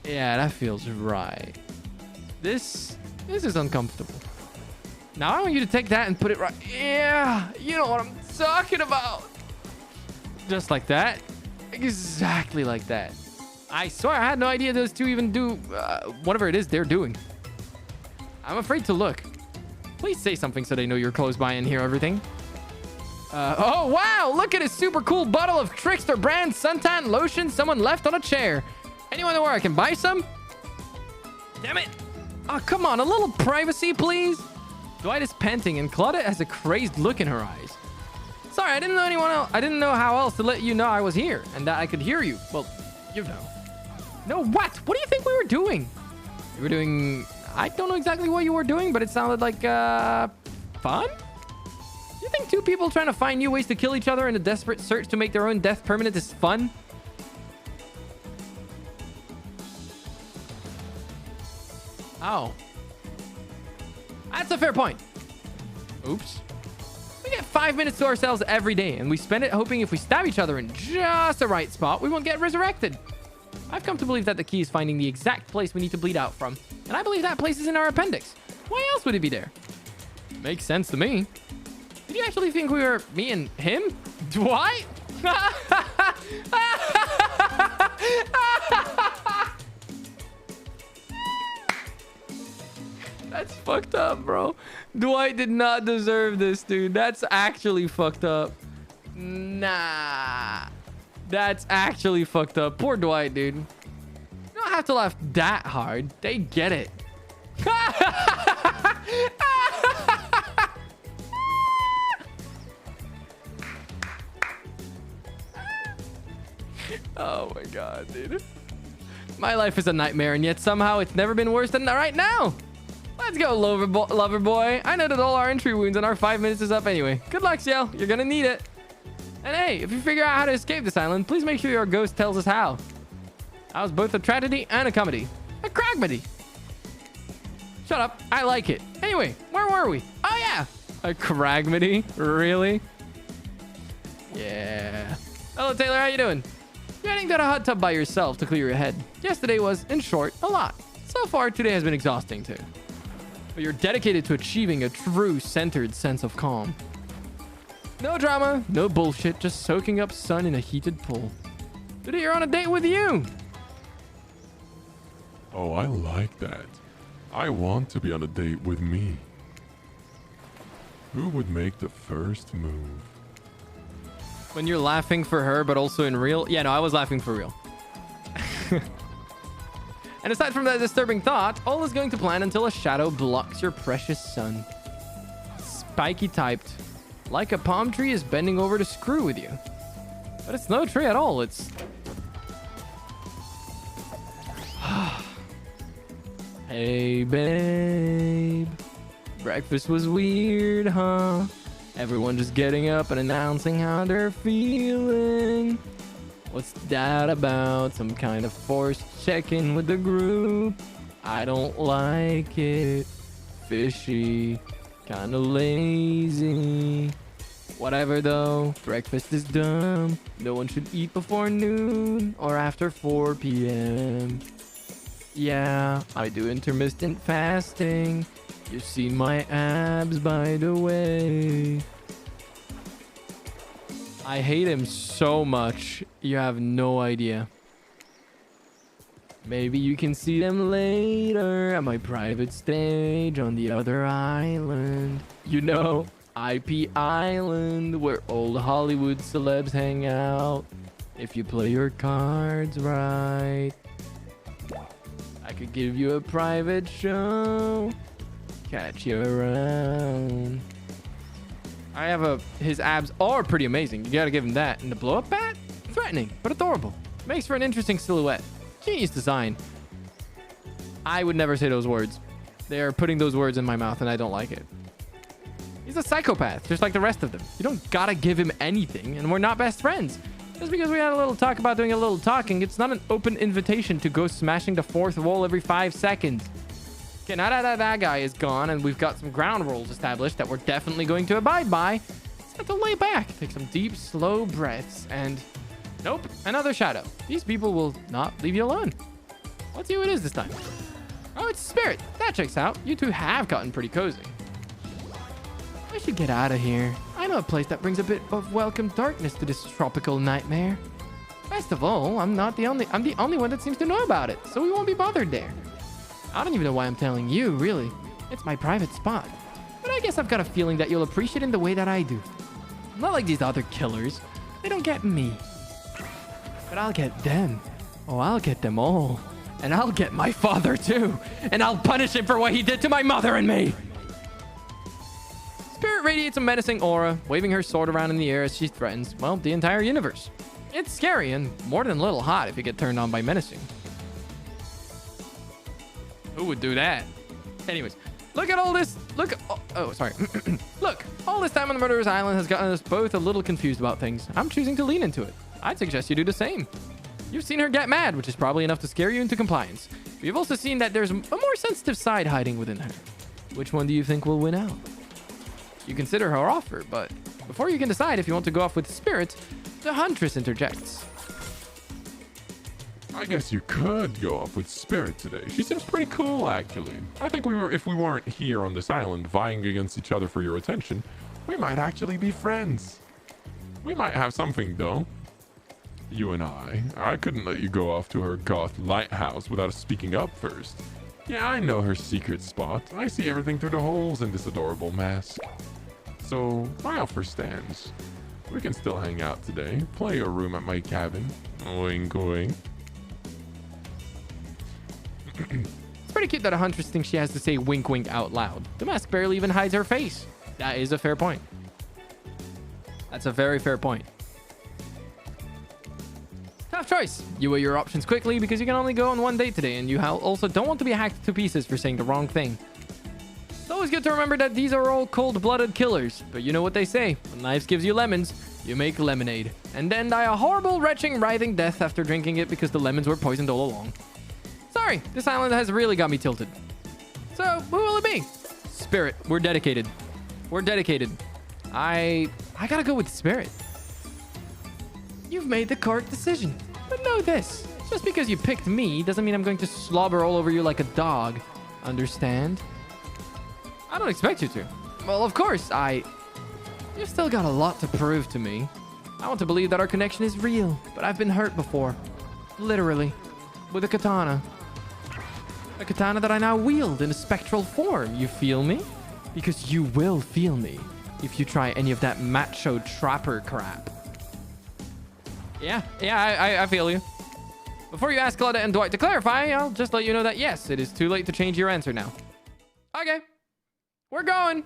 Yeah, that feels right. This is uncomfortable. Now I want you to take that and put it right. Yeah, you know what I'm talking about. Just like that. Exactly like that. I swear I had no idea those two even do whatever it is they're doing. I'm afraid to look. Please say something so they know you're close by and hear everything. Oh, wow. Look at a super cool bottle of Trickster brand suntan lotion someone left on a chair. Anyone know where I can buy some? Damn it. Oh, come on. A little privacy, please. Dwight is panting and Claudette has a crazed look in her eyes. Sorry, I didn't know anyone else. I didn't know how else to let you know I was here and that I could hear you. Well, You know. No, what? What do you think we were doing? We were doing... I don't know exactly what you were doing, but it sounded like, fun? You think two people trying to find new ways to kill each other in a desperate search to make their own death permanent is fun? Oh. That's a fair point. Oops. We get 5 minutes to ourselves every day, and we spend it hoping if we stab each other in just the right spot, we won't get resurrected. I've come to believe that the key is finding the exact place we need to bleed out from, and I believe that place is in our appendix. Why else would it be there? Makes sense to me. Did you actually think we were me and him? Dwight? That's fucked up, bro. Dwight did not deserve this, dude. That's actually fucked up. Nah. That's actually fucked up. Poor Dwight, dude. You don't have to laugh that hard. They get it. Oh my god, dude. My life is a nightmare, and yet somehow it's never been worse than right now. Let's go, lover boy. I know that all our entry wounds and our 5 minutes is up anyway. Good luck, Ciel. You're gonna need it. And hey, if you figure out how to escape this island, please make sure your ghost tells us how. That was both a tragedy and a comedy. A cragmedy. Shut up. I like it. Anyway, where were we? Oh, yeah. A cragmedy? Really? Yeah. Hello, Taylor. How you doing? You're heading to the hot tub by yourself to clear your head. Yesterday was, in short, a lot. So far, today has been exhausting, too. But you're dedicated to achieving a true centered sense of calm. No drama, no bullshit, just soaking up sun in a heated pool. Today you're on a date with you. Oh, I like that. I want to be on a date with me. Who would make the first move? When you're laughing for her, but also in real... Yeah, no, I was laughing for real. And aside from that disturbing thought, all is going to plan until a shadow blocks your precious sun. Spiky typed. Like a palm tree is bending over to screw with you. But it's no tree at all. It's... Hey, babe. Breakfast was weird, huh? Everyone just getting up and announcing how they're feeling. What's that about? Some kind of forced check-in with the group? I don't like it. Fishy. Kinda lazy. Whatever though, breakfast is dumb. No one should eat before noon or after 4 p.m. Yeah, I do intermittent fasting. You've seen my abs, by the way. I hate him so much. You have no idea. Maybe you can see them later at my private stage on the other island. You know, IP Island, where old Hollywood celebs hang out. If you play your cards right, I could give you a private show. Catch you around. His abs are pretty amazing. You gotta give him that. And the blow up bat? Threatening, but adorable. Makes for an interesting silhouette. Genius design. I would never say those words. They are putting those words in my mouth and I don't like it. He's a psychopath, just like the rest of them. You don't gotta give him anything, and we're not best friends. Just because we had a little talk about doing a little talking, it's not an open invitation to go smashing the fourth wall every 5 seconds. Okay, now that guy is gone and we've got some ground rules established that we're definitely going to abide by, it's time to lay back, take some deep, slow breaths, and... Nope, another shadow. These people will not leave you alone. Let's see who it is this time. Oh, it's Spirit. That checks out. You two have gotten pretty cozy. I should get out of here. I know a place that brings a bit of welcome darkness to this tropical nightmare. Best of all, I'm the only one that seems to know about it, so we won't be bothered there. I don't even know why I'm telling you, really. It's my private spot. But I guess I've got a feeling that you'll appreciate it in the way that I do. Not like these other killers. They don't get me. But I'll get them. Oh, I'll get them all. And I'll get my father too. And I'll punish him for what he did to my mother and me. Spirit radiates a menacing aura, waving her sword around in the air as she threatens, well, the entire universe. It's scary and more than a little hot if you get turned on by menacing. Who would do that? Anyways, look at all this. Look. Oh, sorry. Look, all this time on the Murderer's Island has gotten us both a little confused about things. I'm choosing to lean into it. I'd suggest you do the same. You've seen her get mad, which is probably enough to scare you into compliance. But you've also seen that there's a more sensitive side hiding within her. Which one do you think will win out? You consider her offer, but before you can decide if you want to go off with Spirit, the Huntress interjects. I guess you could go off with Spirit today. She seems pretty cool, actually. I think if we weren't here on this island vying against each other for your attention, we might actually be friends. We might have something, though. You and I couldn't let you go off to her goth lighthouse without speaking up first. Yeah, I know her secret spot. I see everything through the holes in this adorable mask. So, my offer stands. We can still hang out today. Play a room at my cabin. Wink, wink. It's pretty cute that a Huntress thinks she has to say wink wink out loud. The mask barely even hides her face. That is a fair point. That's a very fair point. Tough choice. You weigh your options quickly because you can only go on one date today, and you also don't want to be hacked to pieces for saying the wrong thing. It's always good to remember that these are all cold-blooded killers, but you know what they say. When life gives you lemons, you make lemonade, and then die a horrible, retching, writhing death after drinking it because the lemons were poisoned all along. Sorry, this island has really got me tilted. So, who will it be? Spirit. We're dedicated. We're dedicated. I gotta go with Spirit. You've made the correct decision. But know this. Just because you picked me doesn't mean I'm going to slobber all over you like a dog. Understand? I don't expect you to. Well, of course, You've still got a lot to prove to me. I want to believe that our connection is real, but I've been hurt before. Literally. With a katana. A katana that I now wield in a spectral form. You feel me? Because you will feel me if you try any of that macho trapper crap. Yeah, I feel you. Before you ask Claudette and Dwight to clarify, I'll just let you know that yes, it is too late to change your answer now. Okay. We're going.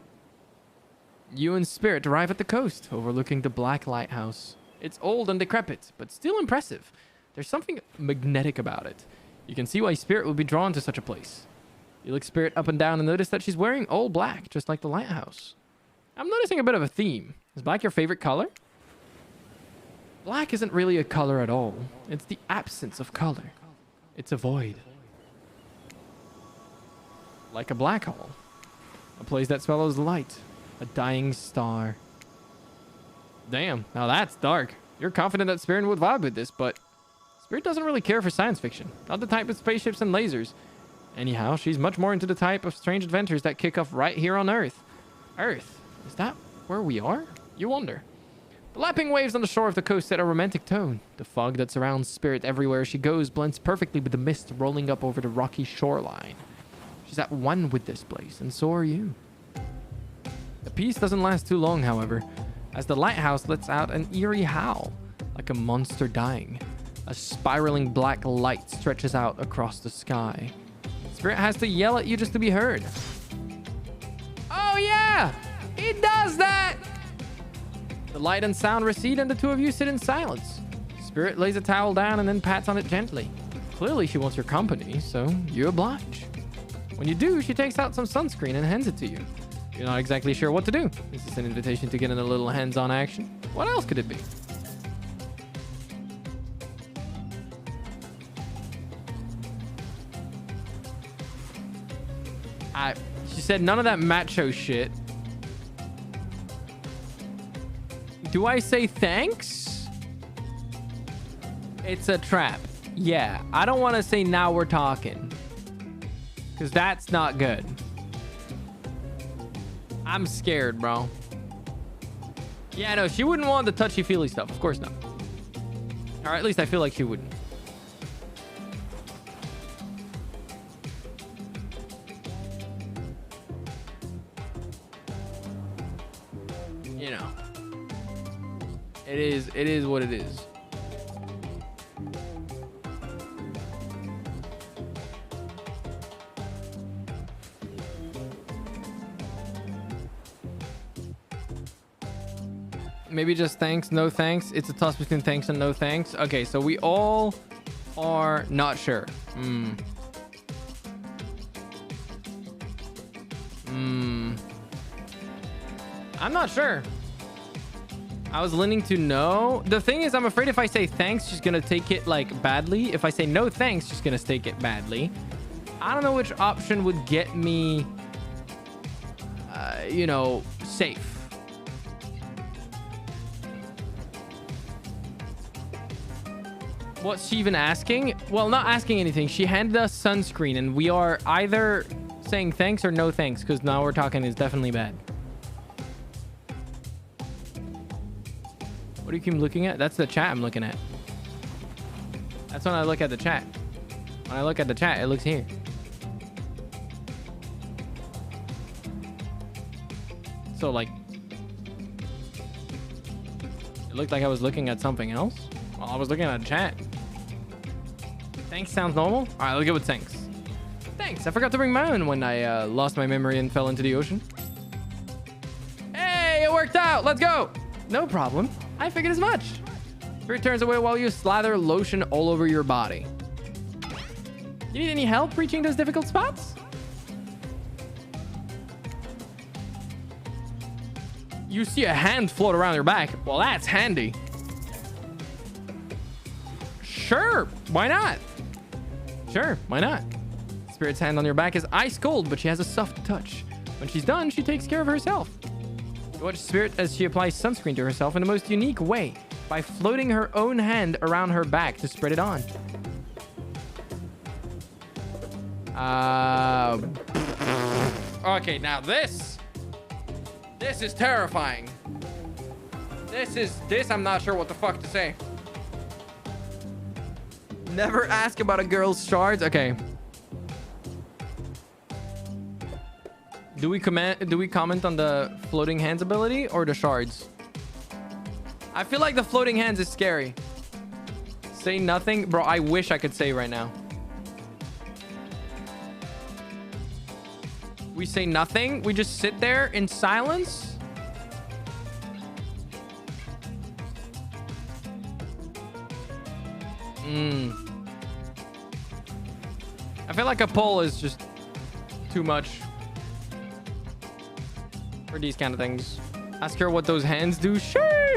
You and Spirit arrive at the coast, overlooking the Black Lighthouse. It's old and decrepit, but still impressive. There's something magnetic about it. You can see why Spirit would be drawn to such a place. You look Spirit up and down and notice that she's wearing all black, just like the lighthouse. I'm noticing a bit of a theme. Is black your favorite color? Black isn't really a color at all. It's the absence of color. It's a void. Like a black hole. A place that swallows light. A dying star. Damn, now that's dark. You're confident that Spirit would vibe with this, but Spirit doesn't really care for science fiction. Not the type of spaceships and lasers. Anyhow, she's much more into the type of strange adventures that kick off right here on Earth. Earth? Is that where we are? You wonder. The lapping waves on the shore of the coast set a romantic tone. The fog that surrounds Spirit everywhere she goes blends perfectly with the mist rolling up over the rocky shoreline. She's at one with this place, and so are you. The peace doesn't last too long, however, as the lighthouse lets out an eerie howl, like a monster dying. A spiraling black light stretches out across the sky. Spirit has to yell at you just to be heard. Oh yeah! He does that! The light and sound recede and the two of you sit in silence. Spirit lays a towel down and then pats on it gently. Clearly she wants your company, so you oblige. When you do, she takes out some sunscreen and hands it to you. You're not exactly sure what to do. Is this an invitation to get in a little hands-on action? What else could it be? She said none of that macho shit. Do I say thanks? It's a trap. Yeah, I don't want to say now we're talking. Because that's not good. I'm scared, bro. Yeah, no, she wouldn't want the touchy-feely stuff. Of course not. Or at least I feel like she wouldn't. You know. It is what it is. Maybe just thanks, no thanks. It's a toss between thanks and no thanks. Okay, so we all are not sure. I'm not sure. I was leaning to no. The thing is, I'm afraid if I say thanks, she's gonna take it like badly. If I say no thanks, she's gonna take it badly. I don't know which option would get me, you know, safe. What's she even asking? Well, not asking anything. She handed us sunscreen, and we are either saying thanks or no thanks, because now we're talking is definitely bad. What do you keep looking at? That's the chat I'm looking at. That's when I look at the chat. When I look at the chat, it looks here. So, like, it looked like I was looking at something else. Well, I was looking at the chat. Thanks sounds normal. All right, let's go with thanks. Thanks. I forgot to bring my own when I lost my memory and fell into the ocean. Hey, it worked out. Let's go. No problem. I figured as much. Spirit turns away while you slather lotion all over your body. You need any help reaching those difficult spots? You see a hand float around your back. Well, that's handy. Sure, why not? Sure, why not? Spirit's hand on your back is ice cold, but she has a soft touch. When she's done, she takes care of herself. You watch Spirit as she applies sunscreen to herself in the most unique way by floating her own hand around her back to spread it on. Okay, now this is terrifying. This I'm not sure what the fuck to say. Never ask about a girl's shards. Okay. Do we comment on the floating hands ability or the shards? I feel like the floating hands is scary. Say nothing. Bro, I wish I could say right now. We say nothing. We just sit there in silence. I feel like a poll is just too much for these kind of things. Ask her what those hands do. Sure.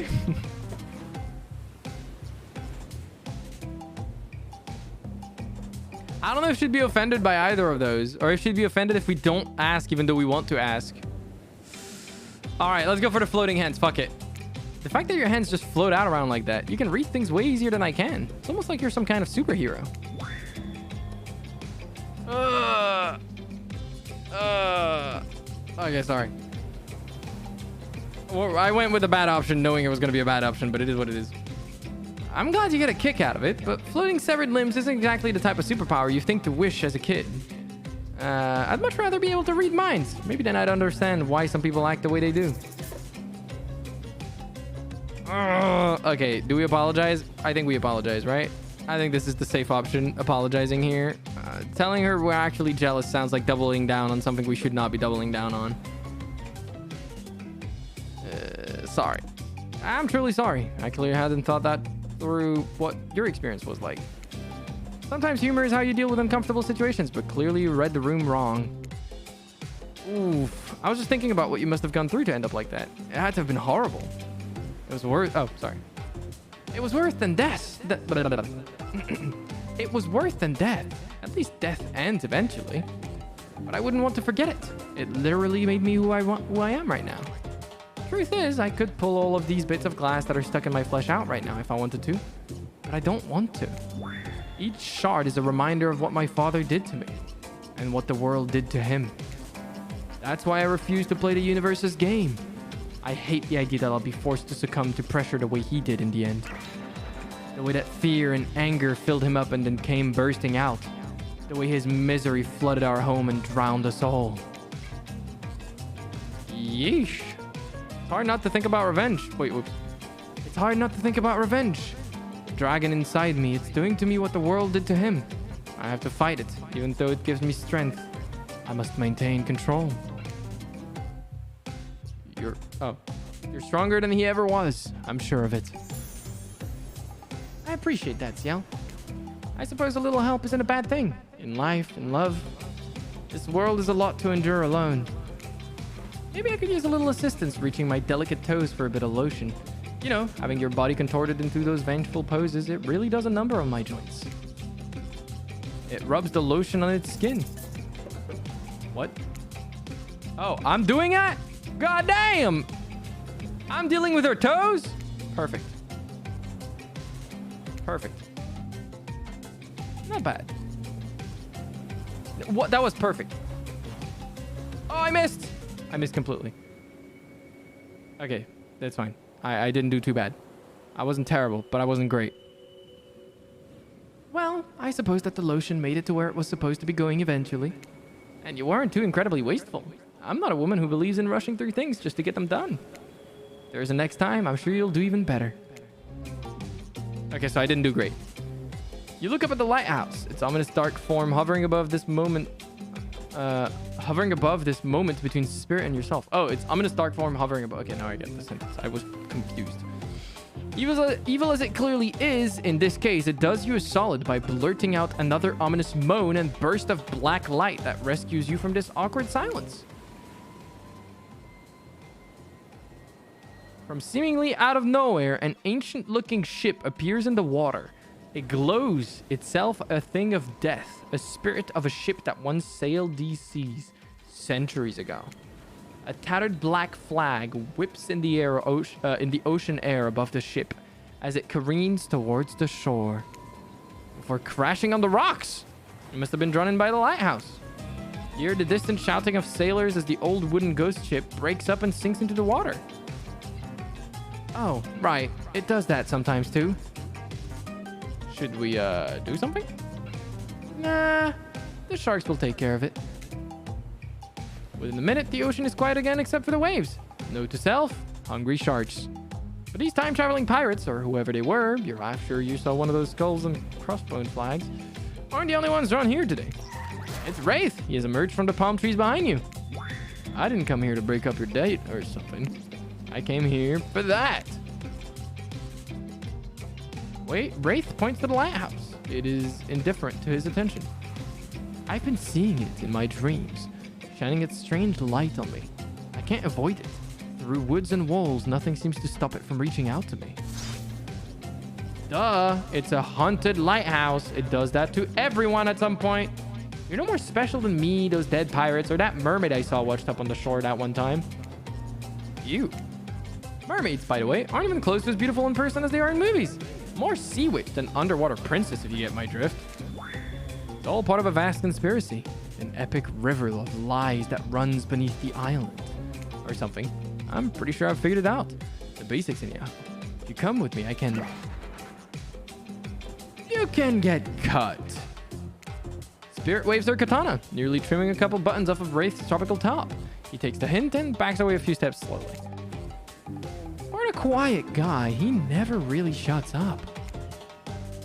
I don't know if she'd be offended by either of those, or if she'd be offended if we don't ask even though we want to ask. All right, let's go for the floating hands. Fuck it. The fact that your hands just float out around like that, you can read things way easier than I can. It's almost like you're some kind of superhero. Okay, sorry. Well, I went with a bad option knowing it was going to be a bad option, but it is what it is. I'm glad you get a kick out of it, but floating severed limbs isn't exactly the type of superpower you think to wish as a kid. I'd much rather be able to read minds. Maybe then I'd understand why some people act the way they do. Okay, do we apologize? I think we apologize, right? I think this is the safe option, apologizing here. Telling her we're actually jealous sounds like doubling down on something we should not be doubling down on. Sorry. I'm truly sorry. I clearly hadn't thought that through what your experience was like. Sometimes humor is how you deal with uncomfortable situations, but clearly you read the room wrong. Oof. I was just thinking about what you must have gone through to end up like that. It had to have been horrible. It was worth... Oh, sorry. It was worse than death. It was worse than death. At least death ends eventually. But I wouldn't want to forget it. It literally made me who I am right now. Truth is, I could pull all of these bits of glass that are stuck in my flesh out right now if I wanted to. But I don't want to. Each shard is a reminder of what my father did to me. And what the world did to him. That's why I refuse to play the universe's game. I hate the idea that I'll be forced to succumb to pressure the way he did in the end. The way that fear and anger filled him up and then came bursting out. The way his misery flooded our home and drowned us all. Yeesh. It's hard not to think about revenge. Wait, whoops. It's hard not to think about revenge. The dragon inside me, it's doing to me what the world did to him. I have to fight it, even though it gives me strength. I must maintain control. Oh. You're stronger than he ever was. I'm sure of it. I appreciate that, Ciel. I suppose a little help isn't a bad thing. In life, in love. This world is a lot to endure alone. Maybe I could use a little assistance reaching my delicate toes for a bit of lotion. You know, having your body contorted into those vengeful poses, it really does a number on my joints. It rubs the lotion on its skin. What? Oh, I'm doing that? God damn! I'm dealing with her toes? Perfect. Perfect. Not bad. What? That was perfect. Oh, I missed. I missed completely. Okay, that's fine. I didn't do too bad. I wasn't terrible, but I wasn't great. Well, I suppose that the lotion made it to where it was supposed to be going eventually. And you weren't too incredibly wasteful. I'm not a woman who believes in rushing through things just to get them done. If there's a next time, I'm sure you'll do even better. Okay, so I didn't do great. You look up at the lighthouse. Its ominous dark form hovering above this moment between spirit and yourself. Oh, it's ominous dark form hovering above. Okay, now I get the sentence. I was confused. Evil as it clearly is, in this case, it does you a solid by blurting out another ominous moan and burst of black light that rescues you from this awkward silence. From seemingly out of nowhere, an ancient-looking ship appears in the water. It glows, itself a thing of death, a spirit of a ship that once sailed these seas centuries ago. A tattered black flag whips in the air, in the ocean air above the ship as it careens towards the shore before crashing on the rocks. It must have been drawn in by the lighthouse. You hear the distant shouting of sailors as the old wooden ghost ship breaks up and sinks into the water. Oh, right. It does that sometimes too. Should we, do something? Nah, the sharks will take care of it. Within a minute, the ocean is quiet again except for the waves. Note to self, hungry sharks. But these time-traveling pirates, or whoever they were, I'm sure you saw one of those skulls and crossbones flags, aren't the only ones drawn here today. It's Wraith. He has emerged from the palm trees behind you. I didn't come here to break up your date or something. I came here for that. Wait, Wraith points to the lighthouse. It is indifferent to his attention. I've been seeing it in my dreams, shining its strange light on me. I can't avoid it. Through woods and walls, nothing seems to stop it from reaching out to me. Duh, it's a haunted lighthouse. It does that to everyone at some point. You're no more special than me, those dead pirates, or that mermaid I saw washed up on the shore that one time. You. Mermaids, by the way, aren't even close to as beautiful in person as they are in movies. More sea witch than underwater princess, if you get my drift. It's all part of a vast conspiracy. An epic river of lies that runs beneath the island. Or something. I'm pretty sure I've figured it out. The basics anyhow. If you come with me, I can... You can get cut. Spirit waves her katana, nearly trimming a couple buttons off of Wraith's tropical top. He takes the hint and backs away a few steps slowly. A quiet guy, he never really shuts up.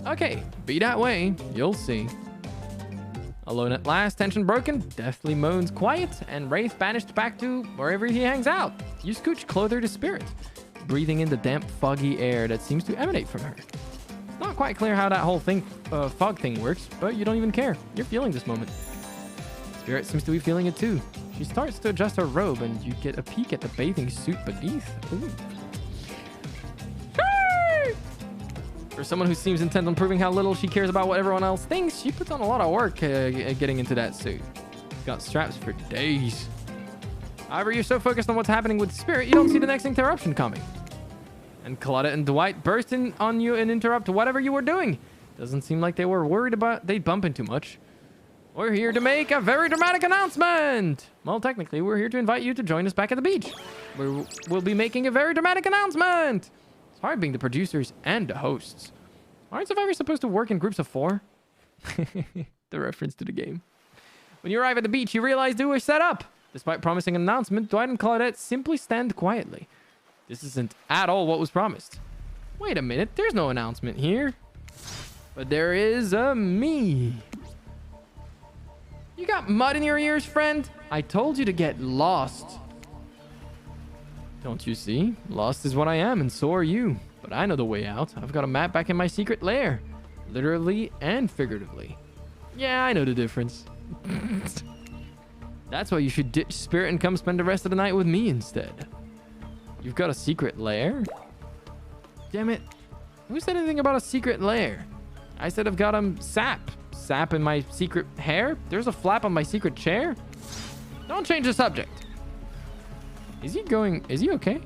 Okay, be that way, you'll see. Alone at last, tension broken, deftly moans quiet, and Wraith banished back to wherever he hangs out. You scooch closer to Spirit, breathing in the damp, foggy air that seems to emanate from her. It's not quite clear how that whole fog thing works, but you don't even care. You're feeling this moment. Spirit seems to be feeling it too. She starts to adjust her robe, and you get a peek at the bathing suit beneath. Ooh. For someone who seems intent on proving how little she cares about what everyone else thinks, she puts on a lot of work getting into that suit. Got straps for days. However, you're so focused on what's happening with Spirit, you don't see the next interruption coming. And Claudette and Dwight burst in on you and interrupt whatever you were doing. Doesn't seem like they were worried about they'd bump into much. We're here to make a very dramatic announcement. Well, technically, we're here to invite you to join us back at the beach. We'll be making a very dramatic announcement. Hard being the producers and the hosts. Aren't survivors supposed to work in groups of 4? The reference to the game. When you arrive at the beach, you realize they were set up. Despite promising an announcement, Dwight and Claudette simply stand quietly. This isn't at all what was promised. Wait a minute, there's no announcement here. But there is a me. You got mud in your ears, friend? I told you to get lost. Don't you see? Lost is what I am, and so are you. But I know the way out. I've got a map back in my secret lair. Literally and figuratively. Yeah, I know the difference. That's why you should ditch Spirit and come spend the rest of the night with me instead. You've got a secret lair? Damn it. Who said anything about a secret lair? I said I've got sap. Sap in my secret hair? There's a flap on my secret chair? Don't change the subject. Is he okay?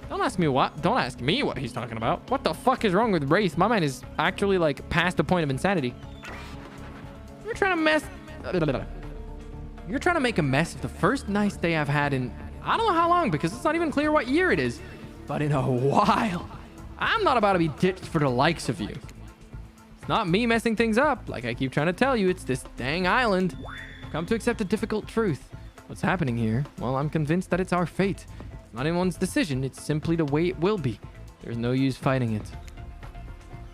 Don't ask me what he's talking about. What the fuck is wrong with Wraith? My mind is actually like past the point of insanity. You're trying to make a mess of the first nice day I've had in I don't know how long, because it's not even clear what year it is, but in a while. I'm not about to be ditched for the likes of you. It's not me messing things up. Like I keep trying to tell you, it's this dang island. Come to accept a difficult truth. What's happening here? Well, I'm convinced that it's our fate. It's not anyone's decision. It's simply the way it will be. There's no use fighting it.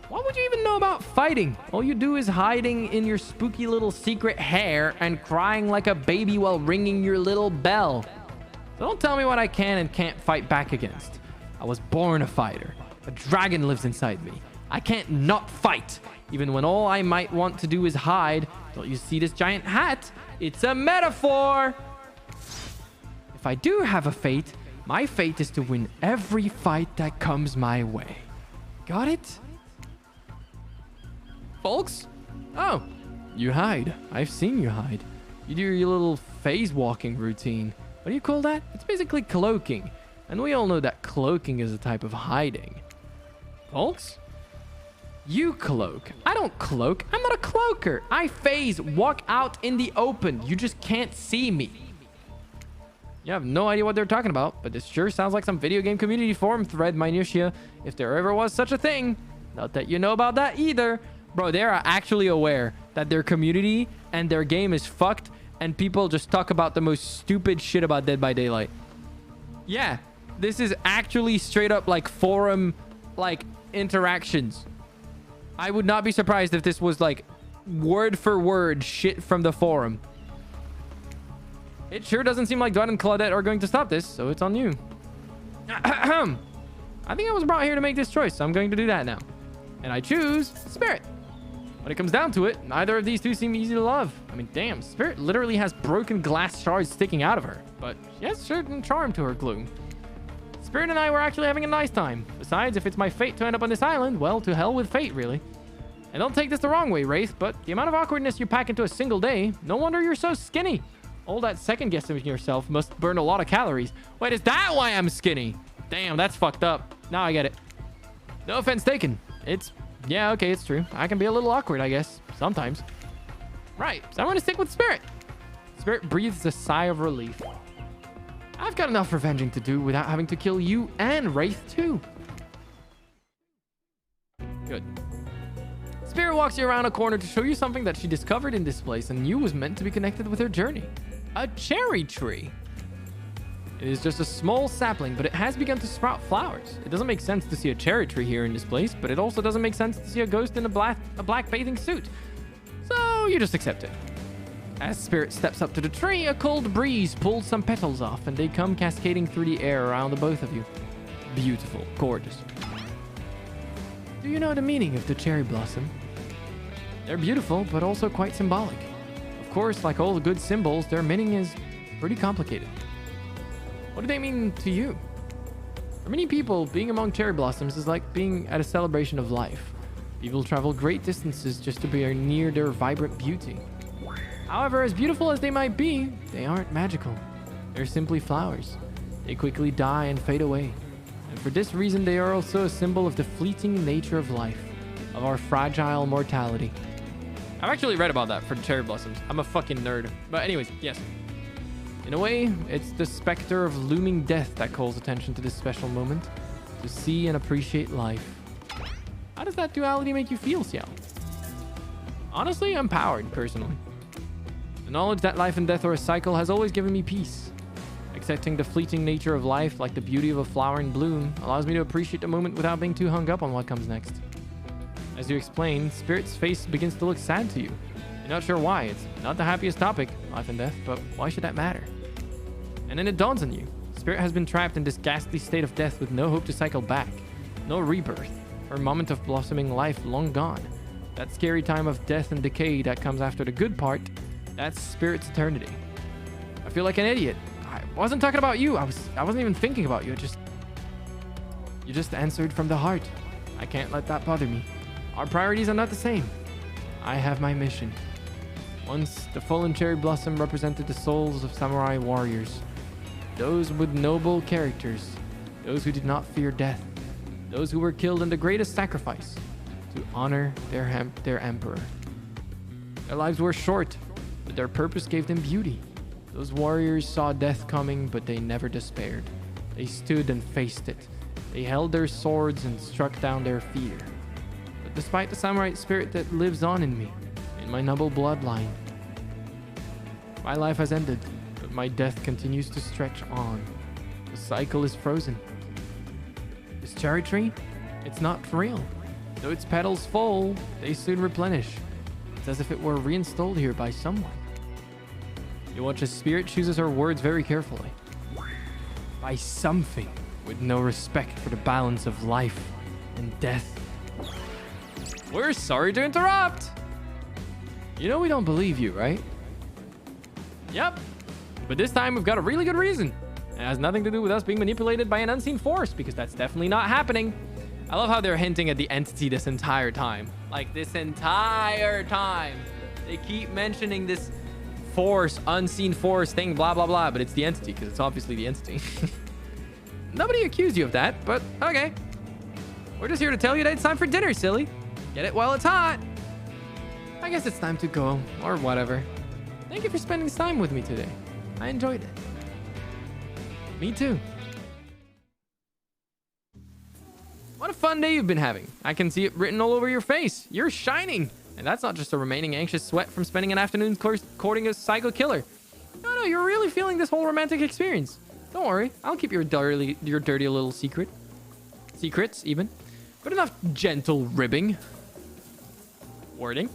What would you even know about fighting? All you do is hiding in your spooky little secret hair and crying like a baby while ringing your little bell. So don't tell me what I can and can't fight back against. I was born a fighter. A dragon lives inside me. I can't not fight, even when all I might want to do is hide. Don't you see this giant hat? It's a metaphor. If I do have a fate, my fate is to win every fight that comes my way. Got it? Folks? Oh, you hide. I've seen you hide. You do your little phase walking routine. What do you call that? It's basically cloaking. And we all know that cloaking is a type of hiding. Folks? You cloak. I don't cloak. I'm not a cloaker. I phase, walk out in the open. You just can't see me. You have no idea what they're talking about, but this sure sounds like some video game community forum thread minutia, if there ever was such a thing. Not that you know about that either. Bro, they are actually aware that their community and their game is fucked, and people just talk about the most stupid shit about Dead by Daylight. Yeah, this is actually straight up like forum, like interactions. I would not be surprised if this was like word for word shit from the forum. It sure doesn't seem like Dot and Claudette are going to stop this, so it's on you. I think I was brought here to make this choice, so I'm going to do that now. And I choose Spirit. When it comes down to it, neither of these two seem easy to love. I mean, damn, Spirit literally has broken glass shards sticking out of her, but she has a certain charm to her gloom. Spirit and I were actually having a nice time. Besides, if it's my fate to end up on this island, well, to hell with fate, really. And don't take this the wrong way, Wraith, but the amount of awkwardness you pack into a single day, no wonder you're so skinny. All that second guessing yourself must burn a lot of calories. Wait, is that why I'm skinny? Damn, that's fucked up. Now I get it. No offense taken. Yeah, okay, it's true. I can be a little awkward, I guess. Sometimes. Right, so I'm going to stick with Spirit. Spirit breathes a sigh of relief. I've got enough revenging to do without having to kill you and Wraith too. Good. Spirit walks you around a corner to show you something that she discovered in this place and knew was meant to be connected with her journey. A cherry tree. It is just a small sapling, but it has begun to sprout flowers. It doesn't make sense to see a cherry tree here in this place, but it also doesn't make sense to see a ghost in a black bathing suit. So you just accept it. As Spirit steps up to the tree, a cold breeze pulls some petals off, and they come cascading through the air around the both of you. Beautiful, gorgeous. Do you know the meaning of the cherry blossom? They're beautiful, but also quite symbolic. Of course, like all the good symbols, their meaning is pretty complicated. What do they mean to you? For many people, being among cherry blossoms is like being at a celebration of life. People travel great distances just to be near their vibrant beauty. However, as beautiful as they might be, they aren't magical. They're simply flowers. They quickly die and fade away. And for this reason, they are also a symbol of the fleeting nature of life, of our fragile mortality. I've actually read about that for cherry blossoms. I'm a fucking nerd. But anyways, yes. In a way, it's the specter of looming death that calls attention to this special moment, to see and appreciate life. How does that duality make you feel, Ciel? Honestly, empowered, personally. The knowledge that life and death are a cycle has always given me peace. Accepting the fleeting nature of life, like the beauty of a flower in bloom, allows me to appreciate the moment without being too hung up on what comes next. As you explain, Spirit's face begins to look sad to you. You're not sure why. It's not the happiest topic, life and death, but why should that matter? And then it dawns on you. Spirit has been trapped in this ghastly state of death with no hope to cycle back. No rebirth. Her moment of blossoming life long gone. That scary time of death and decay that comes after the good part, that's Spirit's eternity. I feel like an idiot. I wasn't talking about you. I wasn't even thinking about you. You just answered from the heart. I can't let that bother me. Our priorities are not the same. I have my mission. Once, the fallen cherry blossom represented the souls of samurai warriors. Those with noble characters. Those who did not fear death. Those who were killed in the greatest sacrifice to honor their emperor. Their lives were short, but their purpose gave them beauty. Those warriors saw death coming, but they never despaired. They stood and faced it. They held their swords and struck down their fear. But despite the samurai spirit that lives on in me, in my noble bloodline, my life has ended, but my death continues to stretch on. The cycle is frozen. This cherry tree, it's not real. Though its petals fall, they soon replenish. It's as if it were reinstalled here by someone. You watch as Spirit chooses her words very carefully. By something with no respect for the balance of life and death. We're sorry to interrupt. You know we don't believe you, right? Yep. But this time we've got a really good reason. It has nothing to do with us being manipulated by an unseen force, because that's definitely not happening. I love how they're hinting at the entity this entire time. Like, this entire time. They keep mentioning this force, unseen force thing, blah, blah, blah. But it's the entity, because it's obviously the entity. Nobody accused you of that, but okay. We're just here to tell you that it's time for dinner, silly. Get it while it's hot. I guess it's time to go, or whatever. Thank you for spending this time with me today. I enjoyed it. Me too. What a fun day you've been having. I can see it written all over your face. You're shining. And that's not just a remaining anxious sweat from spending an afternoon courting a psycho killer. No, you're really feeling this whole romantic experience. Don't worry. I'll keep your dirty little secrets, even. But enough gentle ribbing.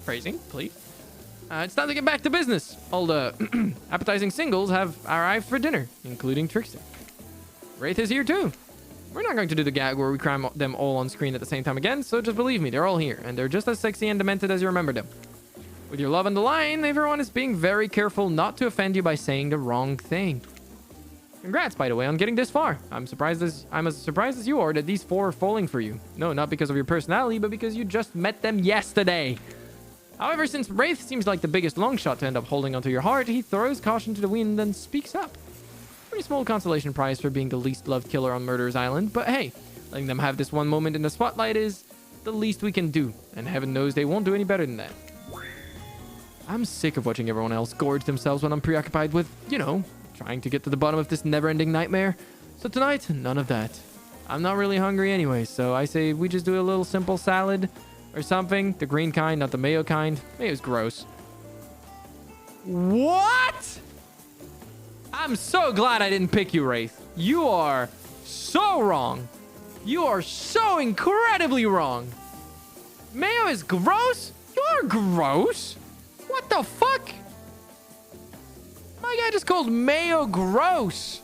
Phrasing, please. It's time to get back to business. All the appetizing singles have arrived for dinner, including Trickster. Wraith is here too. We're not going to do the gag where we cram them all on screen at the same time again, so just believe me, they're all here, and they're just as sexy and demented as you remember them. With your love on the line, everyone is being very careful not to offend you by saying the wrong thing. Congrats, by the way, on getting this far. I'm as surprised as you are that these four are falling for you. No, not because of your personality, but because you just met them yesterday. However, since Wraith seems like the biggest long shot to end up holding onto your heart, he throws caution to the wind and speaks up. Pretty small consolation prize for being the least loved killer on Murderer's Island, but hey, letting them have this one moment in the spotlight is the least we can do, and heaven knows they won't do any better than that. I'm sick of watching everyone else gorge themselves when I'm preoccupied with, you know, trying to get to the bottom of this never-ending nightmare. So tonight, none of that. I'm not really hungry anyway, so I say we just do a little simple salad or something. The green kind, not the mayo kind. Mayo's gross. What? I'm so glad I didn't pick you, Wraith. You are so wrong. You are so incredibly wrong. Mayo is gross? You're gross? What the fuck? My guy just called mayo gross.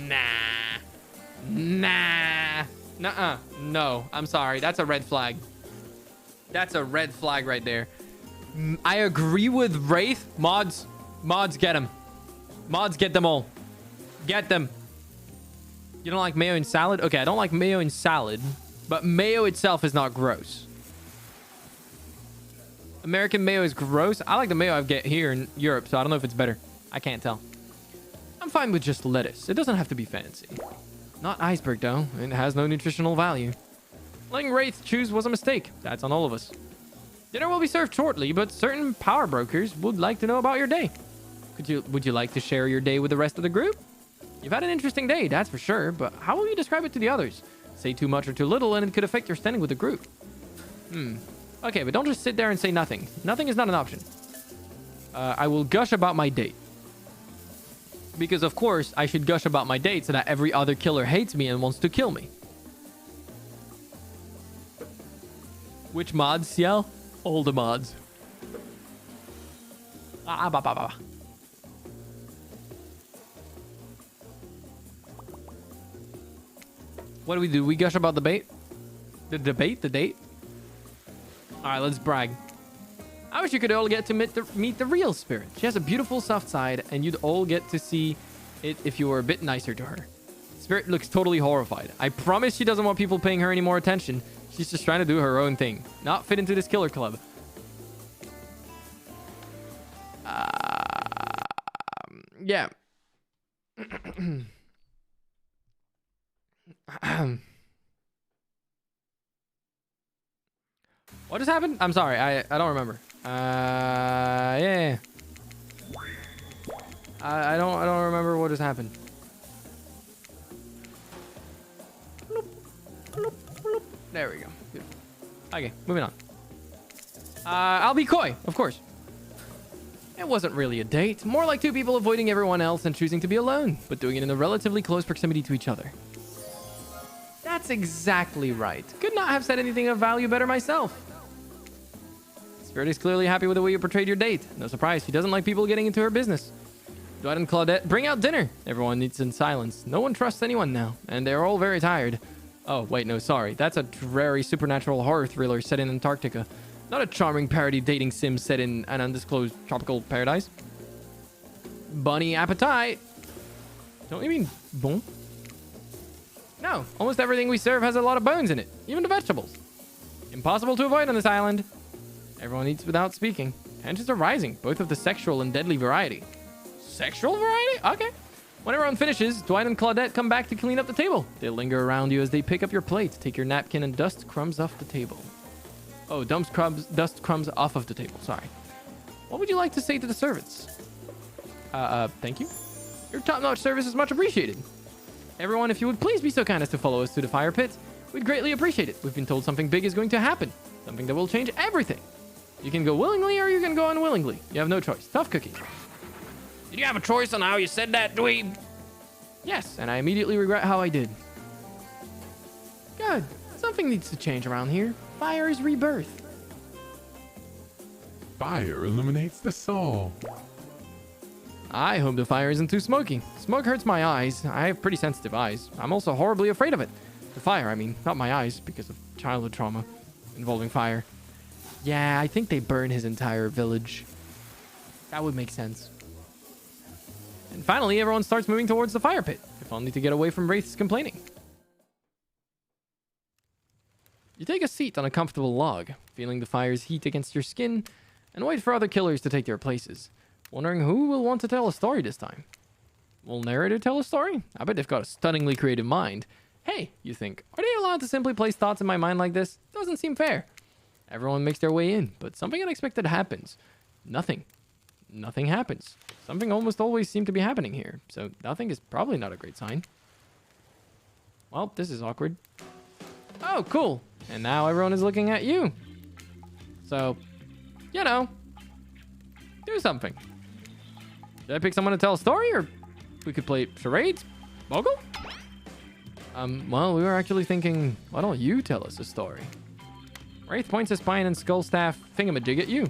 Nah. Nuh-uh. No, I'm sorry. That's a red flag. That's a red flag right there. I agree with Wraith. Mods, get him. Mods, get them all. Get them. You don't like mayo in salad? Okay, I don't like mayo in salad, but mayo itself is not gross. American mayo is gross. I like the mayo I get here in Europe, so I don't know if it's better. I can't tell. I'm fine with just lettuce. It doesn't have to be fancy. Not iceberg, though. It has no nutritional value. Letting Wraith choose was a mistake. That's on all of us. Dinner will be served shortly, but certain power brokers would like to know about your day. Would you like to share your day with the rest of the group? You've had an interesting day, that's for sure, but how will you describe it to the others? Say too much or too little, and it could affect your standing with the group. Okay, but don't just sit there and say nothing. Nothing is not an option. I will gush about my date. Because, of course, I should gush about my date so that every other killer hates me and wants to kill me. Which mods, Ciel? All the mods. What do? We gush about the debate? The date? All right, let's brag. I wish you could all get to meet the real Spirit. She has a beautiful soft side, and you'd all get to see it if you were a bit nicer to her. Spirit looks totally horrified. I promise she doesn't want people paying her any more attention. She's just trying to do her own thing, not fit into this killer club. Yeah. What just happened? I'm sorry. I don't remember. Yeah. I don't remember what just happened. There we go. Good. Okay, moving on. I'll be coy, of course. It wasn't really a date. More like two people avoiding everyone else and choosing to be alone, but doing it in a relatively close proximity to each other. That's exactly right. Could not have said anything of value better myself. Spirit is clearly happy with the way you portrayed your date. No surprise, she doesn't like people getting into her business. Dwight and Claudette, bring out dinner. Everyone eats in silence. No one trusts anyone now, and they're all very tired. Oh, wait, no, sorry. That's a dreary supernatural horror thriller set in Antarctica. Not a charming parody dating sim set in an undisclosed tropical paradise. Bunny appetite. Don't you mean bon? No, almost everything we serve has a lot of bones in it. Even the vegetables. Impossible to avoid on this island. Everyone eats without speaking. Tensions are rising, both of the sexual and deadly variety. Sexual variety? Okay. When everyone finishes, Dwight and Claudette come back to clean up the table. They linger around you as they pick up your plate, take your napkin, and dust crumbs off the table. Oh, dust crumbs off of the table. Sorry. What would you like to say to the servants? Thank you. Your top-notch service is much appreciated. Everyone, if you would please be so kind as to follow us to the fire pit, we'd greatly appreciate it. We've been told something big is going to happen. Something that will change everything. You can go willingly or you can go unwillingly. You have no choice. Tough cookie. Did you have a choice on how you said that, dweeb? Yes, and I immediately regret how I did. Good. Something needs to change around here. Fire is rebirth. Fire illuminates the soul. I hope the fire isn't too smoky. Smoke hurts my eyes. I have pretty sensitive eyes. I'm also horribly afraid of it. The fire, I mean, not my eyes, because of childhood trauma involving fire. Yeah, I think they burn his entire village. That would make sense. And finally, everyone starts moving towards the fire pit, if only to get away from Wraith's complaining. You take a seat on a comfortable log, feeling the fire's heat against your skin, and wait for other killers to take their places, wondering who will want to tell a story this time. Will narrator tell a story? I bet they've got a stunningly creative mind. Hey, you think, are they allowed to simply place thoughts in my mind like this? Doesn't seem fair. Everyone makes their way in, but something unexpected happens. Nothing happens. Something almost always seems to be happening here, so nothing is probably not a great sign. Well, this is awkward. Oh, cool. And now everyone is looking at you. So, you know, do something. Should I pick someone to tell a story, or we could play charades? Bogle? Well, we were actually thinking, why don't you tell us a story? Wraith points his spine and skull staff thingamajig at you.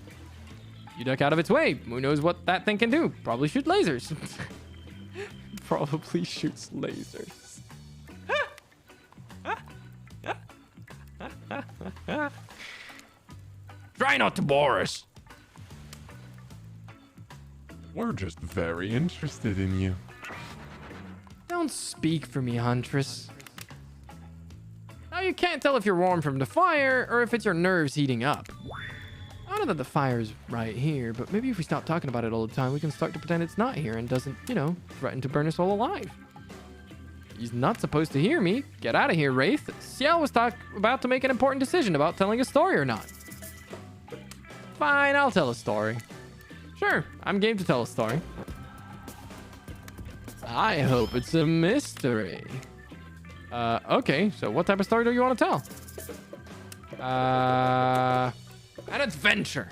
You duck out of its way. Who knows what that thing can do? Probably shoot lasers. Probably shoots lasers. Try not to bore us. We're just very interested in you. Don't speak for me, Huntress. Now you can't tell if you're warm from the fire or if it's your nerves heating up. I know that the fire's right here, but maybe if we stop talking about it all the time, we can start to pretend it's not here and doesn't, you know, threaten to burn us all alive. He's not supposed to hear me. Get out of here, Wraith. Ciel was about to make an important decision about telling a story or not. Fine, I'll tell a story. Sure, I'm game to tell a story. I hope it's a mystery. Okay, so what type of story do you want to tell? An adventure.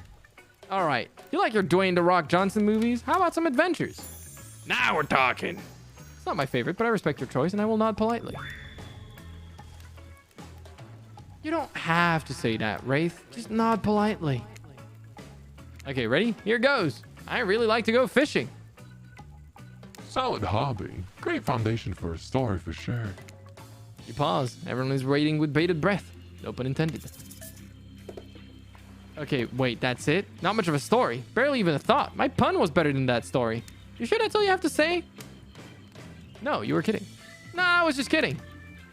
All right. You like your Dwayne "The Rock" Johnson movies? How about some adventures? Now we're talking. It's not my favorite, but I respect your choice, and I will nod politely. You don't have to say that, Wraith. Just nod politely. Okay, ready? Here goes. I really like to go fishing. Solid hobby. Great foundation for a story for sure. You pause. Everyone is waiting with bated breath. No pun intended. Okay, wait, that's it? Not much of a story. Barely even a thought. My pun was better than that story. You sure that's all you have to say? No, you were kidding. Nah, I was just kidding.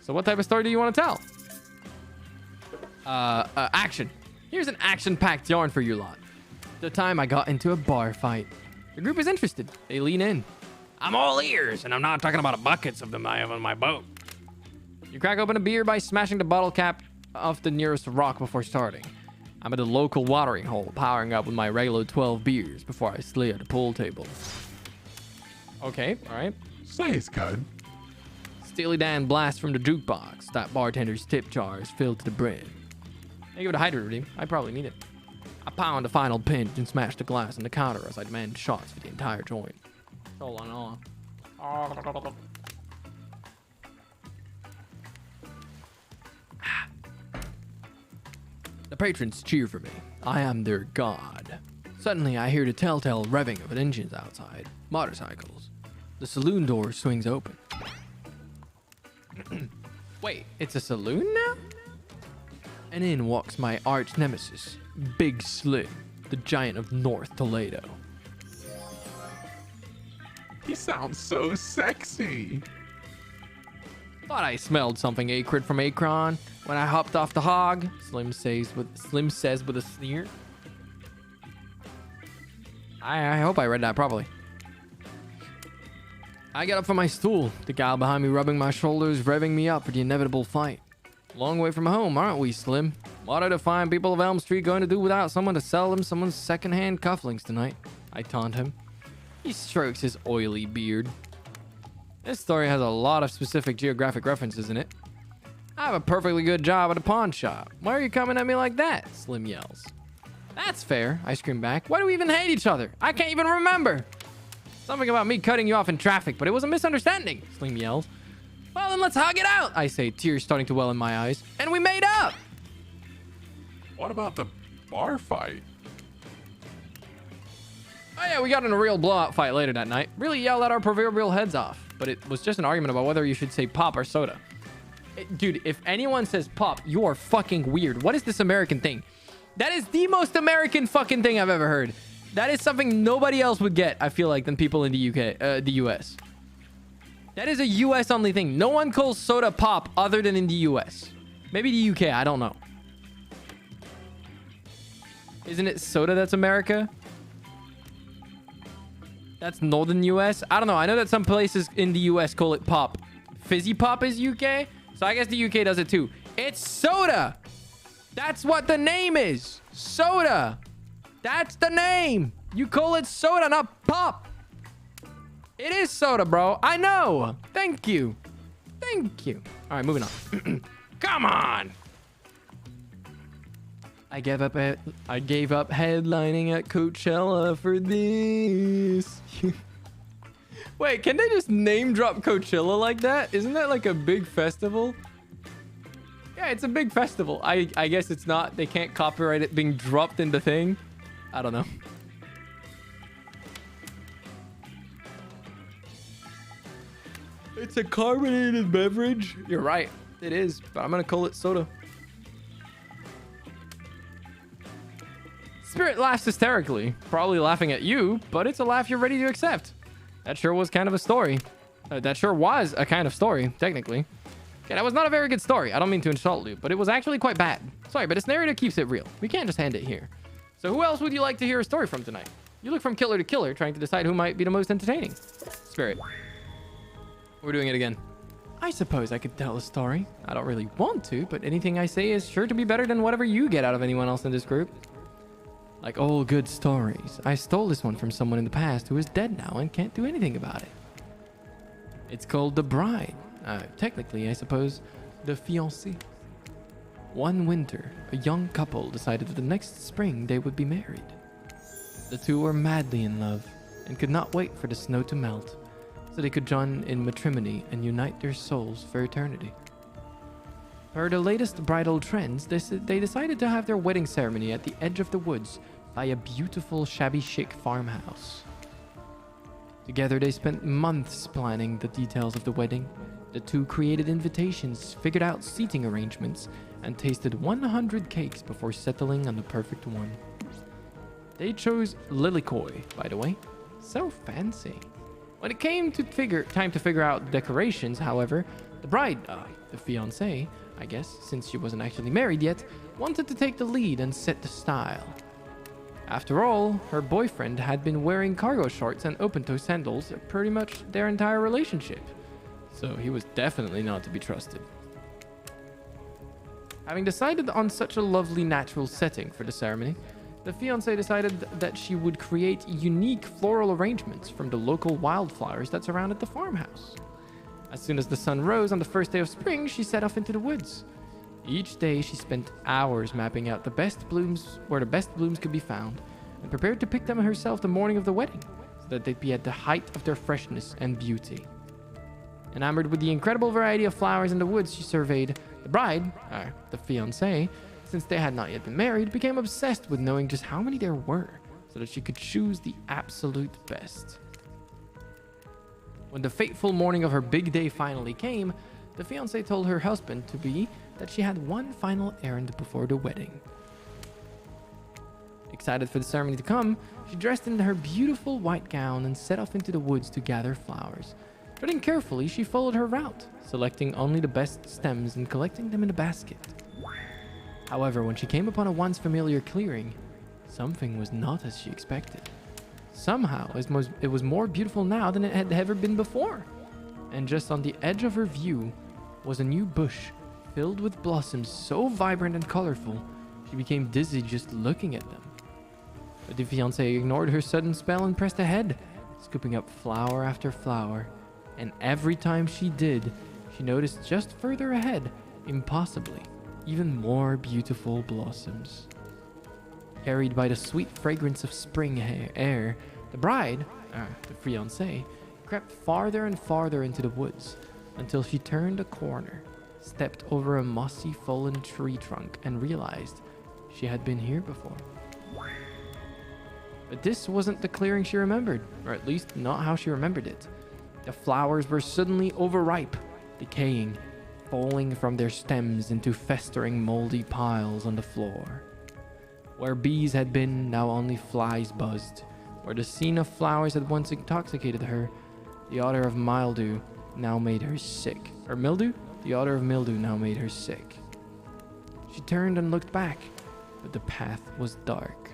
So what type of story do you want to tell? Action. Here's an action-packed yarn for you lot. The time I got into a bar fight. The group is interested. They lean in. I'm all ears, and I'm not talking about buckets of them I have on my boat. You crack open a beer by smashing the bottle cap off the nearest rock before starting. I'm at the local watering hole, powering up with my regular 12 beers before I slay at the pool table. Okay, all right. Say it's good. Steely Dan blast from the jukebox. That bartender's tip jar is filled to the brim. I give it a hydrate redeem. I probably need it. I pound the final pinch and smash the glass on the counter as I demand shots for the entire joint. Hold on. The patrons cheer for me. I am their god. Suddenly, I hear the telltale revving of engines outside. Motorcycles. The saloon door swings open. Wait, it's a saloon now? And in walks my arch nemesis, Big Slim, the giant of North Toledo. He sounds so sexy. Thought I smelled something acrid from Akron when I hopped off the hog, Slim says with a sneer. I hope I read that properly. I get up from my stool, the gal behind me rubbing my shoulders, revving me up for the inevitable fight. Long way from home, aren't we, Slim? What are the fine people of Elm Street going to do without someone to sell them someone's second-hand cufflinks tonight? I taunt him. He strokes his oily beard. This story has a lot of specific geographic references in it. I have a perfectly good job at a pawn shop. Why are you coming at me like that? Slim yells. That's fair, I scream back. Why do we even hate each other? I can't even remember. Something about me cutting you off in traffic, but it was a misunderstanding, Slim yells. Well, then let's hug it out, I say, tears starting to well in my eyes. And we made up. What about the bar fight? Oh yeah, we got in a real blowout fight later that night. Really yelled at our proverbial heads off. But it was just an argument about whether you should say pop or soda. Dude, if anyone says pop, you are fucking weird. What is this American thing? That is the most American fucking thing I've ever heard. That is something nobody else would get, I feel like, than people in the UK, the US. That is a US only thing. No one calls soda pop other than in the US. Maybe the UK, I don't know. Isn't it soda that's America? That's northern US? I don't know. I know that some places in the US call it pop. Fizzy pop is UK, so I guess the UK does it too. It's soda! That's what the name is. Soda. That's the name. You call it soda, not pop. It is soda, bro. I know. Thank you. Thank you. All right, moving on. Come on! I gave up headlining at Coachella for this. Wait, can they just name drop Coachella like that? Isn't that like a big festival? Yeah, it's a big festival. I guess it's not. They can't copyright it being dropped in the thing. I don't know. It's a carbonated beverage. You're right. It is, but I'm going to call it soda. Spirit laughs hysterically. Probably laughing at you, but it's a laugh you're ready to accept. That sure was kind of a story. That sure was a kind of story, technically. Okay, that was not a very good story. I don't mean to insult you, but it was actually quite bad. Sorry, but its narrator keeps it real. We can't just hand it here. So who else would you like to hear a story from tonight? You look from killer to killer, trying to decide who might be the most entertaining. Spirit. We're doing it again. I suppose I could tell a story. I don't really want to, but anything I say is sure to be better than whatever you get out of anyone else in this group. Like all good stories, I stole this one from someone in the past who is dead now and can't do anything about it. It's called The Bride. Technically, I suppose, the fiancé. One winter, a young couple decided that the next spring they would be married. The two were madly in love and could not wait for the snow to melt so they could join in matrimony and unite their souls for eternity. Per the latest bridal trends, they decided to have their wedding ceremony at the edge of the woods by a beautiful shabby chic farmhouse. Together they spent months planning the details of the wedding, The two created invitations, figured out seating arrangements, and tasted 100 cakes before settling on the perfect one. They chose Lilikoi, by the way. So fancy. When it came to time to figure out decorations, however, the bride, the fiancée, I guess, since she wasn't actually married yet, wanted to take the lead and set the style. After all, her boyfriend had been wearing cargo shorts and open-toe sandals pretty much their entire relationship. So he was definitely not to be trusted. Having decided on such a lovely natural setting for the ceremony, the fiancée decided that she would create unique floral arrangements from the local wildflowers that surrounded the farmhouse. As soon as the sun rose on the first day of spring, she set off into the woods. Each day she spent hours mapping out the best blooms where the best blooms could be found, and prepared to pick them herself the morning of the wedding, so that they'd be at the height of their freshness and beauty. Enamored with the incredible variety of flowers in the woods she surveyed, the bride, the fiancée, since they had not yet been married, became obsessed with knowing just how many there were, so that she could choose the absolute best. When the fateful morning of her big day finally came, the fiancée told her husband-to-be that she had one final errand before the wedding. Excited for the ceremony to come, she dressed in her beautiful white gown and set off into the woods to gather flowers. Treading carefully, she followed her route, selecting only the best stems and collecting them in a basket. However, when she came upon a once familiar clearing, something was not as she expected. Somehow, it was more beautiful now than it had ever been before. And just on the edge of her view was a new bush filled with blossoms so vibrant and colorful, she became dizzy just looking at them. But the fiancée ignored her sudden spell and pressed ahead, scooping up flower after flower. And every time she did, she noticed just further ahead, impossibly, even more beautiful blossoms. Carried by the sweet fragrance of spring air, the bride, the fiancée, crept farther and farther into the woods until she turned a corner, stepped over a mossy fallen tree trunk, and realized she had been here before. But this wasn't the clearing she remembered, or at least not how she remembered it. The flowers were suddenly overripe, decaying, falling from their stems into festering moldy piles on the floor. Where bees had been, now only flies buzzed. Where the scene of flowers had once intoxicated her, the odor of mildew now made her sick. Or mildew? The odor of mildew now made her sick. She turned and looked back, but the path was dark.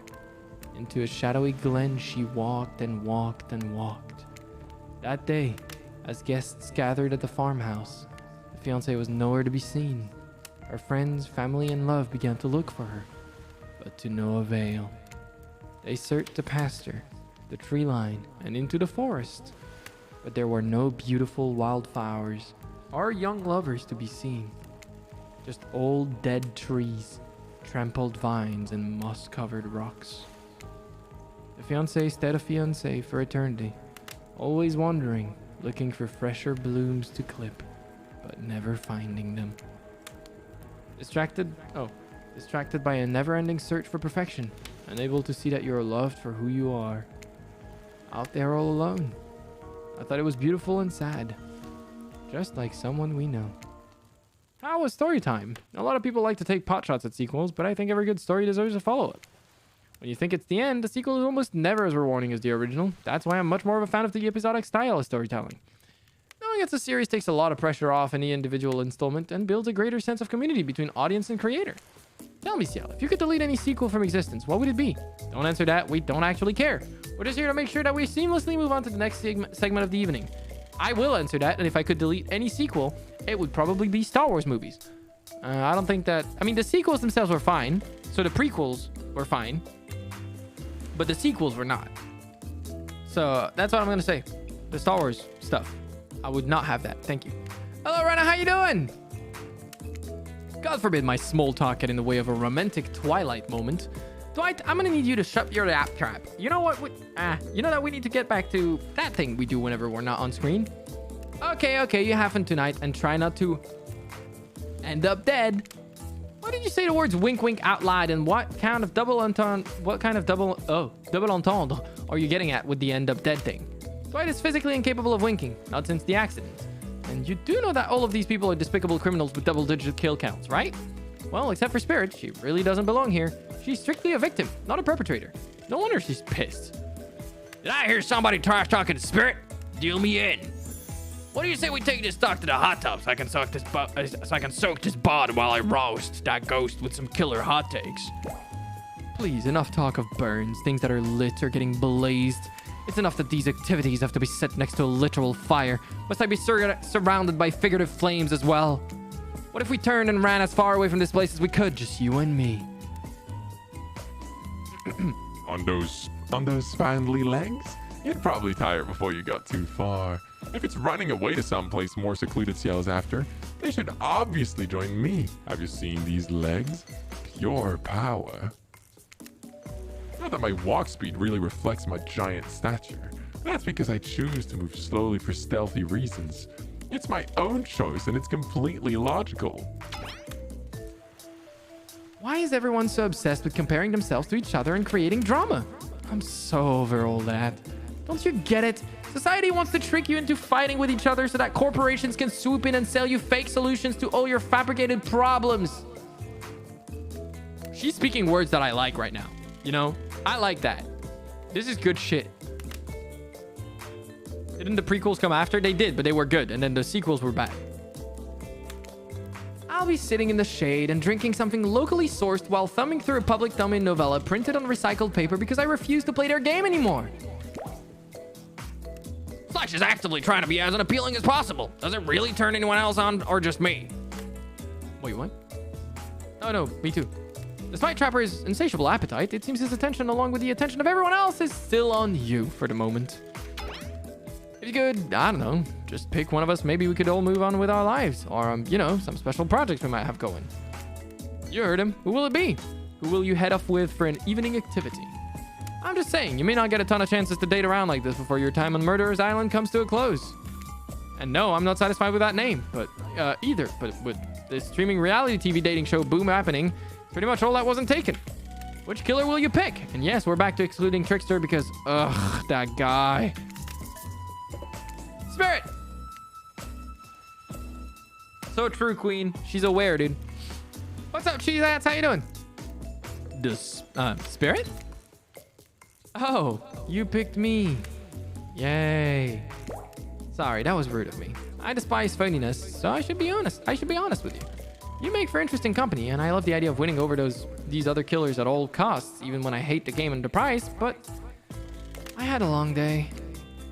Into a shadowy glen she walked and walked and walked. That day, as guests gathered at the farmhouse, the fiancée was nowhere to be seen. Her friends, family, and love began to look for her, but to no avail. They searched the pasture, the tree line, and into the forest, but there were no beautiful wildflowers or young lovers to be seen. Just old dead trees, trampled vines, and moss-covered rocks. The fiancé stayed a fiancé for eternity, always wandering, looking for fresher blooms to clip, but never finding them. Distracted by a never-ending search for perfection, unable to see that you are loved for who you are. Out there all alone. I thought it was beautiful and sad, just like someone we know. How was story time? A lot of people like to take pot shots at sequels, but I think every good story deserves a follow-up. When you think it's the end, the sequel is almost never as rewarding as the original. That's why I'm much more of a fan of the episodic style of storytelling. Knowing it's a series takes a lot of pressure off any individual installment and builds a greater sense of community between audience and creator. Tell me, Ciel, if you could delete any sequel from existence, what would it be? Don't answer that, we don't actually care. We're just here to make sure that we seamlessly move on to the next segment of the evening. I will answer that, and if I could delete any sequel, it would probably be Star Wars movies. I don't think that... I mean, the sequels themselves were fine, so the prequels were fine, but the sequels were not. So that's what I'm going to say. The Star Wars stuff. I would not have that. Thank you. Hello, Rana. How you doing? God forbid my small talk get in the way of a romantic Twilight moment. Dwight, I'm gonna need you to shut your lap trap. You know what? You know that we need to get back to that thing we do whenever we're not on screen. Okay, you have fun tonight and try not to end up dead. Why did you say the words wink wink out loud, and what kind of double entendre are you getting at with the end up dead thing? Dwight is physically incapable of winking, not since the accident. And you do know that all of these people are despicable criminals with double-digit kill counts, right? Well, except for Spirit, she really doesn't belong here. She's strictly a victim, not a perpetrator. No wonder she's pissed. Did I hear somebody trash talking Spirit? Deal me in. What do you say we take this stock to the hot tub so I can soak this bod while I roast that ghost with some killer hot takes? Please, enough talk of burns, things that are lit or getting blazed. It's enough that these activities have to be set next to a literal fire. Must I be surrounded by figurative flames as well? What if we turned and ran as far away from this place as we could, just you and me? On those spindly legs? You'd probably tire before you got too far. If it's running away to someplace more secluded Ciel is after, they should obviously join me. Have you seen these legs? Pure power. Not that my walk speed really reflects my giant stature. That's because I choose to move slowly for stealthy reasons. It's my own choice and it's completely logical. Why is everyone so obsessed with comparing themselves to each other and creating drama? I'm so over all that. Don't you get it? Society wants to trick you into fighting with each other so that corporations can swoop in and sell you fake solutions to all your fabricated problems. She's speaking words that I like right now. You know, I like that. This is good shit. Didn't the prequels come after? They did, but they were good. And then the sequels were bad. I'll be sitting in the shade and drinking something locally sourced while thumbing through a public domain novella printed on recycled paper because I refuse to play their game anymore. Flash is actively trying to be as unappealing as possible. Does it really turn anyone else on or just me? Wait, what? Oh no, me too. Despite Trapper's insatiable appetite, it seems his attention along with the attention of everyone else is still on you for the moment. If you could, I don't know, just pick one of us, maybe we could all move on with our lives. Or, you know, some special projects we might have going. You heard him. Who will it be? Who will you head off with for an evening activity? I'm just saying, you may not get a ton of chances to date around like this before your time on Murderer's Island comes to a close. And no, I'm not satisfied with that name, but either. But with this streaming reality TV dating show boom happening, pretty much all that wasn't taken. Which killer will you pick? And yes, we're back to excluding Trickster because, ugh, that guy. Spirit! So true, Queen. She's aware, dude. What's up, cheese ass? How you doing? Spirit? Oh, you picked me. Yay. Sorry, that was rude of me. I despise phoniness, so I should be honest. I should be honest with you. You make for interesting company, and I love the idea of winning over these other killers at all costs, even when I hate the game and the price, but I had a long day.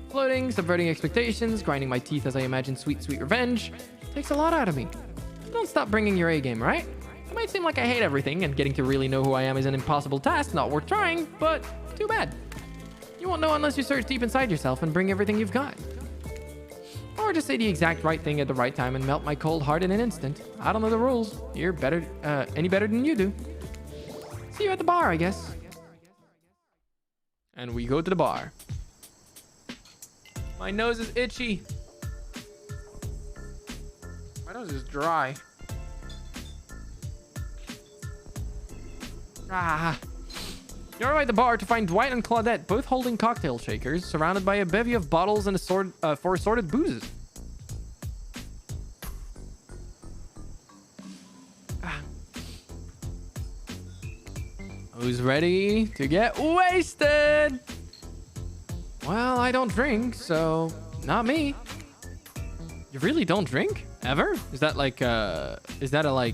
Floating, subverting expectations, grinding my teeth as I imagine sweet, sweet revenge takes a lot out of me. Don't stop bringing your A game, right? It might seem like I hate everything, and getting to really know who I am is an impossible task, not worth trying, but too bad. You won't know unless you search deep inside yourself and bring everything you've got. Or just say the exact right thing at the right time and melt my cold heart in an instant. I don't know the rules. You're better, any better than you do. See you at the bar, I guess. And we go to the bar. My nose is itchy. My nose is dry. You're arrive at the bar to find Dwight and Claudette both holding cocktail shakers, surrounded by a bevy of bottles and four assorted boozes. Who's ready to get wasted? Well, I don't drink, so not me. You really don't drink? Ever? Is that like,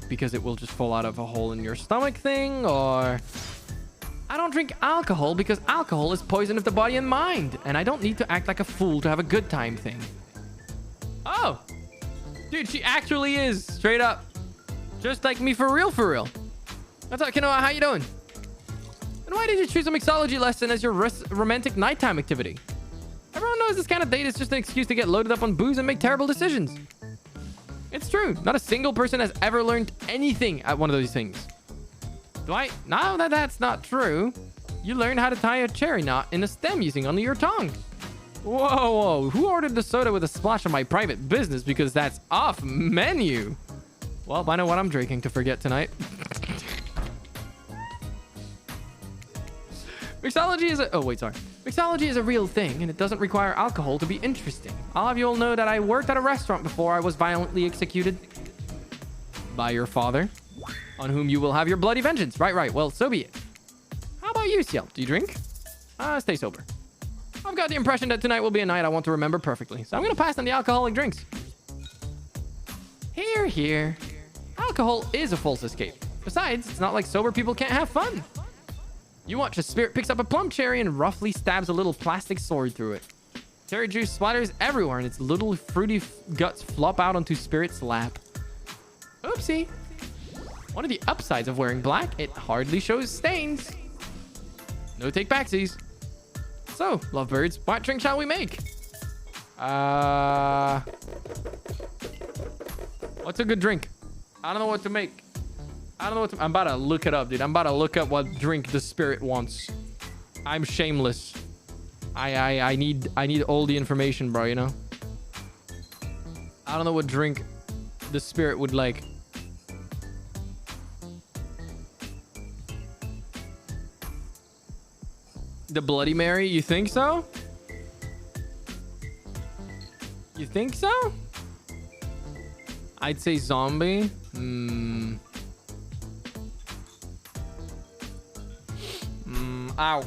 because it will just fall out of a hole in your stomach thing, or... I don't drink alcohol because alcohol is poison of the body and mind, and I don't need to act like a fool to have a good time thing. Oh! Dude, she actually is, straight up. Just like me for real, for real. What's up, Kinoa? How you doing? And why did you choose a mixology lesson as your romantic nighttime activity? Everyone knows this kind of date is just an excuse to get loaded up on booze and make terrible decisions. It's true. Not a single person has ever learned anything at one of those things. Dwight, now that that's not true, you learned how to tie a cherry knot in a stem using only your tongue. Whoa, whoa. Who ordered the soda with a splash of my private business because that's off menu? Well, I know what I'm drinking to forget tonight. Mixology Mixology is a real thing, and it doesn't require alcohol to be interesting. I'll have you all know that I worked at a restaurant before I was violently executed by your father, on whom you will have your bloody vengeance. Right. Well, so be it. How about you, Ciel? Do you drink? Stay sober. I've got the impression that tonight will be a night I want to remember perfectly, so I'm going to pass on the alcoholic drinks. Here. Alcohol is a false escape. Besides, it's not like sober people can't have fun. You watch as Spirit picks up a plum cherry and roughly stabs a little plastic sword through it. Cherry juice splatters everywhere and its little fruity guts flop out onto Spirit's lap. Oopsie. One of the upsides of wearing black, it hardly shows stains. No take backsies. So, lovebirds, what drink shall we make? What's a good drink? I don't know what to make. I'm about to look it up, dude. I'm about to look up what drink the Spirit wants. I'm shameless. I need all the information, bro, you know? I don't know what drink the Spirit would like. The Bloody Mary, you think so? You think so? I'd say zombie. Ow.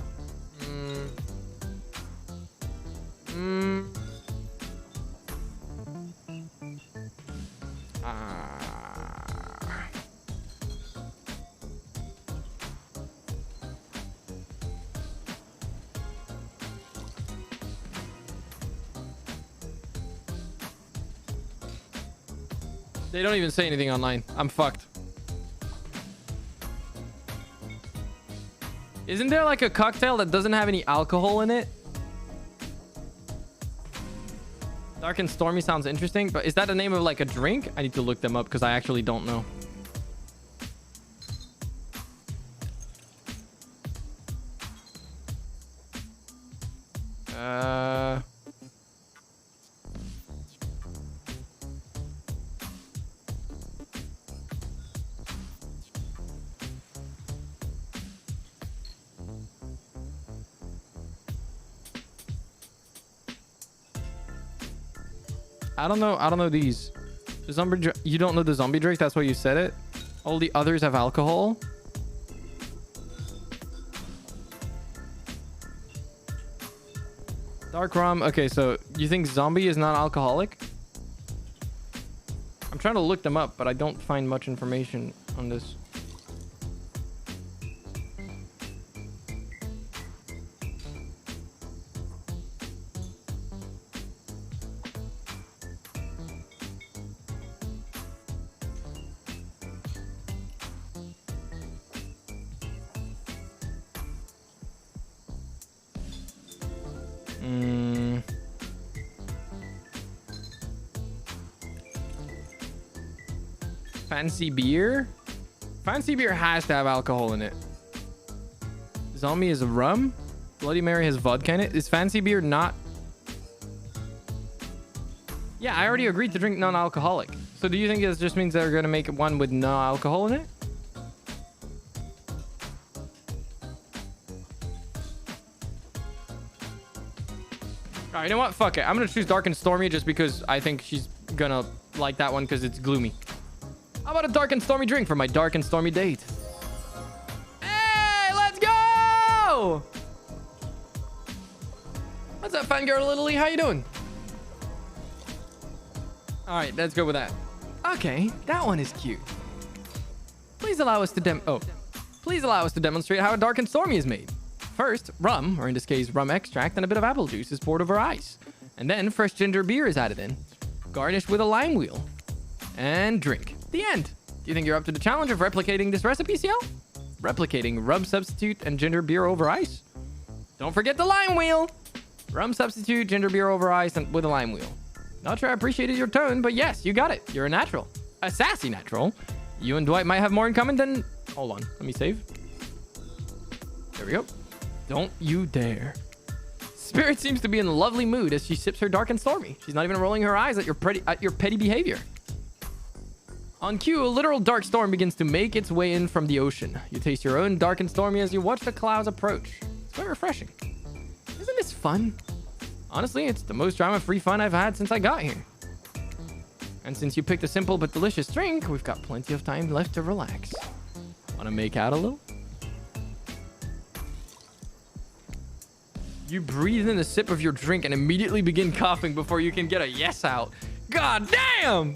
They don't even say anything online. I'm fucked. Isn't there like a cocktail that doesn't have any alcohol in it? Dark and Stormy sounds interesting, but is that the name of like a drink? I need to look them up because I actually don't know. I don't know these. The zombie, you don't know the zombie drink? That's why you said it? All the others have alcohol? Dark rum. Okay, so you think zombie is not alcoholic? I'm trying to look them up, but I don't find much information on this. Fancy beer? Fancy beer has to have alcohol in it. Zombie is a rum. Bloody Mary has vodka in it. Is fancy beer not? Yeah, I already agreed to drink non-alcoholic. So do you think this just means they're going to make one with no alcohol in it? All right, you know what? Fuck it. I'm going to choose Dark and Stormy just because I think she's going to like that one because it's gloomy. How about a Dark and Stormy drink for my Dark and Stormy date? Hey, let's go! What's up, fangirl Lily? How you doing? All right, let's go with that. Okay, that one is cute. Please allow us to demonstrate how a Dark and Stormy is made. First, rum, or in this case, rum extract, and a bit of apple juice is poured over ice. And then fresh ginger beer is added in, garnished with a lime wheel. And drink. The end. Do you think you're up to the challenge of replicating this recipe, Ciel? Replicating rum substitute and ginger beer over ice? Don't forget the lime wheel! Rum substitute, ginger beer over ice, and with a lime wheel. Not sure I appreciated your tone, but yes, you got it. You're a natural. A sassy natural. You and Dwight might have more in common than... Hold on. Let me save. There we go. Don't you dare. Spirit seems to be in a lovely mood as she sips her Dark and Stormy. She's not even rolling her eyes at your petty behavior. On cue, a literal dark storm begins to make its way in from the ocean. You taste your own Dark and Stormy as you watch the clouds approach. It's quite refreshing. Isn't this fun? Honestly, it's the most drama-free fun I've had since I got here. And since you picked a simple but delicious drink, we've got plenty of time left to relax. Want to make out a little? You breathe in a sip of your drink and immediately begin coughing before you can get a yes out. God damn!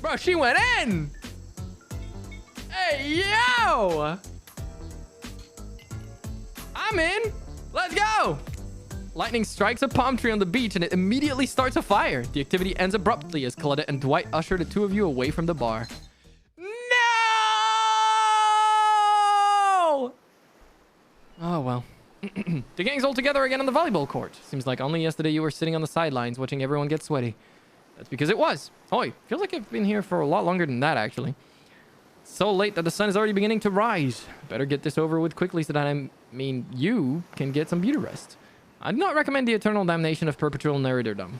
Bro, she went in! Hey, yo! I'm in! Let's go! Lightning strikes a palm tree on the beach and it immediately starts a fire. The activity ends abruptly as Coletta and Dwight usher the two of you away from the bar. No! Oh, well. The gang's all together again on the volleyball court. Seems like only yesterday you were sitting on the sidelines watching everyone get sweaty. That's because it was. Oi, feels like I've been here for a lot longer than that, actually. So late that the sun is already beginning to rise. Better get this over with quickly so that you can get some beauty rest. I do not recommend the eternal damnation of perpetual narratordom.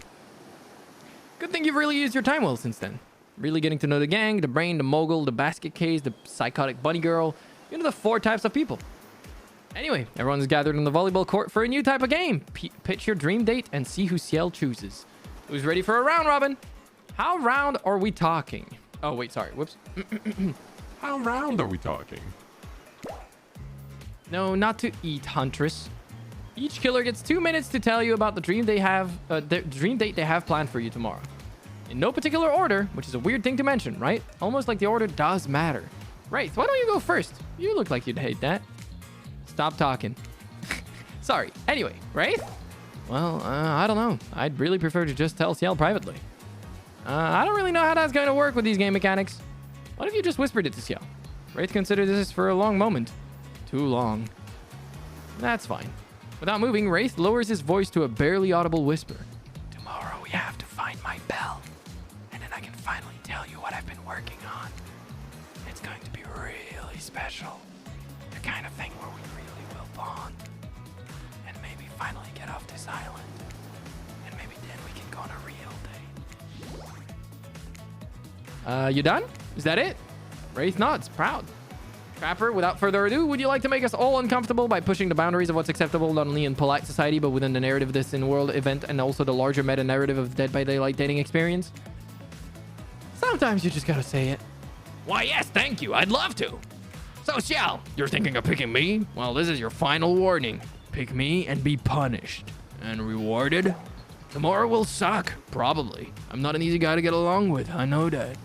Good thing you've really used your time well since then. Really getting to know the gang, the brain, the mogul, the basket case, the psychotic bunny girl. You know the 4 types of people. Anyway, everyone's gathered on the volleyball court for a new type of game. Pitch your dream date and see who Ciel chooses. Who's ready for a round robin? How round are we talking? Oh, wait, sorry. Whoops. How round are we talking? No, not to eat, Huntress. Each killer gets 2 minutes to tell you about the dream date they have planned for you tomorrow. In no particular order, which is a weird thing to mention, right? Almost like the order does matter. Wraith, why don't you go first? You look like you'd hate that. Stop talking. Sorry. Anyway, Wraith? Well, I don't know. I'd really prefer to just tell Ciel privately. I don't really know how that's going to work with these game mechanics. What if you just whispered it to Ciel? Wraith considered this for a long moment. Too long. That's fine. Without moving, Wraith lowers his voice to a barely audible whisper. Tomorrow we have to find my bell. And then I can finally tell you what I've been working on. It's going to be really special. The kind of thing where we really will bond. And maybe finally get off this island. And maybe then we can go on a real date. You done? Is that it? Wraith nods, proud. Trapper, without further ado, would you like to make us all uncomfortable by pushing the boundaries of what's acceptable not only in polite society, but within the narrative of this in-world event and also the larger meta-narrative of Dead by Daylight dating experience? Sometimes you just gotta say it. Why, yes, thank you. I'd love to. So, Ciel, you're thinking of picking me? Well, this is your final warning. Pick me and be punished. And rewarded? Tomorrow will suck, probably. I'm not an easy guy to get along with, I know that.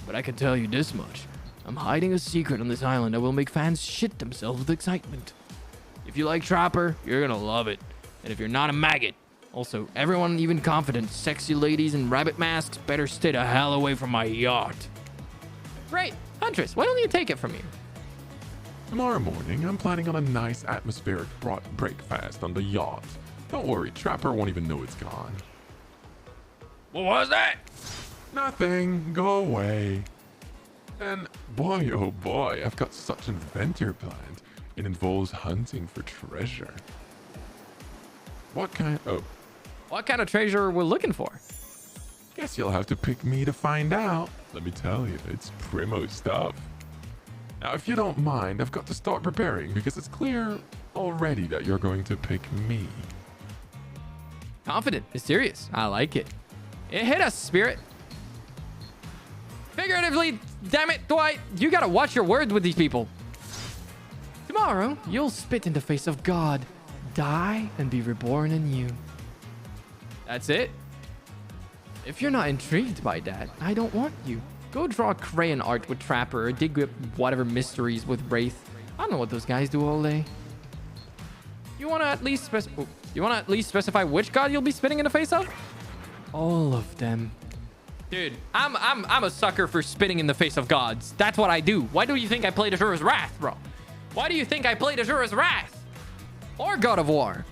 But I can tell you this much. I'm hiding a secret on this island that will make fans shit themselves with excitement. If you like Trapper, you're gonna love it. And if you're not a maggot, also, everyone even confident, sexy ladies in rabbit masks better stay the hell away from my yacht. Great. Huntress, why don't you take it from here? Tomorrow morning, I'm planning on a nice atmospheric breakfast on the yacht. Don't worry, Trapper won't even know it's gone. What was that? Nothing. Go away. And boy, oh boy, I've got such an adventure planned. It involves hunting for treasure. What kind of treasure we're looking for? Guess you'll have to pick me to find out. Let me tell you, it's primo stuff. Now, if you don't mind, I've got to start preparing because it's clear already that you're going to pick me. Confident, mysterious. I like it. It hit us, Spirit. Figuratively, damn it, Dwight. You gotta watch your words with these people. Tomorrow, you'll spit in the face of God, die, and be reborn anew. That's it? If you're not intrigued by that, I don't want you. Go draw crayon art with Trapper or dig up whatever mysteries with Wraith. I don't know what those guys do all day. You wanna at least specify which god you'll be spitting in the face of? All of them. Dude, I'm a sucker for spitting in the face of gods. That's what I do. Why do you think I played Asura's Wrath, bro? Why do you think I played Asura's Wrath? Or God of War?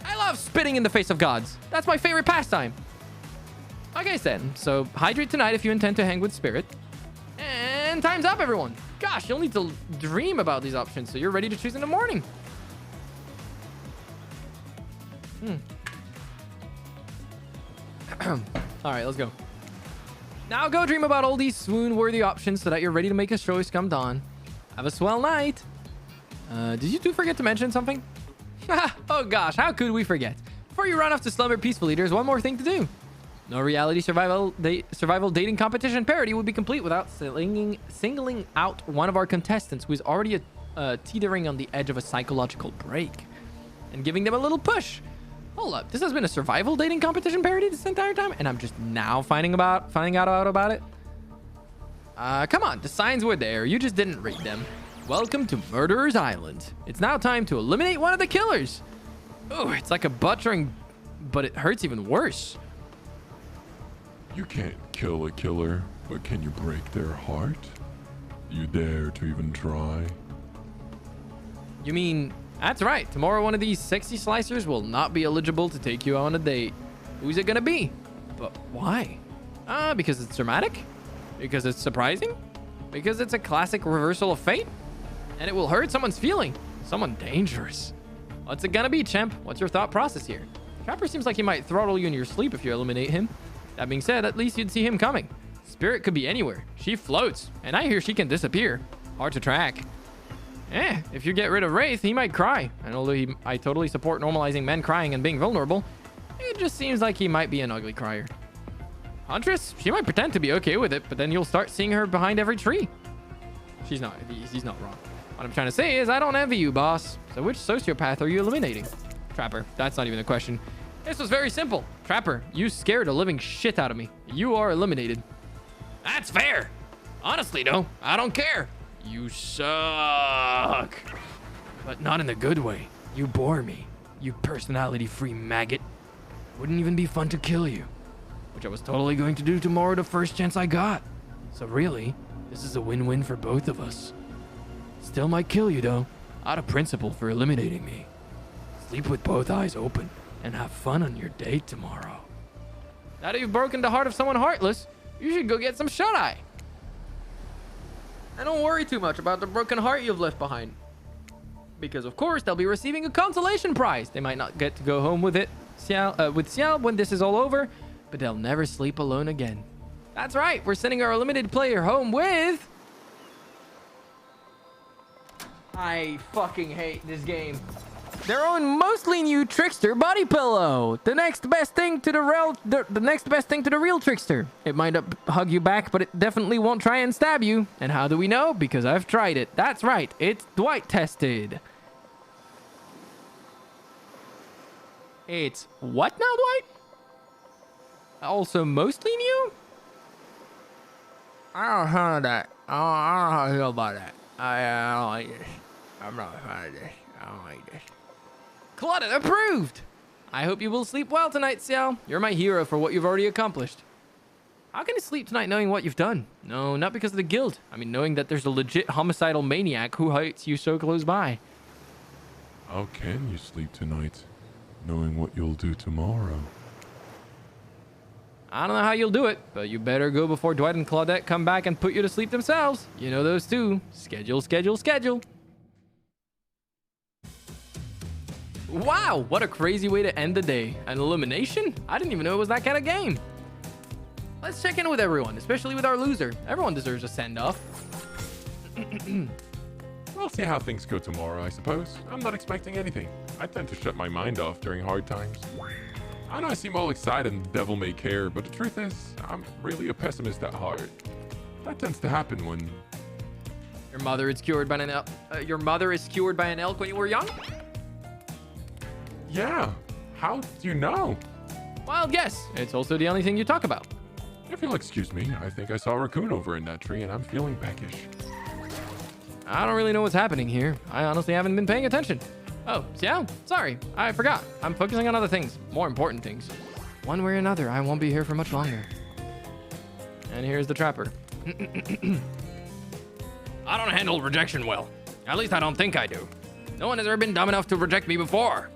I love spitting in the face of gods. That's my favorite pastime. Like I said, so hydrate tonight if you intend to hang with Spirit. And time's up, everyone. Gosh, you'll need to dream about these options so you're ready to choose in the morning. All right, let's go. Now go dream about all these swoon-worthy options so that you're ready to make a choice come dawn. Have a swell night. Did you two forget to mention something? Oh gosh, how could we forget? Before you run off to slumber peacefully, there's one more thing to do. No reality survival dating competition parody would be complete without singling out one of our contestants who is already teetering on the edge of a psychological break and giving them a little push. Hold up, this has been a survival dating competition parody this entire time, and I'm just now finding out about it. Come on, the signs were there. You just didn't read them. Welcome to Murderer's Island. It's now time to eliminate one of the killers. Oh, it's like a butchering, but it hurts even worse. You can't kill a killer, but can you break their heart? You dare to even try? You mean, that's right. Tomorrow one of these sexy slicers will not be eligible to take you on a date. Who's it gonna be? But why? Because it's dramatic? Because it's surprising? Because it's a classic reversal of fate? And it will hurt someone's feeling. Someone dangerous. What's it gonna be, champ? What's your thought process here? Trapper seems like he might throttle you in your sleep if you eliminate him. That being said, at least you'd see him coming. Spirit could be anywhere. She floats, and I hear she can disappear. Hard to track. If you get rid of Wraith, he might cry. And although I totally support normalizing men crying and being vulnerable, it just seems like he might be an ugly crier. Huntress, she might pretend to be okay with it, but then you'll start seeing her behind every tree. He's not wrong. What I'm trying to say is I don't envy you, boss. So which sociopath are you eliminating? Trapper, that's not even a question. This was very simple. Trapper, you scared the living shit out of me. You are eliminated. That's fair. Honestly, though, I don't care. You suck. But not in a good way. You bore me. You personality-free maggot. Wouldn't even be fun to kill you. Which I was totally going to do tomorrow the first chance I got. So really, this is a win-win for both of us. Still might kill you, though. Out of principle for eliminating me. Sleep with both eyes open and have fun on your date tomorrow. Now that you've broken the heart of someone heartless, you should go get some shut-eye. And don't worry too much about the broken heart you've left behind. Because of course, they'll be receiving a consolation prize. They might not get to go home with Ciel when this is all over, but they'll never sleep alone again. That's right, we're sending our limited player home with... I fucking hate this game. Their own mostly new trickster body pillow. The next best thing to the real trickster. It might hug you back, but it definitely won't try and stab you. And how do we know? Because I've tried it. That's right. It's Dwight tested. It's what now, Dwight? Also mostly new? I don't know that. I don't know how I feel about that. I don't like this. I'm not a fan of this. I don't like this. Claudette approved! I hope you will sleep well tonight, Ciel. You're my hero for what you've already accomplished. How can you sleep tonight knowing what you've done? No, not because of the guild. I mean, knowing that there's a legit homicidal maniac who hates you so close by. How can you sleep tonight, knowing what you'll do tomorrow? I don't know how you'll do it, but you better go before Dwight and Claudette come back and put you to sleep themselves. You know those two. Schedule, schedule, schedule. Wow, what a crazy way to end the day. An elimination? I didn't even know it was that kind of game. Let's check in with everyone, especially with our loser. Everyone deserves a send-off. We'll see how things go tomorrow, I suppose. I'm not expecting anything. I tend to shut my mind off during hard times. I know I seem all excited and the devil may care, but the truth is, I'm really a pessimist at heart. That tends to happen when... Your mother is cured by an elk. Your mother is cured by an elk when you were young? Yeah. How do you know? Wild guess. It's also the only thing you talk about. If you'll excuse me, I think I saw a raccoon over in that tree and I'm feeling peckish. I don't really know what's happening here. I honestly haven't been paying attention. Oh, Ciel? Sorry, I forgot. I'm focusing on other things. More important things. One way or another, I won't be here for much longer. And here's the trapper. I don't handle rejection well. At least I don't think I do. No one has ever been dumb enough to reject me before.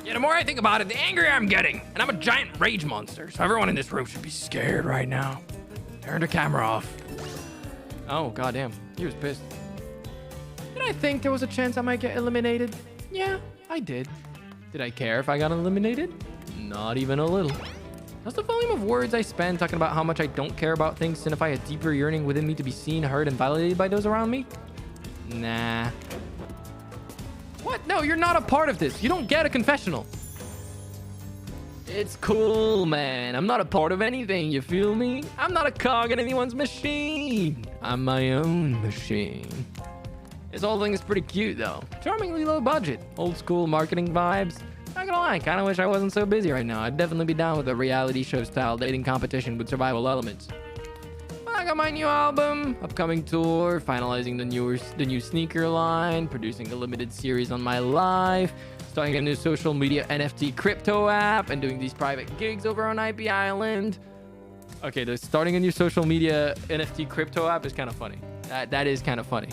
Yeah, the more I think about it, the angrier I'm getting. And I'm a giant rage monster, so everyone in this room should be scared right now. Turn the camera off. Oh, goddamn. He was pissed. Did I think there was a chance I might get eliminated? Yeah, I did. Did I care if I got eliminated? Not even a little. Does the volume of words I spend talking about how much I don't care about things signify a deeper yearning within me to be seen, heard, and validated by those around me? Nah. What? What? No, you're not a part of this. You don't get a confessional. It's cool, man. I'm not a part of anything, you feel me? I'm not a cog in anyone's machine. I'm my own machine. This whole thing is pretty cute, though. Charmingly low budget. Old school marketing vibes. Not gonna lie, kinda wish I wasn't so busy right now. I'd definitely be down with a reality show style dating competition with survival elements. I got my new album, upcoming tour, finalizing the new sneaker line, producing a limited series on my life, starting a new social media NFT crypto app, and doing these private gigs over on IP Island. Okay, starting a new social media NFT crypto app is kind of funny. That is kind of funny.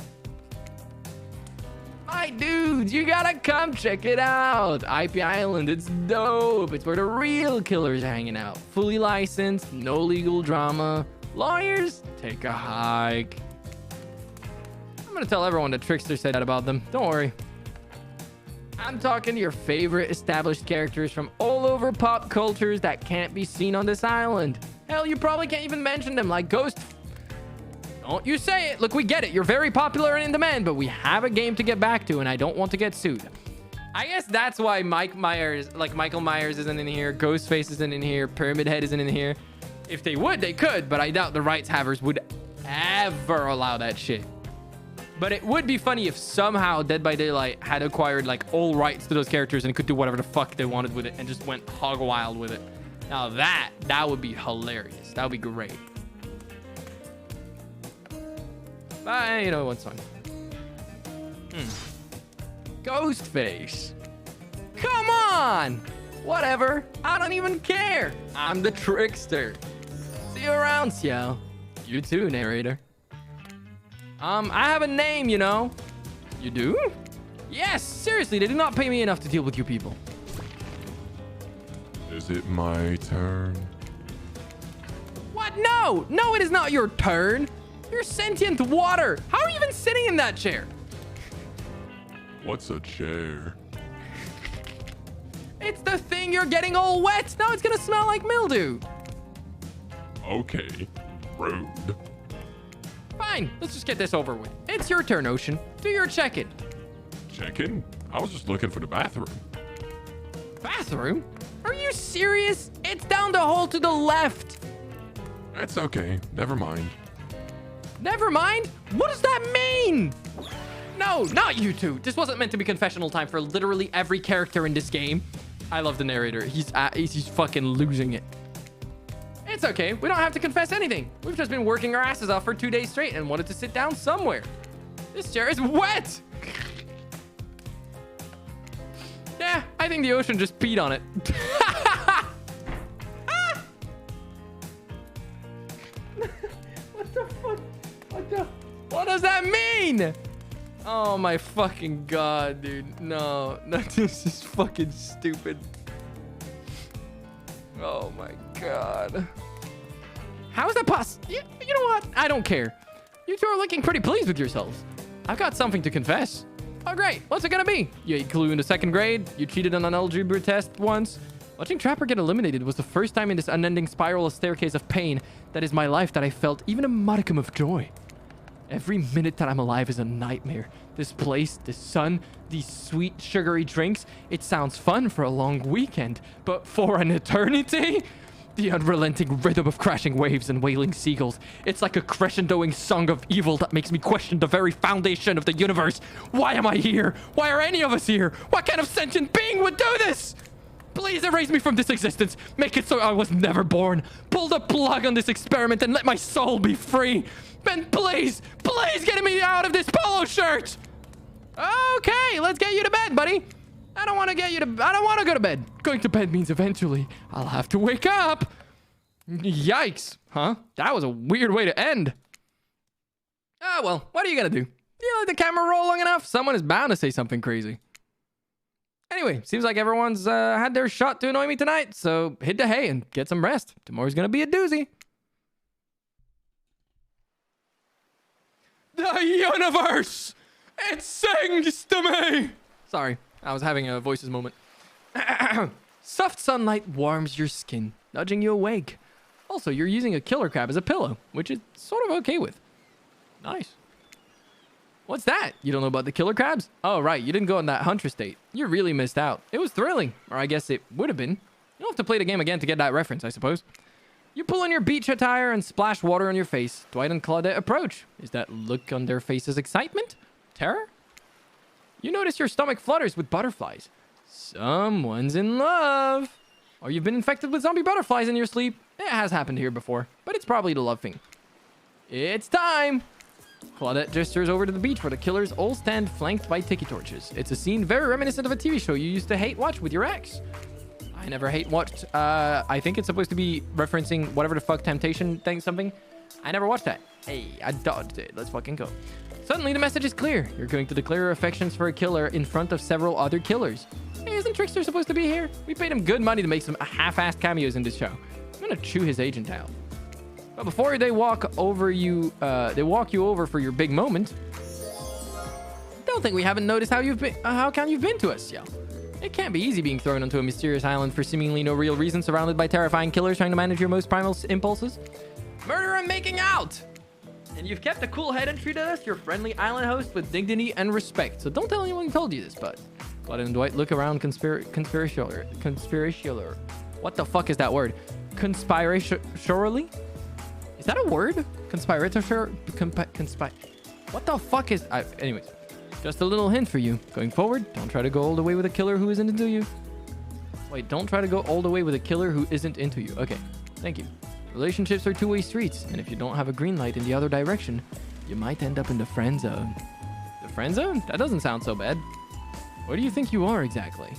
My dudes, you gotta come check it out. IP Island, it's dope. It's where the real killers are hanging out. Fully licensed, no legal drama. Lawyers, take a hike. I'm gonna tell everyone the Trickster said that about them. Don't worry. I'm talking to your favorite established characters from all over pop cultures that can't be seen on this island. Hell, you probably can't even mention them, like Ghost. Don't you say it. Look, we get it. You're very popular and in demand, but we have a game to get back to, and I don't want to get sued. I guess that's why Michael Myers isn't in here, Ghostface isn't in here, Pyramid Head isn't in here. If they would, they could, but I doubt the rights havers would ever allow that shit. But it would be funny if somehow Dead by Daylight had acquired like all rights to those characters and could do whatever the fuck they wanted with it and just went hog wild with it. Now that would be hilarious. That would be great. But you know, one song. Ghostface. Come on! Whatever. I don't even care. I'm the Trickster. See you around, Ciel. You too, narrator. I have a name, you know. You do? Yes, seriously, they do not pay me enough to deal with you people. Is it my turn? What? No! No, it is not your turn. You're sentient water. How are you even sitting in that chair? What's a chair? It's the thing you're getting all wet. Now it's gonna smell like mildew. Okay, rude. Fine, let's just get this over with. It's your turn, Ocean. Do your check-in. Check-in? I was just looking for the bathroom. Bathroom? Are you serious? It's down the hall to the left. It's okay, never mind. Never mind? What does that mean? No, not you two. This wasn't meant to be confessional time for literally every character in this game. I love the narrator. He's fucking losing it. It's okay. We don't have to confess anything. We've just been working our asses off for 2 days straight and wanted to sit down somewhere. This chair is wet. Yeah, I think the ocean just peed on it. What the fuck? What does that mean? Oh my fucking god, dude. No, this is fucking stupid. Oh my god. How is that possible? You know what? I don't care. You two are looking pretty pleased with yourselves. I've got something to confess. Oh great, what's it gonna be? You ate glue in the 2nd grade? You cheated on an algebra test once? Watching Trapper get eliminated was the first time in this unending spiral staircase of pain that is my life that I felt even a modicum of joy. Every minute that I'm alive is a nightmare. This place, this sun, these sweet, sugary drinks, it sounds fun for a long weekend, but for an eternity? The unrelenting rhythm of crashing waves and wailing seagulls. It's like a crescendoing song of evil that makes me question the very foundation of the universe. Why am I here? Why are any of us here? What kind of sentient being would do this? Please erase me from this existence. Make it so I was never born. Pull the plug on this experiment and let my soul be free. Ben, please get me out of this polo shirt. Okay, let's get you to bed, buddy. I don't want to go to bed. Going to bed means eventually I'll have to wake up. Yikes, huh? That was a weird way to end. Ah, well, what are you gonna do? You let the camera roll long enough, someone is bound to say something crazy. Anyway, seems like everyone's had their shot to annoy me tonight, so hit the hay and get some rest. Tomorrow's gonna be a doozy. The universe! It sings to me! Sorry, I was having a voices moment. Soft sunlight warms your skin, nudging you awake. Also, you're using a killer crab as a pillow, which is sort of okay with. Nice. What's that? You don't know about the killer crabs? Oh, right. You didn't go on that hunter state. You really missed out. It was thrilling. Or I guess it would have been. You don't have to play the game again to get that reference, I suppose. You pull on your beach attire and splash water on your face. Dwight and Claudette approach. Is that look on their faces excitement? Terror? You notice your stomach flutters with butterflies. Someone's in love. Or you've been infected with zombie butterflies in your sleep. It has happened here before, but it's probably the love thing. It's time. Claudette gestures over to the beach where the killers all stand flanked by tiki torches. It's a scene very reminiscent of a TV show you used to hate watch with your ex. I never hate watched. I think it's supposed to be referencing whatever the fuck Temptation thing something. I never watched that. Hey, I dodged it. Let's fucking go. Suddenly the message is clear. You're going to declare your affections for a killer in front of several other killers. Hey, isn't Trickster supposed to be here? We paid him good money to make some half-assed cameos in this show. I'm gonna chew his agent out. But before they walk you over for your big moment. Don't think we haven't noticed how you've been. How come you've been to us, Ciel? It can't be easy being thrown onto a mysterious island for seemingly no real reason, surrounded by terrifying killers trying to manage your most primal impulses. Murder and making out! And you've kept a cool head and treated us, your friendly island host, with dignity and respect. So don't tell anyone who told you this, but Claudette and Dwight look around conspiratorially. What the fuck is that word? Conspiratorially? Is that a word? What the fuck is... anyways, just a little hint for you. Going forward, don't try to go all the way with a killer who isn't into you. Wait, don't try to go all the way with a killer who isn't into you. Okay, thank you. Relationships are two-way streets, and if you don't have a green light in the other direction, you might end up in the friend zone. The friend zone? That doesn't sound so bad. What do you think you are exactly?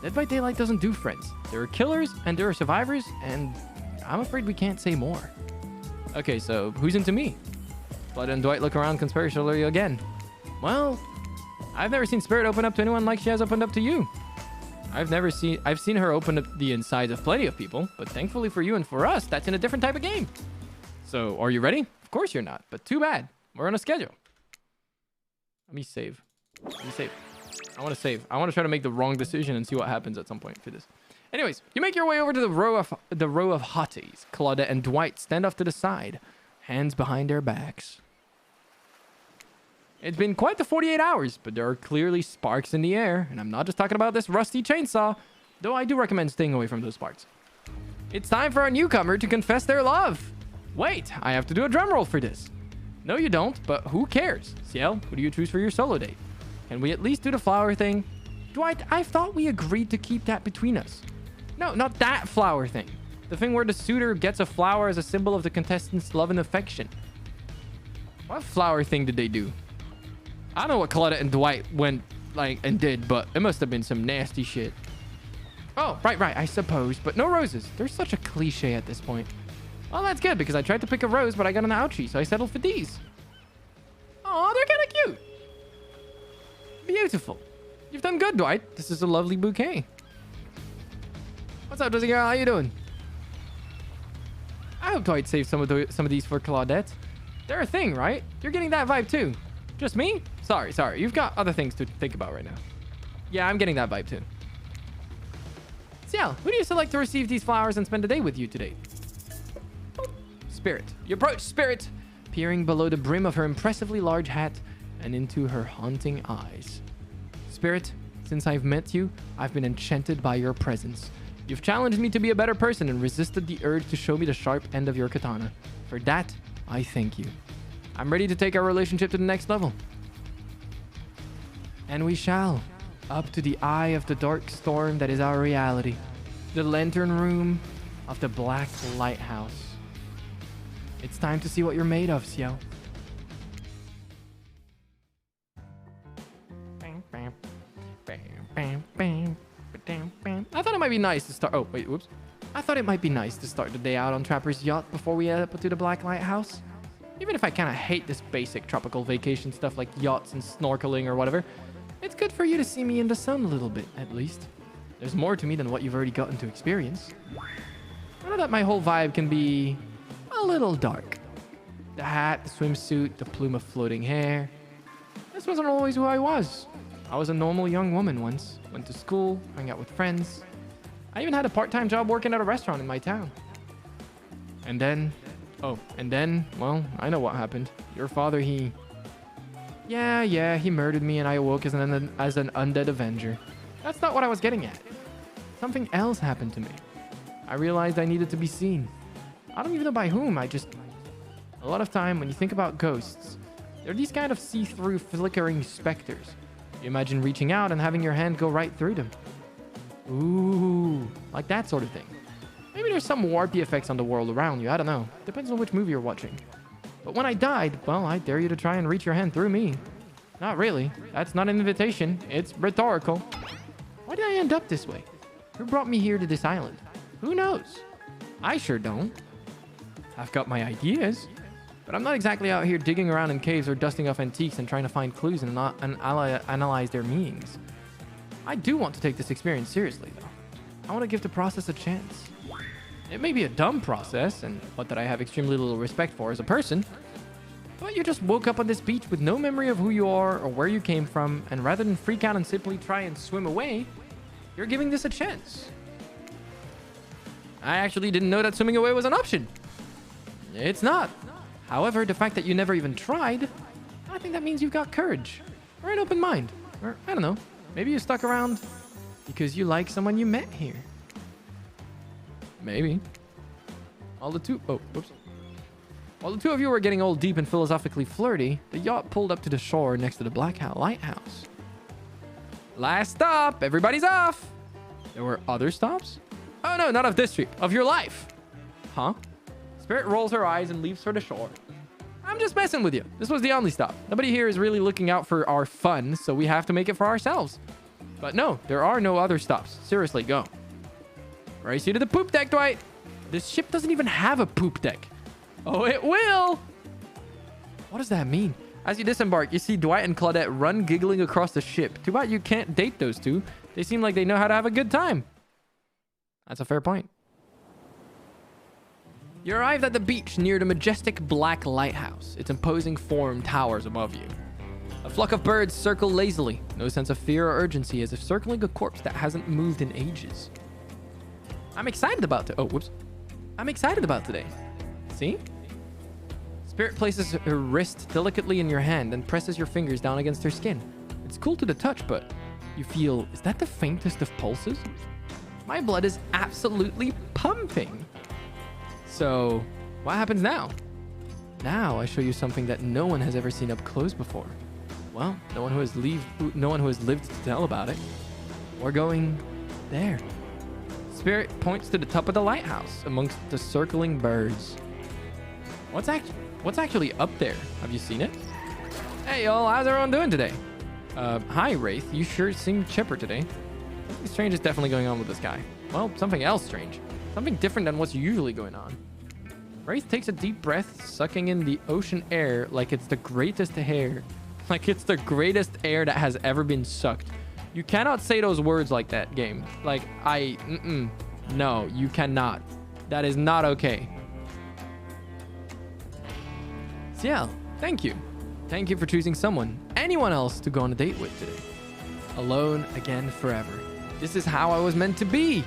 Dead by Daylight doesn't do friends. There are killers, and there are survivors, and I'm afraid we can't say more. Okay, so who's into me? Blood and Dwight look around conspiratorially again. Well, I've never seen Spirit open up to anyone like she has opened up to you. I've seen her open up the insides of plenty of people, but thankfully for you and for us, that's in a different type of game. So, are you ready? Of course you're not, but too bad. We're on a schedule. Let me save. I want to save. I want to try to make the wrong decision and see what happens at some point for this. Anyways, you make your way over to the row of hotties. Claudette and Dwight stand off to the side, hands behind their backs. It's been quite the 48 hours, but there are clearly sparks in the air, and I'm not just talking about this rusty chainsaw, though I do recommend staying away from those sparks. It's time for our newcomer to confess their love. Wait, I have to do a drum roll for this. No, you don't, but who cares? Ciel, who do you choose for your solo date? Can we at least do the flower thing? Dwight, I thought we agreed to keep that between us. No, not that flower thing. The thing where the suitor gets a flower as a symbol of the contestant's love and affection. What flower thing did they do? I don't know what Claudette and Dwight went and did, but it must have been some nasty shit. Oh, right, I suppose, but no roses. They're such a cliche at this point. Well, that's good because I tried to pick a rose, but I got an ouchie, so I settled for these. Oh, they're kind of cute. Beautiful. You've done good, Dwight. This is a lovely bouquet. What's up, Drizzy girl? How you doing? I hope Dwight saved some of these for Claudette. They're a thing, right? You're getting that vibe too. Just me? Sorry. You've got other things to think about right now. Yeah, I'm getting that vibe too. Ciel, who do you select to receive these flowers and spend a day with you today? Spirit. You approach Spirit, peering below the brim of her impressively large hat and into her haunting eyes. Spirit, since I've met you, I've been enchanted by your presence. You've challenged me to be a better person and resisted the urge to show me the sharp end of your katana. For that, I thank you. I'm ready to take our relationship to the next level. And we shall. Up to the eye of the dark storm that is our reality. The lantern room of the Black Lighthouse. It's time to see what you're made of, Ciel. I thought it might be nice to start... Oh, wait, whoops. I thought it might be nice to start the day out on Trapper's yacht before we head up to the Black Lighthouse. Even if I kind of hate this basic tropical vacation stuff like yachts and snorkeling or whatever, it's good for you to see me in the sun a little bit, at least. There's more to me than what you've already gotten to experience. I know that my whole vibe can be a little dark. The hat, the swimsuit, the plume of floating hair. This wasn't always who I was. I was a normal young woman once. Went to school, hung out with friends. I even had a part-time job working at a restaurant in my town. And then, well, I know what happened. Your father, he Yeah, he murdered me and I awoke as an undead avenger. That's not what I was getting at. Something else happened to me. I realized I needed to be seen. I don't even know by whom, A lot of time when you think about ghosts, they're these kind of see-through flickering specters. You imagine reaching out and having your hand go right through them. Ooh, like that sort of thing. Maybe there's some warpy effects on the world around you, I don't know. Depends on which movie you're watching. But when I died, well, I dare you to try and reach your hand through me. Not really. That's not an invitation. It's rhetorical. Why did I end up this way? Who brought me here to this island? Who knows? I sure don't. I've got my ideas, but I'm not exactly out here digging around in caves or dusting off antiques and trying to find clues and analyze their meanings. I do want to take this experience seriously, though. I want to give the process a chance. It may be a dumb process, and what that I have extremely little respect for as a person, but you just woke up on this beach with no memory of who you are or where you came from, and rather than freak out and simply try and swim away, you're giving this a chance. I actually didn't know that swimming away was an option. It's not. However, the fact that you never even tried, I think that means you've got courage, or an open mind, or I don't know, maybe you stuck around because you like someone you met here. Maybe. While the two of you were getting all deep and philosophically flirty, the yacht pulled up to the shore next to the Blackout Lighthouse. Last stop! Everybody's off! There were other stops? Oh no, not of this trip. Of your life. Huh? Spirit rolls her eyes and leaves for the shore. I'm just messing with you. This was the only stop. Nobody here is really looking out for our fun, so we have to make it for ourselves. But no, there are no other stops. Seriously, go. Race you to the poop deck, Dwight. This ship doesn't even have a poop deck. Oh, it will. What does that mean? As you disembark, you see Dwight and Claudette run giggling across the ship. Too bad you can't date those two. They seem like they know how to have a good time. That's a fair point. You arrived at the beach near the majestic black lighthouse. Its imposing form towers above you. A flock of birds circle lazily. No sense of fear or urgency, as if circling a corpse that hasn't moved in ages. I'm excited about today. See? Spirit places her wrist delicately in your hand and presses your fingers down against her skin. It's cool to the touch, but you feel, is that the faintest of pulses? My blood is absolutely pumping. So, what happens now? Now I show you something that no one has ever seen up close before. Well, no one who has lived to tell about it. We're going there. Spirit points to the top of the lighthouse amongst the circling birds. What's actually up there? Have you seen it? Hey y'all, how's everyone doing today? Hi Wraith, you sure seem chipper today. Something strange is definitely going on with this guy. Well, something else strange. Something different than what's usually going on. Wraith takes a deep breath, sucking in the ocean air like it's the greatest air. Like it's the greatest air that has ever been sucked. You cannot say those words like that, game. Like, no, you cannot. That is not okay. Ciel, thank you. Thank you for choosing anyone else to go on a date with today. Alone again forever. This is how I was meant to be.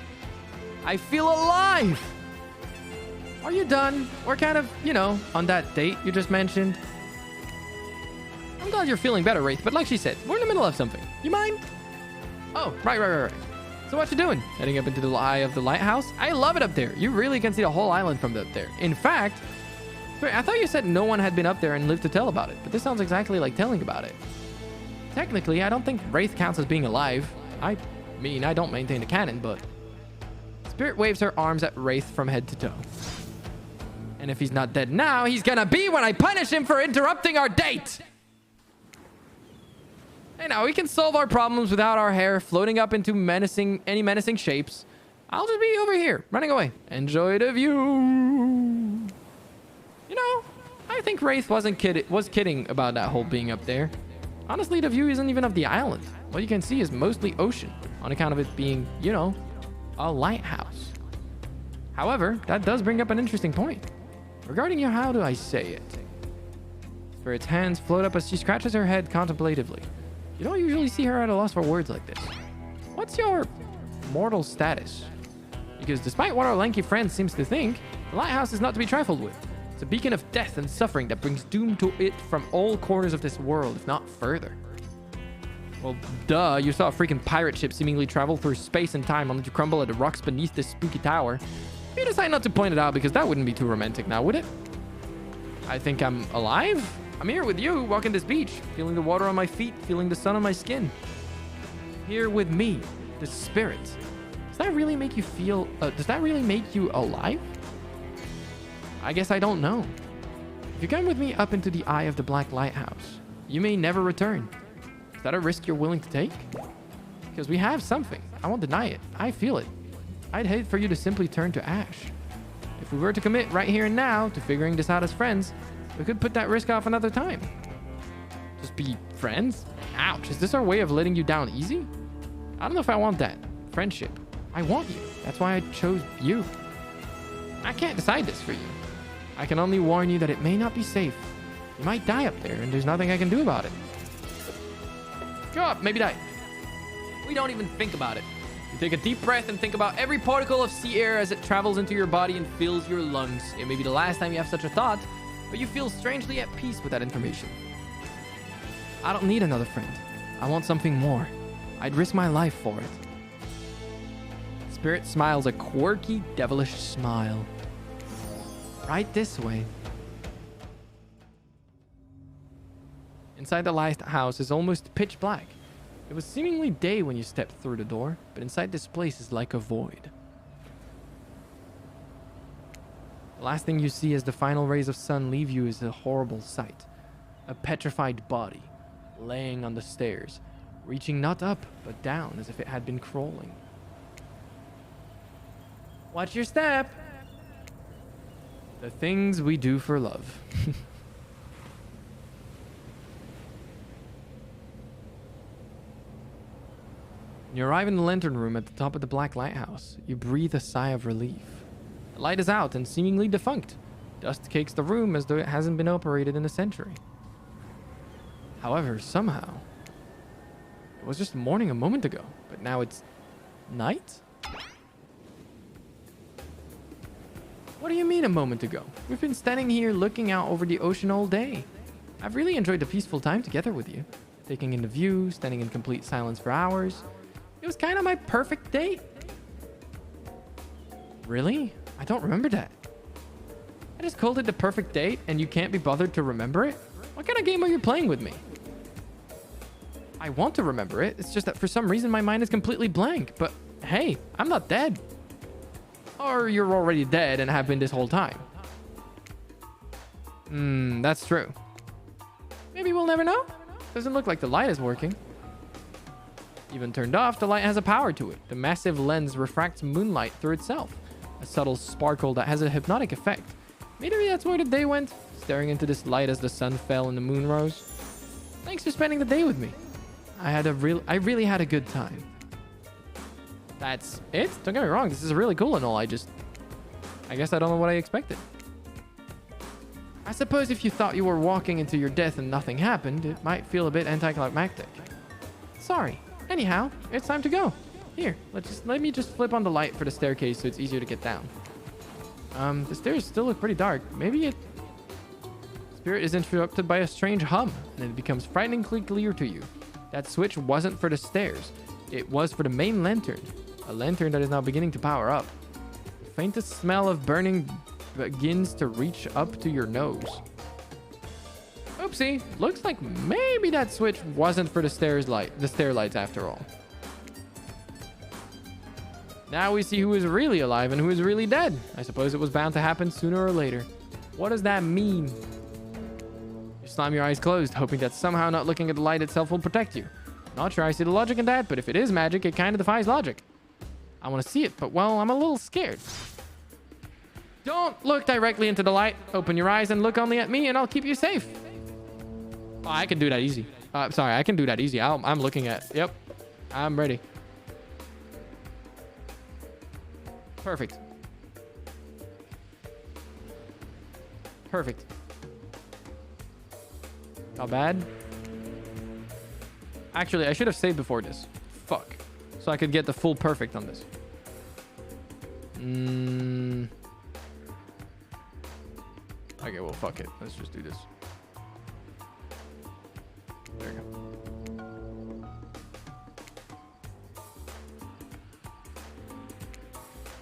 I feel alive. Are you done? Or kind of, on that date you just mentioned? I'm glad you're feeling better, Wraith, but like she said, we're in the middle of something. You mind? Oh, right. So what you doing? Heading up into the eye of the lighthouse? I love it up there. You really can see the whole island from up there. In fact, I thought you said no one had been up there and lived to tell about it, but this sounds exactly like telling about it. Technically, I don't think Wraith counts as being alive. I mean, I don't maintain a canon, but... Spirit waves her arms at Wraith from head to toe. And if he's not dead now, he's gonna be when I punish him for interrupting our date! Hey, now we can solve our problems without our hair floating up into any menacing shapes. I'll just be over here, running away. Enjoy the view. I think Wraith was kidding about that whole being up there. Honestly, the view isn't even of the island. What you can see is mostly ocean, on account of it being, a lighthouse. However, that does bring up an interesting point. Regarding how do I say it? Spirit's hands float up as she scratches her head contemplatively. You don't usually see her at a loss for words like this. What's your mortal status? Because despite what our lanky friend seems to think, the lighthouse is not to be trifled with. It's It's a beacon of death and suffering that brings doom to it from all corners of this world, if not further. Well, duh, you saw a freaking pirate ship seemingly travel through space and time only to crumble at the rocks beneath this spooky tower. You decide not to point it out because that wouldn't be too romantic now, would it? I think I'm alive? I'm here with you, walking this beach, feeling the water on my feet, feeling the sun on my skin. Here with me, the spirit. Does that really make you feel... does that really make you alive? I guess I don't know. If you come with me up into the eye of the Black Lighthouse, you may never return. Is that a risk you're willing to take? Because we have something. I won't deny it. I feel it. I'd hate for you to simply turn to ash. If we were to commit right here and now to figuring this out as friends, we could put that risk off another time. Just be friends? Ouch, is this our way of letting you down easy? I don't know if I want that. Friendship. I want you. That's why I chose you. I can't decide this for you. I can only warn you that it may not be safe. You might die up there, and there's nothing I can do about it. Go up, maybe die. We don't even think about it. You take a deep breath and think about every particle of sea air as it travels into your body and fills your lungs. It may be the last time you have such a thought, but you feel strangely at peace with that information. I don't need another friend. I want something more. I'd risk my life for it. Spirit smiles a quirky, devilish smile. Right this way. Inside the lighthouse is almost pitch black. It was seemingly day when you stepped through the door, but inside this place is like a void. The last thing you see as the final rays of sun leave you is a horrible sight. A petrified body, laying on the stairs, reaching not up, but down as if it had been crawling. Watch your step! The things we do for love. You arrive in the lantern room at the top of the Black Lighthouse. You breathe a sigh of relief. The light is out and seemingly defunct. Dust cakes the room as though it hasn't been operated in a century. However, somehow, it was just morning a moment ago, but now it's night? What do you mean a moment ago? We've been standing here looking out over the ocean all day. I've really enjoyed the peaceful time together with you. Taking in the view, standing in complete silence for hours. It was kind of my perfect date. Really? I don't remember that. I just called it the perfect date and you can't be bothered to remember it? What kind of game are you playing with me? I want to remember it. It's just that for some reason my mind is completely blank. But hey, I'm not dead. Or you're already dead and have been this whole time. That's true. Maybe we'll never know. Doesn't look like the light is working. Even turned off, the light has a power to it. The massive lens refracts moonlight through itself. A subtle sparkle that has a hypnotic effect. Maybe that's where the day went, staring into this light as the sun fell and the moon rose. Thanks for spending the day with me. I really had a good time. That's it? Don't get me wrong, this is really cool and all. I guess I don't know what I expected. I suppose if you thought you were walking into your death and nothing happened, it might feel a bit anticlimactic. Sorry. Anyhow, it's time to go. Here, let me just flip on the light for the staircase so it's easier to get down. The stairs still look pretty dark. Spirit is interrupted by a strange hum, and it becomes frighteningly clear to you. That switch wasn't for the stairs. It was for the main lantern. A lantern that is now beginning to power up. The faintest smell of burning begins to reach up to your nose. Oopsie, looks like maybe that switch wasn't for the stair lights after all. Now we see who is really alive and who is really dead. I suppose it was bound to happen sooner or later. What does that mean? You slam your eyes closed, hoping that somehow not looking at the light itself will protect you. Not sure I see the logic in that, but if it is magic, it kind of defies logic. I want to see it, but well, I'm a little scared. Don't look directly into the light. Open your eyes and look only at me and I'll keep you safe. Oh, I can do that easy. Sorry, I can do that easy. I'm looking at... Yep. I'm ready. Perfect. Perfect. Not bad. Actually, I should have saved before this. Fuck. So I could get the full perfect on this. Okay, well, fuck it. Let's just do this. There you go.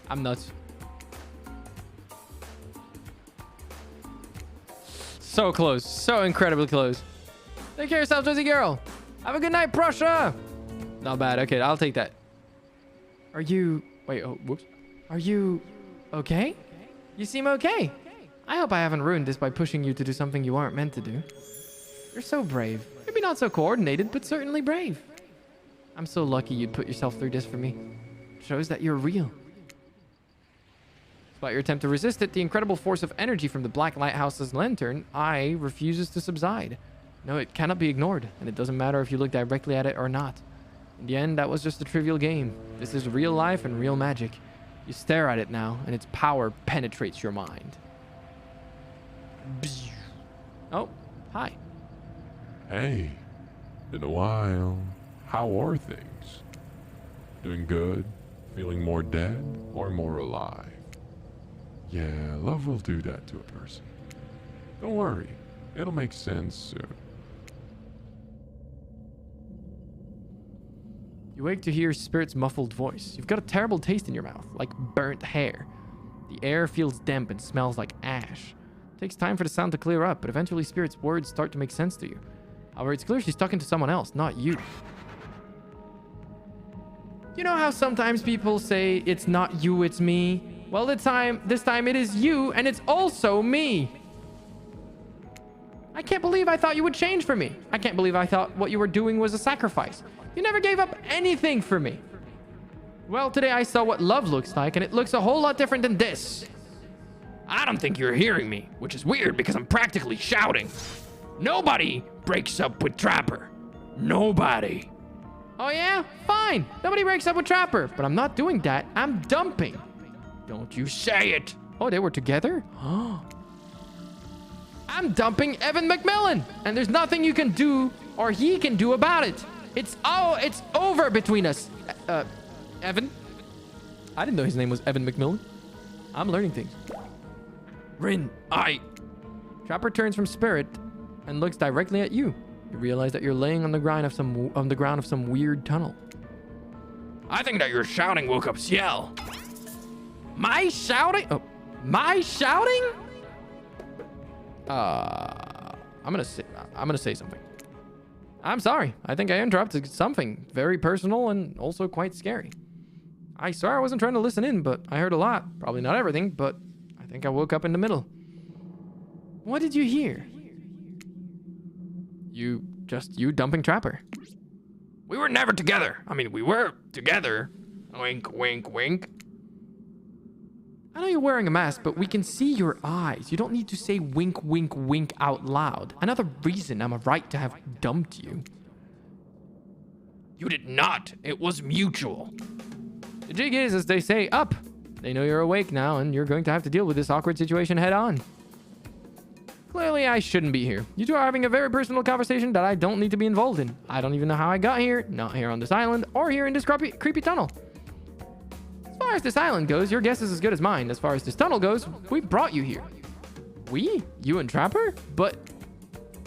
I'm nuts. So close. So incredibly close. Take care of yourself, Josie girl. Have a good night, Prussia. Not bad. Okay, I'll take that. Are you... Wait, oh, whoops. Are you okay? You seem okay. I hope I haven't ruined this by pushing you to do something you aren't meant to do. You're so brave. Maybe not so coordinated, but certainly brave. I'm so lucky you'd put yourself through this for me. It shows that you're real. Despite your attempt to resist it, the incredible force of energy from the Black Lighthouse's lantern eye refuses to subside. No, it cannot be ignored, and it doesn't matter if you look directly at it or not. In the end, that was just a trivial game. This is real life and real magic. You stare at it now, and its power penetrates your mind. Oh, hi. Hey, been a while. How are things? Doing good? Feeling more dead or more alive? Yeah, love will do that to a person. Don't worry, it'll make sense soon. You wake to hear Spirit's muffled voice. You've got a terrible taste in your mouth, like burnt hair. The air feels damp and smells like ash. It takes time for the sound to clear up, but eventually Spirit's words start to make sense to you. However, it's clear she's talking to someone else, not you. You know how sometimes people say, it's not you, it's me? Well, this time it is you, and it's also me. I can't believe I thought you would change for me. I can't believe I thought what you were doing was a sacrifice. You never gave up anything for me. Well, today I saw what love looks like, and it looks a whole lot different than this. I don't think you're hearing me, which is weird because I'm practically shouting. Nobody breaks up with Trapper. Nobody. Oh yeah? Fine. Nobody breaks up with Trapper, but I'm not doing that. I'm dumping. Don't you say it. Oh, they were together? I'm dumping Evan McMillan, and there's nothing you can do or he can do about it. It's over between us. Evan? I didn't know his name was Evan McMillan. I'm learning things. Rin, Trapper turns from Spirit and looks directly at you. You realize that you're laying on the ground of some weird tunnel. I think that your shouting woke up Ciel. My shouting? Oh, my shouting? I'm gonna say something. I'm sorry. I think I interrupted something very personal and also quite scary. I swear I wasn't trying to listen in, but I heard a lot. Probably not everything, but I think I woke up in the middle. What did you hear? You dumping Trapper. We were never together. I mean, we were together. Wink, wink, wink. I know you're wearing a mask, but we can see your eyes. You don't need to say wink, wink, wink out loud. Another reason I'm a right to have dumped you. You did not. It was mutual. The jig is, as they say, up. They know you're awake now, and you're going to have to deal with this awkward situation head on. Clearly, I shouldn't be here. You two are having a very personal conversation that I don't need to be involved in. I don't even know how I got here, not here on this island, or here in this creepy tunnel. As far as this island goes, your guess is as good as mine. As far as this tunnel goes, we brought you here. We? You and Trapper? But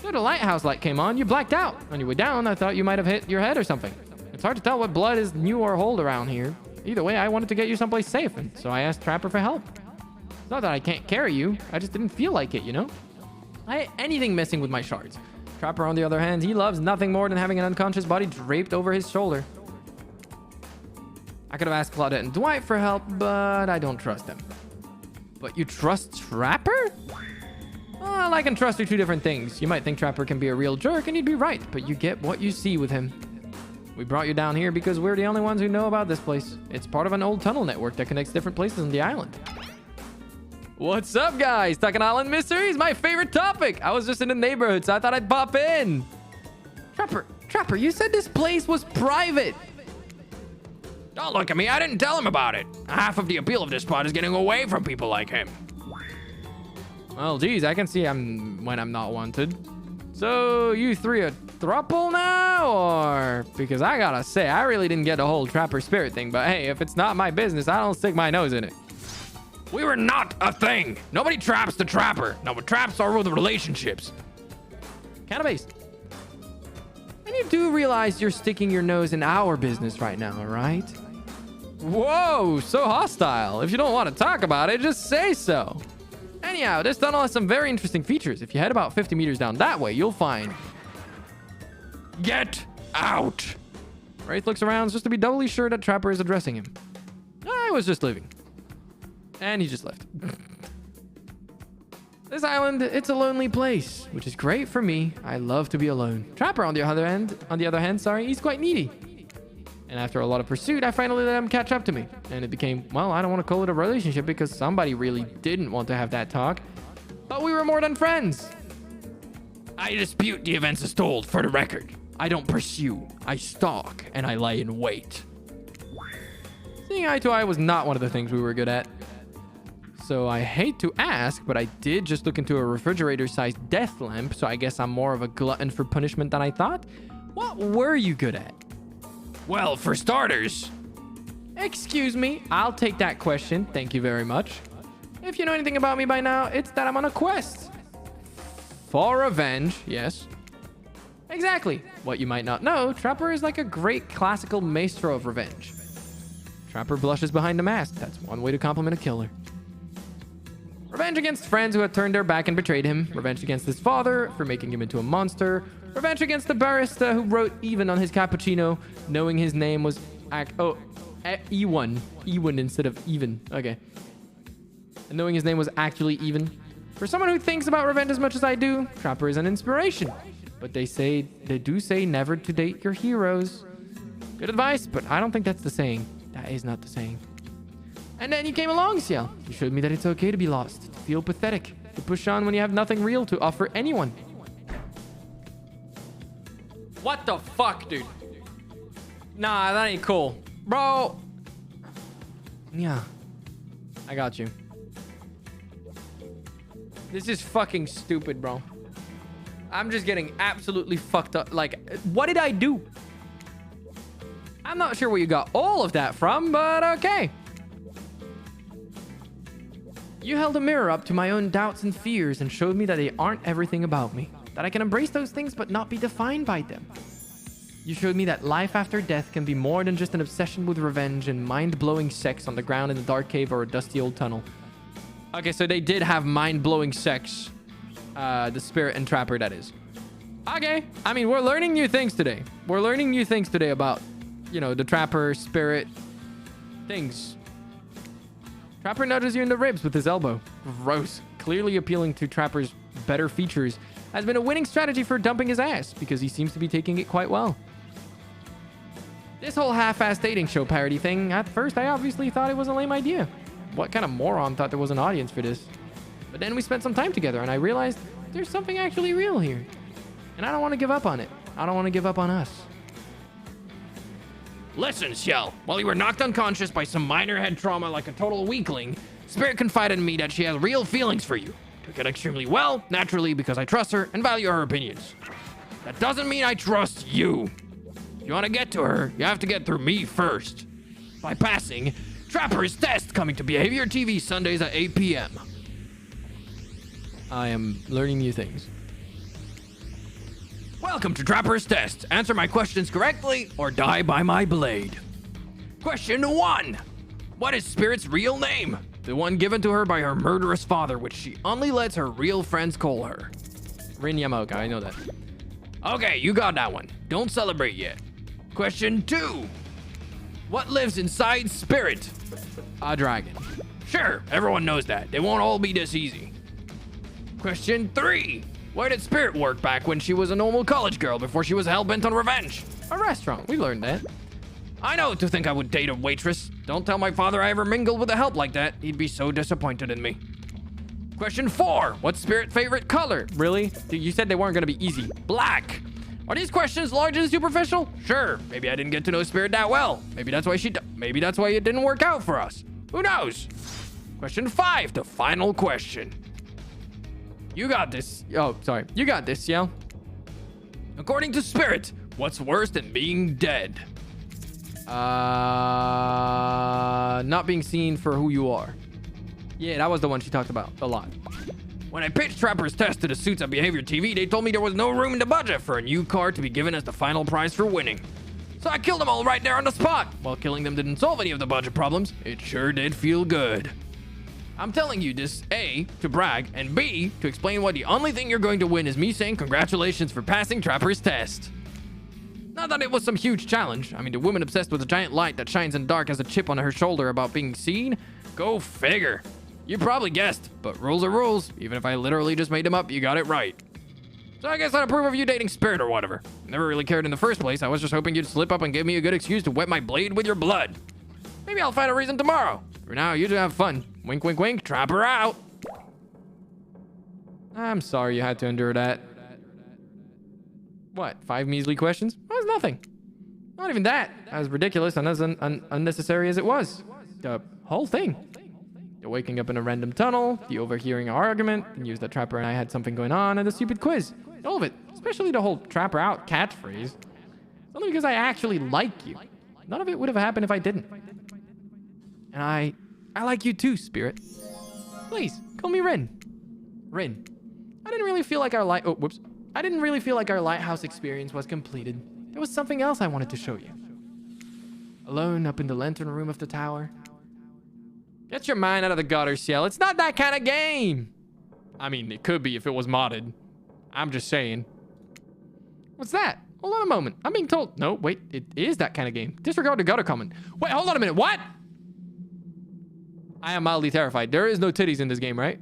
when the lighthouse light came on, you blacked out. On your way down, I thought you might have hit your head or something. It's hard to tell what blood is new or old around here. Either way, I wanted to get you someplace safe, and so I asked Trapper for help. It's not that I can't carry you. I just didn't feel like it, you know? I hate anything messing with my shards. Trapper, on the other hand, he loves nothing more than having an unconscious body draped over his shoulder. I could have asked Claudette and Dwight for help, but I don't trust them. But you trust Trapper? Well, like and trust are two different things. You might think Trapper can be a real jerk, and you'd be right, but you get what you see with him. We brought you down here because we're the only ones who know about this place. It's part of an old tunnel network that connects different places on the island. What's up, guys? Talking Island Mysteries, my favorite topic. I was just in the neighborhood, so I thought I'd pop in. Trapper, you said this place was private. Don't look at me. I didn't tell him about it. Half of the appeal of this spot is getting away from people like him. Well, geez, I can see when I'm not wanted. So, you three a throuple now, or? Because I gotta say, I really didn't get the whole Trapper Spirit thing, but hey, if it's not my business, I don't stick my nose in it. We were not a thing. Nobody traps the trapper. No, but traps are with relationships. Kind of based. And you do realize you're sticking your nose in our business right now, right? Whoa, so hostile. If you don't want to talk about it, just say so. Anyhow, this tunnel has some very interesting features. If you head about 50 meters down that way, you'll find... Get out. Wraith looks around just to be doubly sure that Trapper is addressing him. I was just leaving. And he just left. This island, it's a lonely place, which is great for me. I love to be alone. Trapper, on the other hand, he's quite needy. And after a lot of pursuit, I finally let him catch up to me. And it became, well, I don't want to call it a relationship because somebody really didn't want to have that talk. But we were more than friends. I dispute the events as told, for the record. I don't pursue. I stalk, and I lie in wait. Seeing eye to eye was not one of the things we were good at. So I hate to ask, but I did just look into a refrigerator-sized death lamp, so I guess I'm more of a glutton for punishment than I thought. What were you good at? Well, for starters... Excuse me, I'll take that question. Thank you very much. If you know anything about me by now, it's that I'm on a quest. For revenge, yes. Exactly. What you might not know, Trapper is like a great classical maestro of revenge. Trapper blushes behind the mask. That's one way to compliment a killer. Revenge against friends who had turned their back and betrayed him. Revenge against his father for making him into a monster. Revenge against the barista who wrote even on his cappuccino, knowing his name was... Ewan. Ewan instead of even. Okay. And knowing his name was actually even. For someone who thinks about revenge as much as I do, Trapper is an inspiration. But they do say never to date your heroes. Good advice, but I don't think that's the saying. That is not the saying. And then you came along, Ciel. You showed me that it's okay to be lost, to feel pathetic, to push on when you have nothing real to offer anyone. What the fuck, dude? Nah, that ain't cool. Bro. Yeah. I got you. This is fucking stupid, bro. I'm just getting absolutely fucked up. Like, what did I do? I'm not sure where you got all of that from, but okay. You held a mirror up to my own doubts and fears and showed me that they aren't everything about me. That I can embrace those things but not be defined by them. You showed me that life after death can be more than just an obsession with revenge and mind-blowing sex on the ground in a dark cave or a dusty old tunnel. Okay, so they did have mind-blowing sex. The Spirit and Trapper, that is. Okay. I mean, we're learning new things today. We're learning new things today about, you know, the Trapper, Spirit, things. Trapper nudges you in the ribs with his elbow. Gross. Clearly appealing to Trapper's better features has been a winning strategy for dumping his ass because he seems to be taking it quite well. This whole half-assed dating show parody thing, at first I obviously thought it was a lame idea. What kind of moron thought there was an audience for this? But then we spent some time together and I realized there's something actually real here. And I don't want to give up on it. I don't want to give up on us. Listen, Ciel, while you were knocked unconscious by some minor head trauma like a total weakling, Spirit confided in me that she has real feelings for you. Took it extremely well, naturally, because I trust her and value her opinions. That doesn't mean I trust you. If you want to get to her, you have to get through me first. By passing Trapper's test, coming to Behavior TV Sundays at 8 p.m. I am learning new things. Welcome to Trapper's Test. Answer my questions correctly or die by my blade. Question 1. What is Spirit's real name? The one given to her by her murderous father, which she only lets her real friends call her. Rin Yamaoka, I know that. Okay, you got that one. Don't celebrate yet. Question 2. What lives inside Spirit? A dragon. Sure, everyone knows that. They won't all be this easy. Question 3. Where did Spirit work back when she was a normal college girl before she was hell-bent on revenge? A restaurant. We learned that. I know to think I would date a waitress. Don't tell my father I ever mingled with a help like that. He'd be so disappointed in me. Question 4. What's Spirit's favorite color? Really? Dude, you said they weren't going to be easy. Black. Are these questions large and superficial? Sure. Maybe I didn't get to know Spirit that well. Maybe that's why maybe that's why it didn't work out for us. Who knows? Question 5. The final question. You got this. Oh, sorry. You got this, Ciel. According to Spirit, what's worse than being dead? Not being seen for who you are. Yeah, that was the one she talked about a lot. When I pitched Trapper's Test to the Suits of Behavior TV, they told me there was no room in the budget for a new car to be given as the final prize for winning. So I killed them all right there on the spot. While killing them didn't solve any of the budget problems, it sure did feel good. I'm telling you this, A, to brag, and B, to explain why the only thing you're going to win is me saying congratulations for passing Trapper's Test. Not that it was some huge challenge. I mean, the woman obsessed with a giant light that shines in the dark has a chip on her shoulder about being seen? Go figure. You probably guessed, but rules are rules. Even if I literally just made them up, you got it right. So I guess I'd approve of you dating Spirit or whatever. Never really cared in the first place. I was just hoping you'd slip up and give me a good excuse to wet my blade with your blood. Maybe I'll find a reason tomorrow. For now, you two have fun. Wink, wink, wink. Trapper out. I'm sorry you had to endure that. What, 5 measly questions? That was nothing. Not even that. As ridiculous and as unnecessary as it was. The whole thing. The waking up in a random tunnel, the overhearing our argument, the news that Trapper and I had something going on, and the stupid quiz. All of it. Especially the whole Trapper out catchphrase. It's only because I actually like you. None of it would have happened if I didn't. And I like you too, Spirit. Please, call me Rin. Rin. I didn't really feel like our lighthouse experience was completed. There was something else I wanted to show you. Alone up in the lantern room of the tower. Get your mind out of the gutter, Ciel. It's not that kind of game. I mean, it could be if it was modded. I'm just saying. What's that? Hold on a moment. I'm being told. No, wait. It is that kind of game. Disregard the gutter comment. Wait, hold on a minute. What? I am mildly terrified. There is no titties in this game, right?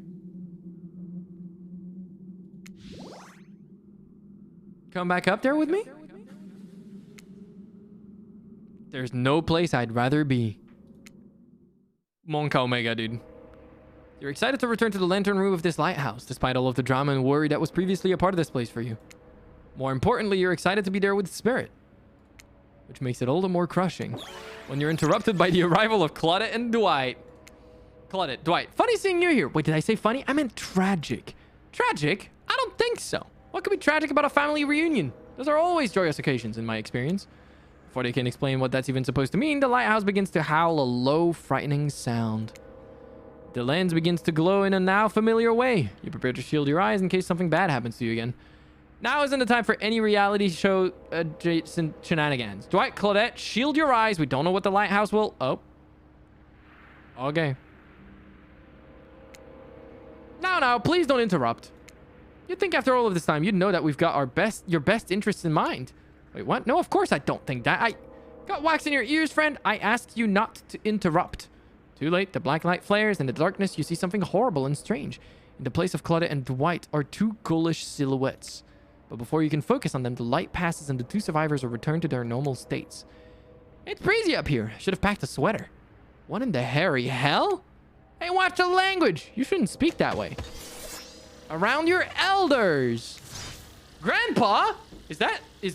Come back up there with me? There's no place I'd rather be. Monka Omega, dude. You're excited to return to the lantern room of this lighthouse, despite all of the drama and worry that was previously a part of this place for you. More importantly, you're excited to be there with Spirit, which makes it all the more crushing when you're interrupted by the arrival of Claudette and Dwight. Claudette, Dwight, funny seeing you here. Wait, did I say funny? I meant tragic. Tragic? I don't think so. What could be tragic about a family reunion? Those are always joyous occasions in my experience. Before they can explain what that's even supposed to mean, the lighthouse begins to howl a low, frightening sound. The lens begins to glow in a now familiar way. You prepare to shield your eyes in case something bad happens to you again. Now isn't the time for any reality show adjacent shenanigans. Dwight, Claudette, shield your eyes. We don't know what the lighthouse will... Oh. Okay. Now, please don't interrupt. You'd think after all of this time, you'd know that we've got your best interests in mind. Wait, what? No, of course I don't think that. I got wax in your ears, friend. I asked you not to interrupt. Too late. The black light flares. In the darkness, you see something horrible and strange. In the place of Claudette and Dwight are 2 ghoulish silhouettes. But before you can focus on them, the light passes and the 2 survivors are returned to their normal states. It's breezy up here. Should have packed a sweater. What in the hairy hell? Hey, watch the language. You shouldn't speak that way. Around your elders. Grandpa? Is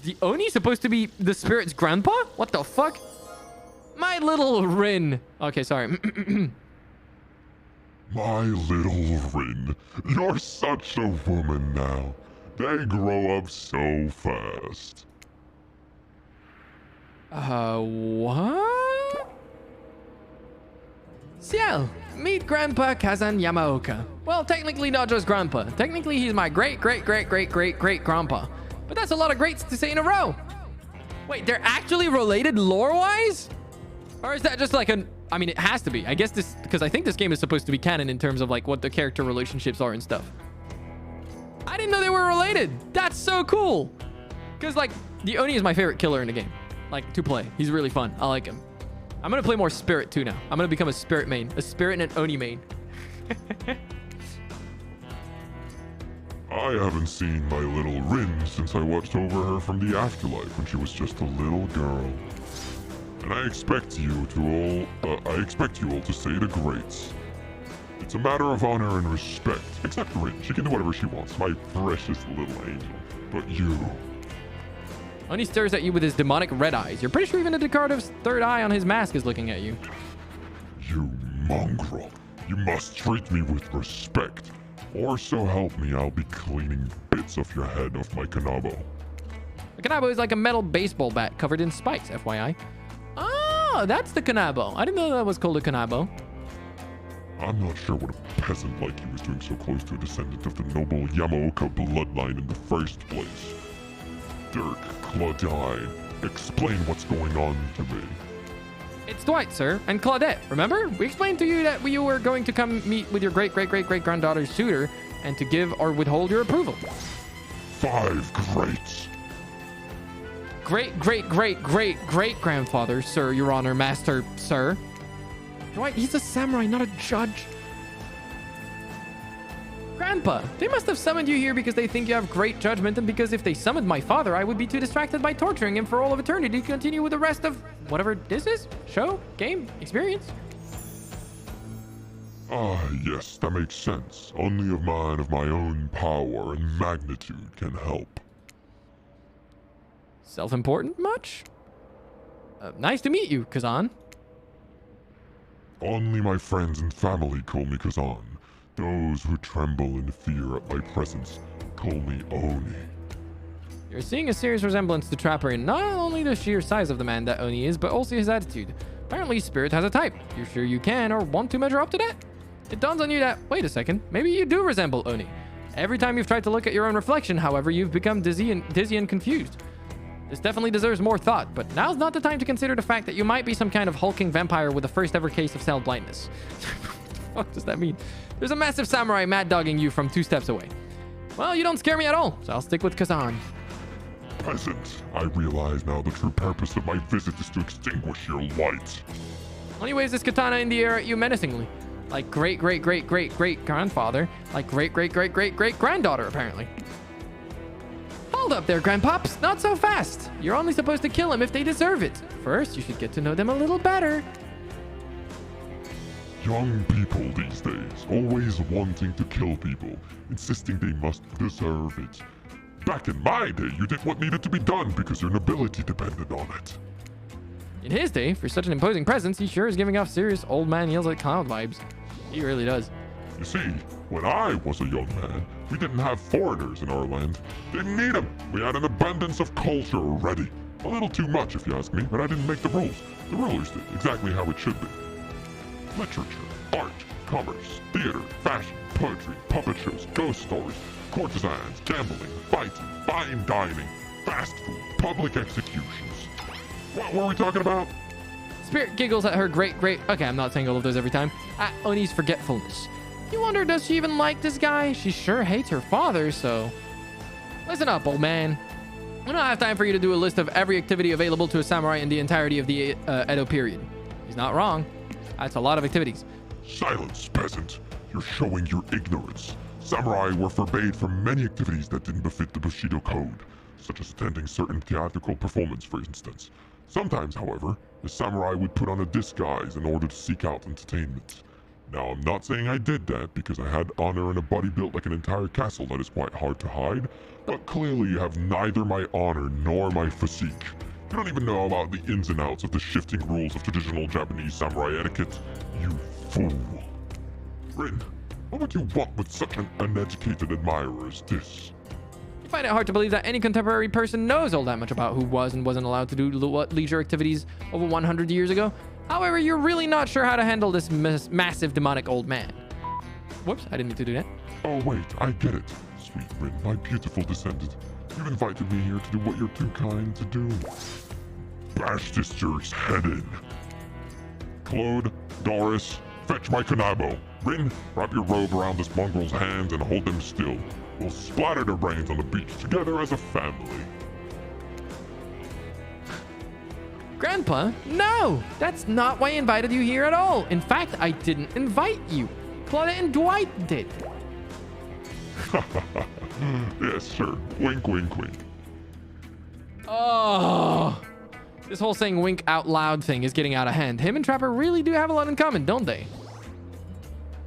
the Oni supposed to be the spirit's grandpa? What the fuck? My little Rin. Okay, sorry. My little Rin, you're such a woman now. They grow up so fast. What? Ciel, meet Grandpa Kazan Yamaoka. Well, technically not just Grandpa. Technically, he's my great-great-great-great-great-great-grandpa. But that's a lot of greats to say in a row. Wait, they're actually related lore-wise? Or is that just like an... I mean, it has to be. I guess this... Because I think this game is supposed to be canon in terms of like what the character relationships are and stuff. I didn't know they were related. That's so cool. Because like, the Oni is my favorite killer in the game. Like, to play. He's really fun. I like him. I'm going to play more Spirit too now. I'm going to become a Spirit main. A Spirit and an Oni main. I haven't seen my little Rin since I watched over her from the afterlife when she was just a little girl. And I expect you all to say the greats. It's a matter of honor and respect. Except Rin, she can do whatever she wants, my precious little angel. But you... Oni stares at you with his demonic red eyes. You're pretty sure even the Decartive's third eye on his mask is looking at you. You mongrel. You must treat me with respect. Or so help me, I'll be cleaning bits off your head off my kanabo. A kanabo is like a metal baseball bat covered in spikes, FYI. Oh, that's the kanabo. I didn't know that was called a kanabo. I'm not sure what a peasant like you was doing so close to a descendant of the noble Yamaoka bloodline in the first place. Dirk, Claudine, explain what's going on to me. It's Dwight, sir, and Claudette. Remember? We explained to you that you were going to come meet with your great-great-great-great-granddaughter's suitor and to give or withhold your approval. 5 greats. Great-great-great-great-great-grandfather, sir, your honor, master, sir. Dwight, he's a samurai, not a judge. Grandpa, they must have summoned you here because they think you have great judgment, and because if they summoned my father, I would be too distracted by torturing him for all of eternity to continue with the rest of whatever this is? Show? Game? Experience? Ah, yes, that makes sense. Only a man of my own power and magnitude can help. Self-important much? Nice to meet you, Kazan. Only my friends and family call me Kazan. Those who tremble in fear at my presence call me Oni. You're seeing a serious resemblance to Trapper in not only the sheer size of the man that Oni is, but also his attitude. Apparently, Spirit has a type. You're sure you can or want to measure up to that? It dawns on you that, wait a second, maybe you do resemble Oni. Every time you've tried to look at your own reflection, however, you've become dizzy and confused. This definitely deserves more thought, but now's not the time to consider the fact that you might be some kind of hulking vampire with the first ever case of cell blindness. What does that mean? There's a massive samurai mad dogging you from 2 steps away. Well, you don't scare me at all, so I'll stick with Kazan. Peasant, I realize now the true purpose of my visit is to extinguish your light. Only waves this katana in the air at you menacingly. Like great-great-great-great-great-grandfather. Like great-great-great-great-great-granddaughter, apparently. Hold up there, Grandpops. Not so fast. You're only supposed to kill them if they deserve it. First, you should get to know them a little better. Young people these days, always wanting to kill people, insisting they must deserve it. Back in my day, you did what needed to be done because your nobility depended on it. In his day, for such an imposing presence, he sure is giving off serious old man yells at cloud vibes. He really does. You see, when I was a young man, we didn't have foreigners in our land. Didn't need them. We had an abundance of culture already. A little too much, if you ask me, but I didn't make the rules. The rulers did, exactly how it should be. Literature, art, commerce, theater, fashion, poetry, puppet shows, ghost stories, courtesans, gambling, fighting, fine dining, fast food, public executions. What were we talking about? Spirit giggles at her okay, I'm not saying all of those every time. At Oni's forgetfulness. You wonder, does she even like this guy? She sure hates her father, so... Listen up, old man. We don't have time for you to do a list of every activity available to a samurai in the entirety of the Edo period. He's not wrong. That's a lot of activities. Silence, peasant. You're showing your ignorance. Samurai were forbade from many activities that didn't befit the Bushido code, such as attending certain theatrical performance, for instance. Sometimes, however, the samurai would put on a disguise in order to seek out entertainment. Now, I'm not saying I did that because I had honor and a body built like an entire castle that is quite hard to hide, but clearly you have neither my honor nor my physique. You don't even know about the ins and outs of the shifting rules of traditional Japanese samurai etiquette, you fool. Rin, what would you want with such an uneducated admirer as this? You find it hard to believe that any contemporary person knows all that much about who was and wasn't allowed to do leisure activities over 100 years ago. However, you're really not sure how to handle this massive demonic old man. Whoops, I didn't need to do that. Oh wait, I get it. Sweet Rin, my beautiful descendant. You've invited me here to do what you're too kind to do. Bash this jerk's head in. Claude, Doris, fetch my Kanabo. Rin, wrap your robe around this mongrel's hands and hold them still. We'll splatter their brains on the beach together as a family. Grandpa, no! That's not why I invited you here at all. In fact, I didn't invite you. Claudette and Dwight did. Yes, sir. Wink, wink, wink. Oh, this whole saying wink out loud thing is getting out of hand. Him and Trapper really do have a lot in common, don't they?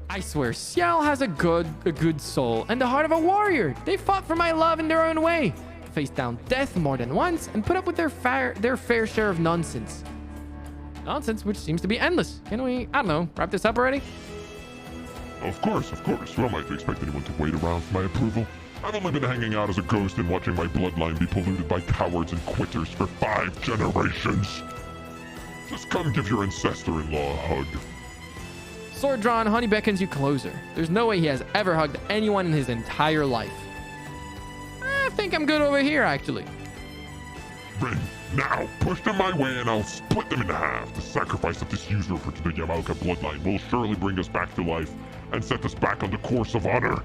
I swear, Ciel has a good soul and the heart of a warrior. They fought for my love in their own way, faced down death more than once, and put up with their fair share of nonsense. Nonsense which seems to be endless. Can we, I don't know, wrap this up already? Of course. Who am I to expect anyone to wait around for my approval? I've only been hanging out as a ghost and watching my bloodline be polluted by cowards and quitters for 5 generations. Just come give your ancestor-in-law a hug. Sword drawn, Honey beckons you closer. There's no way he has ever hugged anyone in his entire life. I think I'm good over here, actually. Rin, now, push them my way and I'll split them in half. The sacrifice of this usurper to the Yamaoka bloodline will surely bring us back to life and set us back on the course of honor.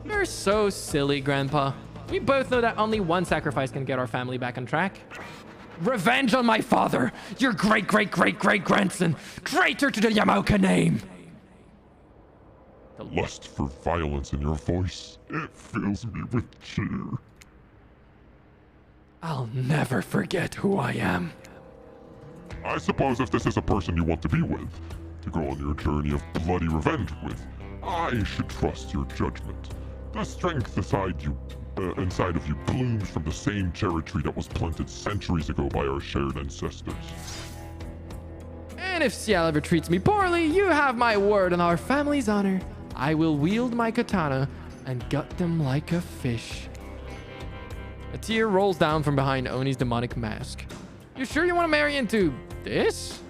You're so silly, Grandpa. We both know that only one sacrifice can get our family back on track. Revenge on my father, your great-great-great-great-grandson, traitor to the Yamaoka name. The lust for violence in your voice, it fills me with cheer. I'll never forget who I am. I suppose if this is a person you want to be with, to go on your journey of bloody revenge with, I should trust your judgment. The strength inside of you blooms from the same cherry tree that was planted centuries ago by our shared ancestors. And if Ciel ever treats me poorly, you have my word on our family's honor. I will wield my katana and gut them like a fish. A tear rolls down from behind Oni's demonic mask. You sure you want to marry into this?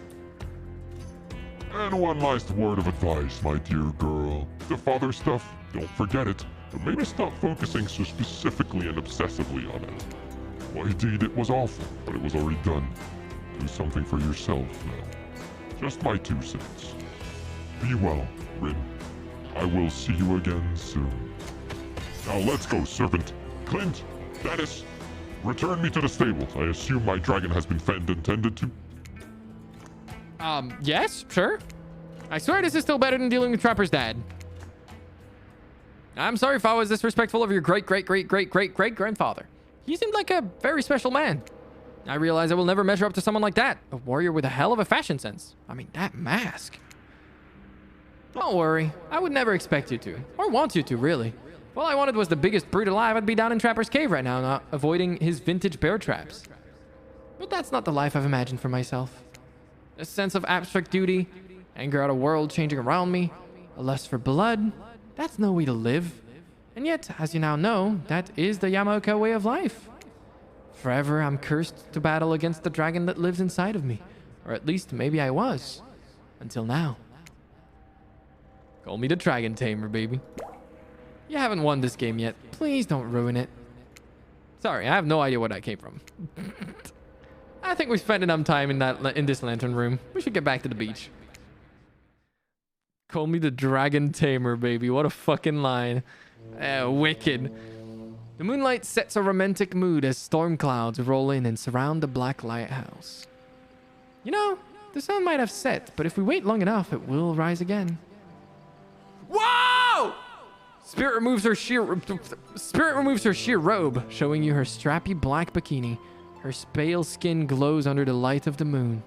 And one last word of advice, my dear girl. The father stuff, don't forget it. But maybe stop focusing so specifically and obsessively on it. Well, indeed, it was awful, but it was already done. Do something for yourself now. Just my 2 cents. Be well, Rin. I will see you again soon. Now let's go, servant. Clint, Dennis, return me to the stable. I assume my dragon has been fed and tended to. Yes, sure. I swear this is still better than dealing with Trapper's dad. I'm sorry if I was disrespectful of your great-great-great-great-great-great-grandfather. He seemed like a very special man. I realize I will never measure up to someone like that. A warrior with a hell of a fashion sense. I mean, that mask. Don't worry. I would never expect you to. Or want you to, really. If all I wanted was the biggest brute alive, I'd be down in Trapper's cave right now, not avoiding his vintage bear traps. But that's not the life I've imagined for myself. A sense of abstract duty, anger at a world changing around me, a lust for blood. That's no way to live. And yet, as you now know, that is the Yamaoka way of life. Forever, I'm cursed to battle against the dragon that lives inside of me. Or at least, maybe I was. Until now. Call me the Dragon Tamer, baby. You haven't won this game yet. Please don't ruin it. Sorry, I have no idea where that came from. I think we spent enough time in this lantern room. We should get back to the beach. Call me the Dragon Tamer, baby. What a fucking line. Wicked. The moonlight sets a romantic mood as storm clouds roll in and surround the black lighthouse. You know, the sun might have set, but if we wait long enough, it will rise again. Whoa! Spirit removes her sheer robe, showing you her strappy black bikini. Her pale skin glows under the light of the moon.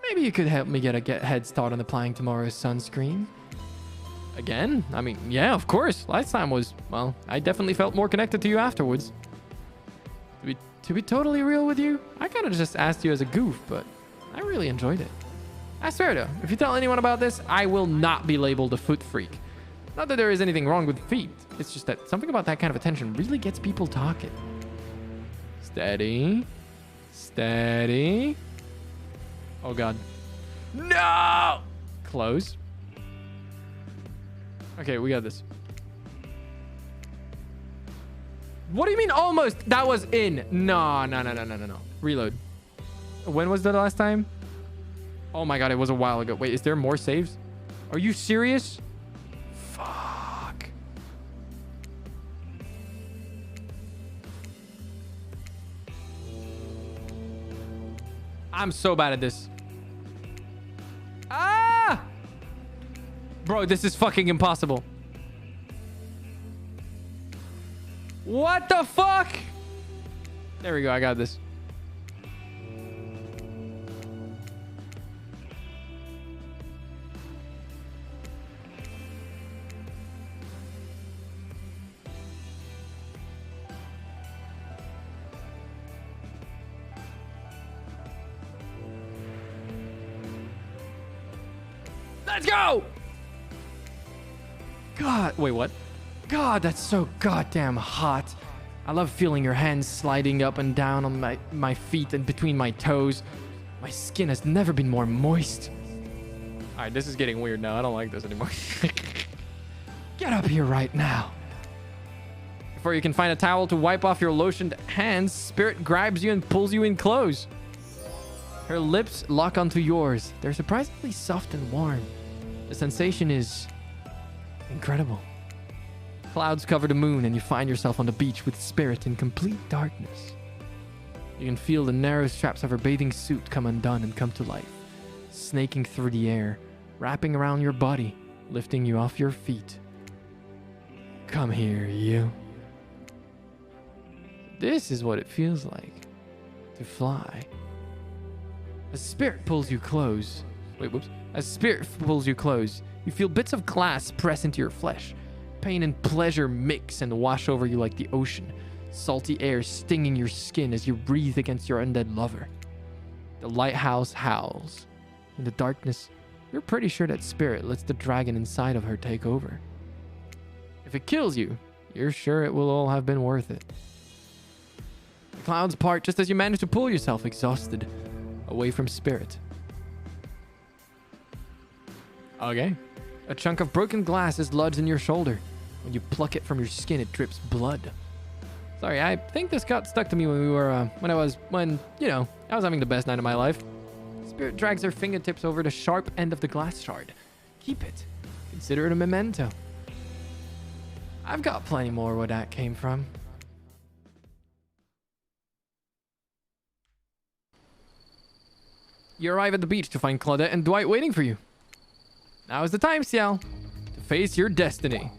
Maybe you could help me get a head start on applying tomorrow's sunscreen. Again? I mean, yeah, of course. Last time was, well, I definitely felt more connected to you afterwards. To be totally real with you, I kind of just asked you as a goof, but I really enjoyed it. I swear though, if you tell anyone about this, I will not be labeled a foot freak. Not that there is anything wrong with feet. It's just that something about that kind of attention really gets people talking. Steady. Steady. Oh god. No! Close. Okay, we got this. What do you mean almost? That was in. No. Reload. When was the last time? Oh my god, it was a while ago. Wait, is there more saves? Are you serious? Fuck. I'm so bad at this. Ah! Bro, this is fucking impossible. What the fuck? There we go. I got this. Let's go! God, wait, what? God, that's so goddamn hot. I love feeling your hands sliding up and down on my feet and between my toes. My skin has never been more moist. All right, this is getting weird now. I don't like this anymore. Get up here right now. Before you can find a towel to wipe off your lotioned hands, Spirit grabs you and pulls you in close. Her lips lock onto yours. They're surprisingly soft and warm. The sensation is incredible. Clouds cover the moon and you find yourself on the beach with Spirit in complete darkness. You can feel the narrow straps of her bathing suit come undone and come to life, snaking through the air, wrapping around your body, lifting you off your feet. Come here, you. This is what it feels like to fly. As Spirit pulls you close. Wait, whoops. As Spirit pulls you close, you feel bits of glass press into your flesh. Pain and pleasure mix and wash over you like the ocean. Salty air stinging your skin as you breathe against your undead lover. The lighthouse howls. In the darkness, you're pretty sure that Spirit lets the dragon inside of her take over. If it kills you, you're sure it will all have been worth it. The clouds part just as you manage to pull yourself, exhausted, away from Spirit. Okay. A chunk of broken glass is lodged in your shoulder. When you pluck it from your skin, it drips blood. Sorry, I think this got stuck to me when I was having the best night of my life. Spirit drags her fingertips over the sharp end of the glass shard. Keep it. Consider it a memento. I've got plenty more where that came from. You arrive at the beach to find Claudette and Dwight waiting for you. Now is the time, Ciel, to face your destiny.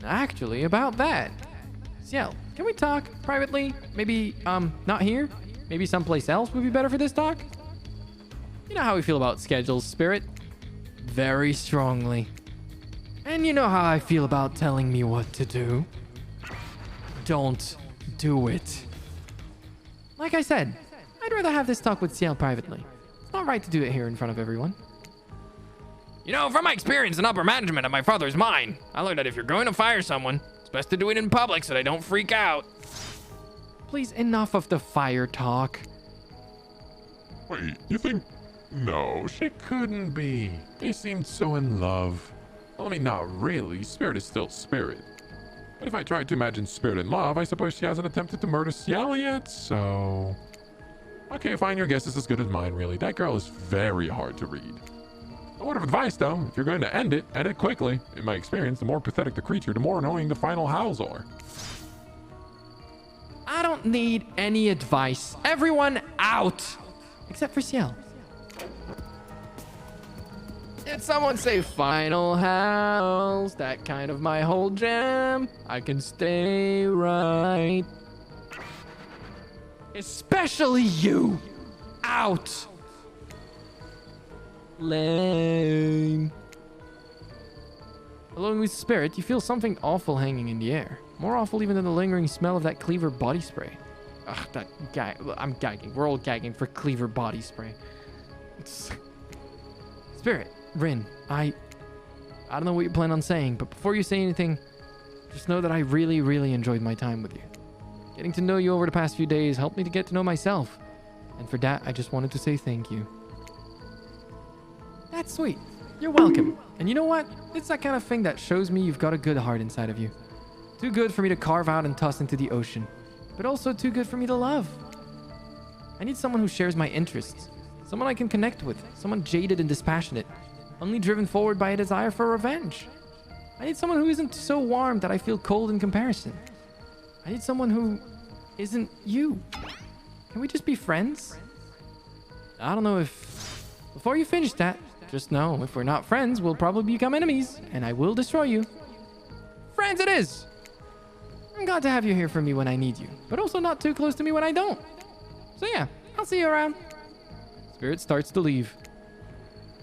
Actually, about that. Ciel, can we talk privately? Maybe, not here? Maybe someplace else would be better for this talk? You know how we feel about schedules, Spirit. Very strongly. And you know how I feel about telling me what to do. Don't do it. Like I said, I'd rather have this talk with Ciel privately. It's not right to do it here in front of everyone. You know, from my experience in upper management at my father's mine, I learned that if you're going to fire someone, it's best to do it in public so they don't freak out. Please, enough of the fire talk. Wait, you think... No, she couldn't be. They seemed so in love. Well, I mean, not really. Spirit is still Spirit. But if I tried to imagine Spirit in love, I suppose she hasn't attempted to murder Ciel yet, so... Okay, fine, your guess is as good as mine, really. That girl is very hard to read. A word of advice, though. If you're going to end it quickly. In my experience, the more pathetic the creature, the more annoying the final howls are. I don't need any advice. Everyone out! Except for Ciel. Did someone say final howls? That kind of my whole jam. I can stay right. Especially you! Out! Lame. Alone with Spirit, you feel something awful hanging in the air. More awful even than the lingering smell of that Cleaver body spray. Ugh, that guy. I'm gagging. We're all gagging for Cleaver body spray. Spirit, Rin, I don't know what you plan on saying, but before you say anything, just know that I really, really enjoyed my time with you. Getting to know you over the past few days helped me to get to know myself. And for that, I just wanted to say thank you. That's sweet. You're welcome. And you know what? It's that kind of thing that shows me you've got a good heart inside of you. Too good for me to carve out and toss into the ocean, but also too good for me to love. I need someone who shares my interests. Someone I can connect with. Someone jaded and dispassionate, only driven forward by a desire for revenge. I need someone who isn't so warm that I feel cold in comparison. I need someone who isn't you. Can we just be friends? I don't know if... Before you finish that, just know if we're not friends, we'll probably become enemies, and I will destroy you. Friends it is! I'm glad to have you here for me when I need you, but also not too close to me when I don't. So yeah, I'll see you around. Spirit starts to leave.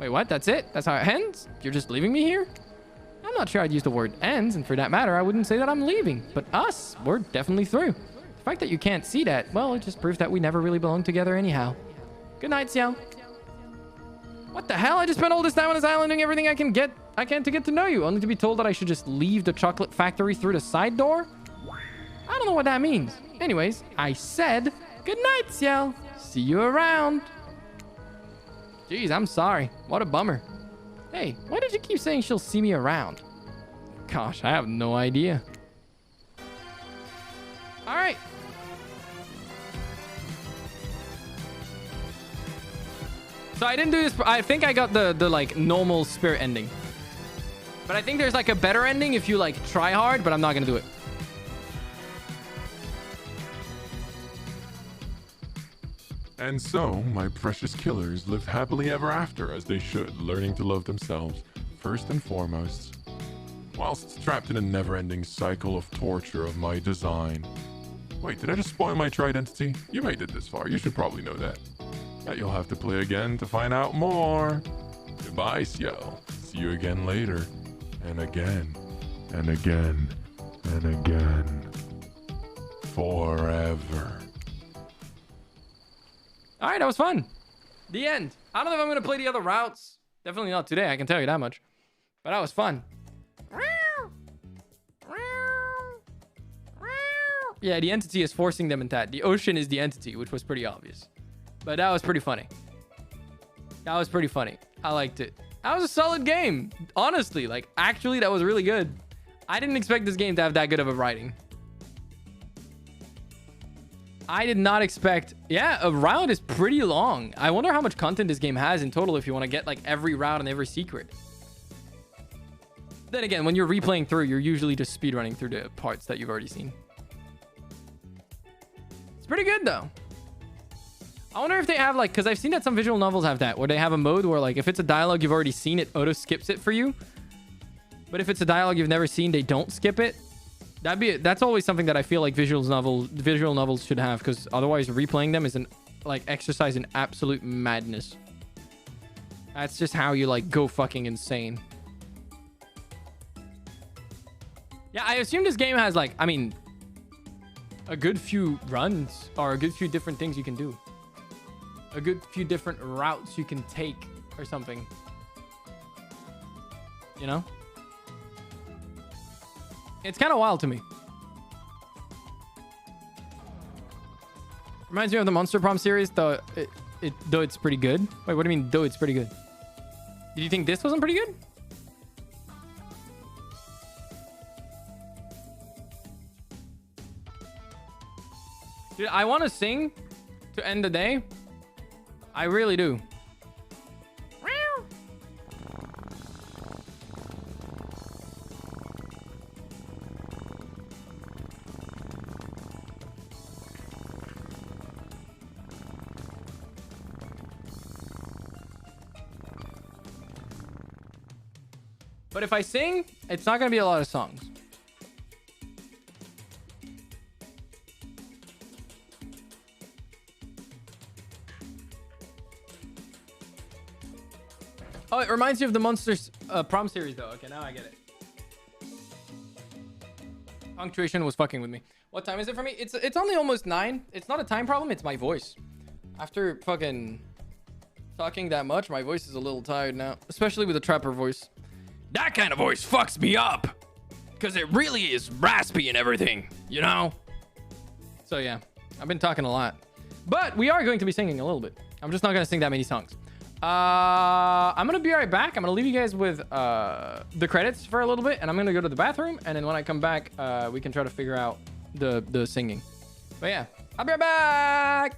Wait, what? That's it? That's how it ends? You're just leaving me here? I'm not sure I'd use the word ends, and for that matter, I wouldn't say that I'm leaving. But us, we're definitely through. The fact that you can't see that, well, it just proves that we never really belonged together anyhow. Good night, Ciel. What the hell? I just spent all this time on this island doing everything I can to get to know you, only to be told that I should just leave the chocolate factory through the side door? I don't know what that means. Anyways, I said good night, Ciel. See you around. Jeez, I'm sorry. What a bummer. Hey, why did you keep saying she'll see me around? Gosh, I have no idea. All right. So I didn't do this. I think I got the like normal spirit ending. But I think there's like a better ending if you like try hard, but I'm not going to do it. And so, my precious killers lived happily ever after, as they should, learning to love themselves, first and foremost, whilst trapped in a never-ending cycle of torture of my design. Wait, did I just spoil my true identity? You made it this far, you should probably know that. But you'll have to play again to find out more. Goodbye, Ciel. See you again later. And again. And again. And again. Forever. All right, that was fun. The end. I don't know if I'm going to play the other routes. Definitely not today, I can tell you that much. But that was fun. Yeah, the entity is forcing them into that. The ocean is the entity, which was pretty obvious. But that was pretty funny. That was pretty funny. I liked it. That was a solid game. Honestly, like, actually, that was really good. I didn't expect this game to have that good of a writing. I did not expect... Yeah, a route is pretty long. I wonder how much content this game has in total if you want to get, like, every route and every secret. Then again, when you're replaying through, you're usually just speedrunning through the parts that you've already seen. It's pretty good, though. I wonder if they have, like... Because I've seen that some visual novels have that, where they have a mode where, like, if it's a dialogue you've already seen, it auto-skips it for you. But if it's a dialogue you've never seen, they don't skip it. That's always something that I feel like visual novels should have, because otherwise replaying them is an like exercise in absolute madness. That's just how you like go fucking insane. Yeah, I assume this game has like, I mean, a good few runs or a good few different things you can do. A good few different routes you can take or something. You know? It's kind of wild to me. Reminds me of the Monster Prom series, though it's pretty good. Wait, what do you mean, though it's pretty good? Did you think this wasn't pretty good? Dude, I want to sing to end the day. I really do. But if I sing, it's not going to be a lot of songs. Oh, it reminds me of the Monsters Prom series, though. Okay, now I get it. Punctuation was fucking with me. What time is it for me? It's only almost 9. It's not a time problem. It's my voice. After fucking talking that much, my voice is a little tired now. Especially with a trapper voice. That kind of voice fucks me up. Because it really is raspy and everything, you know? So yeah, I've been talking a lot. But we are going to be singing a little bit. I'm just not going to sing that many songs. I'm going to be right back. I'm going to leave you guys with the credits for a little bit. And I'm going to go to the bathroom. And then when I come back, we can try to figure out the singing. But yeah, I'll be right back.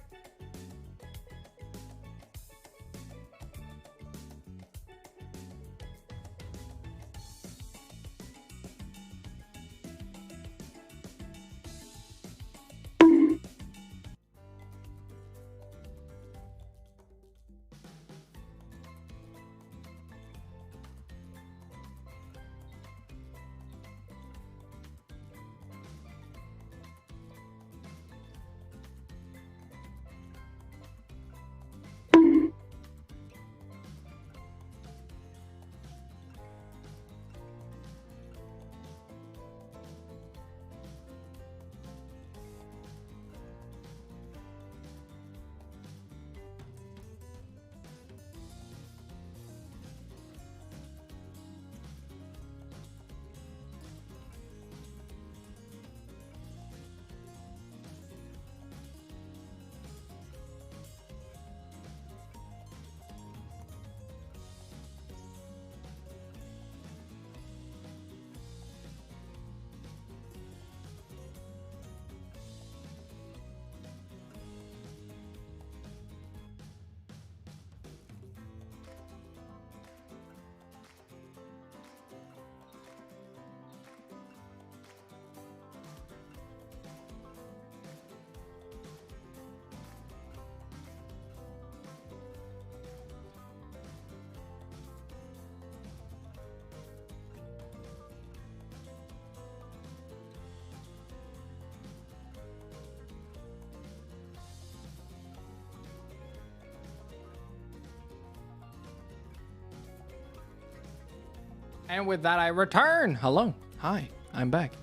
And with that, I return. Hello. Hi. I'm back.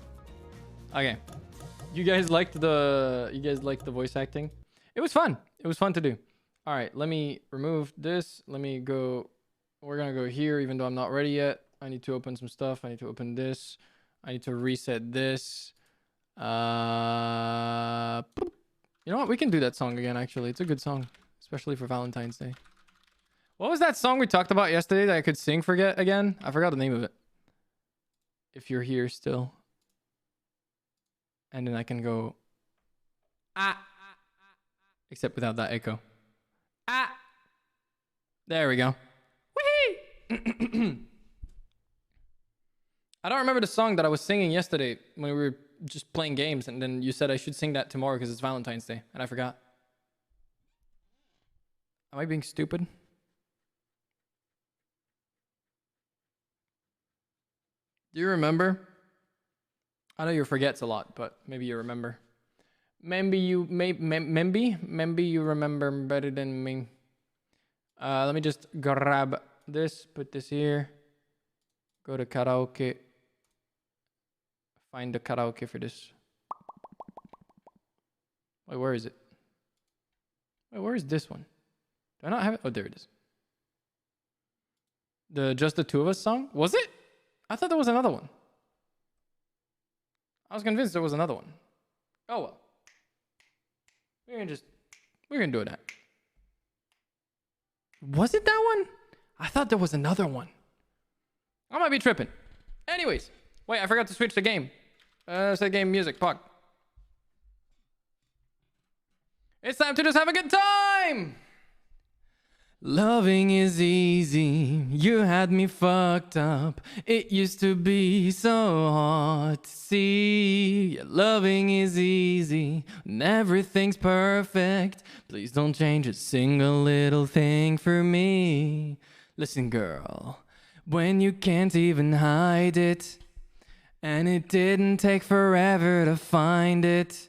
Okay. You guys liked the voice acting? It was fun. It was fun to do. All right. Let me remove this. Let me go. We're going to go here, even though I'm not ready yet. I need to open some stuff. I need to open this. I need to reset this. You know what? We can do that song again, actually. It's a good song, especially for Valentine's Day. What was that song we talked about yesterday that I could sing again? I forgot the name of it. If you're here still. And then I can go... Ah! Except without that echo. Ah! There we go. Whee! I don't remember the song that I was singing yesterday when we were just playing games, and then you said I should sing that tomorrow because it's Valentine's Day, and I forgot. Am I being stupid? Do you remember? I know you forgets a lot, but maybe you remember. Maybe you remember better than me. Let me just grab this, put this here. Go to karaoke. Find the karaoke for this. Wait, where is it? Wait, where is this one? Do I not have it? Oh, there it is. The Just the Two of Us song? Was it? I thought there was another one. I was convinced there was another one. Oh well. We're gonna do that. Was it that one? I thought there was another one. I might be tripping. Anyways, wait, I forgot to switch the game. Say game music, fuck. It's time to just have a good time! Loving is easy, you had me fucked up. It used to be so hard to see. Yeah, loving is easy, and everything's perfect. Please don't change a single little thing for me. Listen, girl, when you can't even hide it, and it didn't take forever to find it.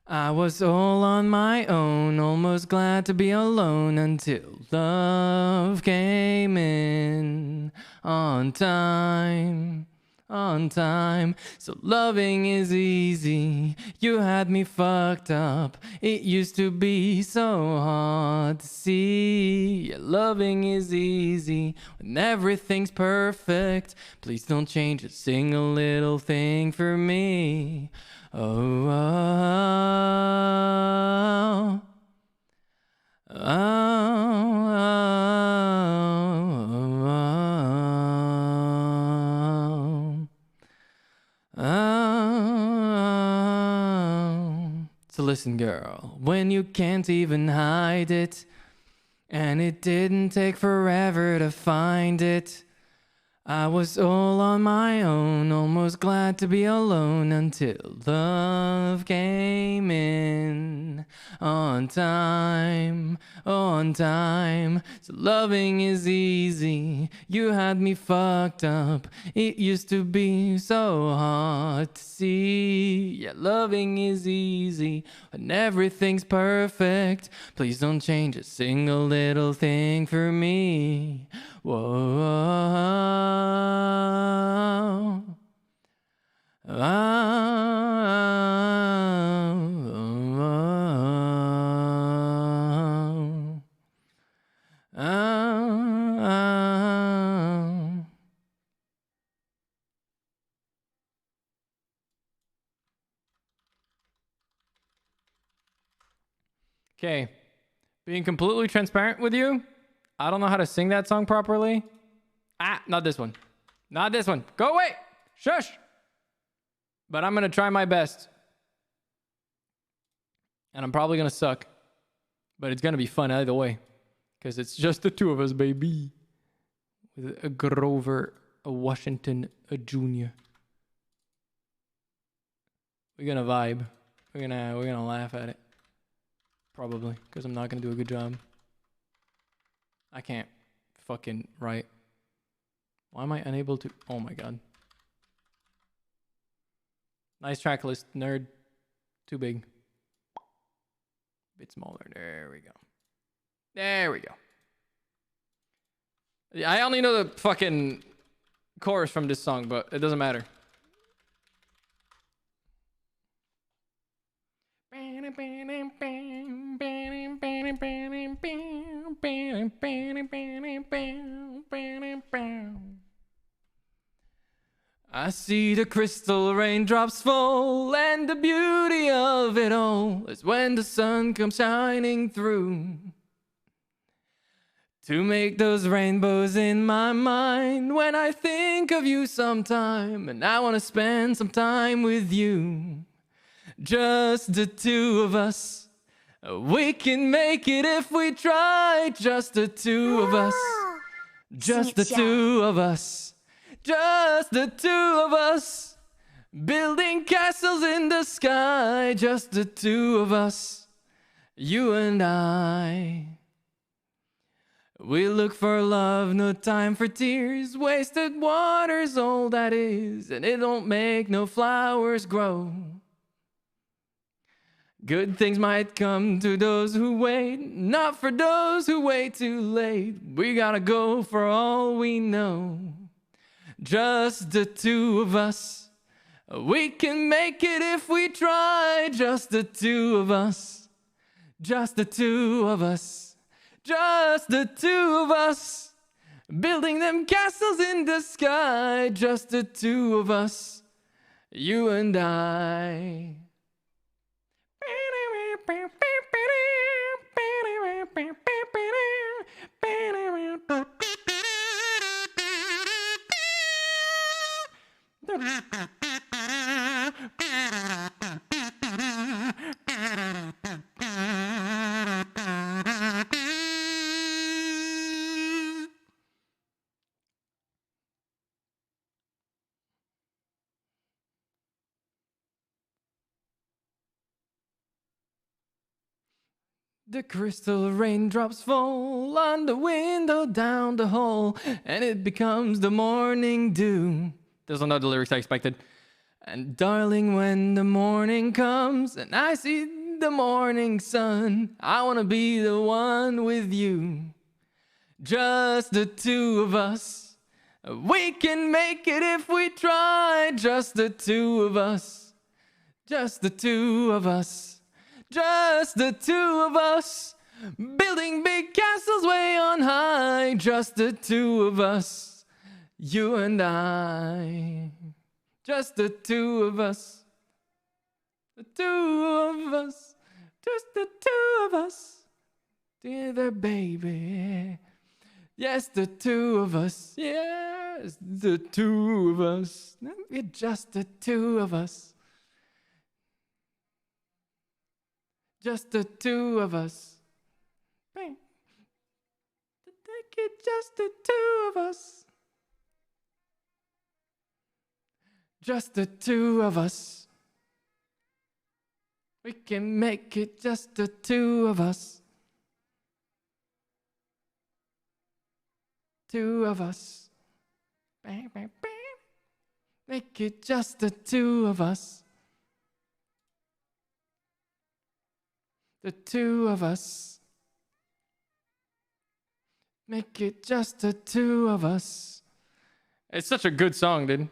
I was all on my own, almost glad to be alone until love came in on time, on time. So loving is easy, you had me fucked up. It used to be so hard to see. Yeah, loving is easy when everything's perfect. Please don't change a single little thing for me. Oh, oh, oh, oh, oh. So listen, girl, when you can't even hide it, and it didn't take forever to find it. I was all on my own, almost glad to be alone until love came in on time, on time. So loving is easy, you had me fucked up. It used to be so hard to see. Yeah, loving is easy when everything's perfect. Please don't change a single little thing for me. Whoa. Oh, oh, oh. Okay, being completely transparent with you, I don't know how to sing that song properly. Ah, not this one. Not this one. Go away. Shush. But I'm going to try my best. And I'm probably going to suck. But it's going to be fun either way. Because it's just the two of us, baby. With a Grover, a Washington, a Junior. We're going to vibe. We're going to laugh at it. Probably. Because I'm not going to do a good job. I can't fucking write. Why am I unable to? Oh my god. Nice track list, nerd. Too big. Bit smaller. There we go. There we go. I only know the fucking chorus from this song, but it doesn't matter. I see the crystal raindrops fall, and the beauty of it all is when the sun comes shining through to make those rainbows in my mind when I think of you sometime, and I want to spend some time with you. Just the two of us. We can make it if we try. Just the two of us. Just the two of us. Just the two of us. Building castles in the sky. Just the two of us. You and I. We look for love, no time for tears. Wasted water's all that is, and it don't make no flowers grow. Good things might come to those who wait, not for those who wait too late. We gotta go for all we know. Just the two of us. We can make it if we try. Just the two of us. Just the two of us. Just the two of us. Building them castles in the sky. Just the two of us. You and I. The crystal raindrops fall on the window down the hall, and it becomes the morning dew. Those are not the lyrics I expected. And darling, when the morning comes and I see the morning sun, I want to be the one with you. Just the two of us. We can make it if we try. Just the two of us. Just the two of us. Just the two of us, building big castles way on high. Just the two of us, you and I. Just the two of us, the two of us, just the two of us. Together, baby. Yes, the two of us. Yes, the two of us. Just the two of us. Just the two of us. Bang. Take it, just the two of us. Just the two of us. We can make it, just the two of us. Two of us. Bang, bang, bang. Make it just the two of us. The two of us. Make it just the two of us. It's such a good song, dude.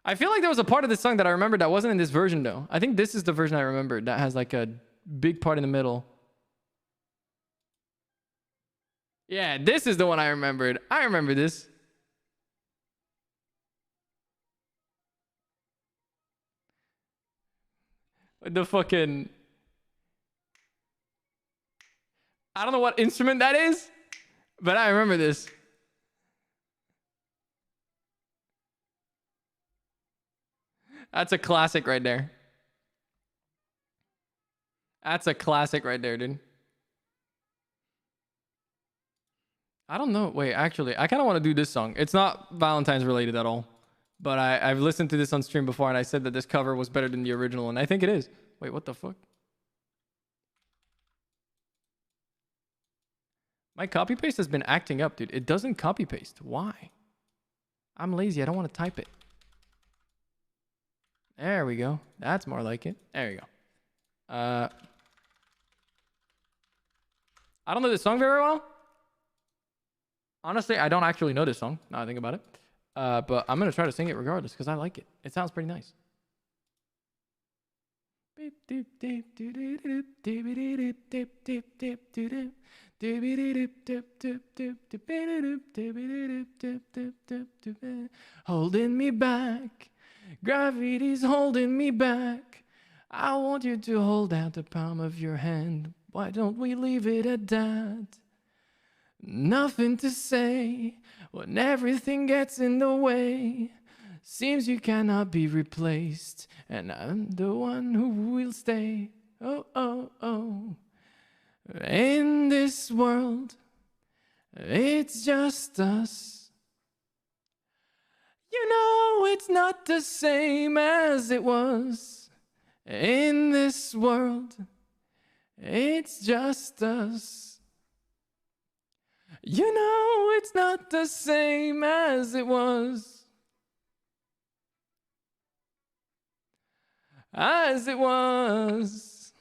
I feel like there was a part of this song that I remembered that wasn't in this version, though. I think this is the version I remembered that has like a big part in the middle. Yeah, this is the one I remembered. I remember this. The fucking... I don't know what instrument that is, but I remember this. That's a classic right there. That's a classic right there, dude. I don't know. Wait, actually, I kind of want to do this song. It's not Valentine's related at all, but I've listened to this on stream before, and I said that this cover was better than the original, and I think it is. Wait, what the fuck? My copy paste has been acting up, dude. It doesn't copy paste. Why? I'm lazy. I don't want to type it. There we go. That's more like it. There you go. I don't know this song very well. Honestly, I don't actually know this song. Now I think about it. But I'm gonna try to sing it regardless because I like it. It sounds pretty nice. Holding me back, gravity's holding me back. I want you to hold out the palm of your hand. Why don't we leave it at that? Nothing to say when everything gets in the way. Seems you cannot be replaced, and I'm the one who will stay. Oh, oh, oh. In this world, it's just us. You know it's not the same as it was. In this world, it's just us. You know it's not the same as it was. As it was.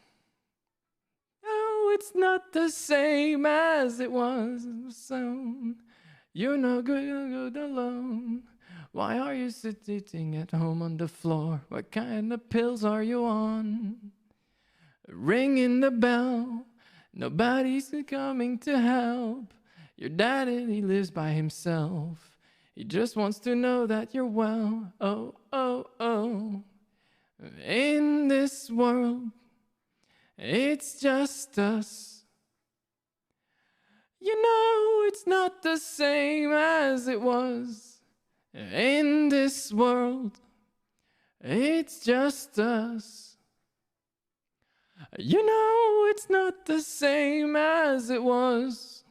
No, it's not the same as it was. So you're no good alone. Why are you sitting at home on the floor? What kind of pills are you on? Ringing the bell. Nobody's coming to help. Your daddy, he lives by himself. He just wants to know that you're well. Oh, oh, oh. In this world, it's just us. You know it's not the same as it was. In this world, it's just us. You know it's not the same as it was.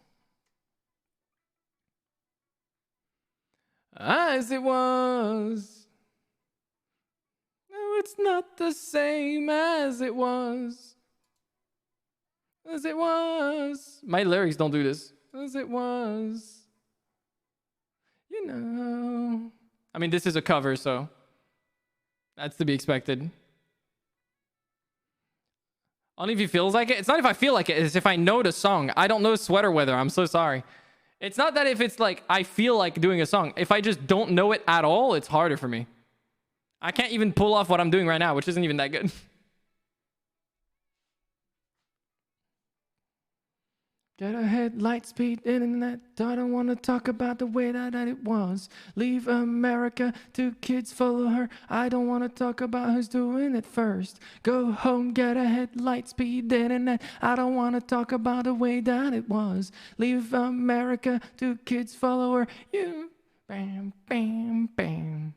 As it was. No, it's not the same as it was. As it was. My lyrics don't do this. As it was. You know. I mean, this is a cover, so that's to be expected. Only if he feels like it. It's not if I feel like it. It's if I know the song. I don't know Sweater Weather. I'm so sorry. It's not that if it's like I feel like doing a song. If I just don't know it at all, it's harder for me. I can't even pull off what I'm doing right now, which isn't even that good. Get ahead, light speed, internet. I don't want to talk about the way that it was. Leave America, 2 kids follow her. I don't want to talk about who's doing it first. Go home, get ahead, light speed, internet. I don't want to talk about the way that it was. Leave America, 2 kids follow her. You, bam, bam, bam.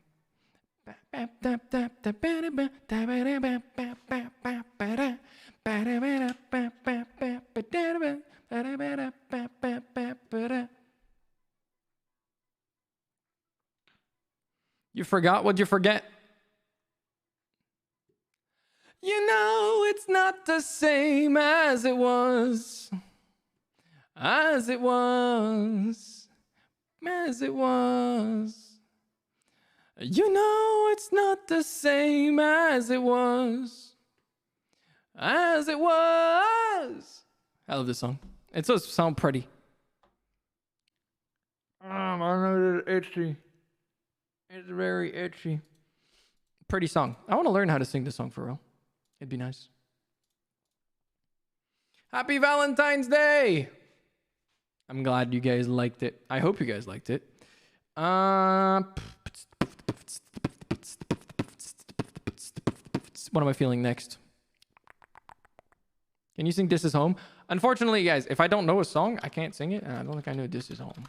You forgot what you forget. You know it's not the same as it was. As it was. As it was. You know it's not the same as it was. As it was. I love this song. It does sound pretty. I know it's itchy. It's very itchy. Pretty song. I want to learn how to sing this song for real. It'd be nice. Happy Valentine's Day! I'm glad you guys liked it. I hope you guys liked it. What am I feeling next? Can you sing This Is Home? Unfortunately, guys, if I don't know a song, I can't sing it. And I don't think I know This Is Home.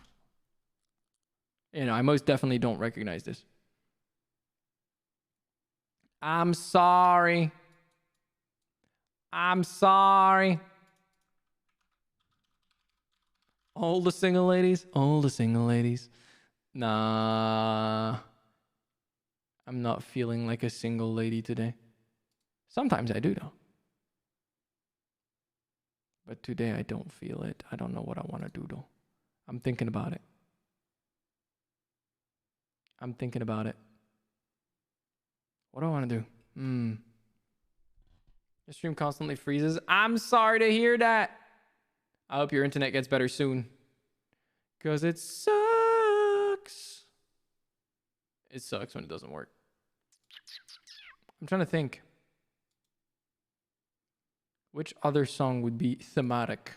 You know, I most definitely don't recognize this. I'm sorry. I'm sorry. All the single ladies. All the single ladies. Nah. I'm not feeling like a single lady today. Sometimes I do, though. But today I don't feel it. I don't know what I want to do, though. I'm thinking about it. I'm thinking about it. What do I want to do? The stream constantly freezes. I'm sorry to hear that. I hope your internet gets better soon. 'Cause it sucks. It sucks when it doesn't work. I'm trying to think. Which other song would be thematic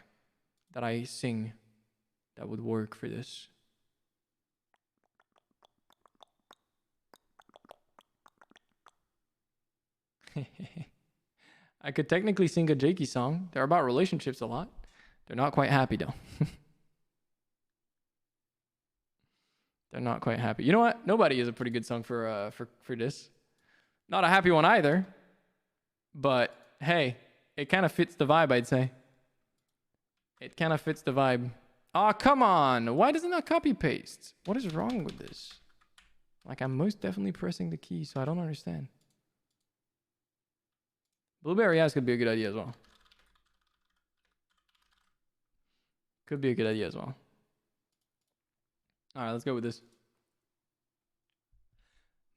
that I sing that would work for this? I could technically sing a Jakey song. They're about relationships a lot. They're not quite happy though. They're not quite happy. You know what? Nobody is a pretty good song for this. Not a happy one either. But hey, it kind of fits the vibe, I'd say. It kind of fits the vibe. Oh, come on. Why doesn't that copy paste? What is wrong with this? Like, I'm most definitely pressing the key, so I don't understand. Blueberry Eyes could be a good idea as well. Could be a good idea as well. All right, let's go with this.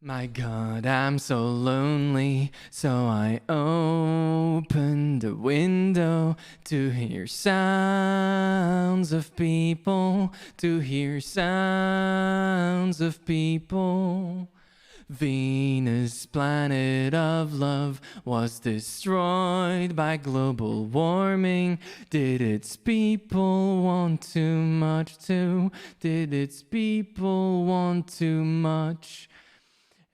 My God, I'm so lonely, so I opened a window to hear sounds of people, to hear sounds of people. Venus, planet of love, was destroyed by global warming. Did its people want too much too? Did its people want too much?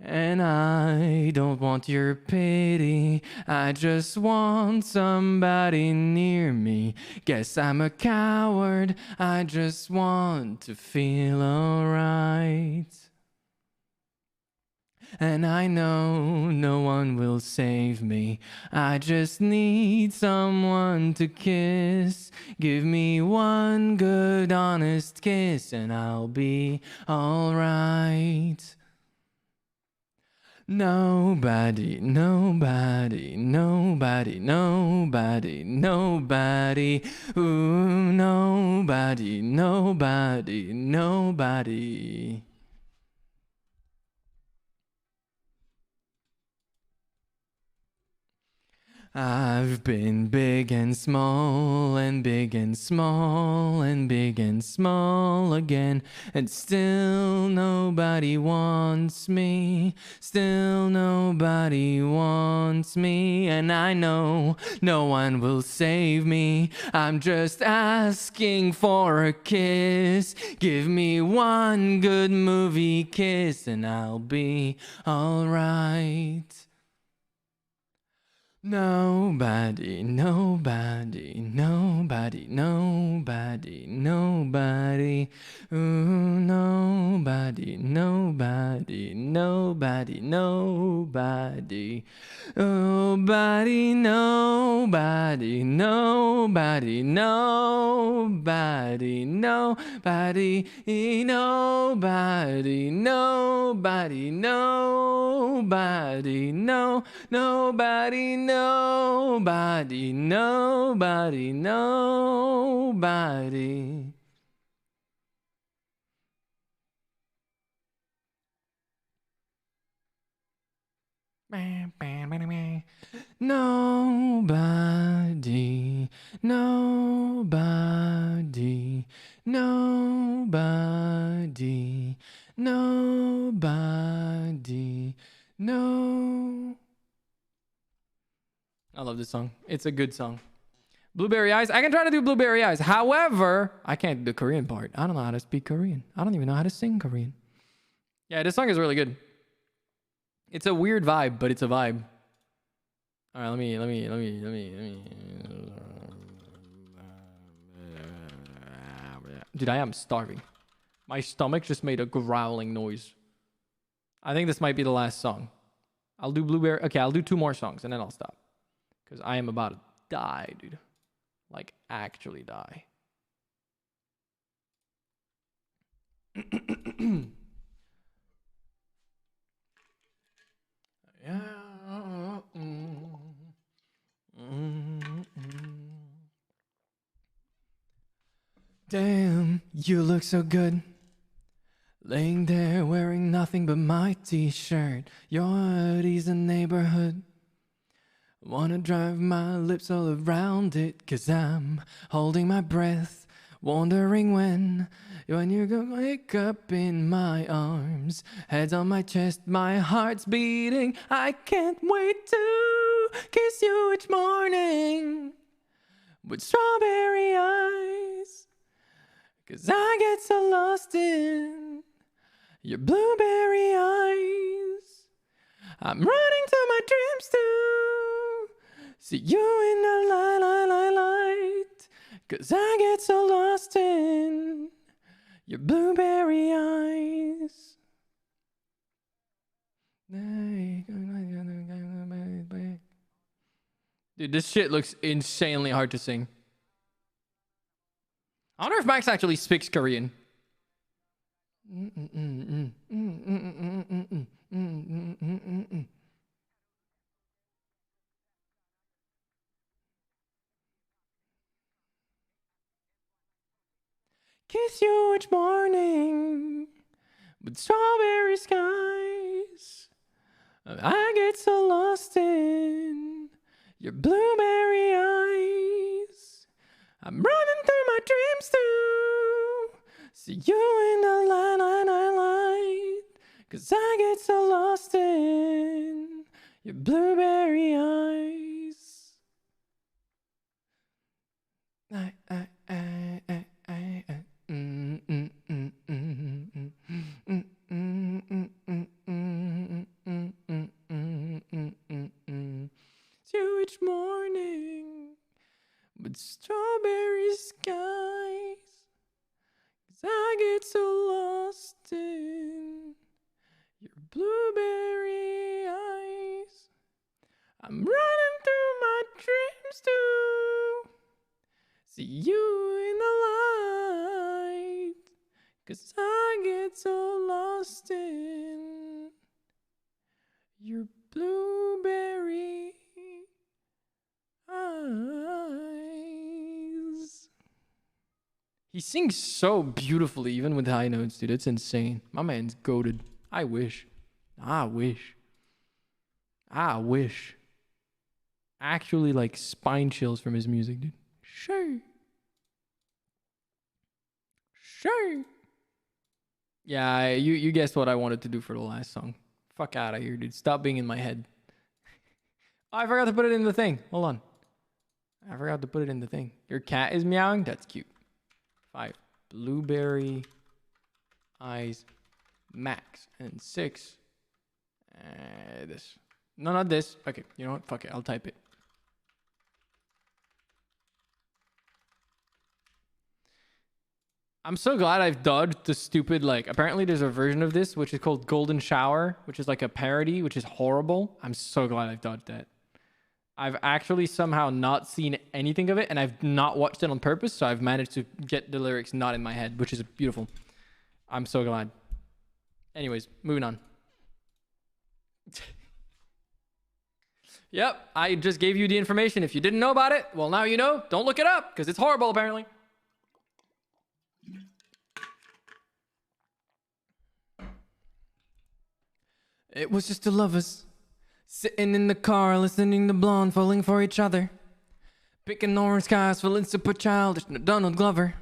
And I don't want your pity, I just want somebody near me. Guess I'm a coward, I just want to feel alright. And I know no one will save me, I just need someone to kiss. Give me one good honest kiss and I'll be alright. Nobody, nobody, nobody, nobody, nobody, ooh, nobody, nobody, nobody. I've been big and small and big and small and big and small again, and still nobody wants me, still nobody wants me, and I know no one will save me. I'm just asking for a kiss. Give me one good movie kiss and I'll be alright. Nobody, nobody, nobody, nobody, nobody, ooh, nobody, nobody, nobody, nobody, nobody, nobody, nobody, nobody, nobody, nobody, nobody, nobody, no, nobody, nobody, nobody, nobody. Nobody, nobody, nobody, nobody, no. I love this song. It's a good song. Blueberry Eyes. I can try to do Blueberry Eyes. However, I can't do the Korean part. I don't know how to speak Korean. I don't even know how to sing Korean. Yeah, this song is really good. It's a weird vibe, but it's a vibe. All right, let me. Dude, I am starving. My stomach just made a growling noise. I think this might be the last song. I'll do Blueberry. Okay, I'll do 2 more songs and then I'll stop. Because I am about to die, dude. Like, actually die. Yeah. Damn, you look so good. Laying there wearing nothing but my t-shirt. Your hoodie's a neighborhood. Wanna drive my lips all around it, 'cause I'm holding my breath Wondering when you're gonna wake up in my arms. Heads on my chest, my heart's beating. I can't wait to kiss you each morning with strawberry eyes. 'Cause I get so lost in your blueberry eyes. I'm running to my dreams to see you in the light. 'Cause I get so lost in your blueberry eyes. Dude, this shit looks insanely hard to sing. I wonder if Max actually speaks Korean. Kiss you each morning with strawberry skies. I get so lost in your blueberry eyes. I'm running through my dreams to see you in the light. 'Cause I get so lost in your blueberry eyes. You each morning with strawberry skies. 'Cause I get so lost in your blueberry eyes. I'm running through my dreams to see you in the light. 'Cause I get so lost in your blueberry eyes. He sings so beautifully, even with high notes, dude. It's insane. My man's goated. I wish. Actually, like, spine chills from his music, dude. Sure. Yeah, you guessed what I wanted to do for the last song. Fuck out of here, dude. Stop being in my head. Oh, I forgot to put it in the thing. Hold on. I forgot to put it in the thing. Your cat is meowing? That's cute. 5. Blueberry eyes max. And 6. This. No, not this. Okay, you know what? Fuck it. I'll type it. I'm so glad I've dodged the stupid, like, apparently there's a version of this which is called Golden Shower, which is like a parody, which is horrible. I'm so glad I've dodged that. I've actually somehow not seen anything of it, and I've not watched it on purpose, so I've managed to get the lyrics not in my head, which is beautiful. I'm so glad. Anyways, moving on. Yep, I just gave you the information. If you didn't know about it, well, now you know. Don't look it up, because it's horrible, apparently. It was just two lovers sitting in the car, listening to Blonde, falling for each other. Picking orange skies, feeling super childish, no Donald Glover.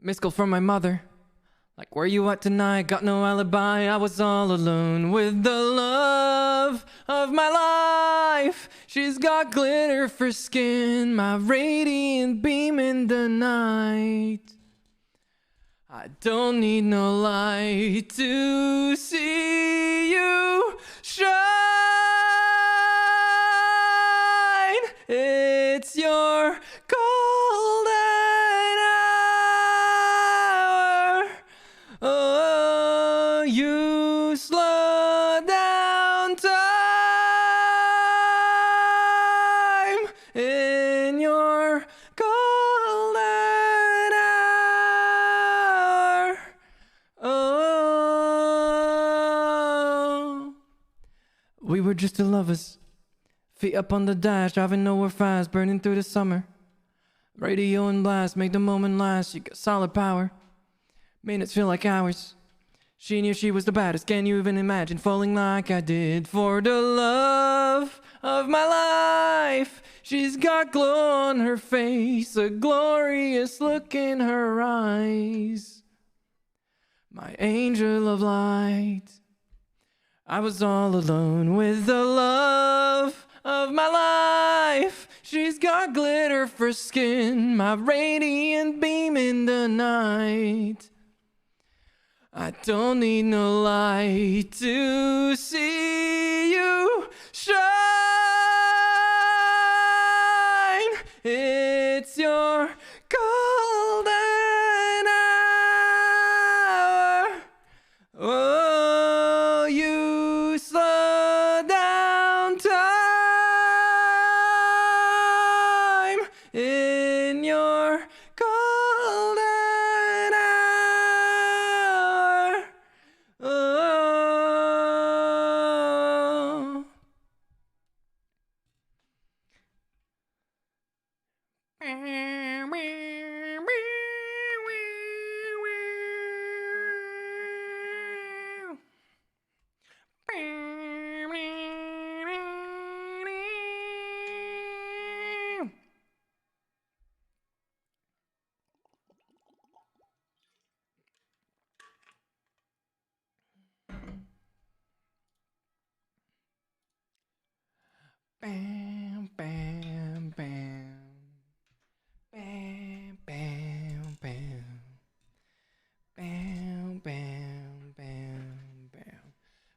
Missed call from my mother. Like, where you at tonight? Got no alibi. I was all alone with the love of my life. She's got glitter for skin, my radiant beam in the night. I don't need no light to see you shine. It's your golden hour. Oh, you slow down time in your golden hour. Oh, we were just two lovers, feet up on the dash, driving nowhere fast, burning through the summer. Radio and blast, make the moment last. You got solid power, minutes feel like hours. She knew she was the baddest. Can you even imagine falling like I did for the love of my life? She's got glow on her face, a glorious look in her eyes. My angel of light. I was all alone with the love of my life. She's got glitter for skin, my radiant beam in the night. I don't need no light to see you shine. It's your golden hour. Oh, you slow down time in your golden hour. Oh. Bam, bam, bam. Bam, bam, bam. Bam, bam, bam, bam.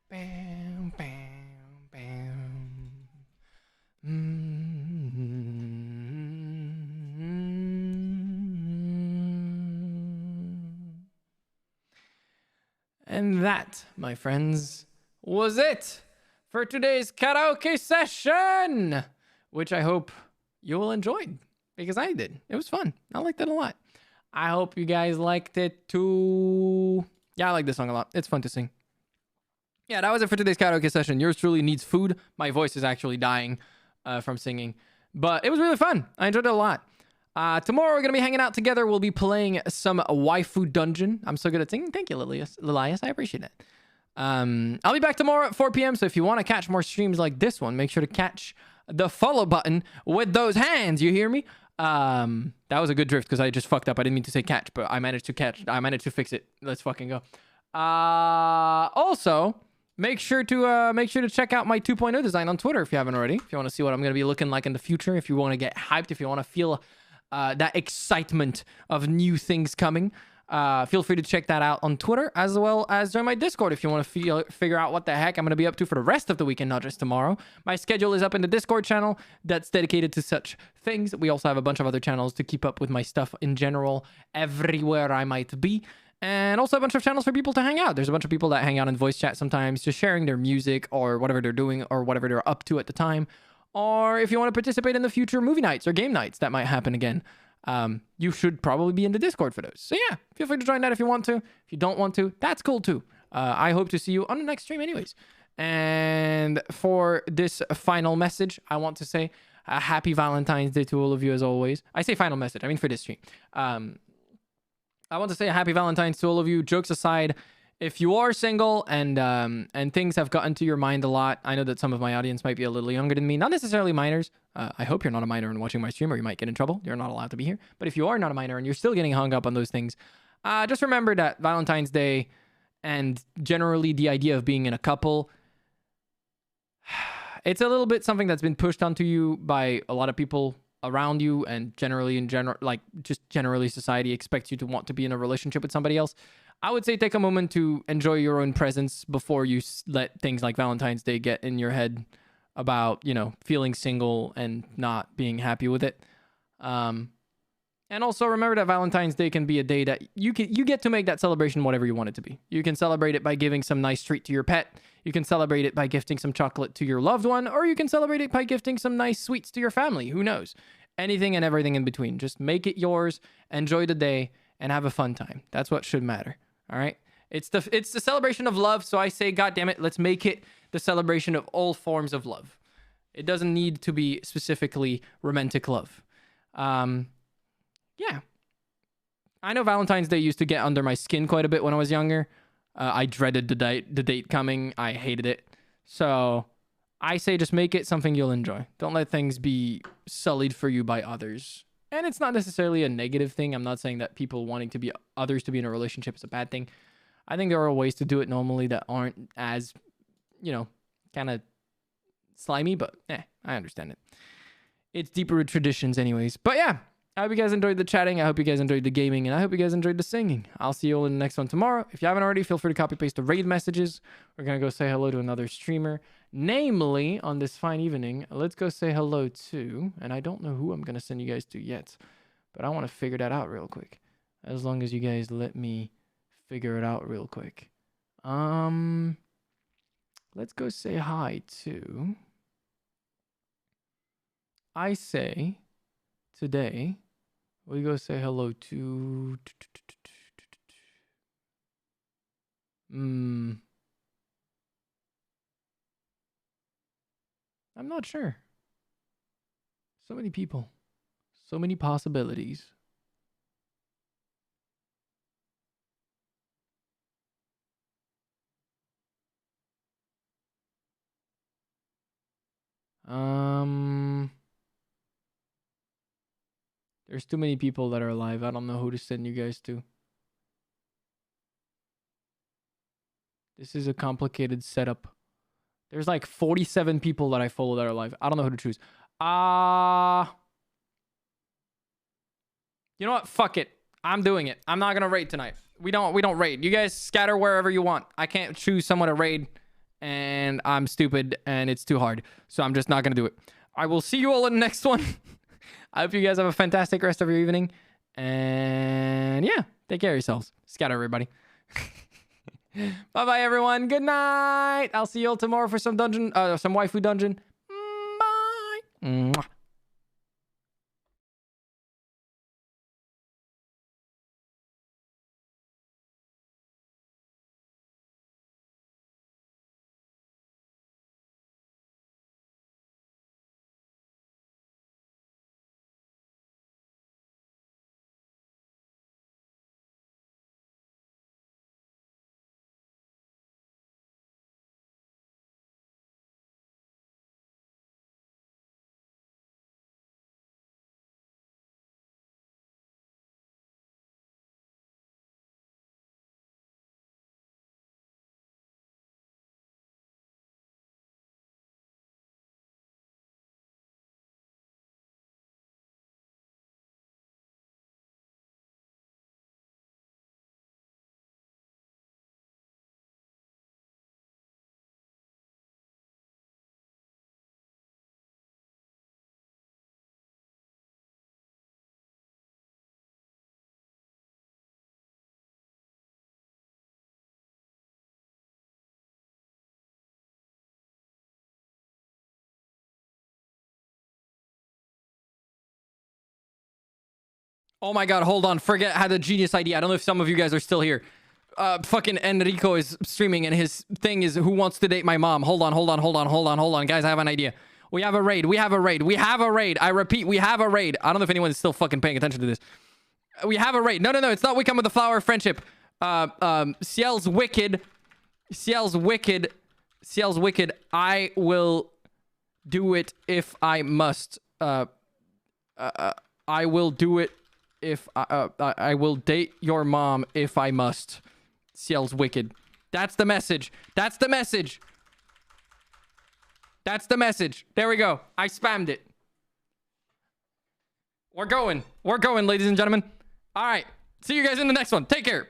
Bam, bam, bam. And that, my friends, was it for today's karaoke session, which I hope you all enjoyed, because I did. It was fun. I liked it a lot. I hope you guys liked it too. Yeah, I like this song a lot. It's fun to sing. Yeah, that was it for today's karaoke session. Yours truly needs food. My voice is actually dying from singing, but it was really fun. I enjoyed it a lot. Tomorrow we're going to be hanging out together. We'll be playing some waifu dungeon. I'm so good at singing. Thank you, Lilias. I appreciate it. I'll be back tomorrow at 4 p.m. So if you want to catch more streams like this one, make sure to catch the follow button with those hands. You hear me? That was a good drift because I just fucked up. I didn't mean to say catch, but I managed to fix it. Let's fucking go. Also, make sure to check out my 2.0 design on Twitter if you haven't already. If you want to see what I'm going to be looking like in the future, if you want to get hyped, if you want to feel that excitement of new things coming, feel free to check that out on Twitter, as well as join my Discord if you want to figure out what the heck I'm going to be up to for the rest of the weekend, not just tomorrow. My schedule is up in the Discord channel that's dedicated to such things. We also have a bunch of other channels to keep up with my stuff in general, everywhere I might be. And also a bunch of channels for people to hang out. There's a bunch of people that hang out in voice chat sometimes, just sharing their music or whatever they're doing or whatever they're up to at the time. Or if you want to participate in the future movie nights or game nights that might happen again, you should probably be in the Discord for those. So yeah, feel free to join that if you want to. If you don't want to, that's cool too. I hope to see you on the next stream anyways. And for this final message, I want to say a happy Valentine's Day to all of you as always. I say final message, I mean for this stream. I want to say a happy Valentine's to all of you. Jokes aside, if you are single and things have gotten to your mind a lot, I know that some of my audience might be a little younger than me, not necessarily minors. I hope you're not a minor and watching my stream, or you might get in trouble. You're not allowed to be here. But if you are not a minor and you're still getting hung up on those things, just remember that Valentine's Day and generally the idea of being in a couple, it's a little bit something that's been pushed onto you by a lot of people around you, and generally generally society expects you to want to be in a relationship with somebody else. I would say take a moment to enjoy your own presence before you let things like Valentine's Day get in your head about, feeling single and not being happy with it. And also remember that Valentine's Day can be a day that you get to make that celebration whatever you want it to be. You can celebrate it by giving some nice treat to your pet. You can celebrate it by gifting some chocolate to your loved one, or you can celebrate it by gifting some nice sweets to your family. Who knows? Anything and everything in between. Just make it yours, enjoy the day, and have a fun time. That's what should matter. All right? It's the celebration of love, so I say, God damn it, let's make it the celebration of all forms of love. It doesn't need to be specifically romantic love. Yeah. I know Valentine's Day used to get under my skin quite a bit when I was younger. I dreaded the date coming. I hated it. So I say just make it something you'll enjoy. Don't let things be sullied for you by others. And it's not necessarily a negative thing. I'm not saying that people wanting to be others to be in a relationship is a bad thing. I think there are ways to do it normally that aren't as, you know, kind of slimy, but I understand it. It's deeper with traditions anyways. But yeah, I hope you guys enjoyed the chatting. I hope you guys enjoyed the gaming, and I hope you guys enjoyed the singing. I'll see you all in the next one tomorrow. If you haven't already, feel free to copy paste the raid messages. We're going to go say hello to another streamer. Namely, on this fine evening, let's go say hello to, and I don't know who I'm going to send you guys to yet, but I want to figure that out real quick. As long as you guys let me figure it out real quick. Let's go say hi to, I say today, we go say hello to, I'm not sure. So many people, so many possibilities. There's too many people that are alive. I don't know who to send you guys to. This is a complicated setup. There's like 47 people that I follow that are alive. I don't know who to choose. You know what? Fuck it. I'm doing it. I'm not gonna raid tonight. We don't raid. You guys scatter wherever you want. I can't choose someone to raid, and I'm stupid and it's too hard. So I'm just not gonna do it. I will see you all in the next one. I hope you guys have a fantastic rest of your evening. And yeah, take care of yourselves. Scatter, everybody. Bye-bye, everyone. Good night. I'll see you all tomorrow for some dungeon, some waifu dungeon. Bye. Mwah. Oh my god, hold on. Forget I had a genius idea. I don't know if some of you guys are still here. Fucking Enrico is streaming and his thing is who wants to date my mom. Hold on. Guys, I have an idea. We have a raid. I repeat, we have a raid. I don't know if anyone's still fucking paying attention to this. We have a raid. No. It's not We Come with the Flower of Friendship. Ciel's wicked. I will do it if I must. I will do it if I will date your mom if I must. Ciel's wicked. That's the message. There we go. I spammed it. We're going, ladies and gentlemen. All right. See you guys in the next one. Take care.